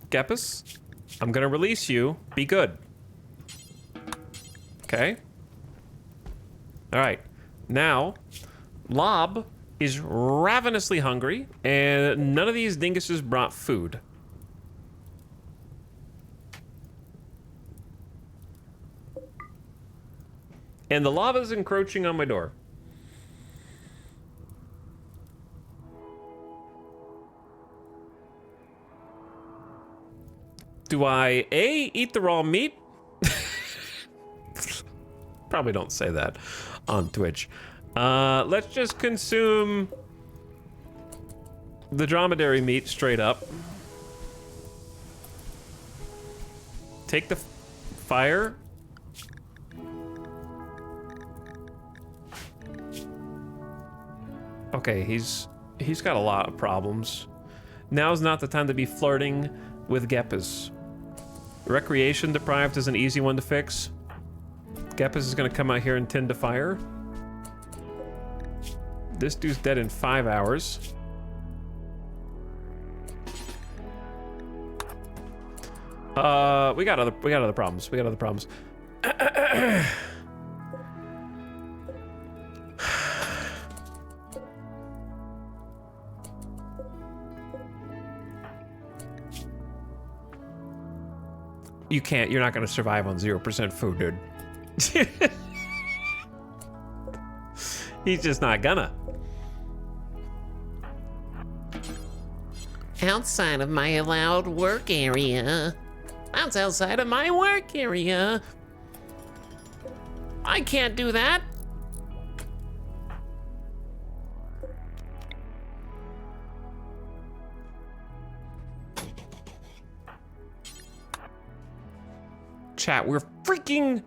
Gepis, I'm gonna release you. Be good. Okay? Alright. Now, Lob is ravenously hungry, and none of these dinguses brought food. And the lava's encroaching on my door. Do I, A, eat the raw meat? Probably don't say that on Twitch. Let's just consume the dromedary meat straight up. Take the fire. Okay, he's got a lot of problems. Now's not the time to be flirting with Geppas. Recreation deprived is an easy one to fix. Geppas is gonna come out here and tend to fire. This dude's dead in 5 hours. We got other problems. We got other problems. You can't, you're not gonna survive on 0% food, dude. He's just not gonna. Outside of my allowed work area. That's outside of my work area. I can't do that. Chat, we're freaking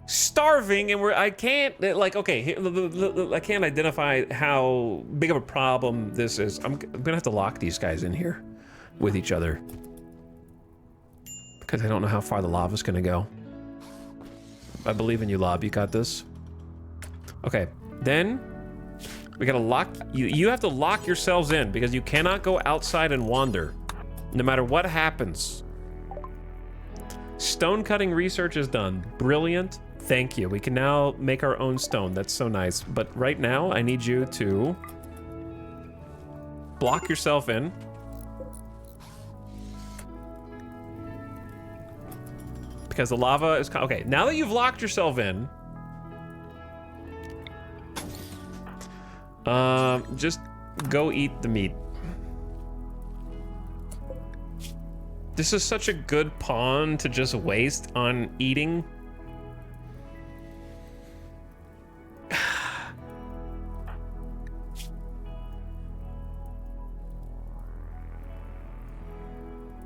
starving and I can't, like, okay, I can't identify how big of a problem this is. I'm gonna have to lock these guys in here with each other because I don't know how far the lava's gonna go. I believe in you, Lob. You got this. Okay, then we gotta lock you. You have to lock yourselves in because you cannot go outside and wander, no matter what happens. Stone cutting research is done. Brilliant. Thank you. We can now make our own stone. That's so nice. But right now, I need you to block yourself in. Because the lava is... Okay, now that you've locked yourself in, just go eat the meat. This is such a good pawn to just waste on eating.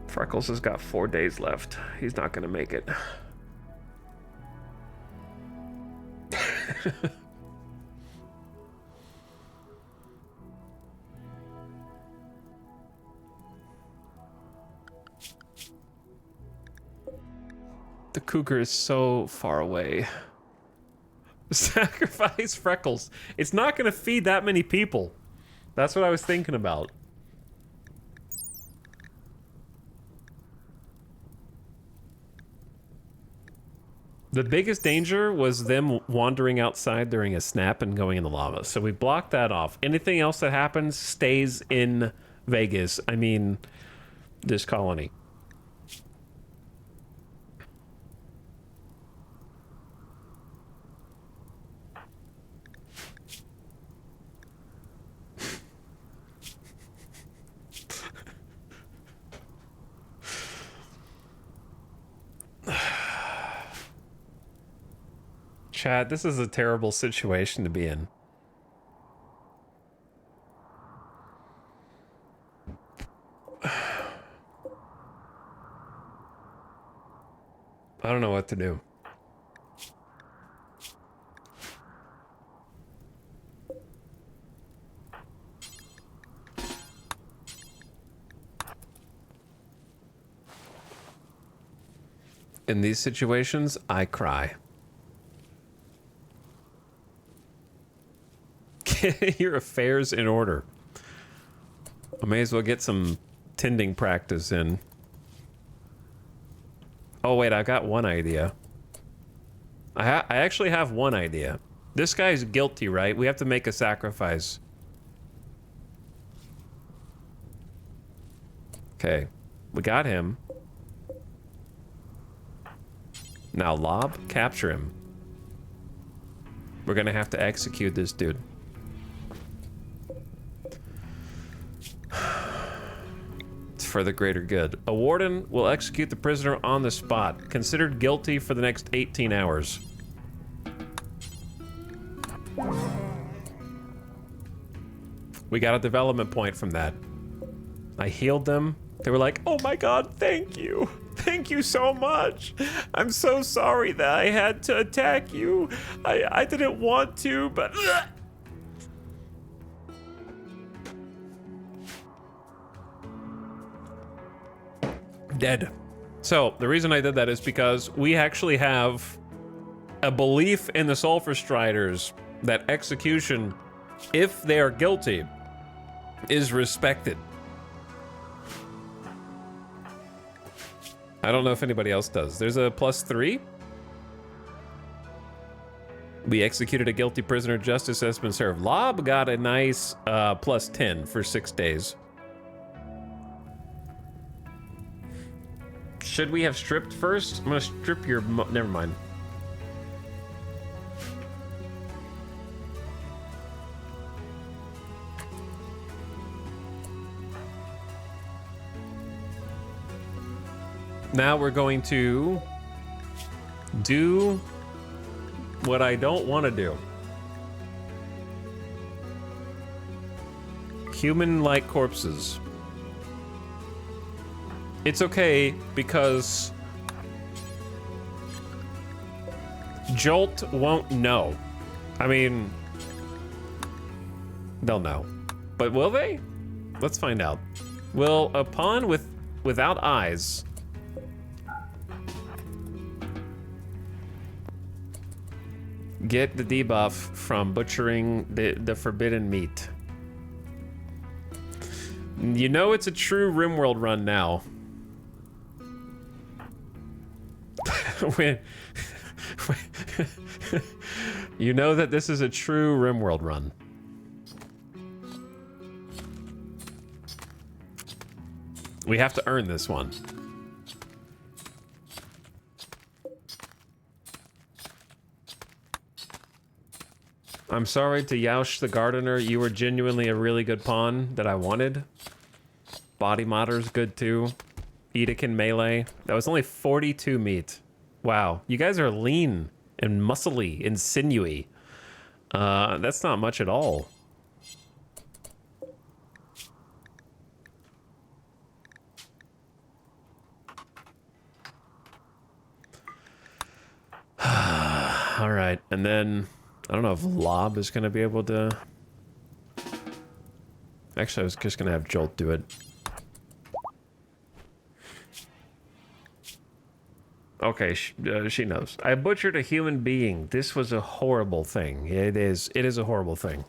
Freckles has got 4 days left. He's not gonna make it. The cougar is so far away. Sacrifice Freckles. It's not gonna feed that many people. That's what I was thinking about. The biggest danger was them wandering outside during a snap and going in the lava. So we blocked that off. Anything else that happens stays in Vegas. I mean, this colony. Chad, this is a terrible situation to be in. I don't know what to do. In these situations, I cry. Get your affairs in order. I may as well get some tending practice in. Oh wait, I got one idea. I actually have one idea. This guy's guilty, right? We have to make a sacrifice. Okay, we got him. Now Lob, capture him. We're gonna have to execute this dude. for the greater good. A warden will execute the prisoner on the spot, considered guilty for the next 18 hours. We got a development point from that. I healed them. They were like, oh my god, thank you. Thank you so much. I'm so sorry that I had to attack you. I didn't want to, but... Dead. So, the reason I did that is because we actually have a belief in the Sulfurstriders that execution, if they are guilty, is respected. I don't know if anybody else does. There's a +3. We executed a guilty prisoner. Justice has been served. Lob got a nice +10 for 6 days. Should we have stripped first? I'm gonna strip your... Never mind. Now we're going to do what I don't want to do. Human-like corpses. It's okay because Jolt won't know. I mean, they'll know. But will they? Let's find out. Will a pawn without eyes get the debuff from butchering the forbidden meat? You know it's a true RimWorld run now. You know that this is a true RimWorld run. We have to earn this one. I'm sorry to Yaush the Gardener. You were genuinely a really good pawn that I wanted. Body modder's good too. Edekin melee. That was only 42 meat. Wow, you guys are lean and muscly and sinewy. That's not much at all. All right, and then I don't know if Lob is going to be able to... Actually, I was just going to have Jolt do it. Okay, she knows. I butchered a human being. This was a horrible thing. It is a horrible thing.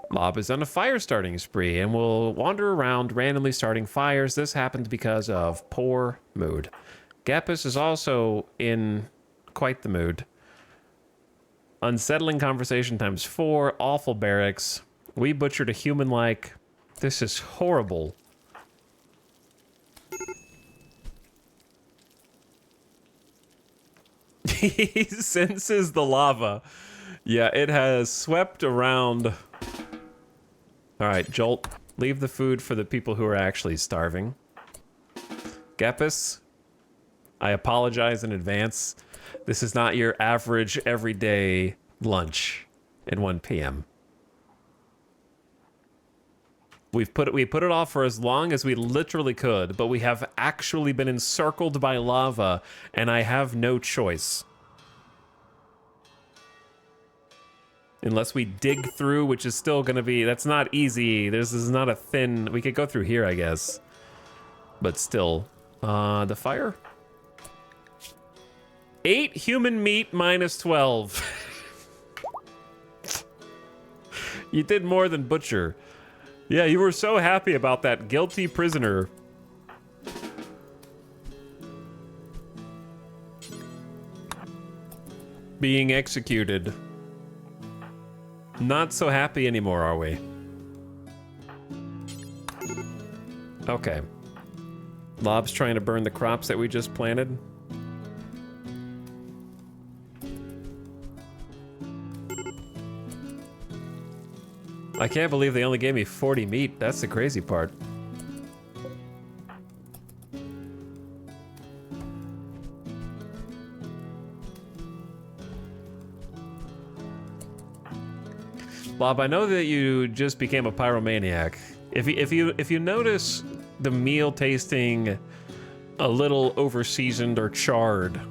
Lob is on a fire starting spree and will wander around randomly starting fires. This happened because of poor mood. Gapus is also in quite the mood. Unsettling conversation ×4. Awful barracks. We butchered a human-like. This is horrible. He senses the lava. Yeah, it has swept around. All right, Jolt, leave the food for the people who are actually starving. Gepis, I apologize in advance. This is not your average everyday lunch at 1 p.m. We put it off for as long as we literally could, but we have actually been encircled by lava, and I have no choice. Unless we dig through, which is still gonna be... That's not easy. This is not a thin... We could go through here, I guess. But still. The fire? 8 human meat -12. You did more than butcher. Yeah, you were so happy about that guilty prisoner. Being executed. Not so happy anymore, are we? Okay. Lob's trying to burn the crops that we just planted. I can't believe they only gave me 40 meat. That's the crazy part. Bob, I know that you just became a pyromaniac. If you notice the meal tasting a little overseasoned or charred,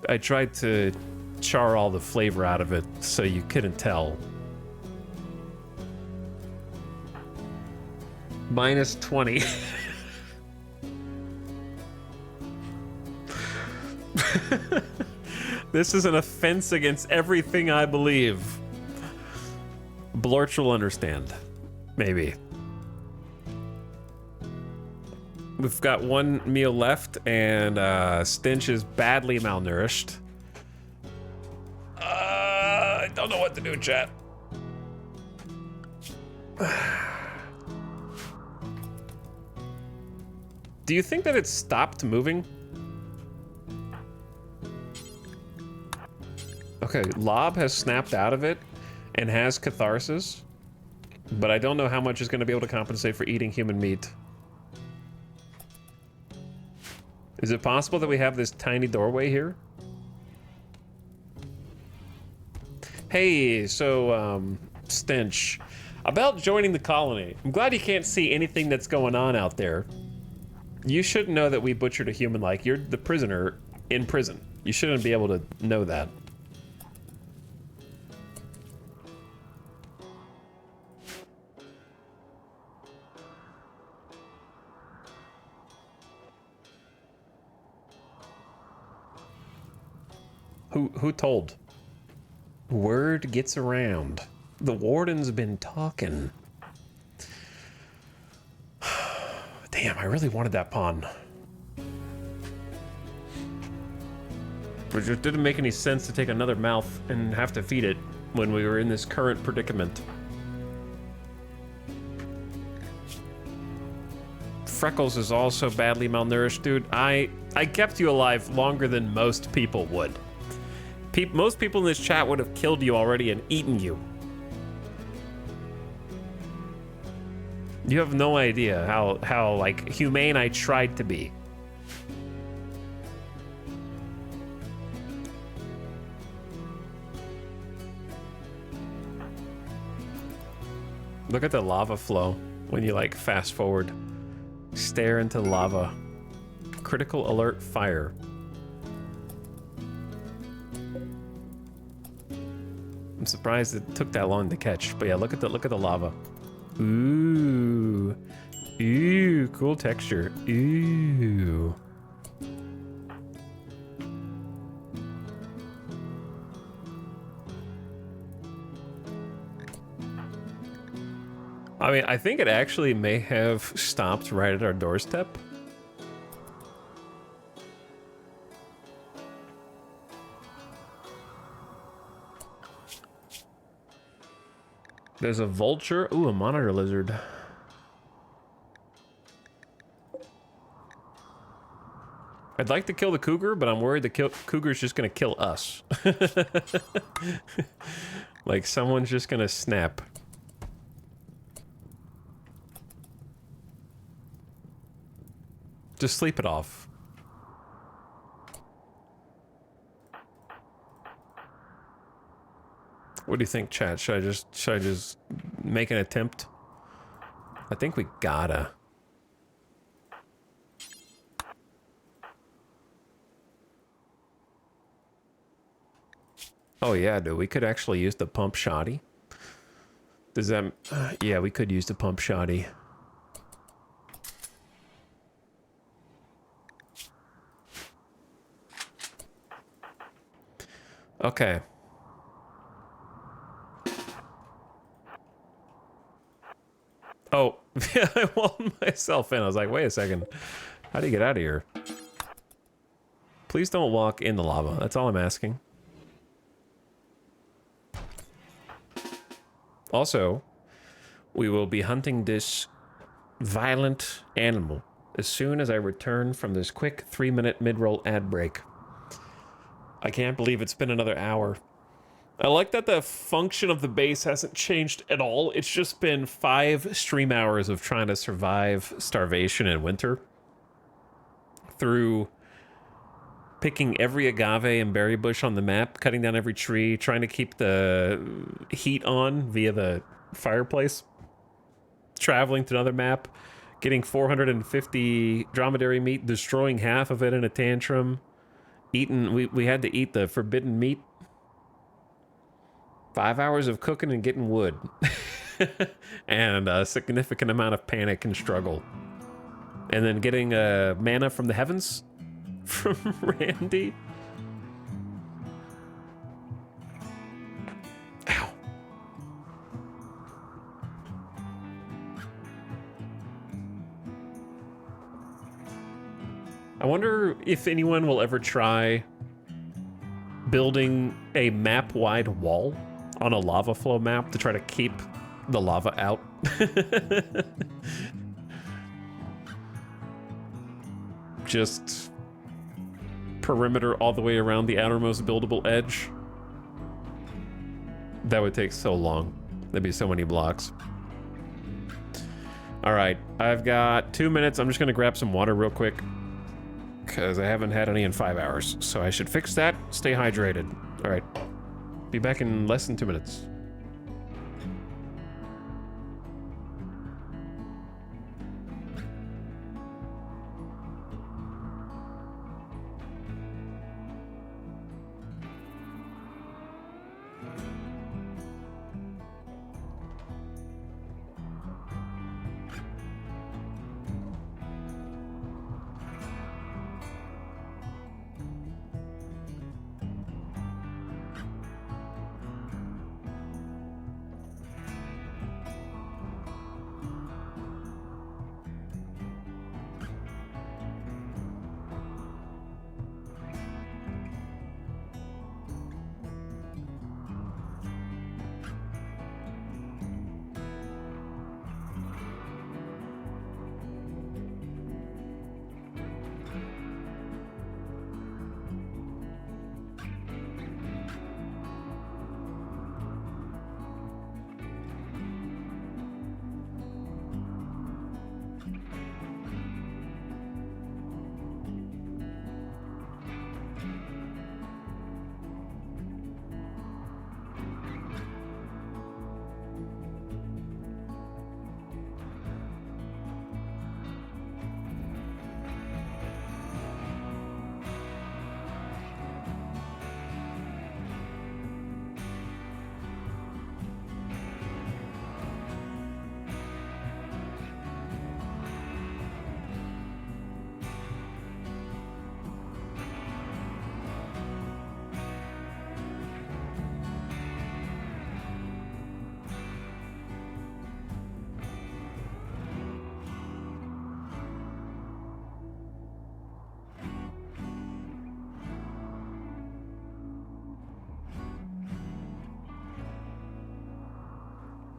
I tried to char all the flavor out of it so you couldn't tell. Minus 20. This is an offense against everything I believe. Blorch will understand. Maybe. We've got one meal left, and Stench is badly malnourished. I don't know what to do, chat. Do you think that it stopped moving? Okay, Lob has snapped out of it and has catharsis, but I don't know how much is going to be able to compensate for eating human meat. Is it possible that we have this tiny doorway here? Hey, so, Stench, about joining the colony. I'm glad you can't see anything that's going on out there. You should know that we butchered a human. Like, you're the prisoner in prison. You shouldn't be able to know that. Who told? Word gets around. The warden's been talking. Damn, I really wanted that pawn. But it didn't make any sense to take another mouth and have to feed it when we were in this current predicament. Freckles is also badly malnourished, dude. I kept you alive longer than most people would. Most people in this chat would have killed you already and eaten you. You have no idea how like humane I tried to be. Look at the lava flow when you like fast forward. Stare into lava. Critical alert fire. I'm surprised it took that long to catch, but yeah, look at the lava. Ooh. Ooh, cool texture. Ooh. I mean, I think it actually may have stopped right at our doorstep. There's a vulture. Ooh, a monitor lizard. I'd like to kill the cougar, but I'm worried the cougar's just gonna kill us. Like someone's just gonna snap. Just sleep it off. What do you think, chat? Should I just make an attempt? I think we gotta. Oh yeah, dude, we could actually use the pump shoddy. Does that... yeah, we could use the pump shoddy. Okay. Oh, I walled myself in. I was like, wait a second. How do you get out of here? Please don't walk in the lava. That's all I'm asking. Also, we will be hunting this violent animal as soon as I return from this quick 3-minute mid-roll ad break. I can't believe it's been another hour. I like that the function of the base hasn't changed at all. It's just been 5 stream hours of trying to survive starvation in winter through picking every agave and berry bush on the map, cutting down every tree, trying to keep the heat on via the fireplace, traveling to another map, getting 450 dromedary meat, destroying half of it in a tantrum, we had to eat the forbidden meat. 5 hours of cooking and getting wood. And a significant amount of panic and struggle. And then getting mana from the heavens from Randy. Ow. I wonder if anyone will ever try building a map-wide wall on a lava flow map to try to keep the lava out. Just perimeter all the way around the outermost buildable edge. That would take so long. There'd be so many blocks. All right, I've got 2 minutes. I'm just gonna grab some water real quick because I haven't had any in 5 hours. So I should fix that, stay hydrated. All right, be back in less than 2 minutes.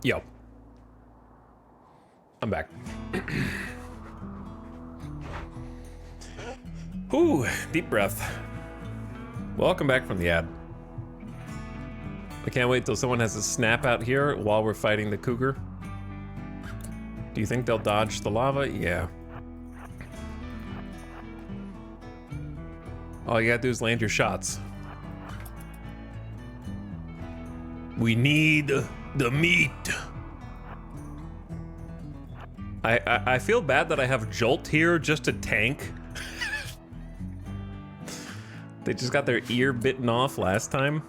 Yo. I'm back. Ooh, deep breath. Welcome back from the ad. I can't wait till someone has a snap out here while we're fighting the cougar. Do you think they'll dodge the lava? Yeah. All you gotta do is land your shots. We need the meat. I feel bad that I have Jolt here just to tank. They just got their ear bitten off last time.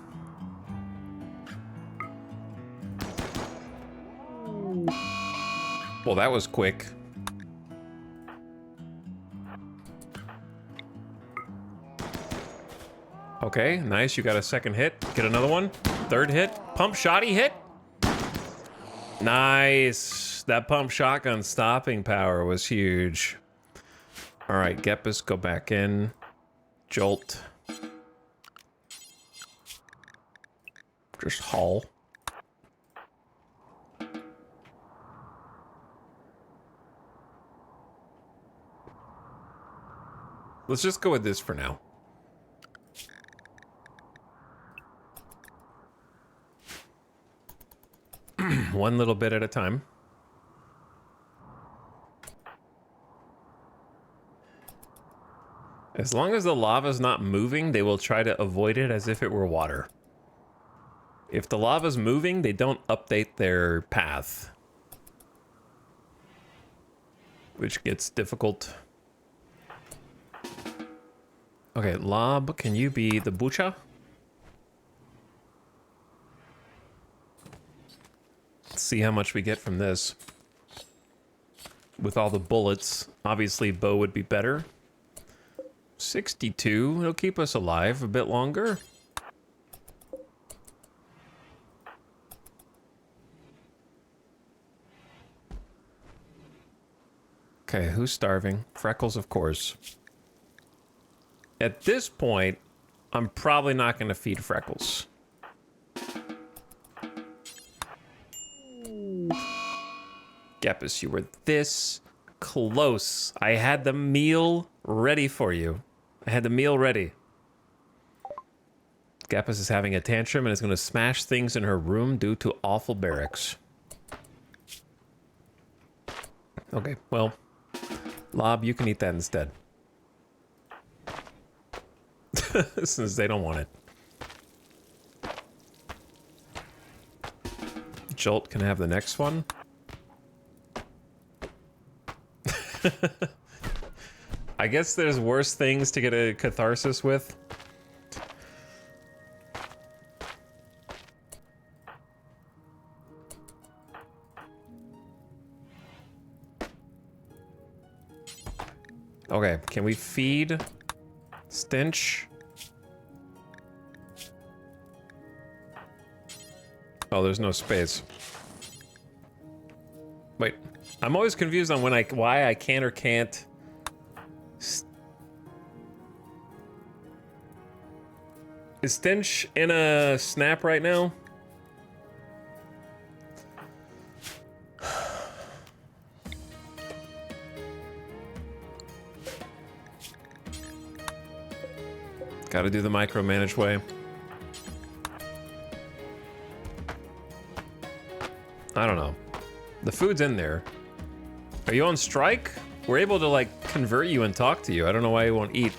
Well, that was quick. Okay, nice. You got a second hit. Get another one. Third hit. Pump shotty hit. Nice. That pump shotgun stopping power was huge. All right, Gepus, go back in. Jolt. Just haul. Let's just go with this for now. One little bit at a time. As long as the lava's not moving, they will try to avoid it as if it were water. If the lava's moving, they don't update their path, which gets difficult. Okay, Lob, can you be the Bucha? Let's see how much we get from this. With all the bullets, obviously bow would be better. 62, it'll keep us alive a bit longer. Okay, who's starving? Freckles, of course. At this point, I'm probably not going to feed Freckles. Gepus, you were this close. I had the meal ready for you. I had the meal ready. Gepus is having a tantrum and is going to smash things in her room due to awful barracks. Okay, well, Lob, you can eat that instead. Since they don't want it. Jolt can have the next one. I guess there's worse things to get a catharsis with. Okay, can we feed Stench? Oh, there's no space. Wait, I'm always confused on why I can or can't. Is Stench in a snap right now? Gotta do the micromanage way. I don't know. The food's in there. Are you on strike? We're able to, like, convert you and talk to you. I don't know why you won't eat.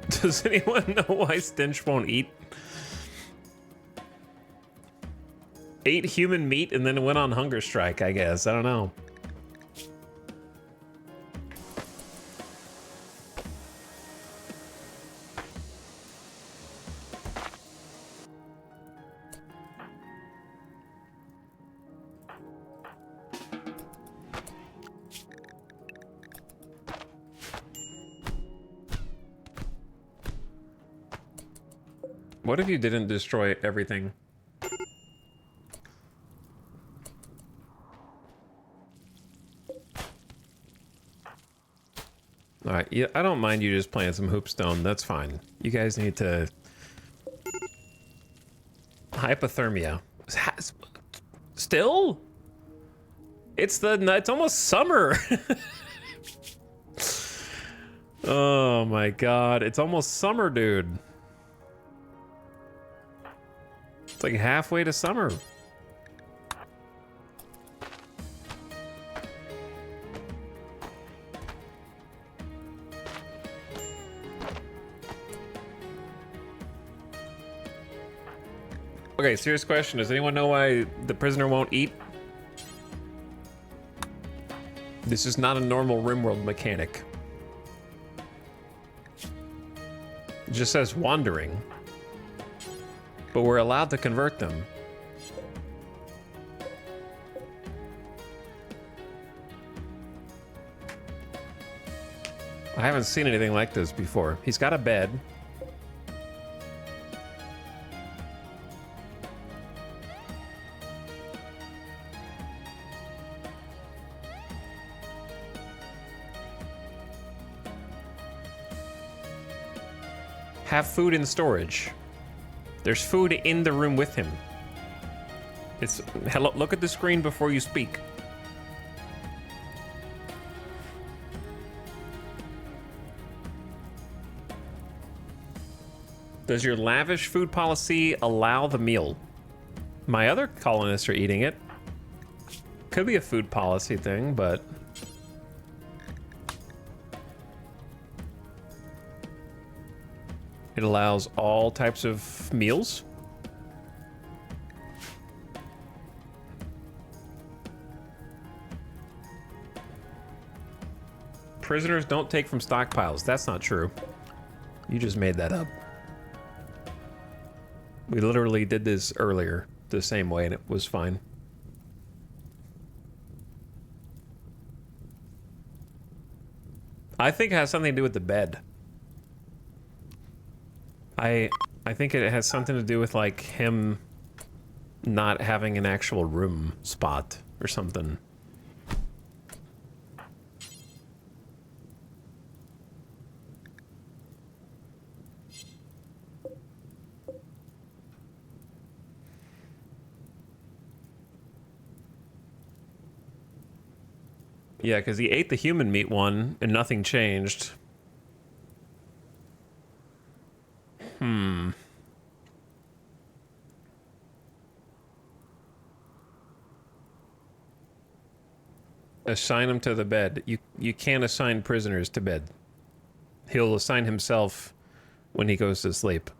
Does anyone know why Stench won't eat? Ate human meat and then went on hunger strike, I guess. I don't know. What if you didn't destroy everything? Alright, yeah, I don't mind you just playing some hoopstone, that's fine. You guys need to... Hypothermia. Still? It's almost summer! Oh my god, it's almost summer, dude. It's like halfway to summer. Okay, serious question. Does anyone know why the prisoner won't eat? This is not a normal RimWorld mechanic. It just says wandering. But we're allowed to convert them. I haven't seen anything like this before. He's got a bed. Have food in storage. There's food in the room with him. It's hello. Look at the screen before you speak. Does your lavish food policy allow the meal? My other colonists are eating it. Could be a food policy thing, but... It allows all types of meals. Prisoners don't take from stockpiles. That's not true. You just made that up. We literally did this earlier the same way and it was fine. I think it has something to do with the bed. I think it has something to do with like him not having an actual room spot or something. Yeah, because he ate the human meat one and nothing changed. Assign him to the bed. You can't assign prisoners to bed. He'll assign himself when he goes to sleep.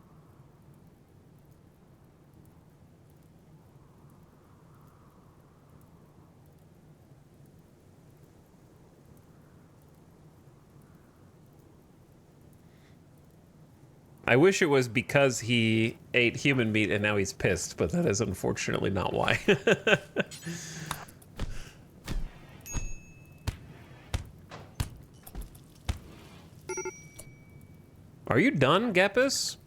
I wish it was because he ate human meat and now he's pissed, but that is unfortunately not why. Are you done, Gepis?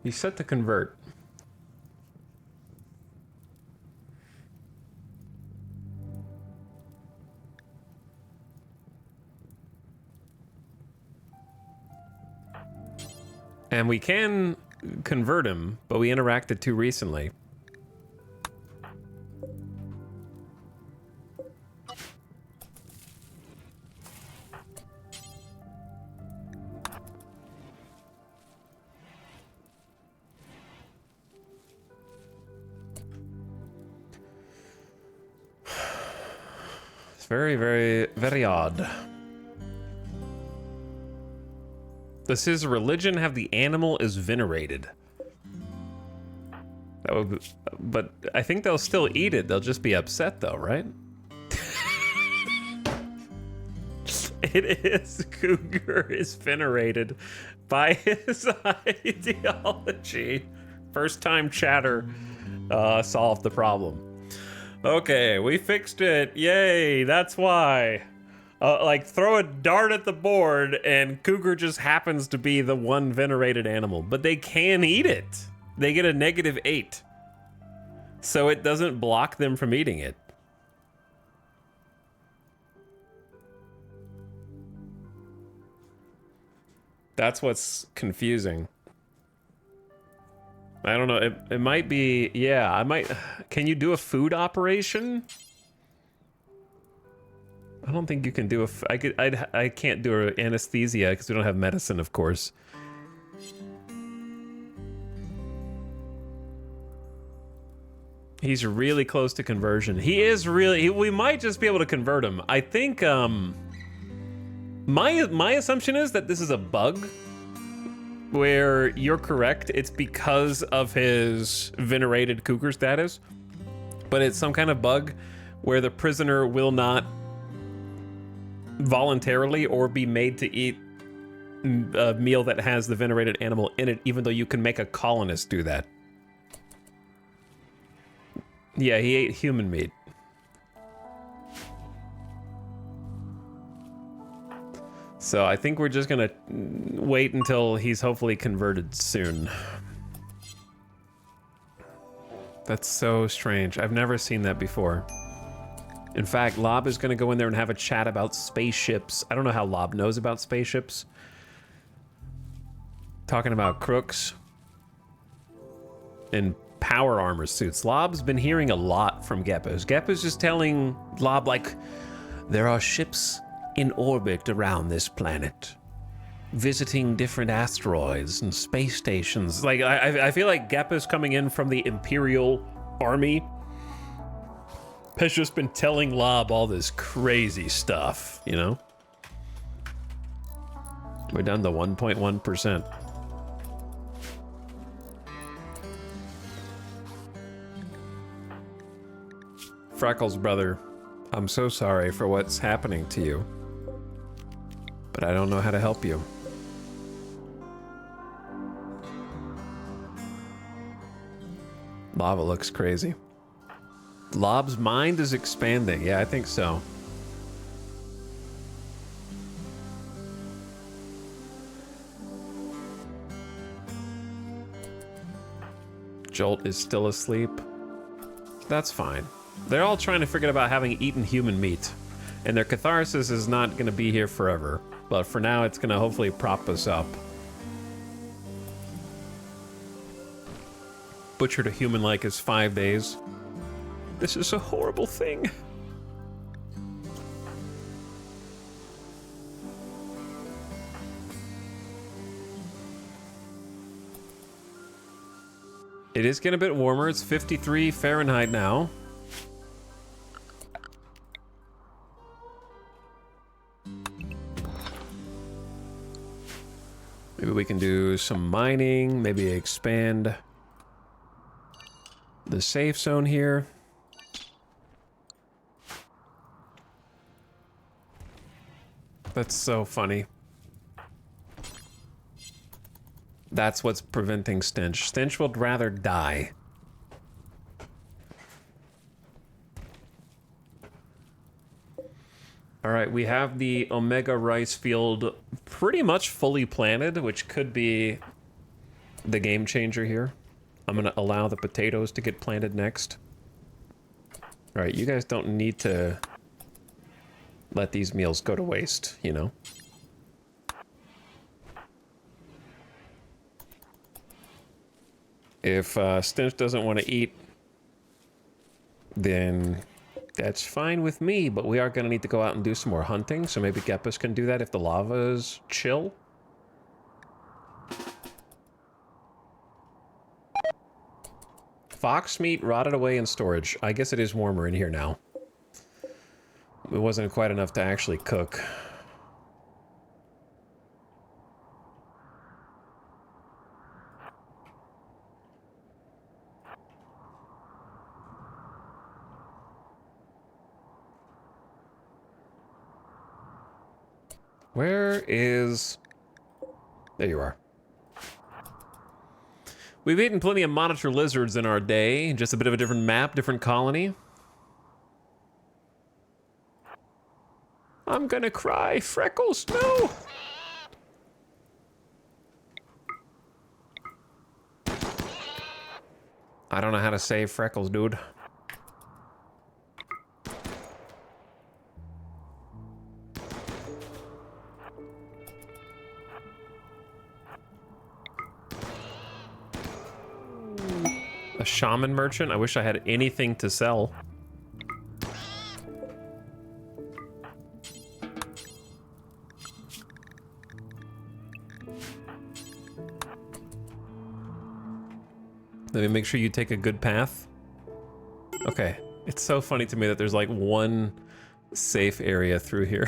He's set to convert. And we can convert him, but we interacted too recently. It's very, very, very odd. Does his religion have the animal is venerated? That would be, but I think they'll still eat it. They'll just be upset though, right? It is. Cougar is venerated by his ideology. First time chatter solved the problem. Okay, we fixed it. Yay, that's why. Like, throw a dart at the board, and Cougar just happens to be the one venerated animal. But they can eat it. They get a -8. So it doesn't block them from eating it. That's what's confusing. I don't know. It might be... Yeah, I might... Can you do a food operation? I don't think you can do I can't do an anesthesia because we don't have medicine, of course. He's really close to conversion. He is really... we might just be able to convert him. I think, my assumption is that this is a bug where you're correct. It's because of his venerated cougar status. But it's some kind of bug where the prisoner will not voluntarily or be made to eat a meal that has the venerated animal in it, even though you can make a colonist do that. Yeah, he ate human meat. So I think we're just gonna wait until he's hopefully converted soon. That's so strange. I've never seen that before. In fact, Lob is going to go in there and have a chat about spaceships. I don't know how Lob knows about spaceships. Talking about crooks and power armor suits. Lob's been hearing a lot from Geppos. Geppos just telling Lob, like, there are ships in orbit around this planet, visiting different asteroids and space stations. Like, I feel like Geppos coming in from the Imperial Army has just been telling Lob all this crazy stuff, you know? We're down to 1.1%. Freckles, brother, I'm so sorry for what's happening to you, but I don't know how to help you. Lava looks crazy. Lob's mind is expanding. Yeah, I think so. Jolt is still asleep. That's fine. They're all trying to forget about having eaten human meat, and their catharsis is not going to be here forever. But for now, it's going to hopefully prop us up. Butchered a human like is 5 days. This is a horrible thing. It is getting a bit warmer. It's 53 Fahrenheit now. Maybe we can do some mining, maybe expand the safe zone here. That's so funny. That's what's preventing Stench. Stench would rather die. All right, we have the Omega rice field pretty much fully planted, which could be the game changer here. I'm gonna allow the potatoes to get planted next. All right, you guys don't need to let these meals go to waste, you know? If Stench doesn't want to eat, then that's fine with me, but we are going to need to go out and do some more hunting, so maybe Geppos can do that if the lava is chill. Fox meat rotted away in storage. I guess it is warmer in here now. It wasn't quite enough to actually cook. Where is... There you are. We've eaten plenty of monitor lizards in our day. Just a bit of a different map, different colony. I'm gonna cry. Freckles, no! I don't know how to save Freckles, dude. A shaman merchant? I wish I had anything to sell. Let me make sure you take a good path. Okay. It's so funny to me that there's like one safe area through here.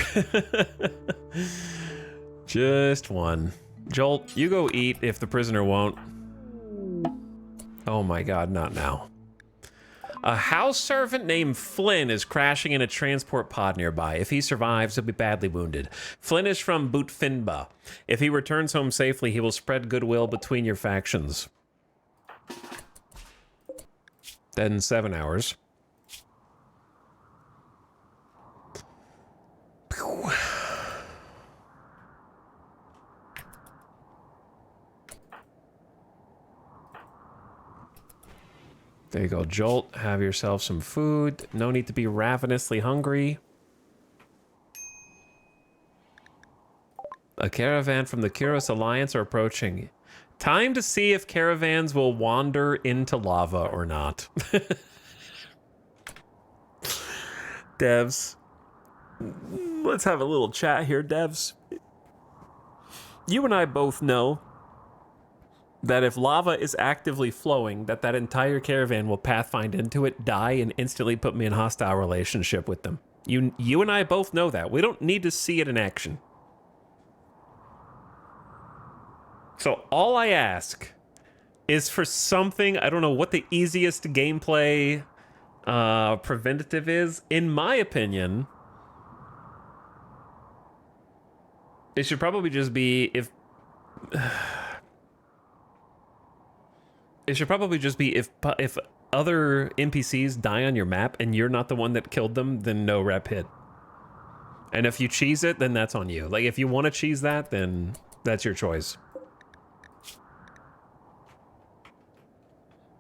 Just one. Jolt, you go eat if the prisoner won't. Oh my god, not now. A house servant named Flynn is crashing in a transport pod nearby. If he survives, he'll be badly wounded. Flynn is from Bootfinba. If he returns home safely, he will spread goodwill between your factions. Dead in 7 hours. Pew. There you go, Jolt. Have yourself some food. No need to be ravenously hungry. A caravan from the Kyros Alliance are approaching. Time to see if caravans will wander into lava or not. Devs. Let's have a little chat here, devs. You and I both know that if lava is actively flowing, that entire caravan will pathfind into it, die, and instantly put me in hostile relationship with them. You and I both know that. We don't need to see it in action. So all I ask is for something, I don't know what the easiest gameplay preventative is. In my opinion, it should probably just be if other NPCs die on your map and you're not the one that killed them, then no rep hit. And if you cheese it, then that's on you. Like if you want to cheese that, then that's your choice.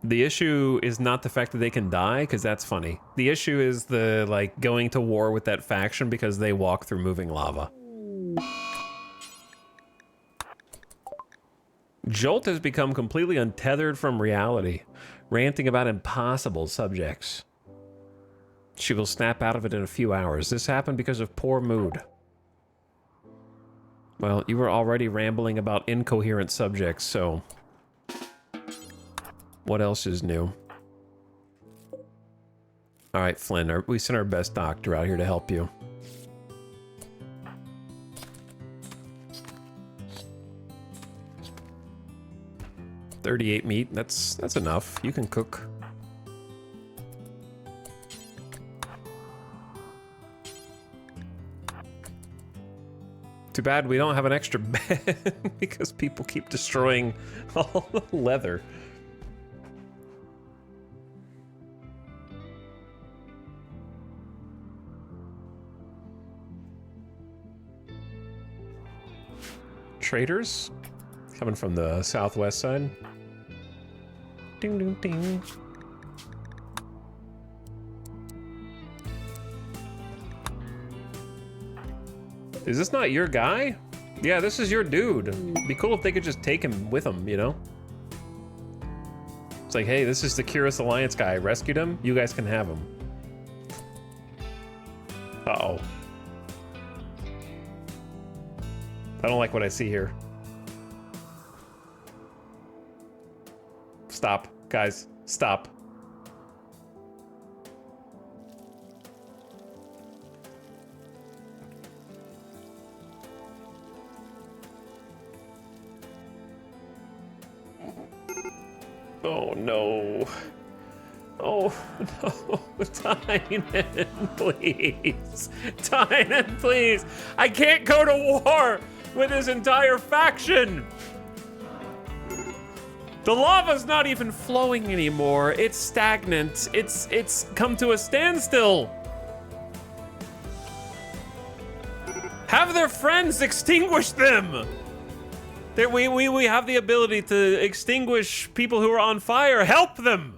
The issue is not the fact that they can die, because that's funny. The issue is the, like, going to war with that faction because they walk through moving lava. Jolt has become completely untethered from reality, ranting about impossible subjects. She will snap out of it in a few hours. This happened because of poor mood. Well, you were already rambling about incoherent subjects, so... what else is new? All right, Flynn, we sent our best doctor out here to help you. $38 meat, that's enough. You can cook. Too bad we don't have an extra bed because people keep destroying all the leather. Traders coming from the southwest side. Ding ding ding. Is this not your guy? Yeah, this is your dude. It'd be cool if they could just take him with them, you know? It's like, hey, this is the Kyros Alliance guy. I rescued him. You guys can have him. Uh-oh. I don't like what I see here. Stop, guys, stop. Oh no. Oh no, Tynan, please. Tynan, please. I can't go to war with his entire faction. The lava's not even flowing anymore. It's stagnant. It's come to a standstill. Have their friends extinguish them. We have the ability to extinguish people who are on fire. Help them.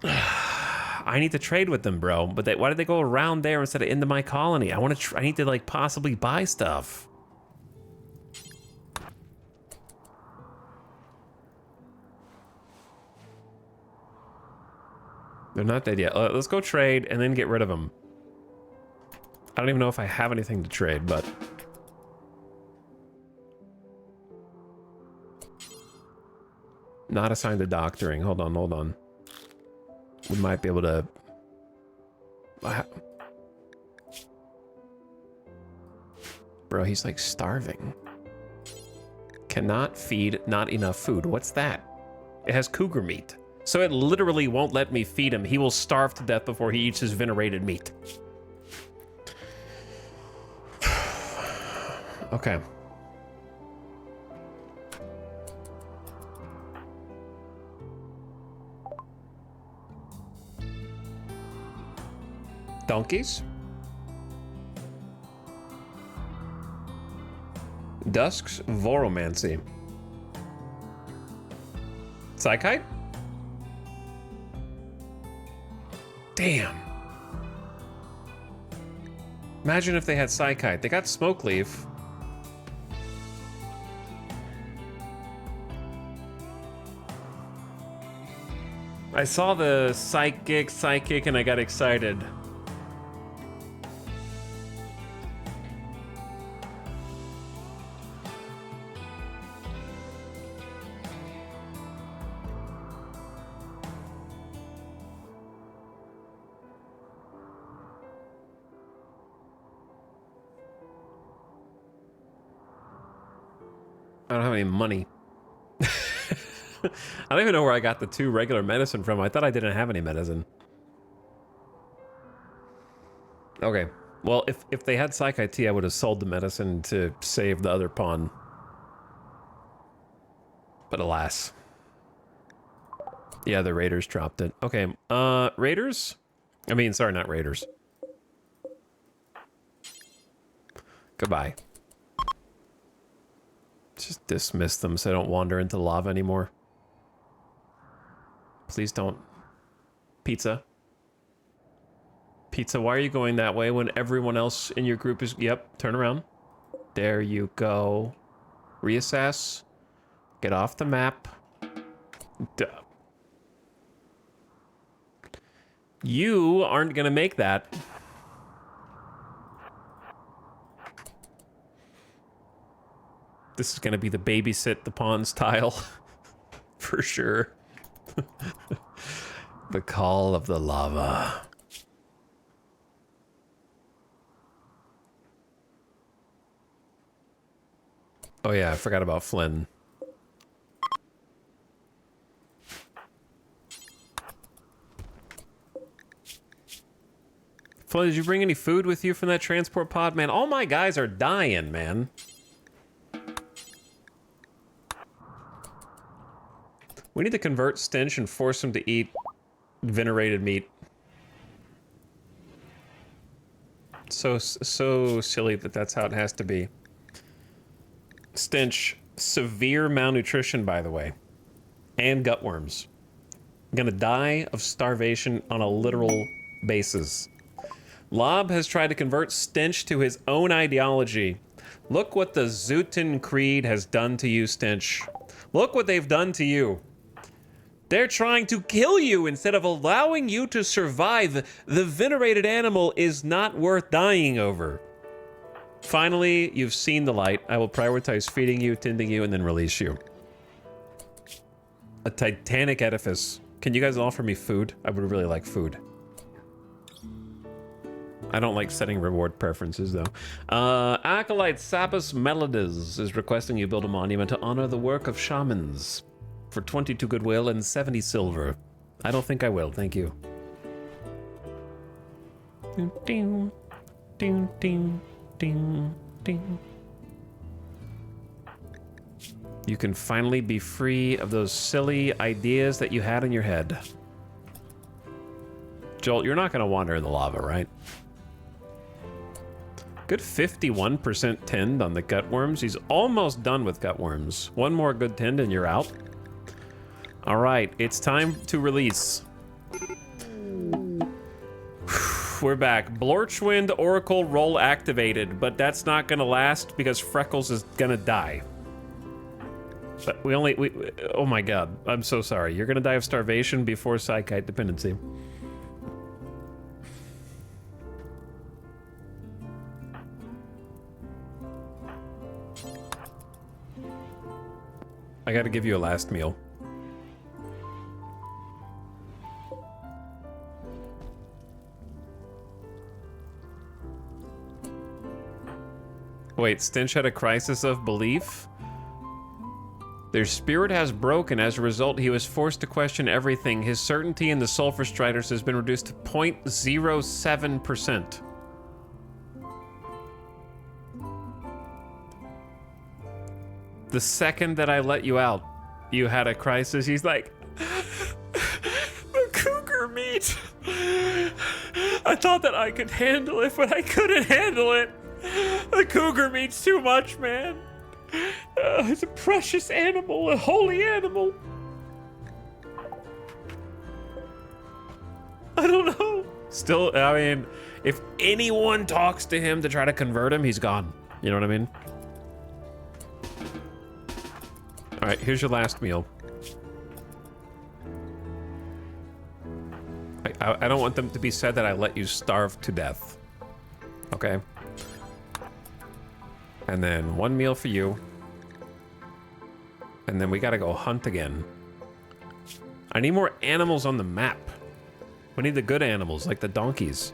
I need to trade with them, bro. But why did they go around there instead of into my colony? I need to like possibly buy stuff. They're not dead yet. Let's go trade and then get rid of them. I don't even know if I have anything to trade, but... not assigned to doctoring. Hold on, hold on. We might be able to... Bro, he's like starving. Cannot feed not enough food. What's that? It has cougar meat. So it literally won't let me feed him. He will starve to death before he eats his venerated meat. Okay. Donkeys. Dusk's Voromancy. Psychite? Damn. Imagine if they had Psykite. They got Smoke Leaf. I saw the psychic, and I got excited. I don't have any money. I don't even know where I got the 2 regular medicine from. I thought I didn't have any medicine. Okay. Well, if they had Psychite Tea, I would have sold the medicine to save the other pawn. But alas. Yeah, the Raiders dropped it. Okay, Raiders? I mean, sorry, not Raiders. Goodbye. Just dismiss them so I don't wander into lava anymore. Please don't. Pizza. Pizza, why are you going that way when everyone else in your group is... Yep, turn around. There you go. Reassess. Get off the map. Duh. You aren't gonna make that. This is gonna be the babysit the pawns tile. For sure. The call of the lava. Oh yeah, I forgot about Flynn. Flynn, did you bring any food with you from that transport pod? Man, all my guys are dying, man. We need to convert Stench and force him to eat venerated meat. So silly that that's how it has to be. Stench, severe malnutrition, by the way. And gutworms. Gonna die of starvation on a literal basis. Lob has tried to convert Stench to his own ideology. Look what the Zootan Creed has done to you, Stench. Look what they've done to you. They're trying to kill you instead of allowing you to survive. The venerated animal is not worth dying over. Finally, you've seen the light. I will prioritize feeding you, tending you, and then release you. A titanic edifice. Can you guys offer me food? I would really like food. I don't like setting reward preferences, though. Acolyte Sapus Melodies is requesting you build a monument to honor the work of shamans for 22 goodwill and 70 silver. I don't think I will, thank you. Ding, ding, ding, ding, ding, ding. You can finally be free of those silly ideas that you had in your head. Jolt, you're not gonna wander in the lava, right? Good 51% tend on the gutworms. He's almost done with gutworms. One more good tend and you're out. All right, it's time to release. We're back. Blorchwind Oracle roll activated, but that's not gonna last because Freckles is gonna die. But oh my god, I'm so sorry. You're gonna die of starvation before Psychite dependency. I gotta give you a last meal. Wait, Stench had a crisis of belief? Their spirit has broken. As a result, he was forced to question everything. His certainty in the Sulfurstriders has been reduced to 0.07%. The second that I let you out, you had a crisis. He's like, the cougar meat. I thought that I could handle it, but I couldn't handle it. The cougar meat's too much, man. It's a precious animal, a holy animal. I don't know. Still, I mean, if anyone talks to him to try to convert him, he's gone. You know what I mean? All right, here's your last meal. I don't want them to be said that I let you starve to death. Okay? And then one meal for you. And then we gotta go hunt again. I need more animals on the map. We need the good animals, like the donkeys.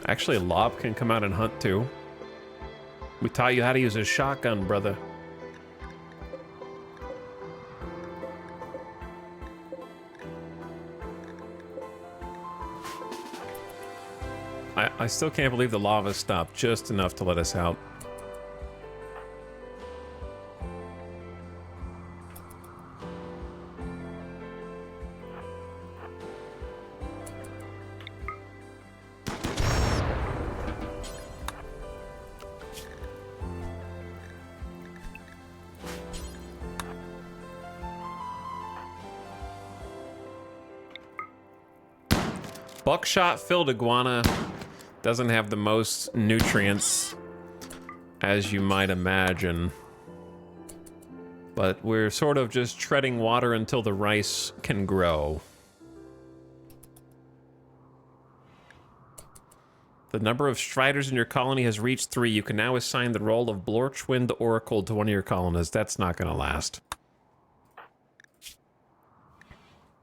Actually, Lob can come out and hunt too. We taught you how to use a shotgun, brother. I still can't believe the lava stopped just enough to let us out. Buckshot-filled iguana doesn't have the most nutrients, as you might imagine. But we're sort of just treading water until the rice can grow. The number of Striders in your colony has reached 3. You can now assign the role of Blorchwind Oracle to one of your colonists. That's not going to last.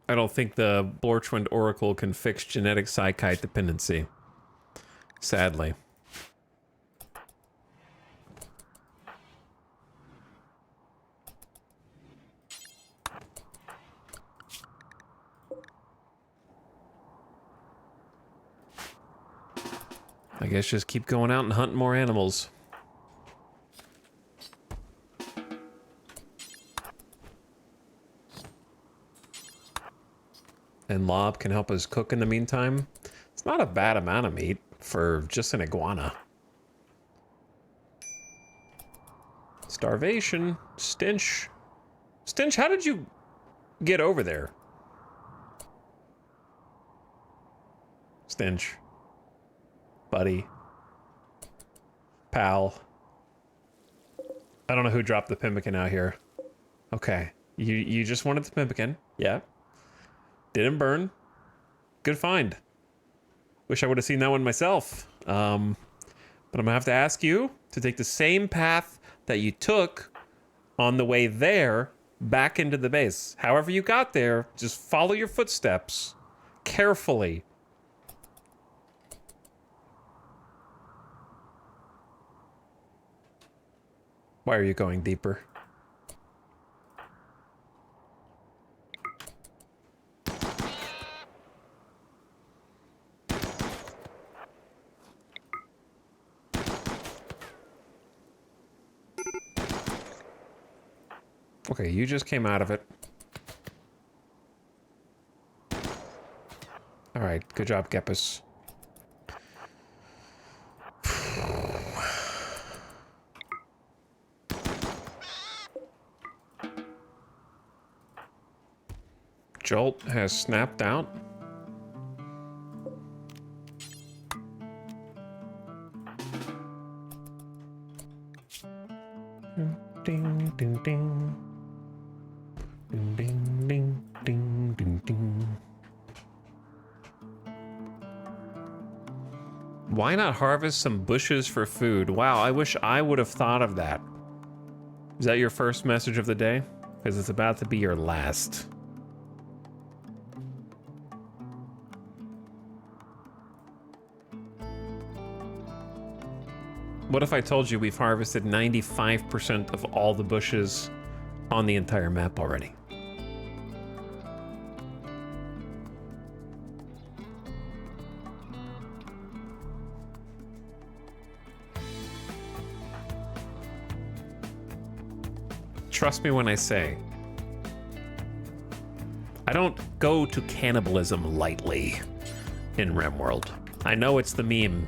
I don't think the Blorchwind Oracle can fix genetic psychite dependency. Sadly. I guess just keep going out and hunting more animals. And Lob can help us cook in the meantime. It's not a bad amount of meat for just an iguana. Starvation. Stench. Stench, how did you get over there? Stench. Buddy. Pal. I don't know who dropped the pemmican out here. Okay. You just wanted the pemmican. Yeah. Didn't burn. Good find. Wish I would have seen that one myself. But I'm gonna have to ask you to take the same path that you took on the way there back into the base. However you got there, just follow your footsteps carefully. Why are you going deeper? Okay, you just came out of it. All right, good job, Gepus. Jolt has snapped out. Ding, ding, ding. Ding, ding, ding, ding, ding, ding. Why not harvest some bushes for food? Wow, I wish I would have thought of that. Is that your first message of the day? Because it's about to be your last. What if I told you we've harvested 95% of all the bushes on the entire map already? Trust me when I say, I don't go to cannibalism lightly in RimWorld. I know it's the meme,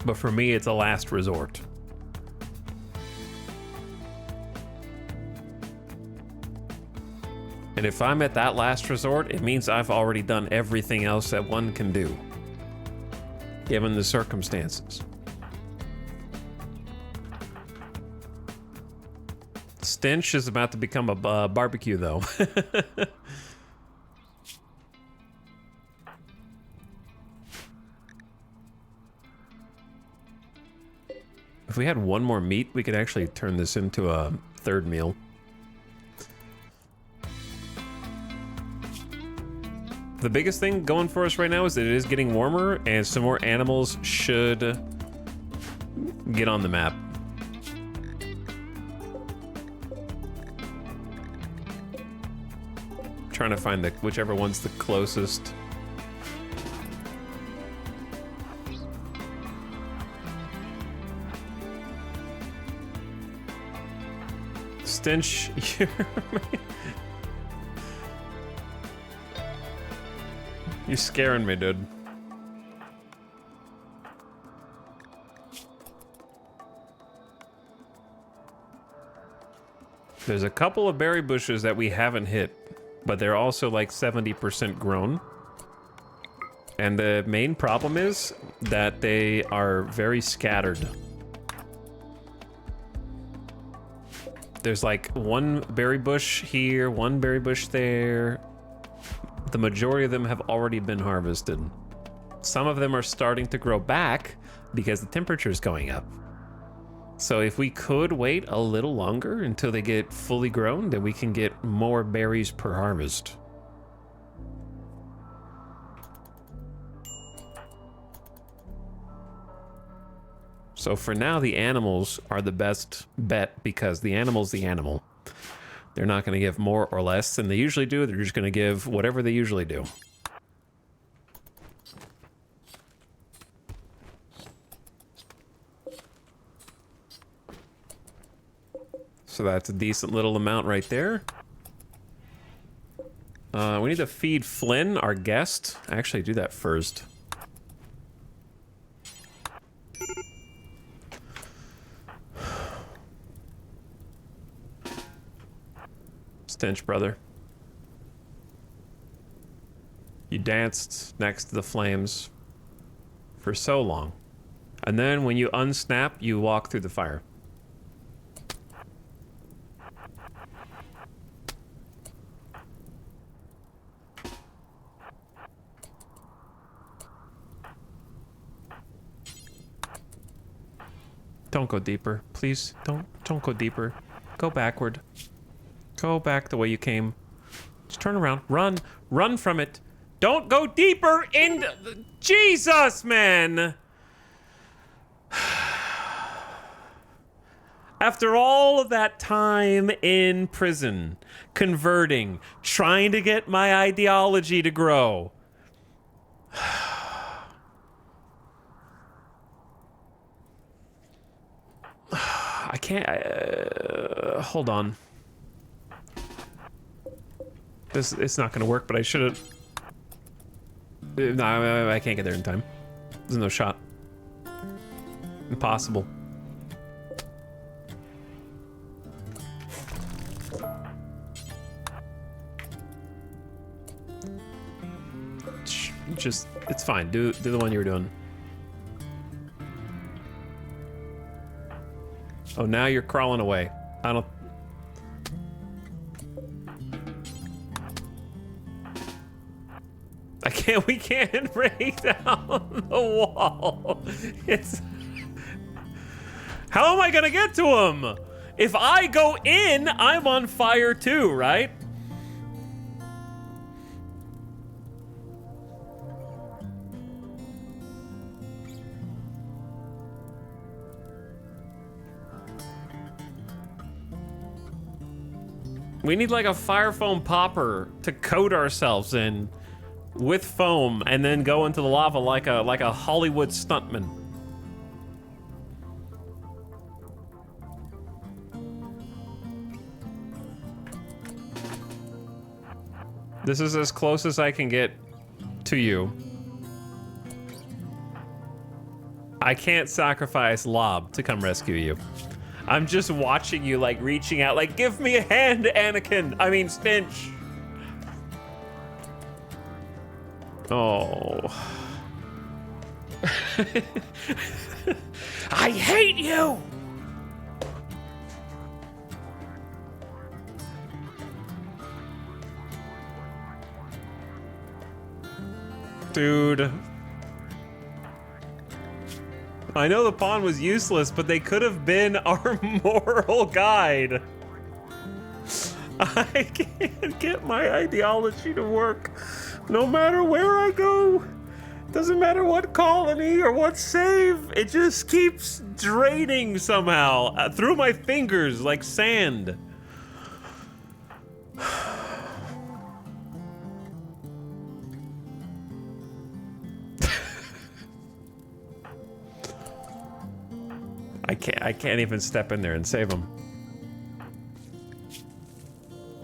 but for me, it's a last resort. And if I'm at that last resort, it means I've already done everything else that one can do, given the circumstances. Stench is about to become a barbecue, though. If we had one more meat, we could actually turn this into a third meal. The biggest thing going for us right now is that it is getting warmer, and some more animals should get on the map. Trying to find whichever one's the closest. Stench, you're scaring me, dude. There's a couple of berry bushes that we haven't hit, but they're also like 70% grown. And the main problem is that they are very scattered. There's like one berry bush here, one berry bush there. The majority of them have already been harvested. Some of them are starting to grow back because the temperature is going up. So if we could wait a little longer until they get fully grown, then we can get more berries per harvest. So for now, the animals are the best bet because the animal's the animal. They're not going to give more or less than they usually do. They're just going to give whatever they usually do. So that's a decent little amount right there. We need to feed Flynn, our guest. Actually, do that first. Stench, brother. You danced next to the flames for so long. And then when you unsnap, you walk through the fire. Don't go deeper. Please, don't go deeper. Go backward. Go back the way you came. Just turn around. Run. Run from it. Don't go deeper in... Jesus, man! After all of that time in prison, converting, trying to get my ideology to grow. I can't... hold on. It's not gonna work, but I should have... No, I can't get there in time. There's no shot. Impossible. Just, it's fine. Do the one you were doing. Oh, now you're crawling away. I don't... we can't break down the wall. It's... How am I gonna get to him? If I go in, I'm on fire too, right? We need like a fire foam popper to coat ourselves in with foam and then go into the lava like a Hollywood stuntman. This is as close as I can get to you. I can't sacrifice Lob to come rescue you. I'm just watching you, like, reaching out, like, give me a hand, Anakin. I mean, Stinch. Oh. I hate you! Dude. I know the pawn was useless, but they could have been our moral guide. I can't get my ideology to work. No matter where I go, doesn't matter what colony or what save, it just keeps draining somehow through my fingers like sand. I can't even step in there and save him.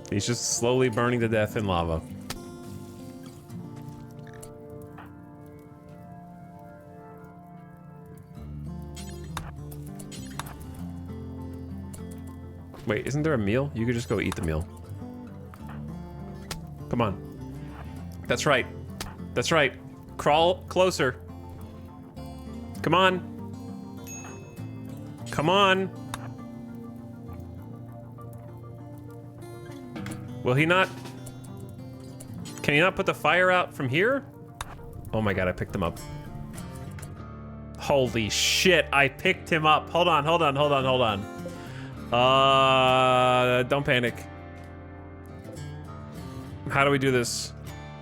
He's just slowly burning to death in lava. Wait, isn't there a meal? You could just go eat the meal. Come on. That's right. That's right. Crawl closer. Come on. Come on. Will he not? Can he not put the fire out from here? Oh my god, I picked him up. Holy shit, I picked him up. Hold on, hold on, hold on, hold on. Don't panic. How do we do this?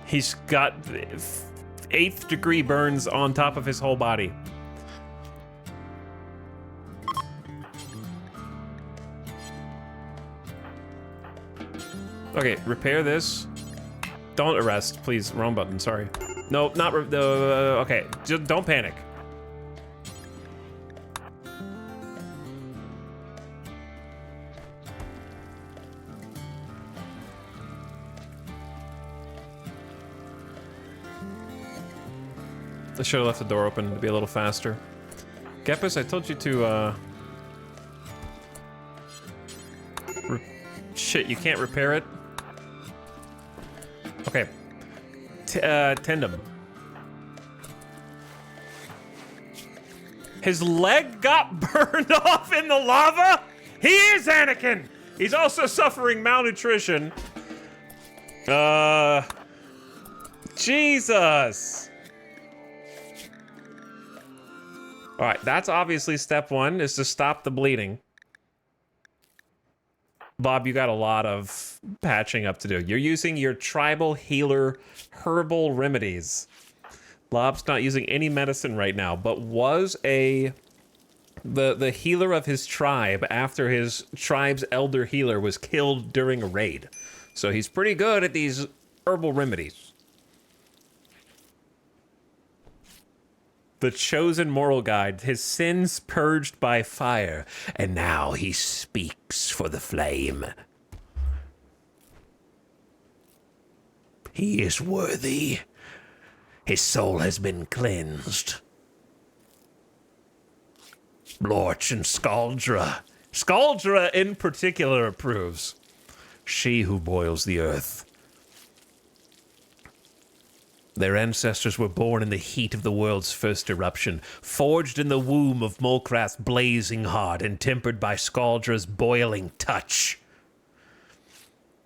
He's got 8th degree burns on top of his whole body. Okay, repair this. Don't arrest, please. Wrong button, sorry. No, not okay, just don't panic. I should have left the door open to be a little faster. Gepus, I told you to, shit, you can't repair it? Okay. Tend him. His leg got burned off in the lava? He is Anakin! He's also suffering malnutrition. Jesus! Alright, that's obviously step 1, is to stop the bleeding. Bob, you got a lot of patching up to do. You're using your tribal healer herbal remedies. Lob's not using any medicine right now, but was the healer of his tribe after his tribe's elder healer was killed during a raid. So he's pretty good at these herbal remedies. The chosen moral guide, his sins purged by fire, and now he speaks for the flame. He is worthy. His soul has been cleansed. Lorch and Scaldra. Scaldra in particular approves. She who boils the earth. Their ancestors were born in the heat of the world's first eruption, forged in the womb of Molcrath's blazing heart and tempered by Scaldra's boiling touch.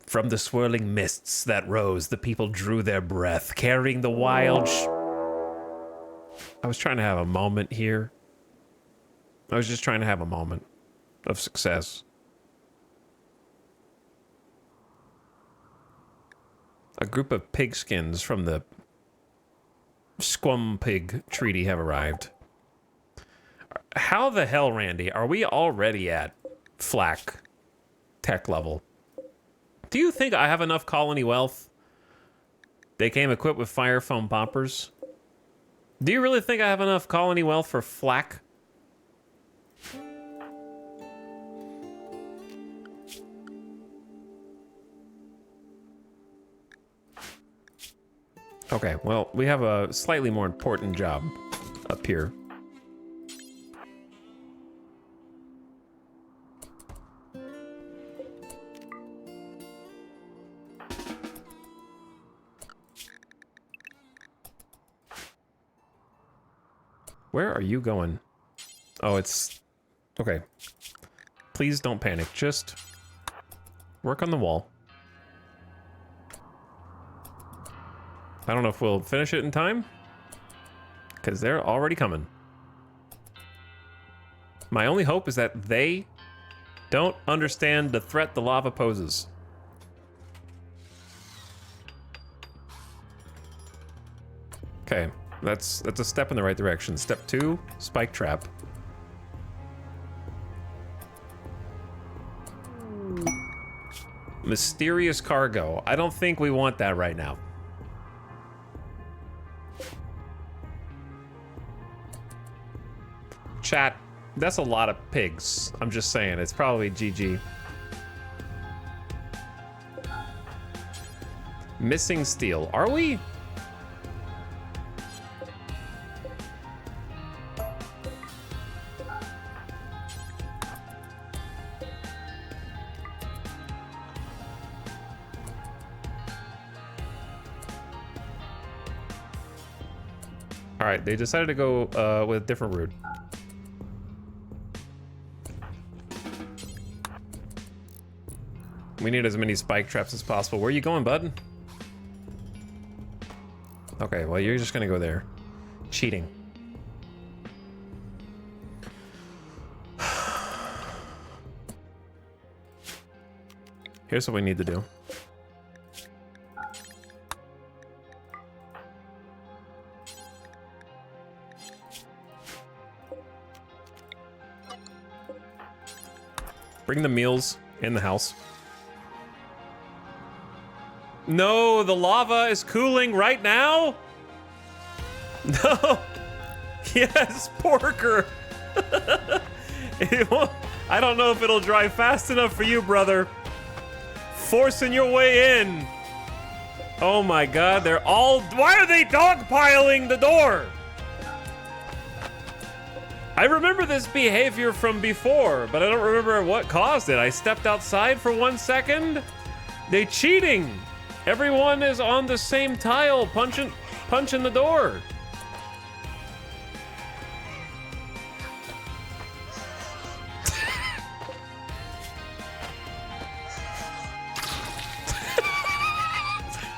From the swirling mists that rose, the people drew their breath, carrying the wild I was trying to have a moment here. I was just trying to have a moment of success. A group of pigskins from the Squam Pig Treaty have arrived. How the hell, Randy, are we already at flak tech level? Do you think I have enough colony wealth? They came equipped with fire foam poppers. Do you really think I have enough colony wealth for flak? Okay, well, we have a slightly more important job up here. Where are you going? Oh, it's... Okay. Please don't panic. Just work on the wall. I don't know if we'll finish it in time, because they're already coming. My only hope is that they don't understand the threat the lava poses. Okay, that's a step in the right direction. Step 2, spike trap. Mysterious cargo. I don't think we want that right now. Chat, that's a lot of pigs. I'm just saying, it's probably GG. Missing steel. Are we? All right, they decided to go with a different route. We need as many spike traps as possible. Where are you going, bud? Okay, well, you're just gonna go there. Cheating. Here's what we need to do. Bring the meals in the house. No, the lava is cooling right now? No. Yes, Porker. I don't know if it'll dry fast enough for you, brother. Forcing your way in. Oh my God, they're all... Why are they dogpiling the door? I remember this behavior from before, but I don't remember what caused it. I stepped outside for 1 second. They cheating. Everyone is on the same tile, punching the door.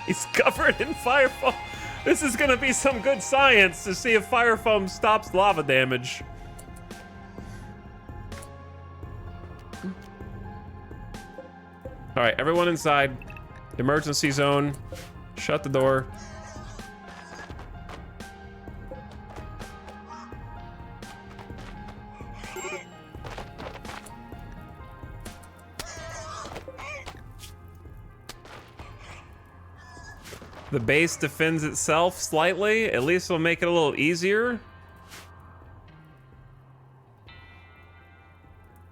He's covered in fire foam. This is gonna be some good science to see if fire foam stops lava damage. All right, everyone inside. Emergency zone. Shut the door. The base defends itself slightly. At least it'll make it a little easier.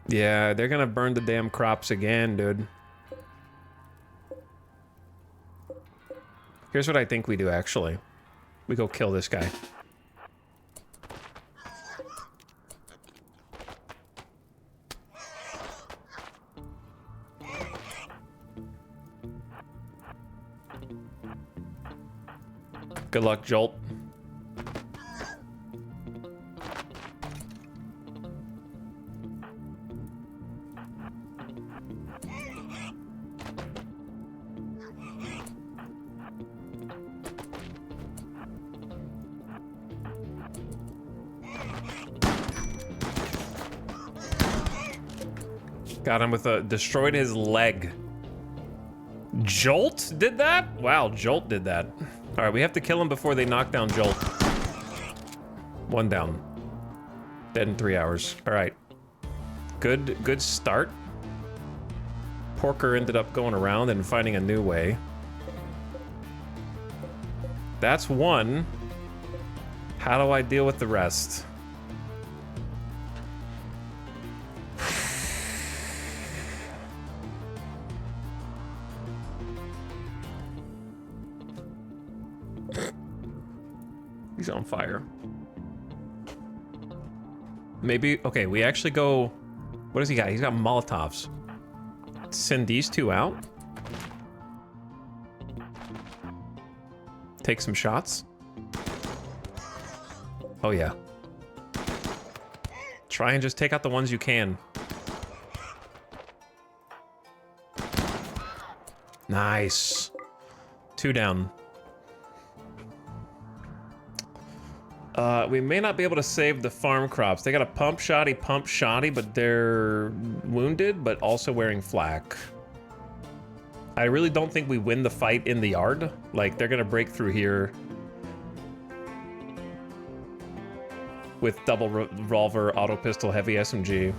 Yeah, they're gonna burn the damn crops again, dude. Here's what I think we do, actually. We go kill this guy. Good luck, Jolt. Got him with a... destroyed his leg. Jolt did that? Wow, Jolt did that. All right, we have to kill him before they knock down Jolt. 1 down. Dead in 3 hours. All right. Good start. Porker ended up going around and finding a new way. That's 1. How do I deal with the rest? He's on fire. Maybe, okay, we actually go... What does he got? He's got Molotovs. Send these two out. Take some shots. Oh, yeah. Try and just take out the ones you can. Nice. 2 down. We may not be able to save the farm crops. They got a pump shoddy, but they're wounded, but also wearing flak. I really don't think we win the fight in the yard. Like, they're gonna break through here with double revolver, auto pistol, heavy SMG.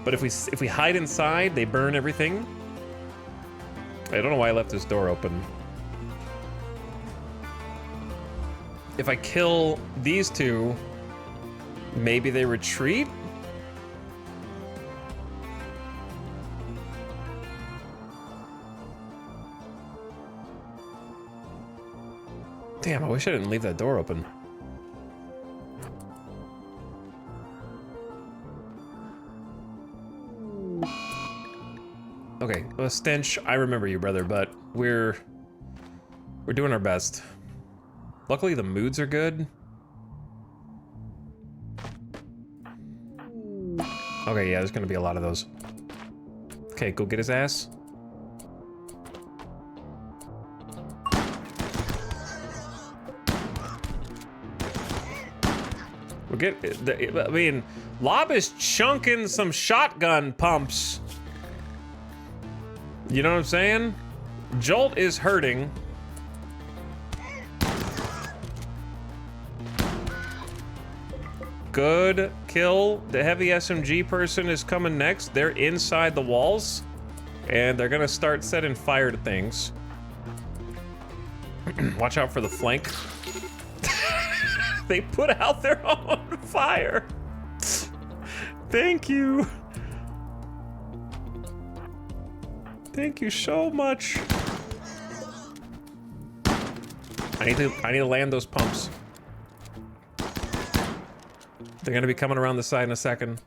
But if we hide inside, they burn everything. I don't know why I left this door open. If I kill these two, maybe they retreat? Damn, I wish I didn't leave that door open. Okay, well, Stench, I remember you, brother, but we're doing our best. Luckily, the moods are good. Okay, yeah, there's gonna be a lot of those. Okay, go get his ass. I mean, Lob is chunking some shotgun pumps. You know what I'm saying? Jolt is hurting. Good kill. The heavy SMG person is coming next. They're inside the walls, and they're gonna start setting fire to things. Watch out for the flank. They put out their own fire. Thank you. Thank you so much. I need to land those pumps. They're gonna be coming around the side in a second.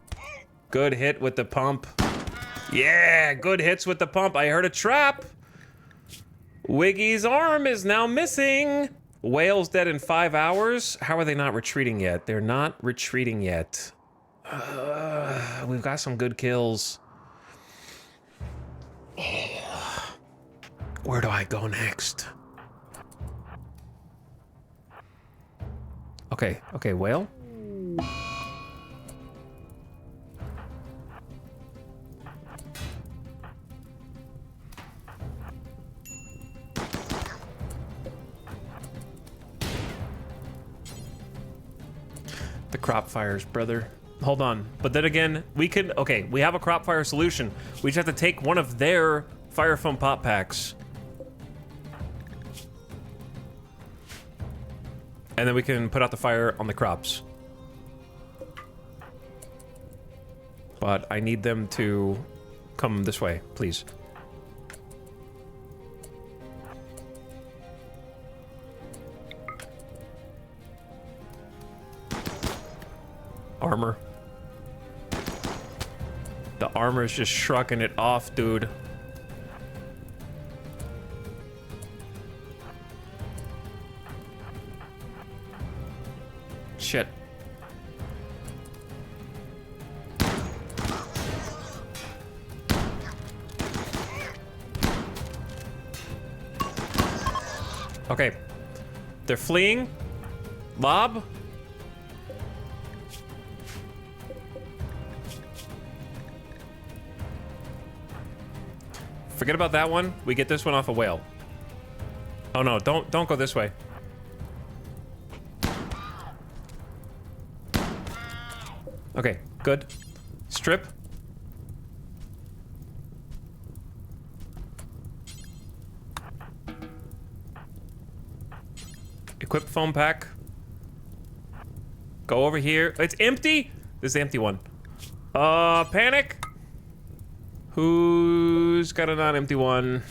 Good hit with the pump. Yeah, good hits with the pump. I heard a trap. Wiggy's arm is now missing. Whale's dead in 5 hours. How are they not retreating yet? They're not retreating yet. We've got some good kills. Where do I go next? Okay, Whale. The crop fires, brother. Hold on. But then again, we can... Okay, we have a crop fire solution. We just have to take one of their fire foam pop packs. And then we can put out the fire on the crops. But I need them to come this way, please. Armor. The armor is just shrugging it off, dude. Shit. Okay. They're fleeing. Lob. Forget about that one. We get this one off a whale. Oh no, don't go this way. Okay, good. Strip. Equip foam pack. Go over here. It's empty? This is the empty one. Panic. Who's got a non-empty one?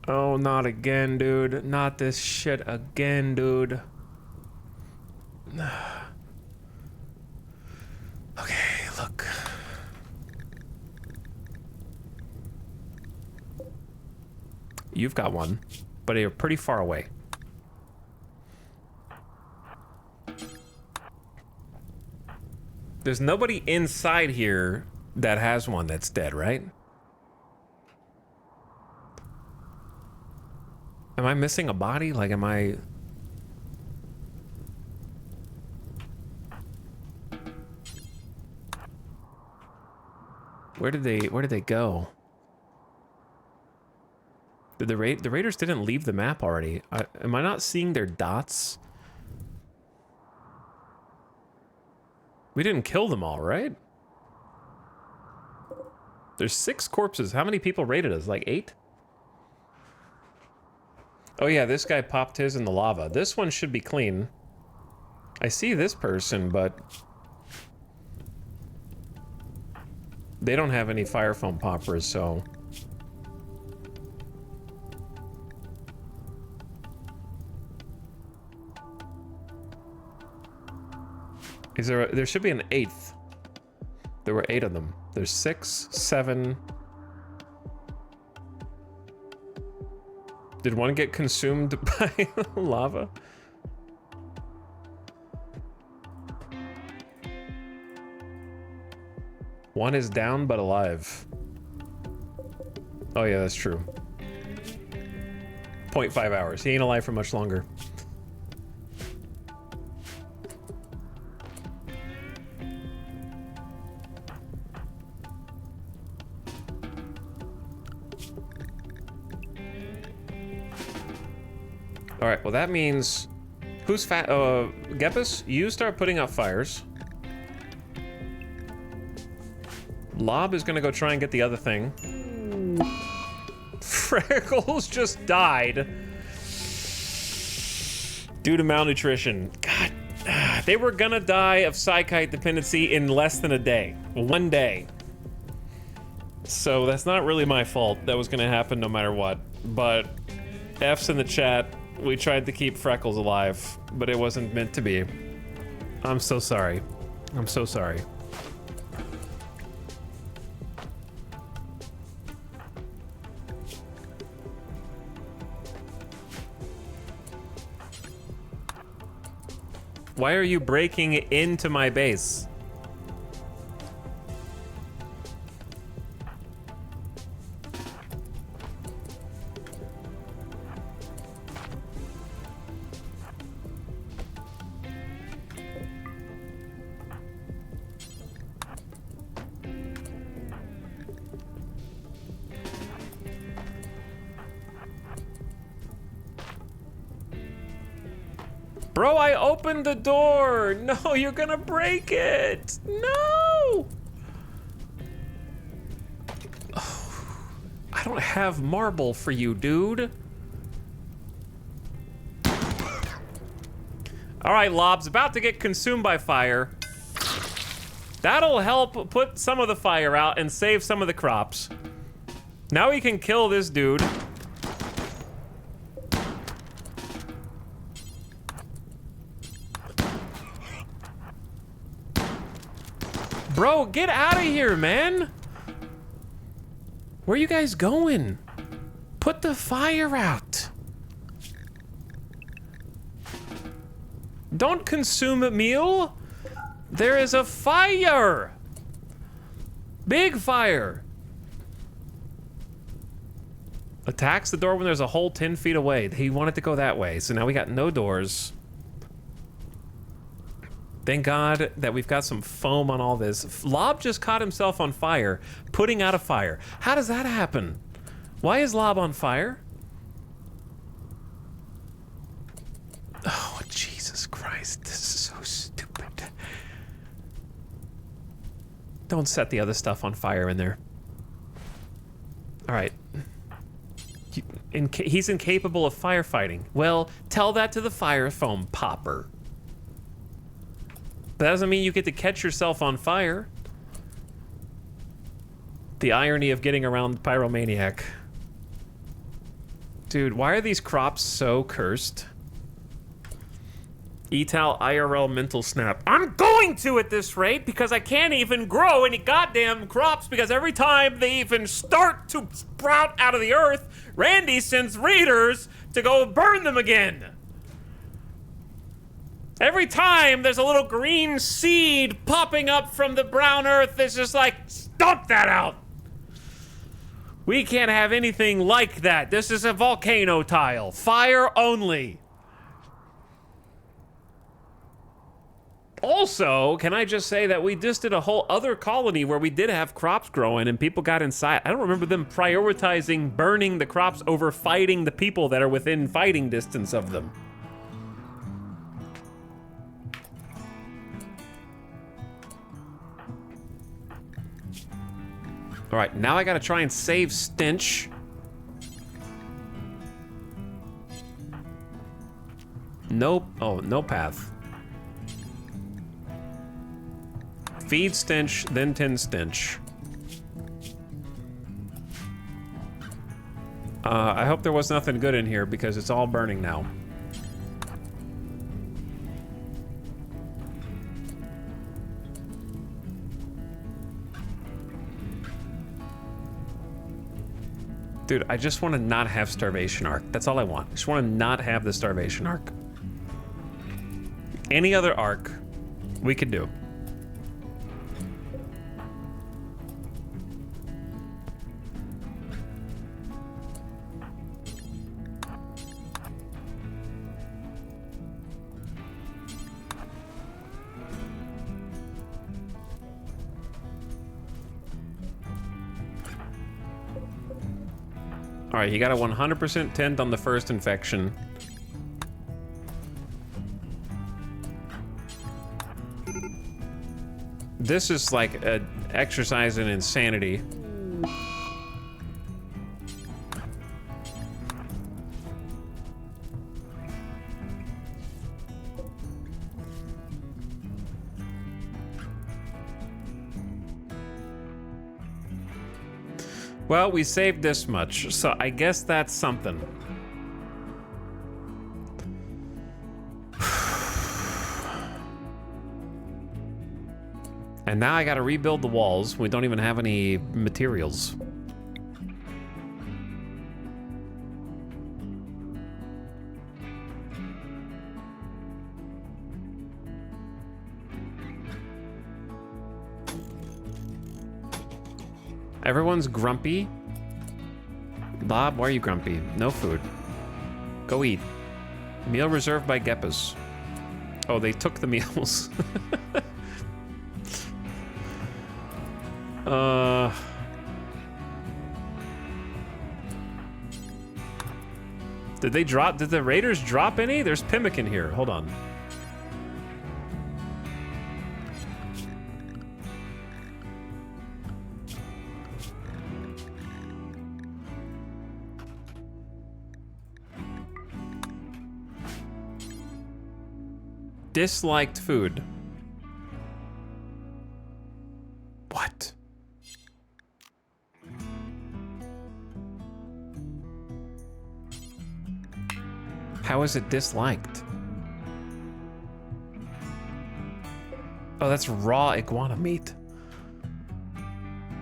Oh, not again, dude. Not this shit again, dude. Okay, look. You've got one, but you're pretty far away. There's nobody inside here that has one that's dead, right? Am I missing a body? Like, am I... Where did they go? Did the raiders didn't leave the map already? Am I not seeing their dots? We didn't kill them all, right? There's 6 corpses. How many people raided us? Like 8? Oh yeah, this guy popped his in the lava. This one should be clean. I see this person, but... they don't have any fire foam poppers, so... Is there should be an 8th. There were 8 of them. There's 6, 7. Did one get consumed by lava? One is down but alive. Oh yeah, that's true. 0.5 hours. He ain't alive for much longer. All right, well that means who's fat? Gepus, you start putting out fires. Lob is gonna go try and get the other thing. Freckles just died due to malnutrition. God, they were gonna die of psychite dependency in less than a day. 1 day. So that's not really my fault. That was gonna happen no matter what. But F's in the chat. We tried to keep Freckles alive, but it wasn't meant to be. I'm so sorry. I'm so sorry. Why are you breaking into my base? Bro, I opened the door. No, you're gonna break it. No. Oh, I don't have marble for you, dude. All right, Lob's about to get consumed by fire. That'll help put some of the fire out and save some of the crops. Now we can kill this dude. Bro, get out of here, man. Where are you guys going? Put the fire out. Don't consume a meal. There is a fire. Big fire. Attacks the door when there's a hole 10 feet away. He wanted to go that way, so now we got no doors. Thank God that we've got some foam on all this. Lob just caught himself on fire, putting out a fire. How does that happen? Why is Lob on fire? Oh, Jesus Christ. This is so stupid. Don't set the other stuff on fire in there. All right. He's incapable of firefighting. Well, tell that to the fire foam popper. That doesn't mean you get to catch yourself on fire. The irony of getting around Pyromaniac. Dude, why are these crops so cursed? Etal IRL mental snap. I'm going to at this rate because I can't even grow any goddamn crops because every time they even start to sprout out of the earth, Randy sends raiders to go burn them again. Every time there's a little green seed popping up from the brown earth, it's just like, stomp that out. We can't have anything like that. This is a volcano tile. Fire only. Also, can I just say that we just did a whole other colony where we did have crops growing and people got inside. I don't remember them prioritizing burning the crops over fighting the people that are within fighting distance of them. All right, now I gotta try and save Stench. Nope. Oh, no path. Feed Stench, then tend Stench. I hope there was nothing good in here because it's all burning now. Dude, I just want to not have Starvation Arc. That's all I want. I just want to not have the Starvation Arc. Any other arc, we could do. All right, you got a 100% tend on the first infection. This is like an exercise in insanity. Well, we saved this much, so I guess that's something. And now I gotta rebuild the walls. We don't even have any materials. Everyone's grumpy. Bob, why are you grumpy? No food. Go eat. Meal reserved by Geppas. Oh, they took the meals. Did they drop? Did the Raiders drop any? There's Pimmican here. Hold on. Disliked food. What? How is it disliked? Oh, that's raw iguana meat.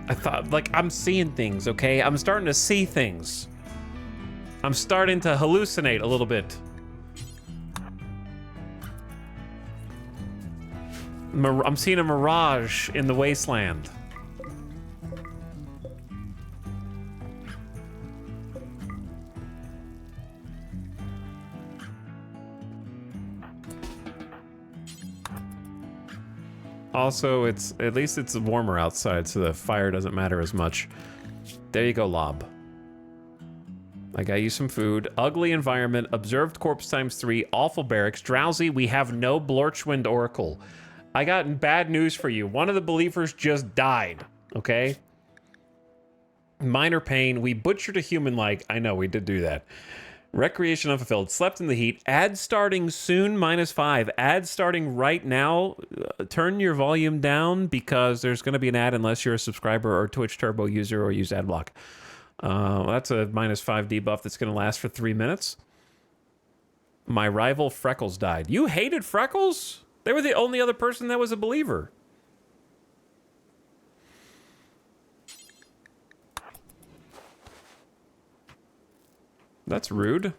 I thought, like, I'm seeing things, okay? I'm starting to see things. I'm starting to hallucinate a little bit. I'm seeing a mirage in the wasteland. Also, at least it's warmer outside, so the fire doesn't matter as much. There you go, Lob. I got you some food. Ugly environment, observed corpse ×3, awful barracks, drowsy, we have no Blorchwind Oracle. I got bad news for you. One of the believers just died, okay? Minor pain. We butchered a human leg. I know, we did do that. Recreation unfulfilled. Slept in the heat. Ad starting soon, -5. Ad starting right now. Turn your volume down because there's going to be an ad unless you're a subscriber or Twitch Turbo user or use ad block. That's a -5 debuff that's going to last for 3 minutes. My rival Freckles died. You hated Freckles? They were the only other person that was a believer. That's rude.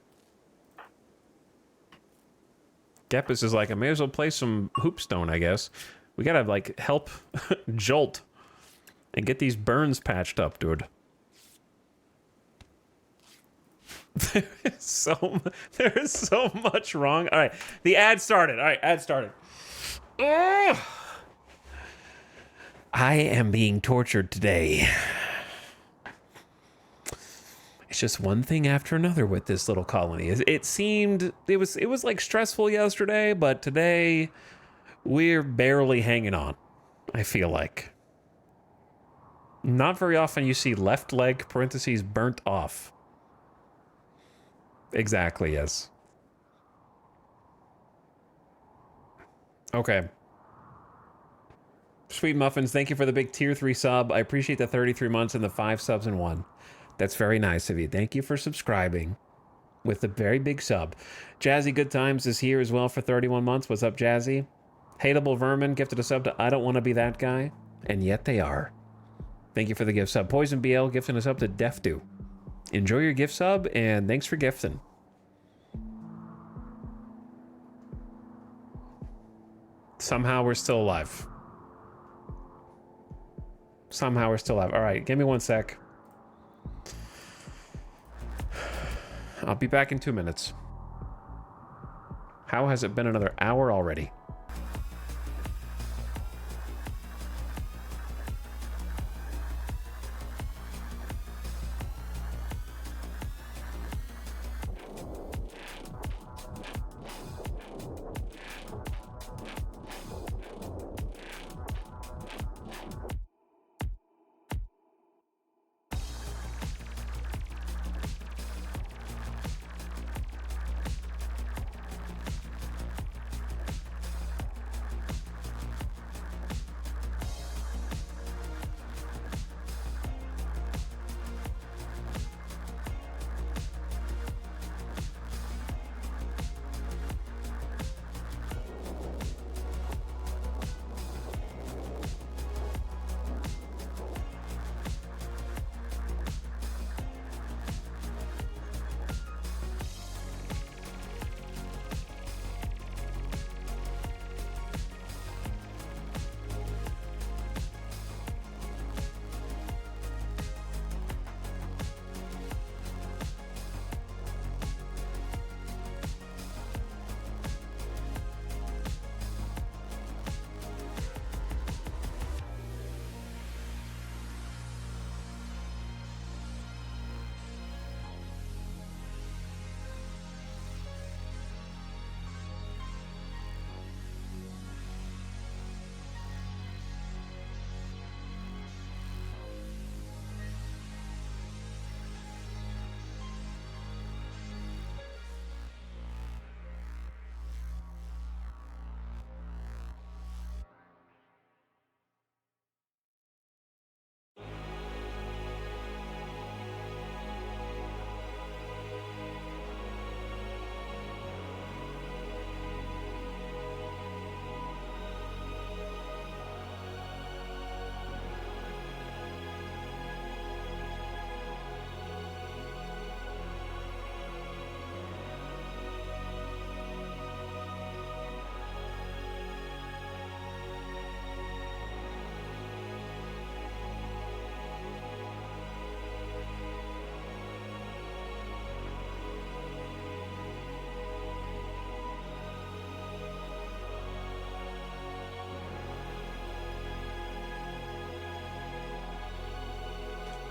Gepis is like, I may as well play some Hoopstone, I guess. We gotta, like, help Jolt and get these burns patched up, dude. There is so much wrong. All right, the ad started. All right, ad started. Ugh. I am being tortured today. It's just one thing after another with this little colony. It seemed it was like stressful yesterday, but today we're barely hanging on. I feel like. Not very often you see left leg parentheses burnt off. Exactly, yes. Okay. Sweet Muffins, thank you for the big tier 3 sub. I appreciate the 33 months and the 5 subs in 1. That's very nice of you. Thank you for subscribing with a very big sub. Jazzy Good Times is here as well for 31 months. What's up, Jazzy? Hateable Vermin gifted a sub to I Don't Want to Be That Guy, and yet they are. Thank you for the gift sub. Poison BL gifting us up to Pt.2. Enjoy your gift sub, and thanks for gifting. Somehow we're still alive. Somehow we're still alive. All right, give me 1 sec. I'll be back in 2 minutes. How has it been another hour already?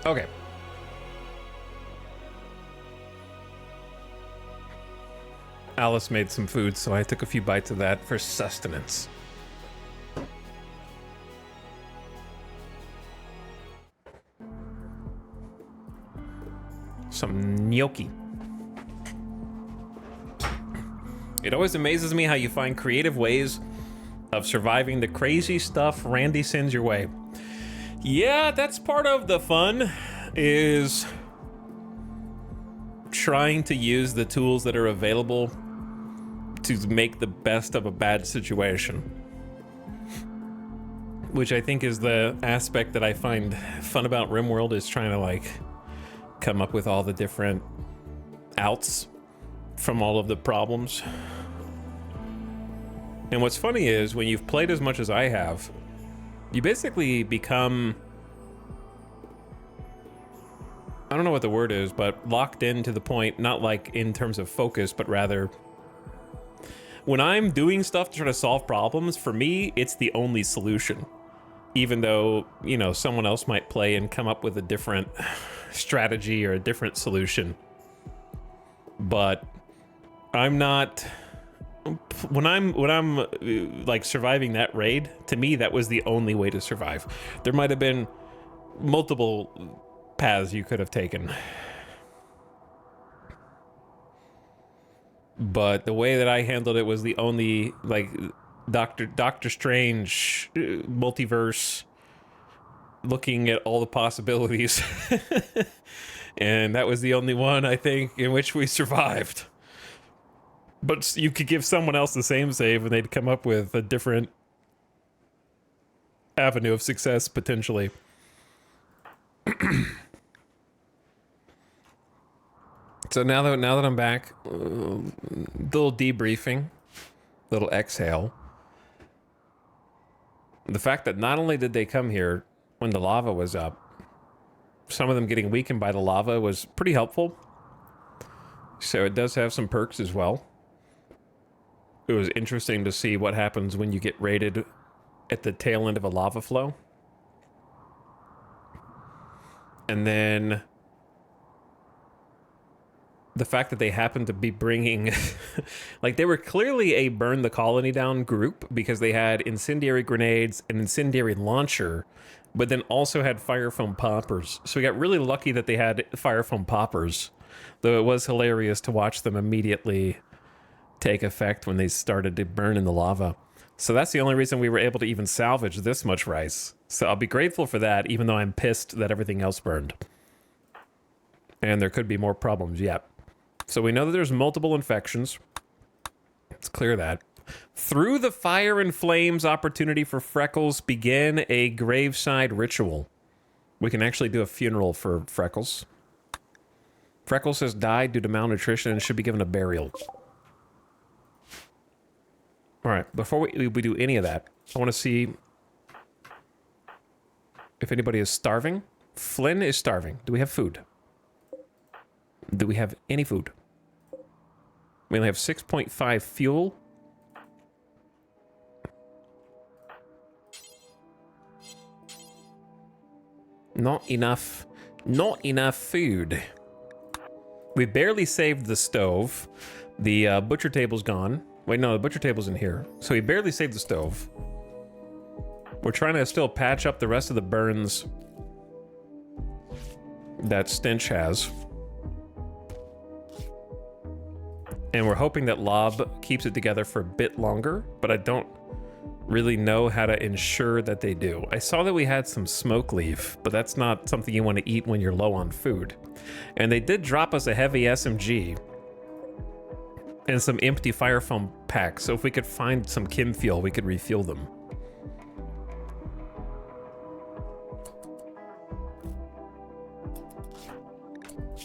Okay. Alice made some food, so I took a few bites of that for sustenance. Some gnocchi. It always amazes me how you find creative ways of surviving the crazy stuff Randy sends your way. Yeah, that's part of the fun, is trying to use the tools that are available to make the best of a bad situation. Which I think is the aspect that I find fun about RimWorld, is trying to like come up with all the different outs from all of the problems. And what's funny is when you've played as much as I have, you basically become, I don't know what the word is, but locked in to the point, not like in terms of focus, but rather when I'm doing stuff to try to solve problems, for me, it's the only solution. Even though, you know, someone else might play and come up with a different strategy or a different solution. But I'm not, when I'm like surviving that raid, to me, that was the only way to survive. There might have been multiple paths you could have taken. But the way that I handled it was the only, like, Doctor Strange multiverse, looking at all the possibilities. And that was the only one, I think, in which we survived. But you could give someone else the same save and they'd come up with a different avenue of success, potentially. So now that I'm back, little debriefing, little exhale. The fact that not only did they come here when the lava was up, some of them getting weakened by the lava was pretty helpful. So it does have some perks as well. It was interesting to see what happens when you get raided at the tail end of a lava flow. And then the fact that they happened to be bringing like they were clearly a burn the colony down group, because they had incendiary grenades, an incendiary launcher, but then also had fire foam poppers. So we got really lucky that they had fire foam poppers, though it was hilarious to watch them immediately take effect when they started to burn in the lava. So that's the only reason we were able to even salvage this much rice. So I'll be grateful for that, even though I'm pissed that everything else burned. And there could be more problems yet. So we know that there's multiple infections. Let's clear that. Through the fire and flames opportunity for Freckles, begin a graveside ritual. We can actually do a funeral for Freckles. Freckles has died due to malnutrition and should be given a burial. All right, before we do any of that, I want to see if anybody is starving. Flynn is starving. Do we have food? Do we have any food? We only have 6.5 fuel. Not enough food. We barely saved the stove. The butcher table's gone. Wait, no, the butcher table's in here. So we barely saved the stove. We're trying to still patch up the rest of the burns that Stench has. And we're hoping that Lob keeps it together for a bit longer, but I don't really know how to ensure that they do. I saw that we had some smoke leaf, but that's not something you want to eat when you're low on food. And they did drop us a heavy SMG and some empty fire foam packs, so if we could find some chem fuel, we could refuel them.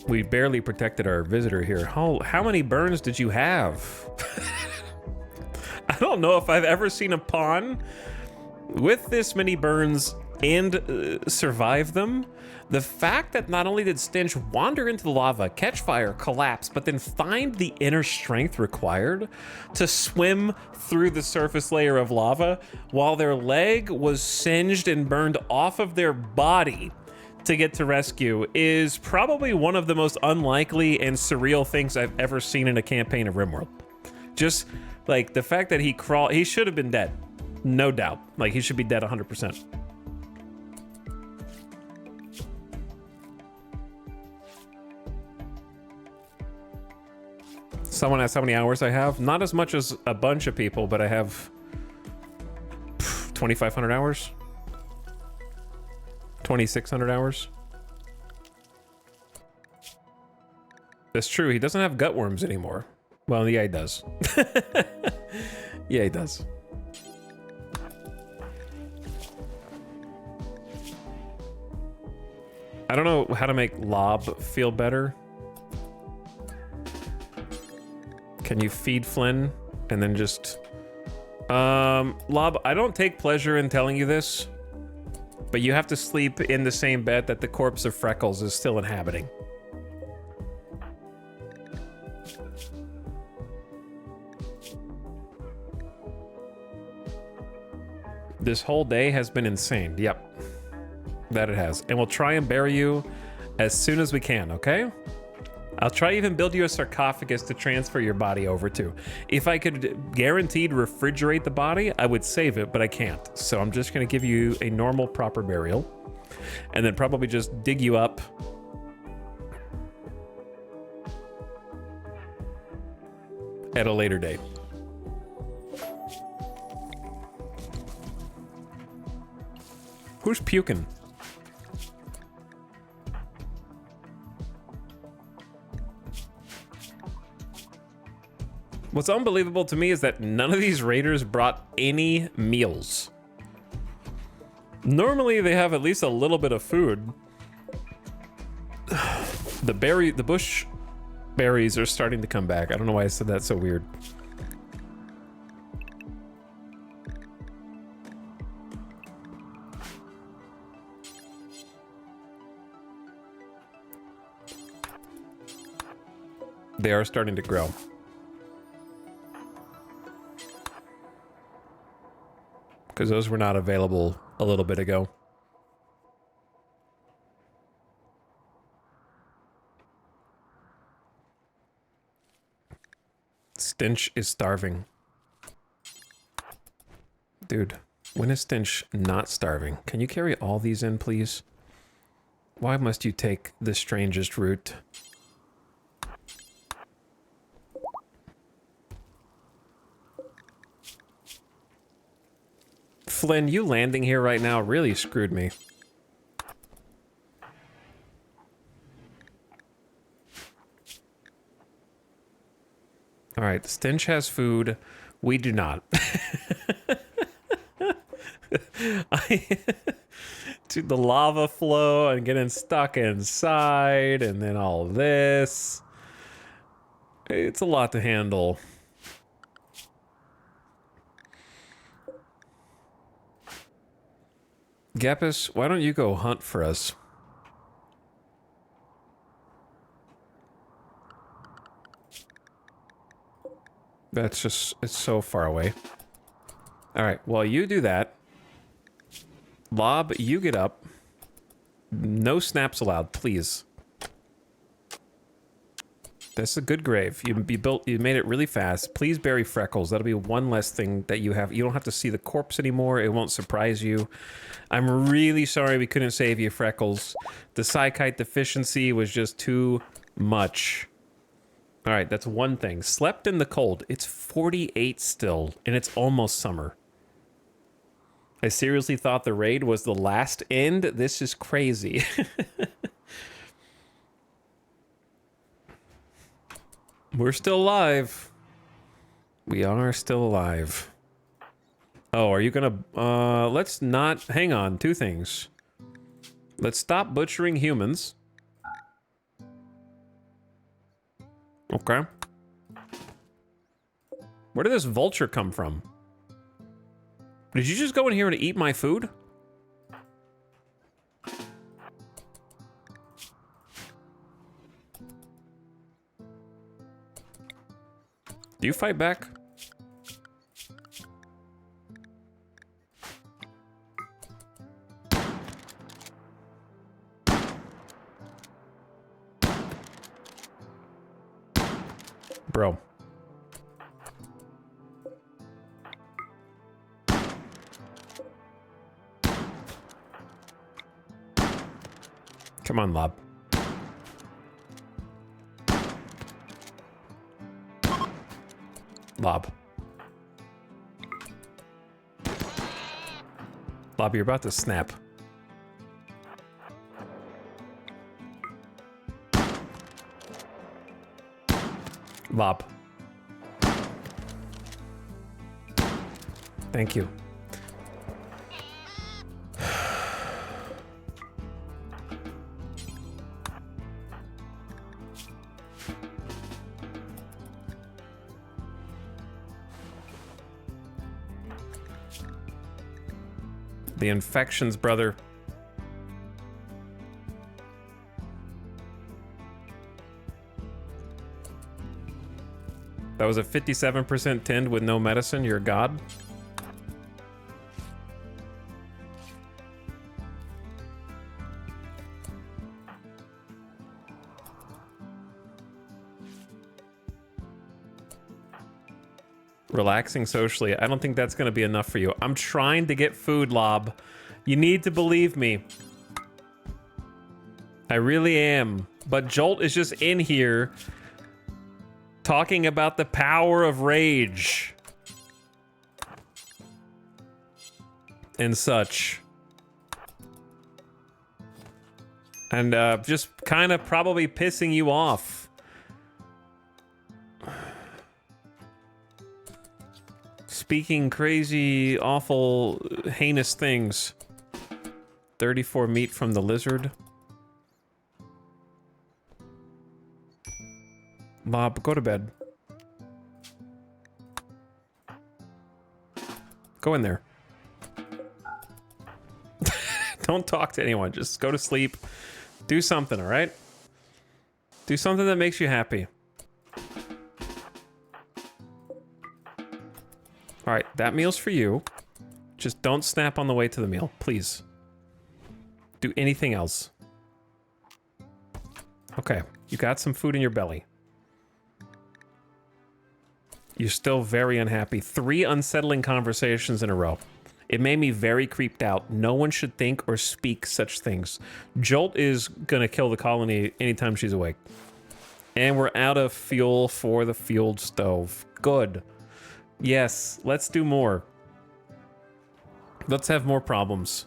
We barely protected our visitor here. How many burns did you have? I don't know if I've ever seen a pawn with this many burns and survive them. The fact that not only did Stench wander into the lava, catch fire, collapse, but then find the inner strength required to swim through the surface layer of lava while their leg was singed and burned off of their body to get to rescue is probably one of the most unlikely and surreal things I've ever seen in a campaign of RimWorld. Just like the fact that he should have been dead, no doubt. Like he should be dead 100%. Someone asked how many hours I have. Not as much as a bunch of people, but I have 2,500 hours. 2,600 hours. That's true. He doesn't have gut worms anymore. Well, yeah, he does. Yeah, he does. I don't know how to make Lob feel better. Can you feed Flynn and then just... Lob, I don't take pleasure in telling you this, but you have to sleep in the same bed that the corpse of Freckles is still inhabiting. This whole day has been insane. Yep. That it has. And we'll try and bury you as soon as we can, okay? I'll try even build you a sarcophagus to transfer your body over to. If I could guaranteed refrigerate the body, I would save it, but I can't. So I'm just gonna give you a normal, proper burial. And then probably just dig you up. At a later date. Who's puking? What's unbelievable to me is that none of these raiders brought any meals. Normally they have at least a little bit of food. The bush berries are starting to come back. I don't know why I said that so weird. They are starting to grow. Because those were not available a little bit ago. Stench is starving. Dude, when is Stench not starving? Can you carry all these in, please? Why must you take the strangest route? Flynn, you landing here right now really screwed me. All right, Stench has food. We do not. Dude, the lava flow and getting stuck inside and then all this. It's a lot to handle. Gapus, why don't you go hunt for us? That's just, it's so far away. All right, well, you do that. Lob, you get up. No snaps allowed, please. That's a good grave. You made it really fast. Please bury Freckles. That'll be one less thing that you have. You don't have to see the corpse anymore. It won't surprise you. I'm really sorry we couldn't save you, Freckles. The psychite deficiency was just too much. All right, that's one thing. Slept in the cold. It's 48 still, and it's almost summer. I seriously thought the raid was the last end. This is crazy. We're still alive. We are still alive. Oh, are you gonna... let's not... Hang on, two things. Let's stop butchering humans. Okay. Where did this vulture come from? Did you just go in here and eat my food? Do you fight back? Bro. Come on, Lob. Lob. Lob, you're about to snap. Vop. Thank you. The infections, brother. That was a 57% tinned with no medicine. You're a god. Relaxing socially. I don't think that's going to be enough for you. I'm trying to get food, Lob. You need to believe me. I really am. But Jolt is just in here talking about the power of rage and such. And just kind of probably pissing you off. Speaking crazy, awful, heinous things. 34 meat from the lizard. Bob, go to bed. Go in there. Don't talk to anyone. Just go to sleep. Do something, all right? Do something that makes you happy. All right, that meal's for you. Just don't snap on the way to the meal, please. Do anything else. Okay, you got some food in your belly. You're still very unhappy. 3 unsettling conversations in a row. It made me very creeped out. No one should think or speak such things. Jolt is gonna kill the colony anytime she's awake. And we're out of fuel for the fueled stove. Good. Yes, let's do more. Let's have more problems.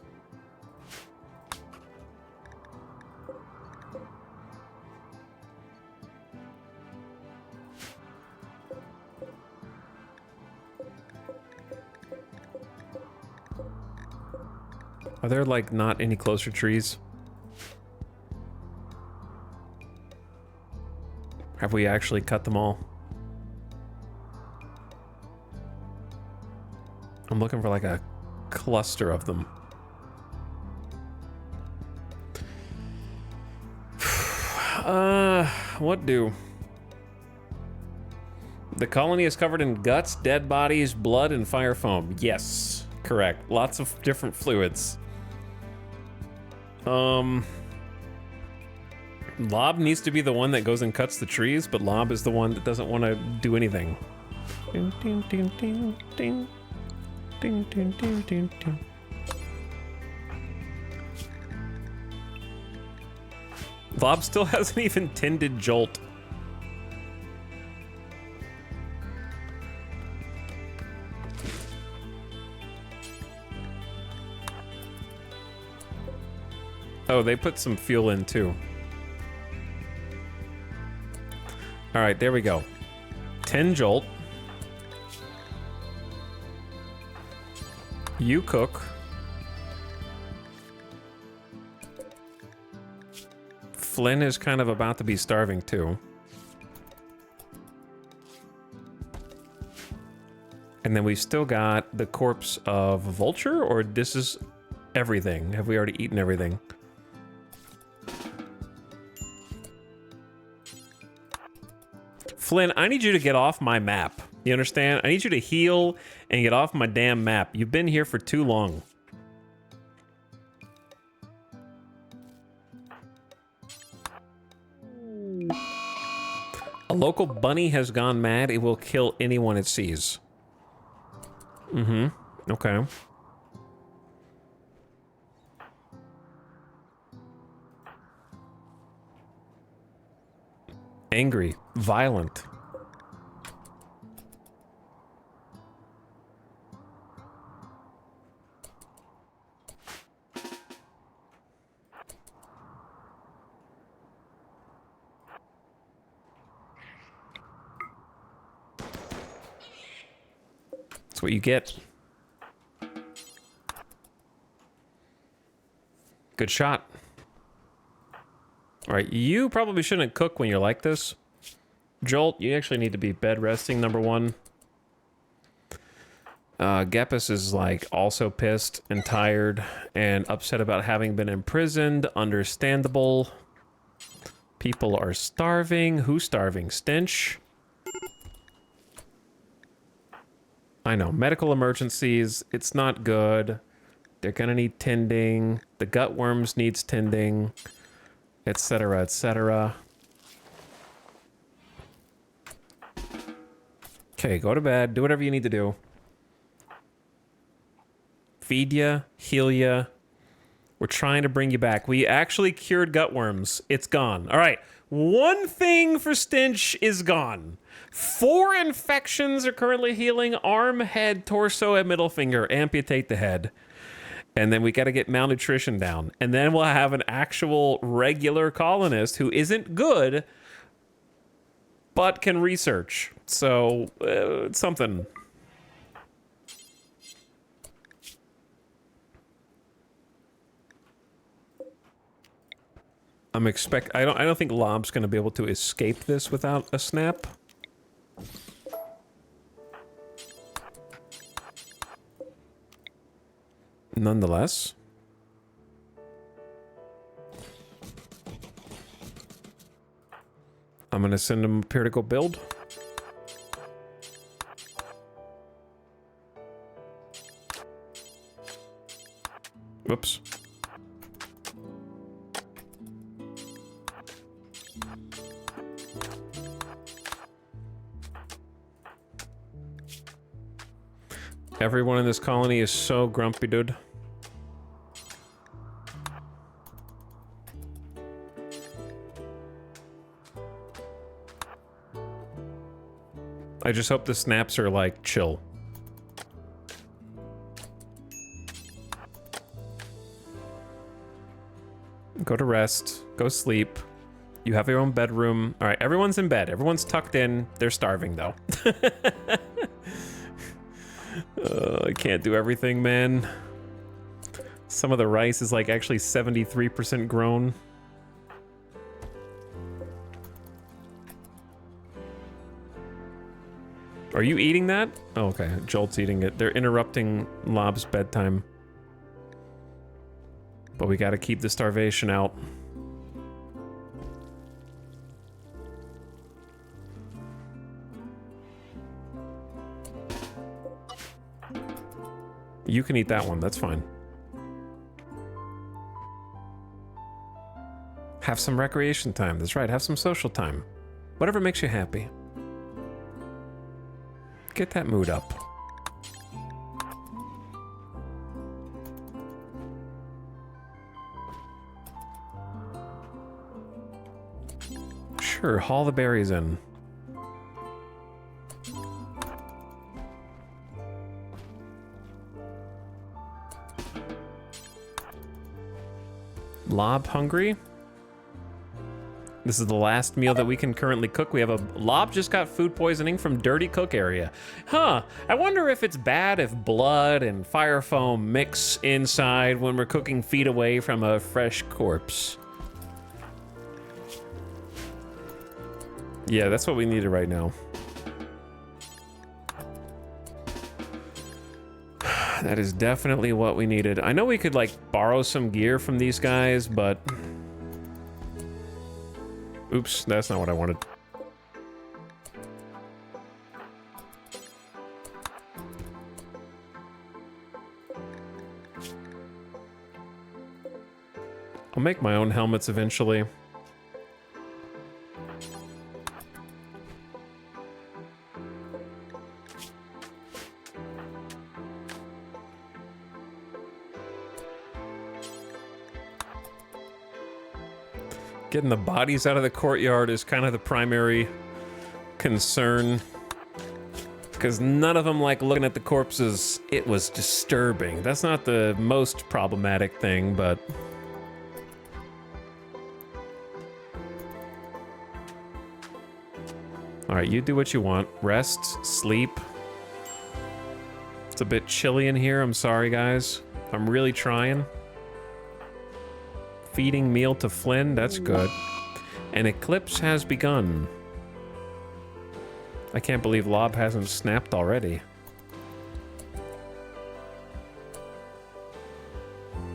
Are there, like, not any closer trees? Have we actually cut them all? I'm looking for, like, a cluster of them. What do? The colony is covered in guts, dead bodies, blood, and fire foam. Yes, correct. Lots of different fluids. Lob needs to be the one that goes and cuts the trees, but Lob is the one that doesn't want to do anything. Ding, ding, ding, ding, ding. Ding, ding, ding, ding, ding. Lob still hasn't even tended Jolt. Oh, they put some fuel in too. All right, there we go. 10 Jolt. You cook. Flynn is kind of about to be starving too. And then we've still got the corpse of Vulture, or this is everything? Have we already eaten everything? Flynn, I need you to get off my map. You understand? I need you to heal and get off my damn map. You've been here for too long. A local bunny has gone mad. It will kill anyone it sees. Mm-hmm. Okay. Angry. Violent. That's what you get. Good shot. All right, you probably shouldn't cook when you're like this. Jolt, you actually need to be bed resting, number one. Gepis is like also pissed and tired and upset about having been imprisoned. Understandable. People are starving. Who's starving? Stench. I know. Medical emergencies. It's not good. They're gonna need tending. The gut worms needs tending, etc., etc. Okay, go to bed. Do whatever you need to do. Feed ya, heal ya. We're trying to bring you back. We actually cured gut worms. It's gone. All right. One thing for Stench is gone. 4 infections are currently healing. Arm, head, torso, and middle finger. Amputate the head. And then we got to get malnutrition down. And then we'll have an actual regular colonist who isn't good, but can research. So, it's something. I don't think Lob's going to be able to escape this without a snap. Nonetheless. I'm going to send him up here to go build. Whoops. Everyone in this colony is so grumpy, dude. I just hope the snaps are, like, chill. Go to rest. Go sleep. You have your own bedroom. All right, everyone's in bed. Everyone's tucked in. They're starving, though. I can't do everything, man. Some of the rice is, like, actually 73% grown. Are you eating that? Oh, okay. Jolt's eating it. They're interrupting Lob's bedtime. But we gotta keep the starvation out. You can eat that one. That's fine. Have some recreation time. That's right. Have some social time. Whatever makes you happy. Get that mood up. Sure, haul the berries in. Lob hungry? This is the last meal that we can currently cook. We have a Lob just got food poisoning from dirty cook area. Huh, I wonder if it's bad if blood and fire foam mix inside when we're cooking feet away from a fresh corpse. Yeah, that's what we needed right now. That is definitely what we needed. I know we could, like, borrow some gear from these guys, but... Oops, that's not what I wanted. I'll make my own helmets eventually. Getting the bodies out of the courtyard is kind of the primary concern. Because none of them like looking at the corpses. It was disturbing. That's not the most problematic thing, but... Alright, you do what you want. Rest, sleep. It's a bit chilly in here. I'm sorry, guys. I'm really trying. Feeding meal to Flynn. That's good. An eclipse has begun. I can't believe Lob hasn't snapped already.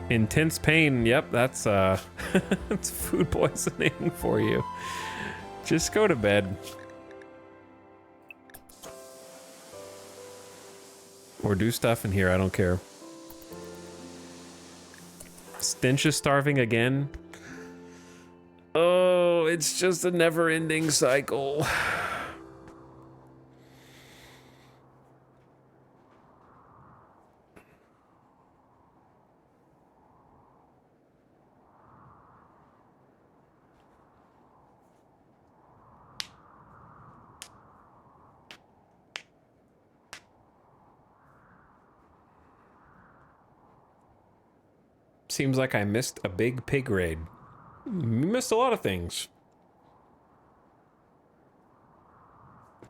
Intense pain. Yep, that's it's food poisoning for you. Just go to bed. Or do stuff in here, I don't care. Stench is starving again. Oh, it's just a never-ending cycle. Seems like I missed a big pig raid. You missed a lot of things.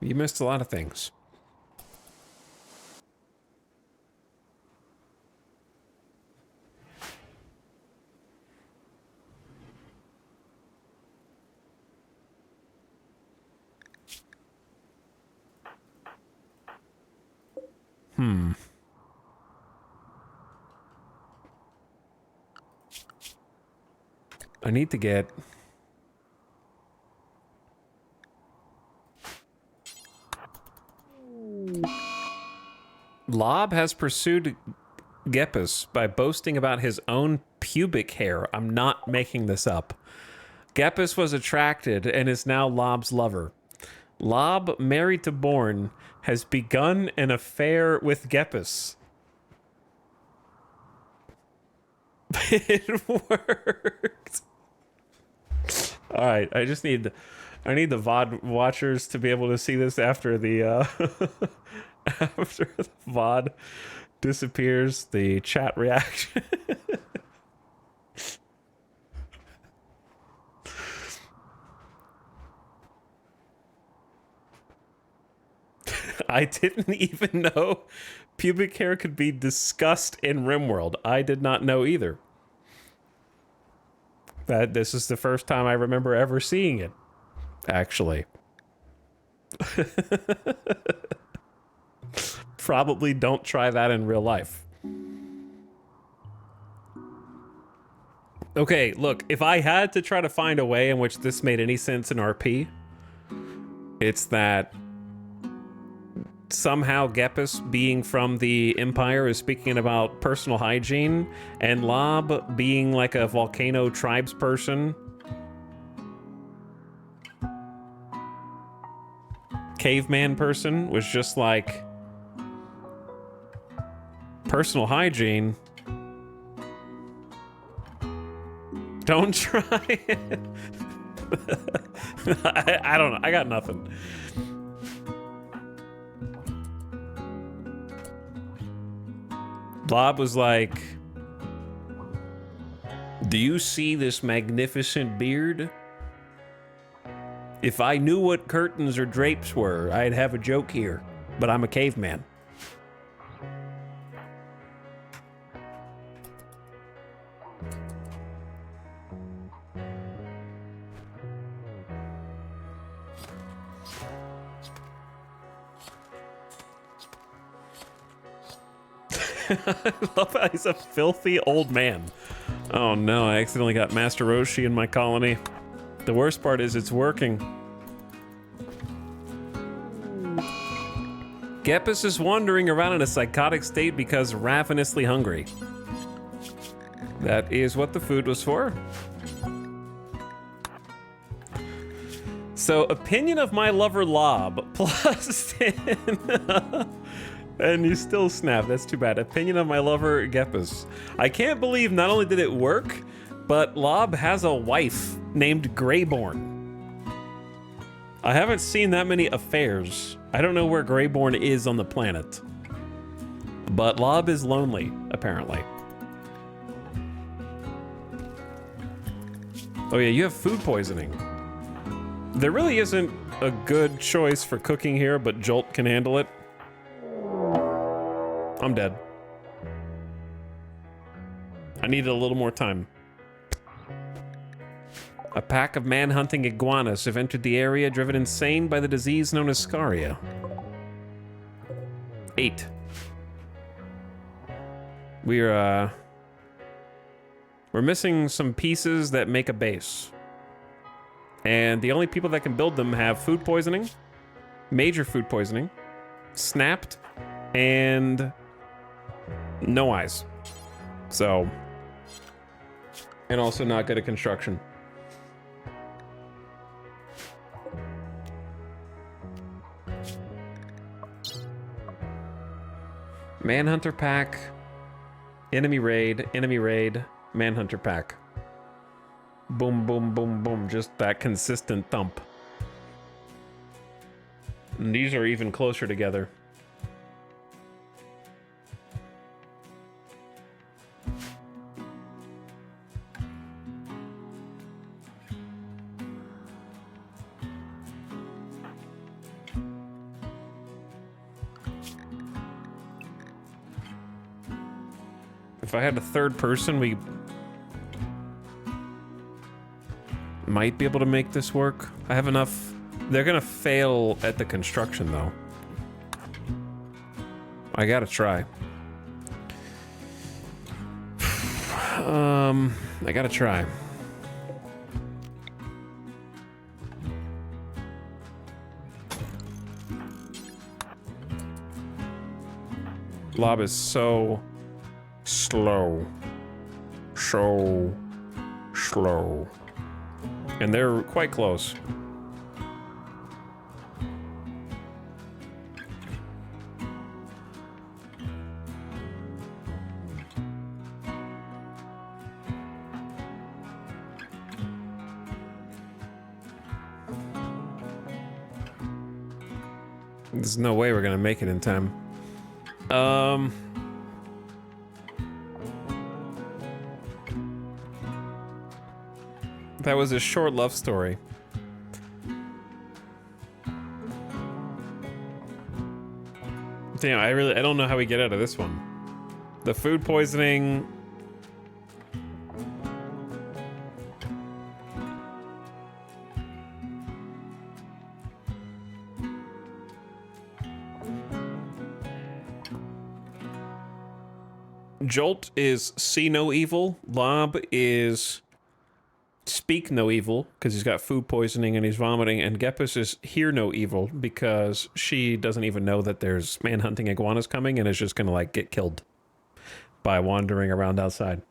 You missed a lot of things. I need to get... Lob has pursued Gepus by boasting about his own pubic hair. I'm not making this up. Gepus was attracted and is now Lob's lover. Lob, married to Born, has begun an affair with Gepus. It worked. All right, I need the VOD watchers to be able to see this after the after the VOD disappears, the chat reaction. I didn't even know pubic hair could be discussed in RimWorld. I did not know either. That this is the first time I remember ever seeing it, actually. Probably don't try that in real life. Okay, look, if I had to try to find a way in which this made any sense in RP, it's that somehow Gepus, being from the Empire, is speaking about personal hygiene, and Lob, being like a volcano tribes person, caveman person, was just like, personal hygiene? Don't try it. I don't know. I got nothing. Lob was like, do you see this magnificent beard? If I knew what curtains or drapes were, I'd have a joke here, but I'm a caveman. I love how he's a filthy old man. Oh no, I accidentally got Master Roshi in my colony. The worst part is it's working. Gepus is wandering around in a psychotic state because ravenously hungry. That is what the food was for. So, opinion of my lover Lob, plus 10. And you still snap, that's too bad. Opinion of my lover Gepus. I can't believe not only did it work, but Lob has a wife named Greyborn. I haven't seen that many affairs. I don't know where Greyborn is on the planet. But Lob is lonely, apparently. Oh yeah, you have food poisoning. There really isn't a good choice for cooking here, but Jolt can handle it. I'm dead. I needed a little more time. A pack of man-hunting iguanas have entered the area, driven insane by the disease known as scaria. 8. We're missing some pieces that make a base. And the only people that can build them have food poisoning, major food poisoning, snapped, and no eyes. So, and also not good at construction. Manhunter pack, enemy raid, Manhunter pack. Boom, boom, boom, boom. Just that consistent thump. And these are even closer together. If I had a third person, we might be able to make this work. I have enough. They're gonna fail at the construction, though. I gotta try. I gotta try. Lob is so slow. So slow. And they're quite close. There's no way we're gonna make it in time. That was a short love story. Damn, I don't know how we get out of this one. The food poisoning. Jolt is see no evil. Lob is speak no evil, because he's got food poisoning and he's vomiting, and Gepus is hear no evil, because she doesn't even know that there's man-hunting iguanas coming and is just gonna, like, get killed by wandering around outside.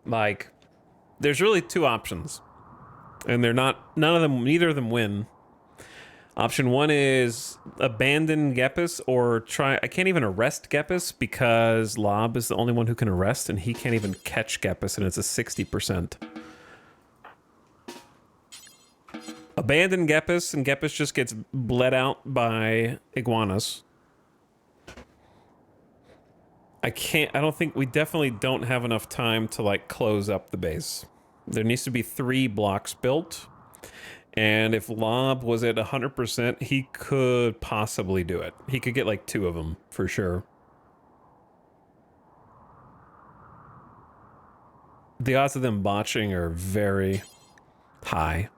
Like, there's really two options, and neither of them win. Option one is abandon Gepus or try. I can't even arrest Gepus because Lob is the only one who can arrest, and he can't even catch Gepus, and it's a 60%. Abandon Gepus, and Gepus just gets bled out by iguanas. I don't think we definitely don't have enough time to, like, close up the base. There needs to be 3 blocks built. And if Lob was at 100%, he could possibly do it. He could get, like, 2 of them, for sure. The odds of them botching are very high.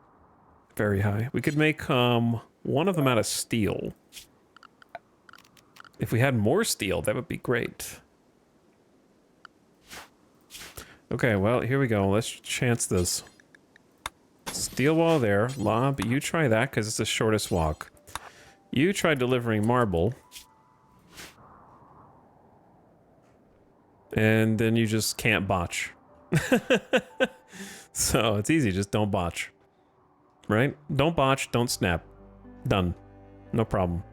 Very high. We could make one of them out of steel. If we had more steel, that would be great. Okay, well, here we go. Let's chance this. Steel wall there. Lob, you try that because it's the shortest walk. You try delivering marble. And then you just can't botch. So it's easy, just don't botch. Right? Don't botch, don't snap. Done. No problem.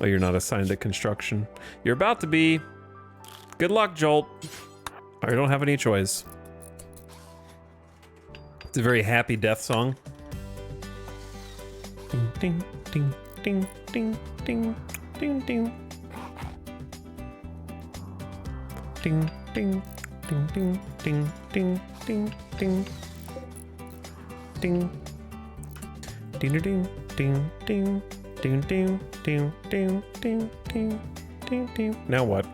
Oh, you're not assigned to construction. You're about to be. Good luck, Jolt. I don't have any choice. It's a very happy death song. Ding, ding, ding, ding, ding. ding, ding, ding. Ding, ding, ding, ding, ding, ding, ding, ding. Ding. Ding, ding, ding, ding, ding, ding, ding, ding, ding, ding, ding, ding. Now what?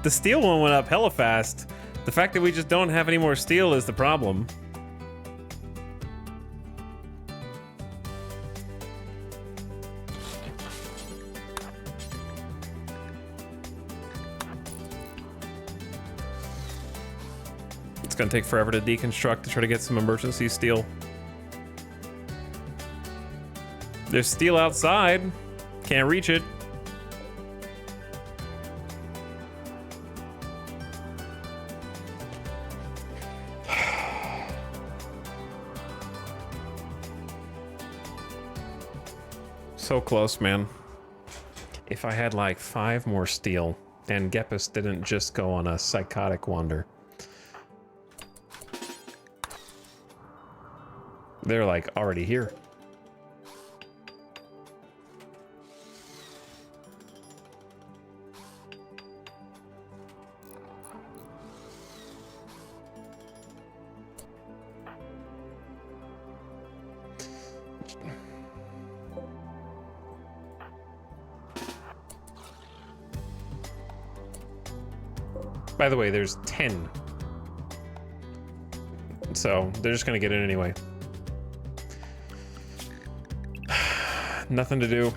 The steel one went up hella fast. The fact that we just don't have any more steel is the problem. It's gonna take forever to deconstruct to try to get some emergency steel. There's steel outside. Can't reach it. So close, man. If I had like 5 more steel and Gepus didn't just go on a psychotic wander. They're like already here. By the way, there's 10. So they're just gonna get in anyway. Nothing to do.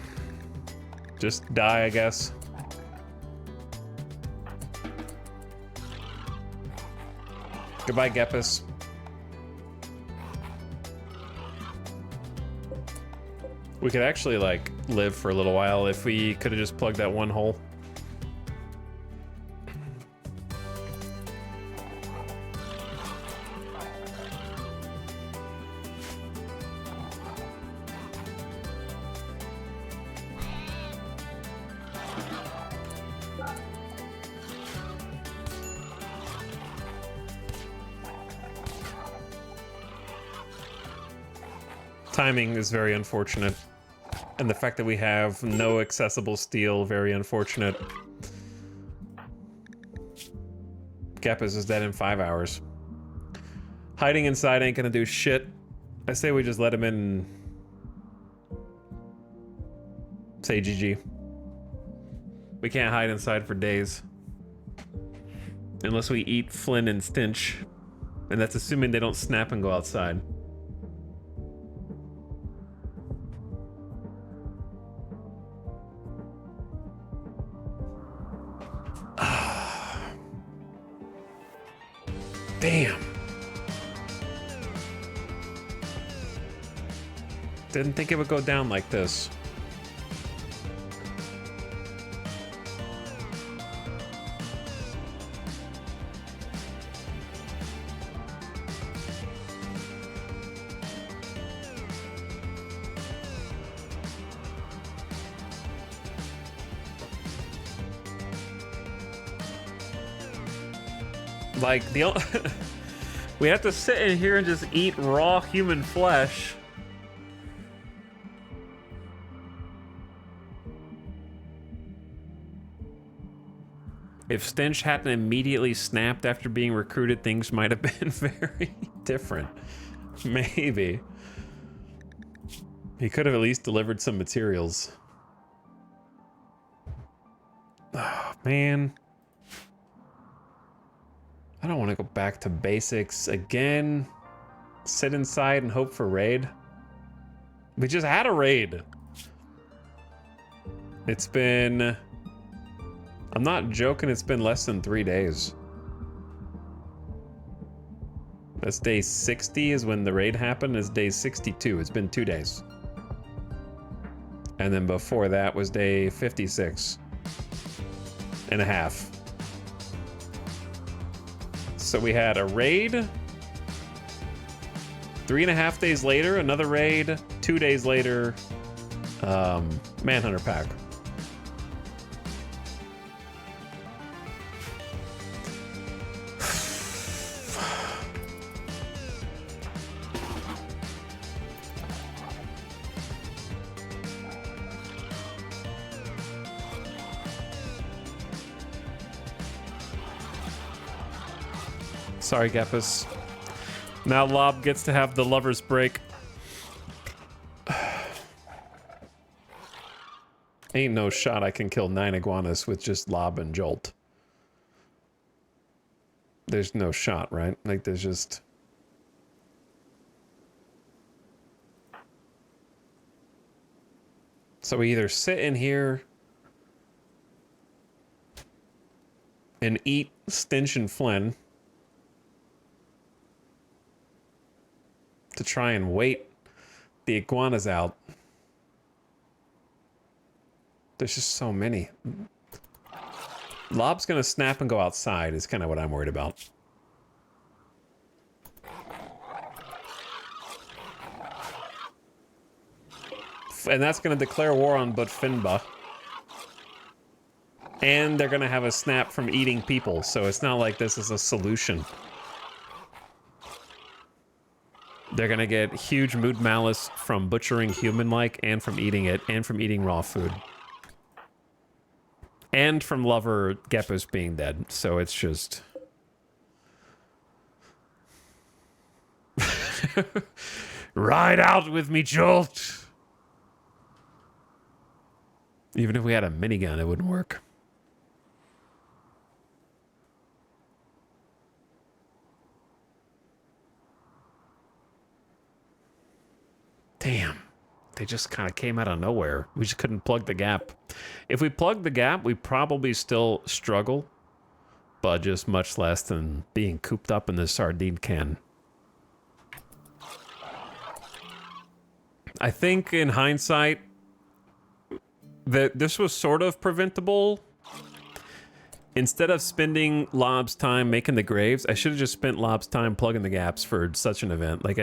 Just die, I guess. Goodbye, Gepus. We could actually, like, live for a little while if we could have just plugged that one hole. Timing is very unfortunate, and the fact that we have no accessible steel, very unfortunate. Gepus is dead in 5 hours. Hiding inside ain't gonna do shit. I say we just let him in and say GG. We can't hide inside for days. Unless we eat Flynn and Stinch. And that's assuming they don't snap and go outside. Damn. Didn't think it would go down like this. Like, we have to sit in here and just eat raw human flesh. If Stench hadn't immediately snapped after being recruited, things might have been very different. Maybe. He could have at least delivered some materials. Oh, man. I don't want to go back to basics again. Sit inside and hope for raid. We just had a raid. It's been... I'm not joking, it's been less than 3 days. That's day 60 is when the raid happened. It's day 62. It's been 2 days. And then before that was day 56 and a half. So we had a raid, 3.5 days later, another raid, 2 days later, Manhunter pack. Sorry, Gepus. Now Lob gets to have the lover's break. Ain't no shot I can kill 9 iguanas with just Lob and Jolt. There's no shot, right? Like, there's just... So we either sit in here and eat Stinch and Flynn to try and wait the iguanas out. There's just so many. Lob's gonna snap and go outside is kind of what I'm worried about. And that's gonna declare war on Butfinba. And they're gonna have a snap from eating people, so it's not like this is a solution. They're gonna get huge mood malice from butchering human-like, and from eating it, and from eating raw food. And from Lover Gepus being dead, so it's just... Ride out with me, Jolt! Even if we had a minigun, it wouldn't work. Damn. They just kind of came out of nowhere. We just couldn't plug the gap. If we plugged the gap, we probably still struggle, but just much less than being cooped up in this sardine can. I think in hindsight that this was sort of preventable. Instead of spending Lob's time making the graves, I should have just spent Lob's time plugging the gaps for such an event. Like,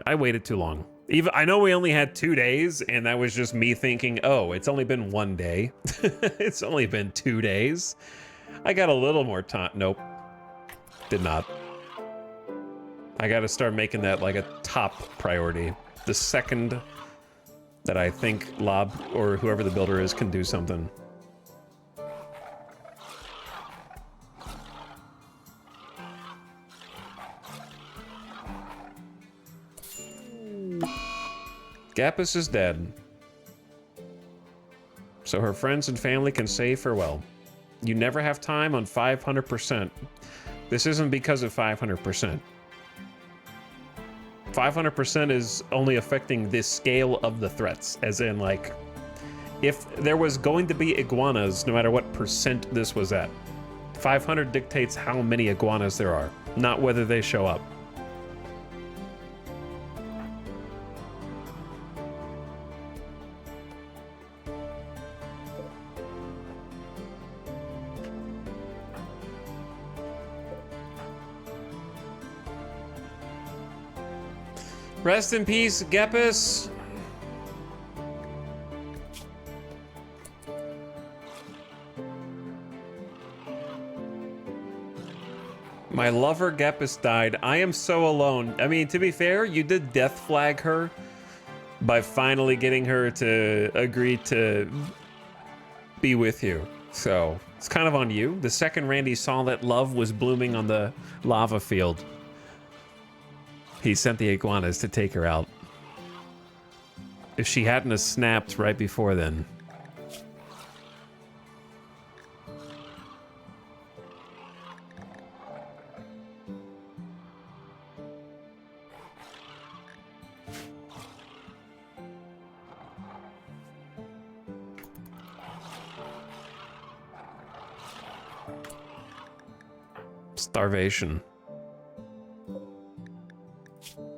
I waited too long. Even I know we only had 2 days, and that was just me thinking, oh, it's only been 1 day. It's only been 2 days. I got a little more time. Nope. Did not. I got to start making that like a top priority. The second that I think Lob or whoever the builder is can do something. Gapus is dead, so her friends and family can say farewell. You never have time on 500%. This isn't because of 500%. 500% is only affecting the scale of the threats, as in, like, if there was going to be iguanas, no matter what percent this was at, 500 dictates how many iguanas there are, not whether they show up. Rest in peace, Gepus. My lover Gepus died. I am so alone. I mean, to be fair, you did death flag her by finally getting her to agree to be with you. So it's kind of on you. The second Randy saw that love was blooming on the lava field, he sent the iguanas to take her out. If she hadn't have snapped right before then. Starvation.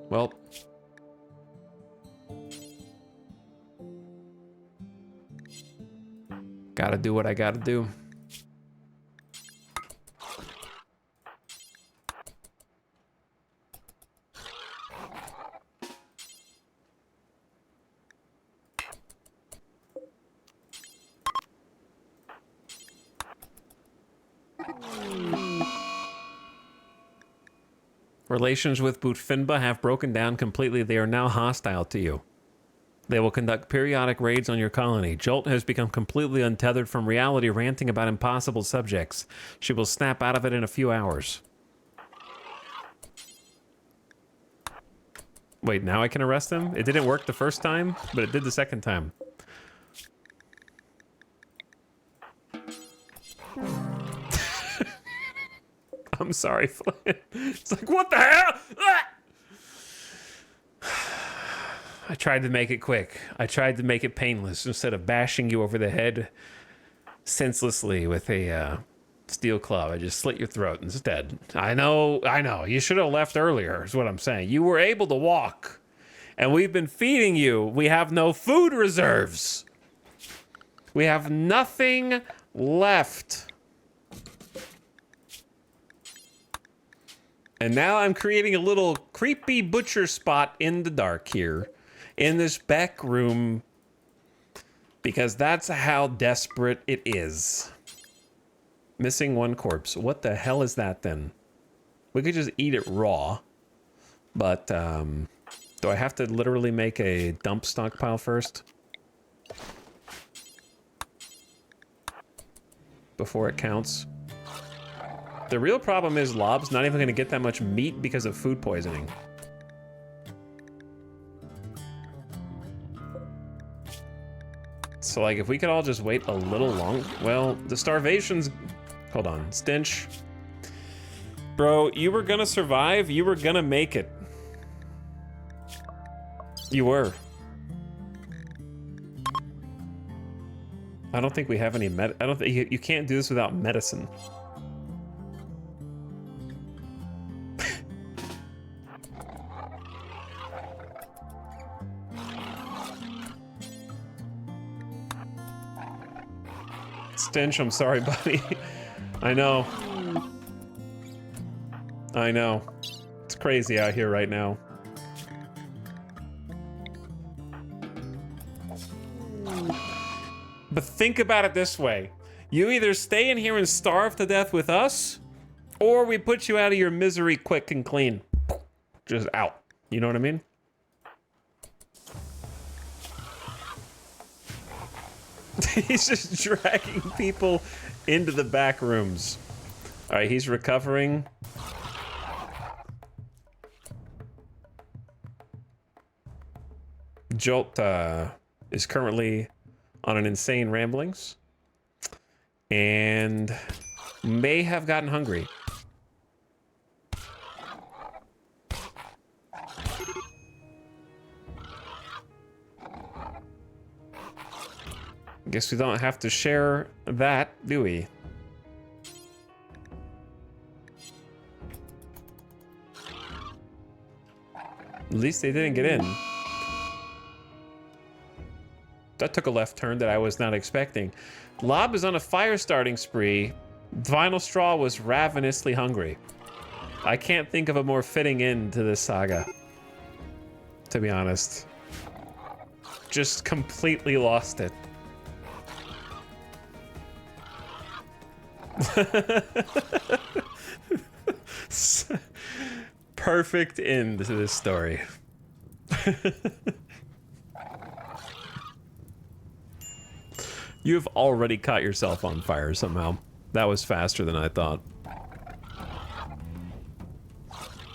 Well, gotta do what I gotta do. Relations with Butfinba have broken down completely. They are now hostile to you. They will conduct periodic raids on your colony. Jolt has become completely untethered from reality, ranting about impossible subjects. She will snap out of it in a few hours. Wait, now I can arrest him? It didn't work the first time, but it did the second time. I'm sorry, Flynn. It's like, what the hell? Ah! I tried to make it quick. I tried to make it painless instead of bashing you over the head senselessly with a steel club. I just slit your throat instead. I know. You should have left earlier, is what I'm saying. You were able to walk, and we've been feeding you. We have no food reserves. We have nothing left. And now I'm creating a little creepy butcher spot in the dark here, in this back room, because that's how desperate it is. Missing one corpse. What the hell is that then? We could just eat it raw, but do I have to literally make a dump stockpile first? Before it counts? The real problem is Lob's not even going to get that much meat because of food poisoning. So, like, if we could all just wait a little long... Well, the starvation's... Hold on. Stench. Bro, you were gonna survive. You were gonna make it. You were. I don't think we have any I don't think... You can't do this without medicine. Stench, I'm sorry, buddy. I know. I know. It's crazy out here right now. But think about it this way. You either stay in here and starve to death with us, or we put you out of your misery quick and clean. Just out. You know what I mean? He's just dragging people into the back rooms. All right, he's recovering. Jolt is currently on an insane ramblings and may have gotten hungry. Guess we don't have to share that, do we? At least they didn't get in. That took a left turn that I was not expecting. Lob is on a fire starting spree. Vinyl Straw was ravenously hungry. I can't think of a more fitting end to this saga, to be honest. Just completely lost it. Perfect end to this story. You've already caught yourself on fire somehow. That was faster than I thought.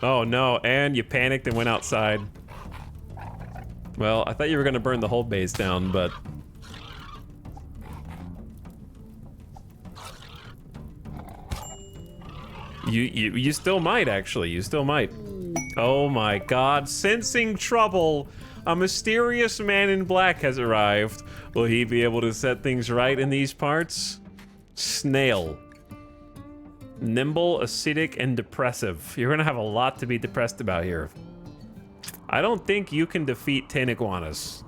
Oh no, and you panicked and went outside. Well, I thought you were gonna burn the whole base down, but... You still might, actually. You still might. Oh my god. Sensing trouble. A mysterious man in black has arrived. Will he be able to set things right in these parts? Snail. Nimble, acidic, and depressive. You're gonna have a lot to be depressed about here. I don't think you can defeat 10 iguanas.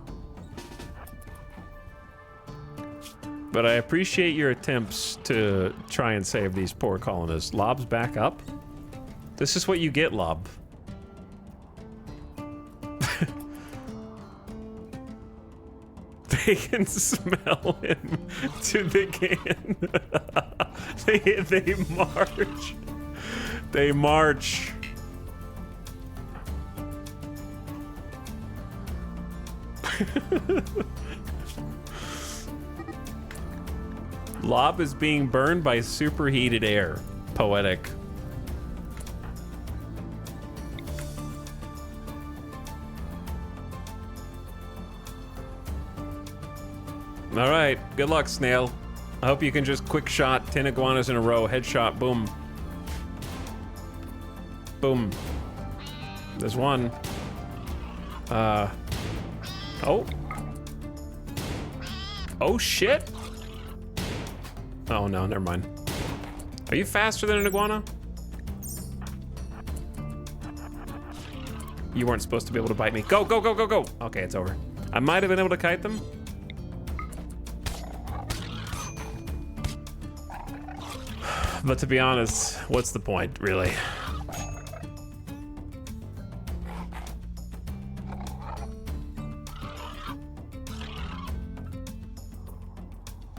But I appreciate your attempts to try and save these poor colonists. Lob's back up? This is what you get, Lob. They can smell him to the can. They march. They march. Lob is being burned by superheated air. Poetic. All right, good luck, Snail. I hope you can just quick shot 10 iguanas in a row. Headshot, boom. Boom. There's one. Oh. Oh, shit. Oh, no, never mind. Are you faster than an iguana? You weren't supposed to be able to bite me. Go, go, go, go, go. Okay, it's over. I might have been able to kite them. But to be honest, what's the point, really?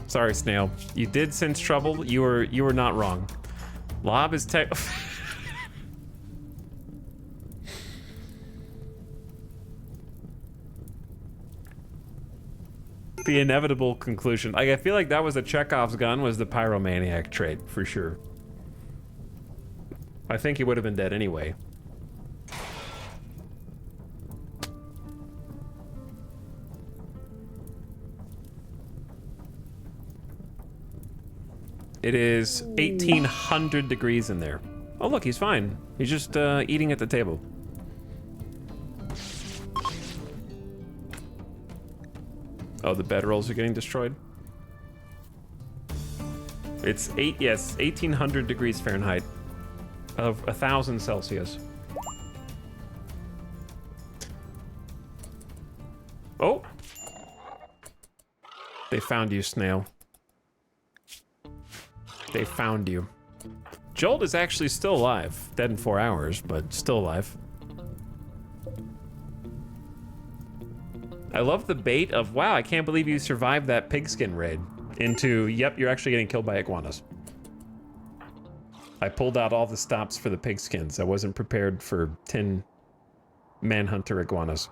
Sorry, Snail. You did sense trouble. You were not wrong. Lob is tech. The inevitable conclusion. Like, I feel like that was a Chekhov's gun, was the pyromaniac trait, for sure. I think he would have been dead anyway. It is 1800 degrees in there. Oh, look, he's fine. He's just eating at the table. Oh, the bedrolls are getting destroyed. It's 1800 degrees Fahrenheit of 1000 Celsius. Oh! They found you, Snail. They found you. Jolt is actually still alive. Dead in 4 hours, but still alive. I love the bait of, wow, I can't believe you survived that pigskin raid, into, yep, you're actually getting killed by iguanas. I pulled out all the stops for the pigskins. I wasn't prepared for 10 manhunter iguanas.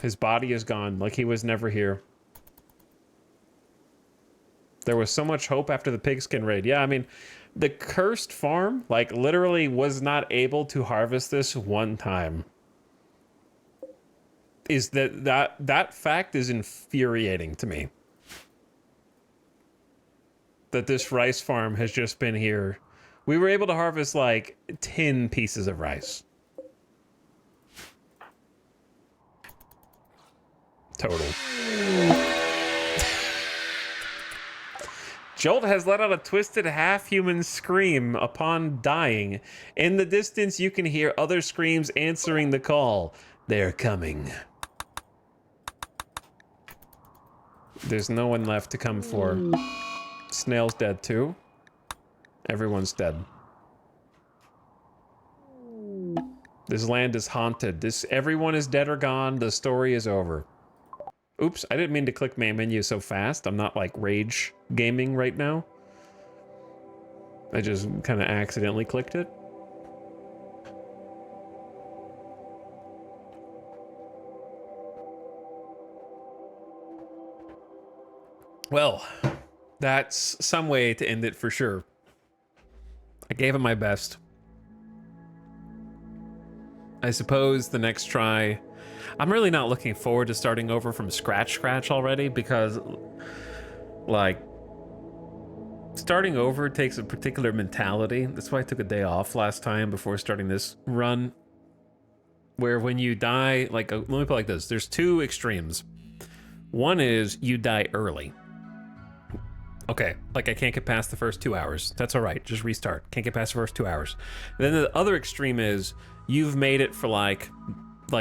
His body is gone, like he was never here. There was so much hope after the pigskin raid. Yeah, I mean, the cursed farm, like, literally was not able to harvest this one time. Is that fact is infuriating to me. That this rice farm has just been here. We were able to harvest, like, 10 pieces of rice. Total. Jolt has let out a twisted half-human scream upon dying. In the distance, you can hear other screams answering the call. They're coming. There's no one left to come for. Snail's dead too. Everyone's dead. This land is haunted. Everyone is dead or gone. The story is over. Oops, I didn't mean to click main menu so fast. I'm not like rage gaming right now. I just kind of accidentally clicked it. Well, that's some way to end it for sure. I gave it my best. I suppose the next try... I'm really not looking forward to starting over from scratch already, because, like, starting over takes a particular mentality. That's why I took a day off last time before starting this run, where when you die, like, let me put it like this. There's two extremes. One is you die early. Okay, like, I can't get past the first 2 hours. That's all right, just restart. Can't get past the first 2 hours. And then the other extreme is you've made it for, like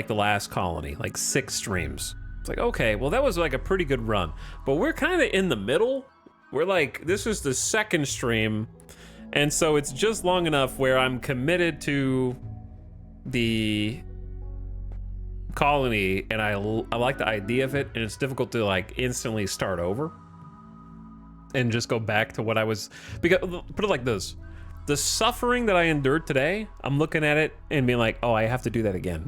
the last colony, like 6 streams. It's like, okay, well, that was like a pretty good run, but we're kind of in the middle. We're like, this is the 2nd stream, and so it's just long enough where I'm committed to the colony, and I like the idea of it, and it's difficult to like instantly start over and just go back to what I was, because put it like this. The suffering that I endured today, I'm looking at it and being like, oh, I have to do that again.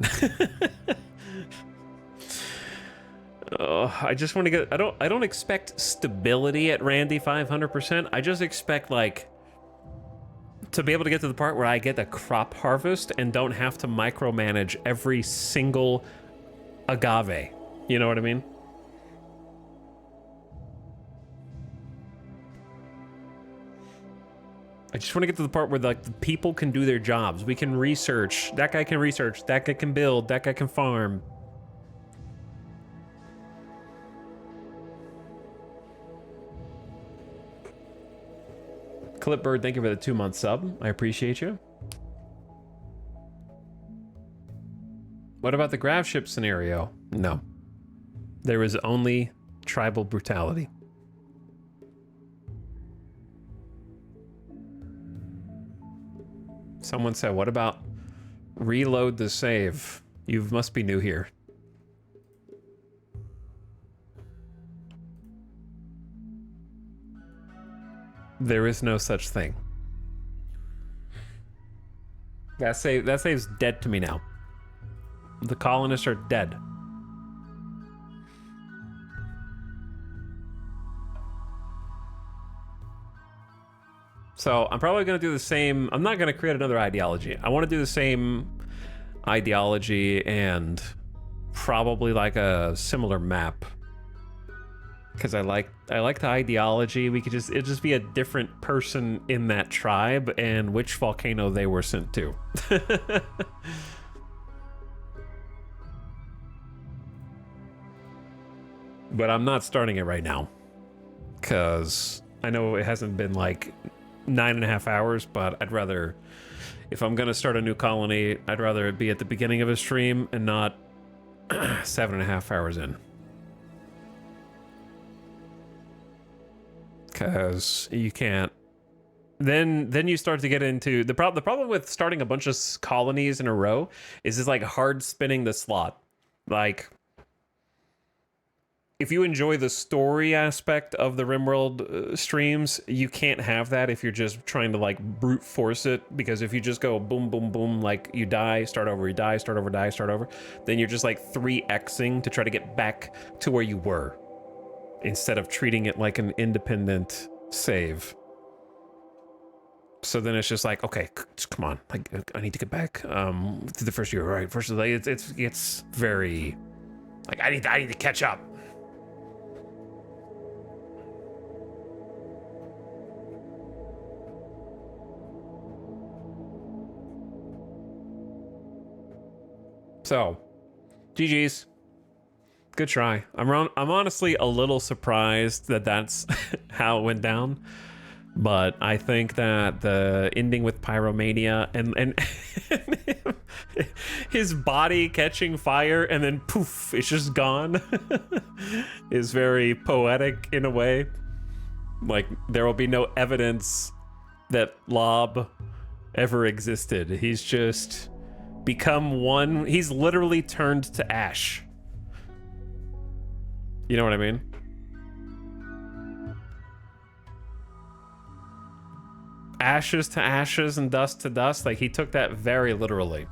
I just want to get. I don't expect stability at Randy 500%. I just expect like to be able to get to the part where I get the crop harvest and don't have to micromanage every single agave. You know what I mean? I just want to get to the part where like the people can do their jobs. We can research. That guy can research. That guy can build. That guy can farm. Clipbird, thank you for the 2-month sub. I appreciate you. What about the grav ship scenario? No. There is only tribal brutality. Someone said, what about reload the save? You must be new here. There is no such thing. That save's dead to me now. The colonists are dead. So I'm probably going to do the same. I'm not going to create another ideology. I want to do the same ideology and probably like a similar map. Because I like the ideology. We could it'd just be a different person in that tribe and which volcano they were sent to. But I'm not starting it right now. Because I know it hasn't been like 9.5 hours, but I'd rather, if I'm going to start a new colony, I'd rather it be at the beginning of a stream and not 7.5 hours in. Because you can't. Then you start to get into the problem with starting a bunch of colonies in a row is it's like hard spinning the slot. Like, if you enjoy the story aspect of the RimWorld streams, you can't have that if you're just trying to like brute force it. Because if you just go boom, boom, boom, like you die, start over, you die, start over, die, start over, then you're just like 3xing to try to get back to where you were, instead of treating it like an independent save. So then it's just like, okay, come on, like I need to get back to the first year, right? First, like it's very like I need to catch up. So, GG's. Good try. I'm honestly a little surprised that that's how it went down, but I think that the ending with pyromania and his body catching fire and then poof, it's just gone is very poetic in a way. Like there will be no evidence that Lob ever existed. He's just become one. He's literally turned to ash. You know what I mean? Ashes to ashes and dust to dust. Like, he took that very literally.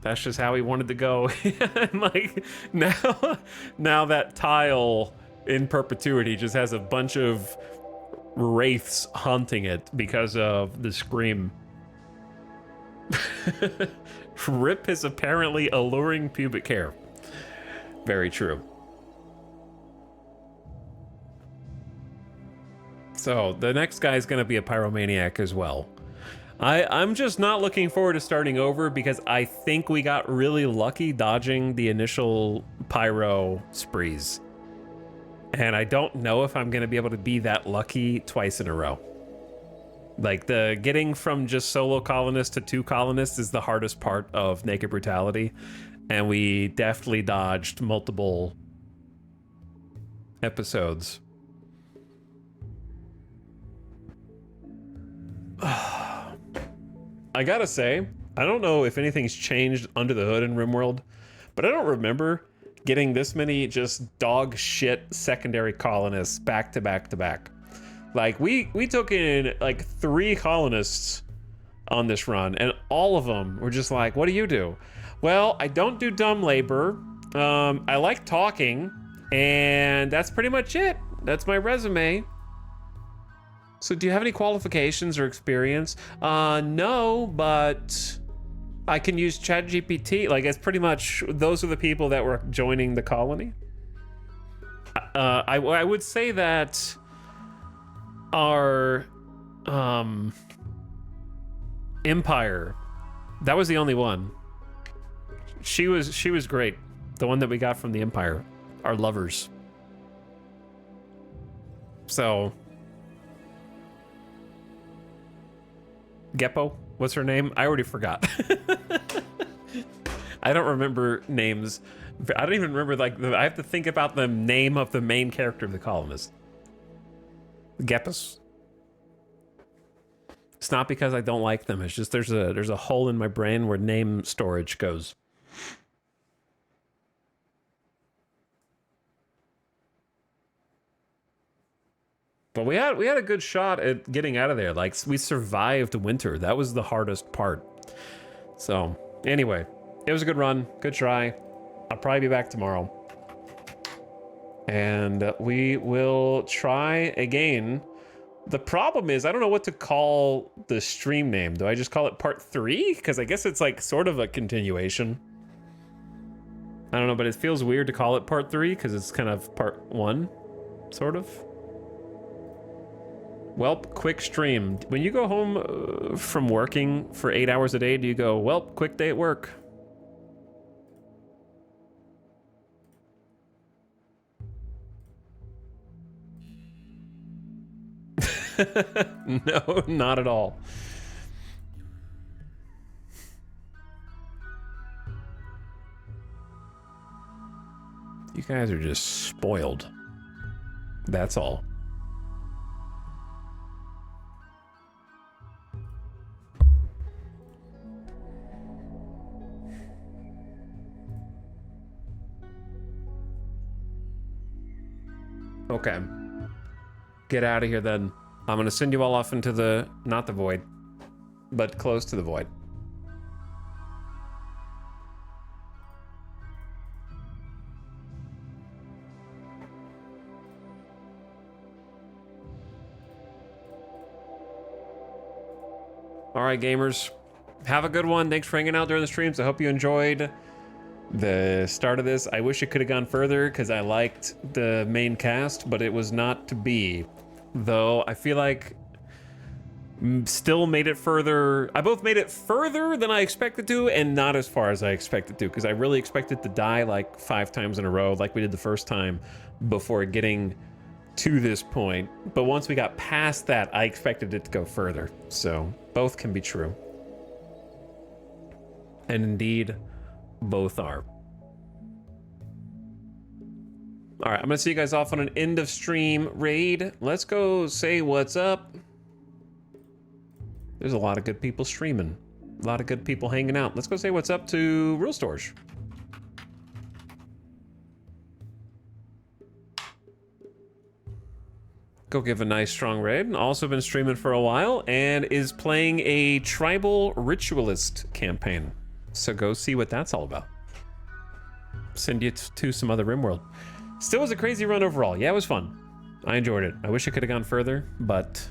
That's just how he wanted to go. And like, now that tile in perpetuity just has a bunch of wraiths haunting it because of the scream. Rip his apparently alluring pubic hair. Very true. So the next guy is going to be a pyromaniac as well. I'm just not looking forward to starting over because I think we got really lucky dodging the initial pyro sprees. And I don't know if I'm going to be able to be that lucky twice in a row. Like, the getting from just solo colonists to 2 colonists is the hardest part of Naked Brutality. And we definitely dodged multiple episodes. I gotta say, I don't know if anything's changed under the hood in RimWorld, but I don't remember getting this many just dog shit secondary colonists back to back to back. Like, we took in like 3 colonists on this run, and all of them were just like, what do you do? Well, I don't do dumb labor. I like talking, and that's pretty much it. That's my resume. So do you have any qualifications or experience? No, but I can use ChatGPT. Like, it's pretty much, those are the people that were joining the colony. I would say that our Empire, that was the only one. She was great. The one that we got from the Empire, our lovers. So, Geppo, what's her name? I already forgot. I don't remember names. I don't even remember, like, I have to think about the name of the main character of the columnist. Geppos. It's not because I don't like them. It's just there's a hole in my brain where name storage goes. But we had a good shot at getting out of there. Like, we survived winter. That was the hardest part. So, anyway, it was a good run. Good try. I'll probably be back tomorrow. And we will try again. The problem is, I don't know what to call the stream name. Do I just call it part 3? Because I guess it's like sort of a continuation. I don't know, but it feels weird to call it part 3 because it's kind of part 1, sort of. Welp, quick stream. When you go home from working for 8 hours a day, do you go, welp, quick day at work? No, not at all. You guys are just spoiled. That's all. Okay. Get out of here then. I'm gonna send you all off into the, not the void, but close to the void. All right, gamers, have a good one. Thanks for hanging out during the streams. I hope you enjoyed the start of this. I wish it could have gone further because I liked the main cast, but it was not to be. Though I feel like still made it further. I both made it further than I expected to and not as far as I expected to, because I really expected to die like 5 times in a row like we did the first time before getting to this point. But once we got past that, I expected it to go further. So both can be true. And indeed, both are. All right, I'm gonna see you guys off on an end of stream raid. Let's go say what's up. There's a lot of good people streaming. A lot of good people hanging out. Let's go say what's up to Real Storage. Go give a nice strong raid. Also been streaming for a while and is playing a tribal ritualist campaign. So go see what that's all about. Send you to some other RimWorld. Still was a crazy run overall. Yeah, it was fun. I enjoyed it. I wish I could have gone further, but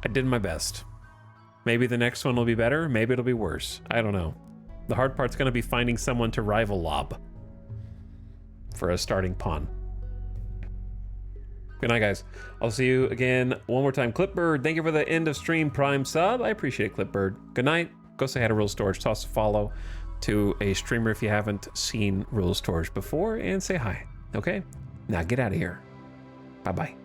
I did my best. Maybe the next one will be better. Maybe it'll be worse. I don't know. The hard part's going to be finding someone to rival lob for a starting pawn. Good night, guys. I'll see you again one more time. Clipbird, thank you for the end of stream prime sub. I appreciate it, Clipbird. Good night. Go say hi to Real Storage. Toss a follow to a streamer if you haven't seen Real Storage before, and say hi. Okay? Now get out of here. Bye-bye.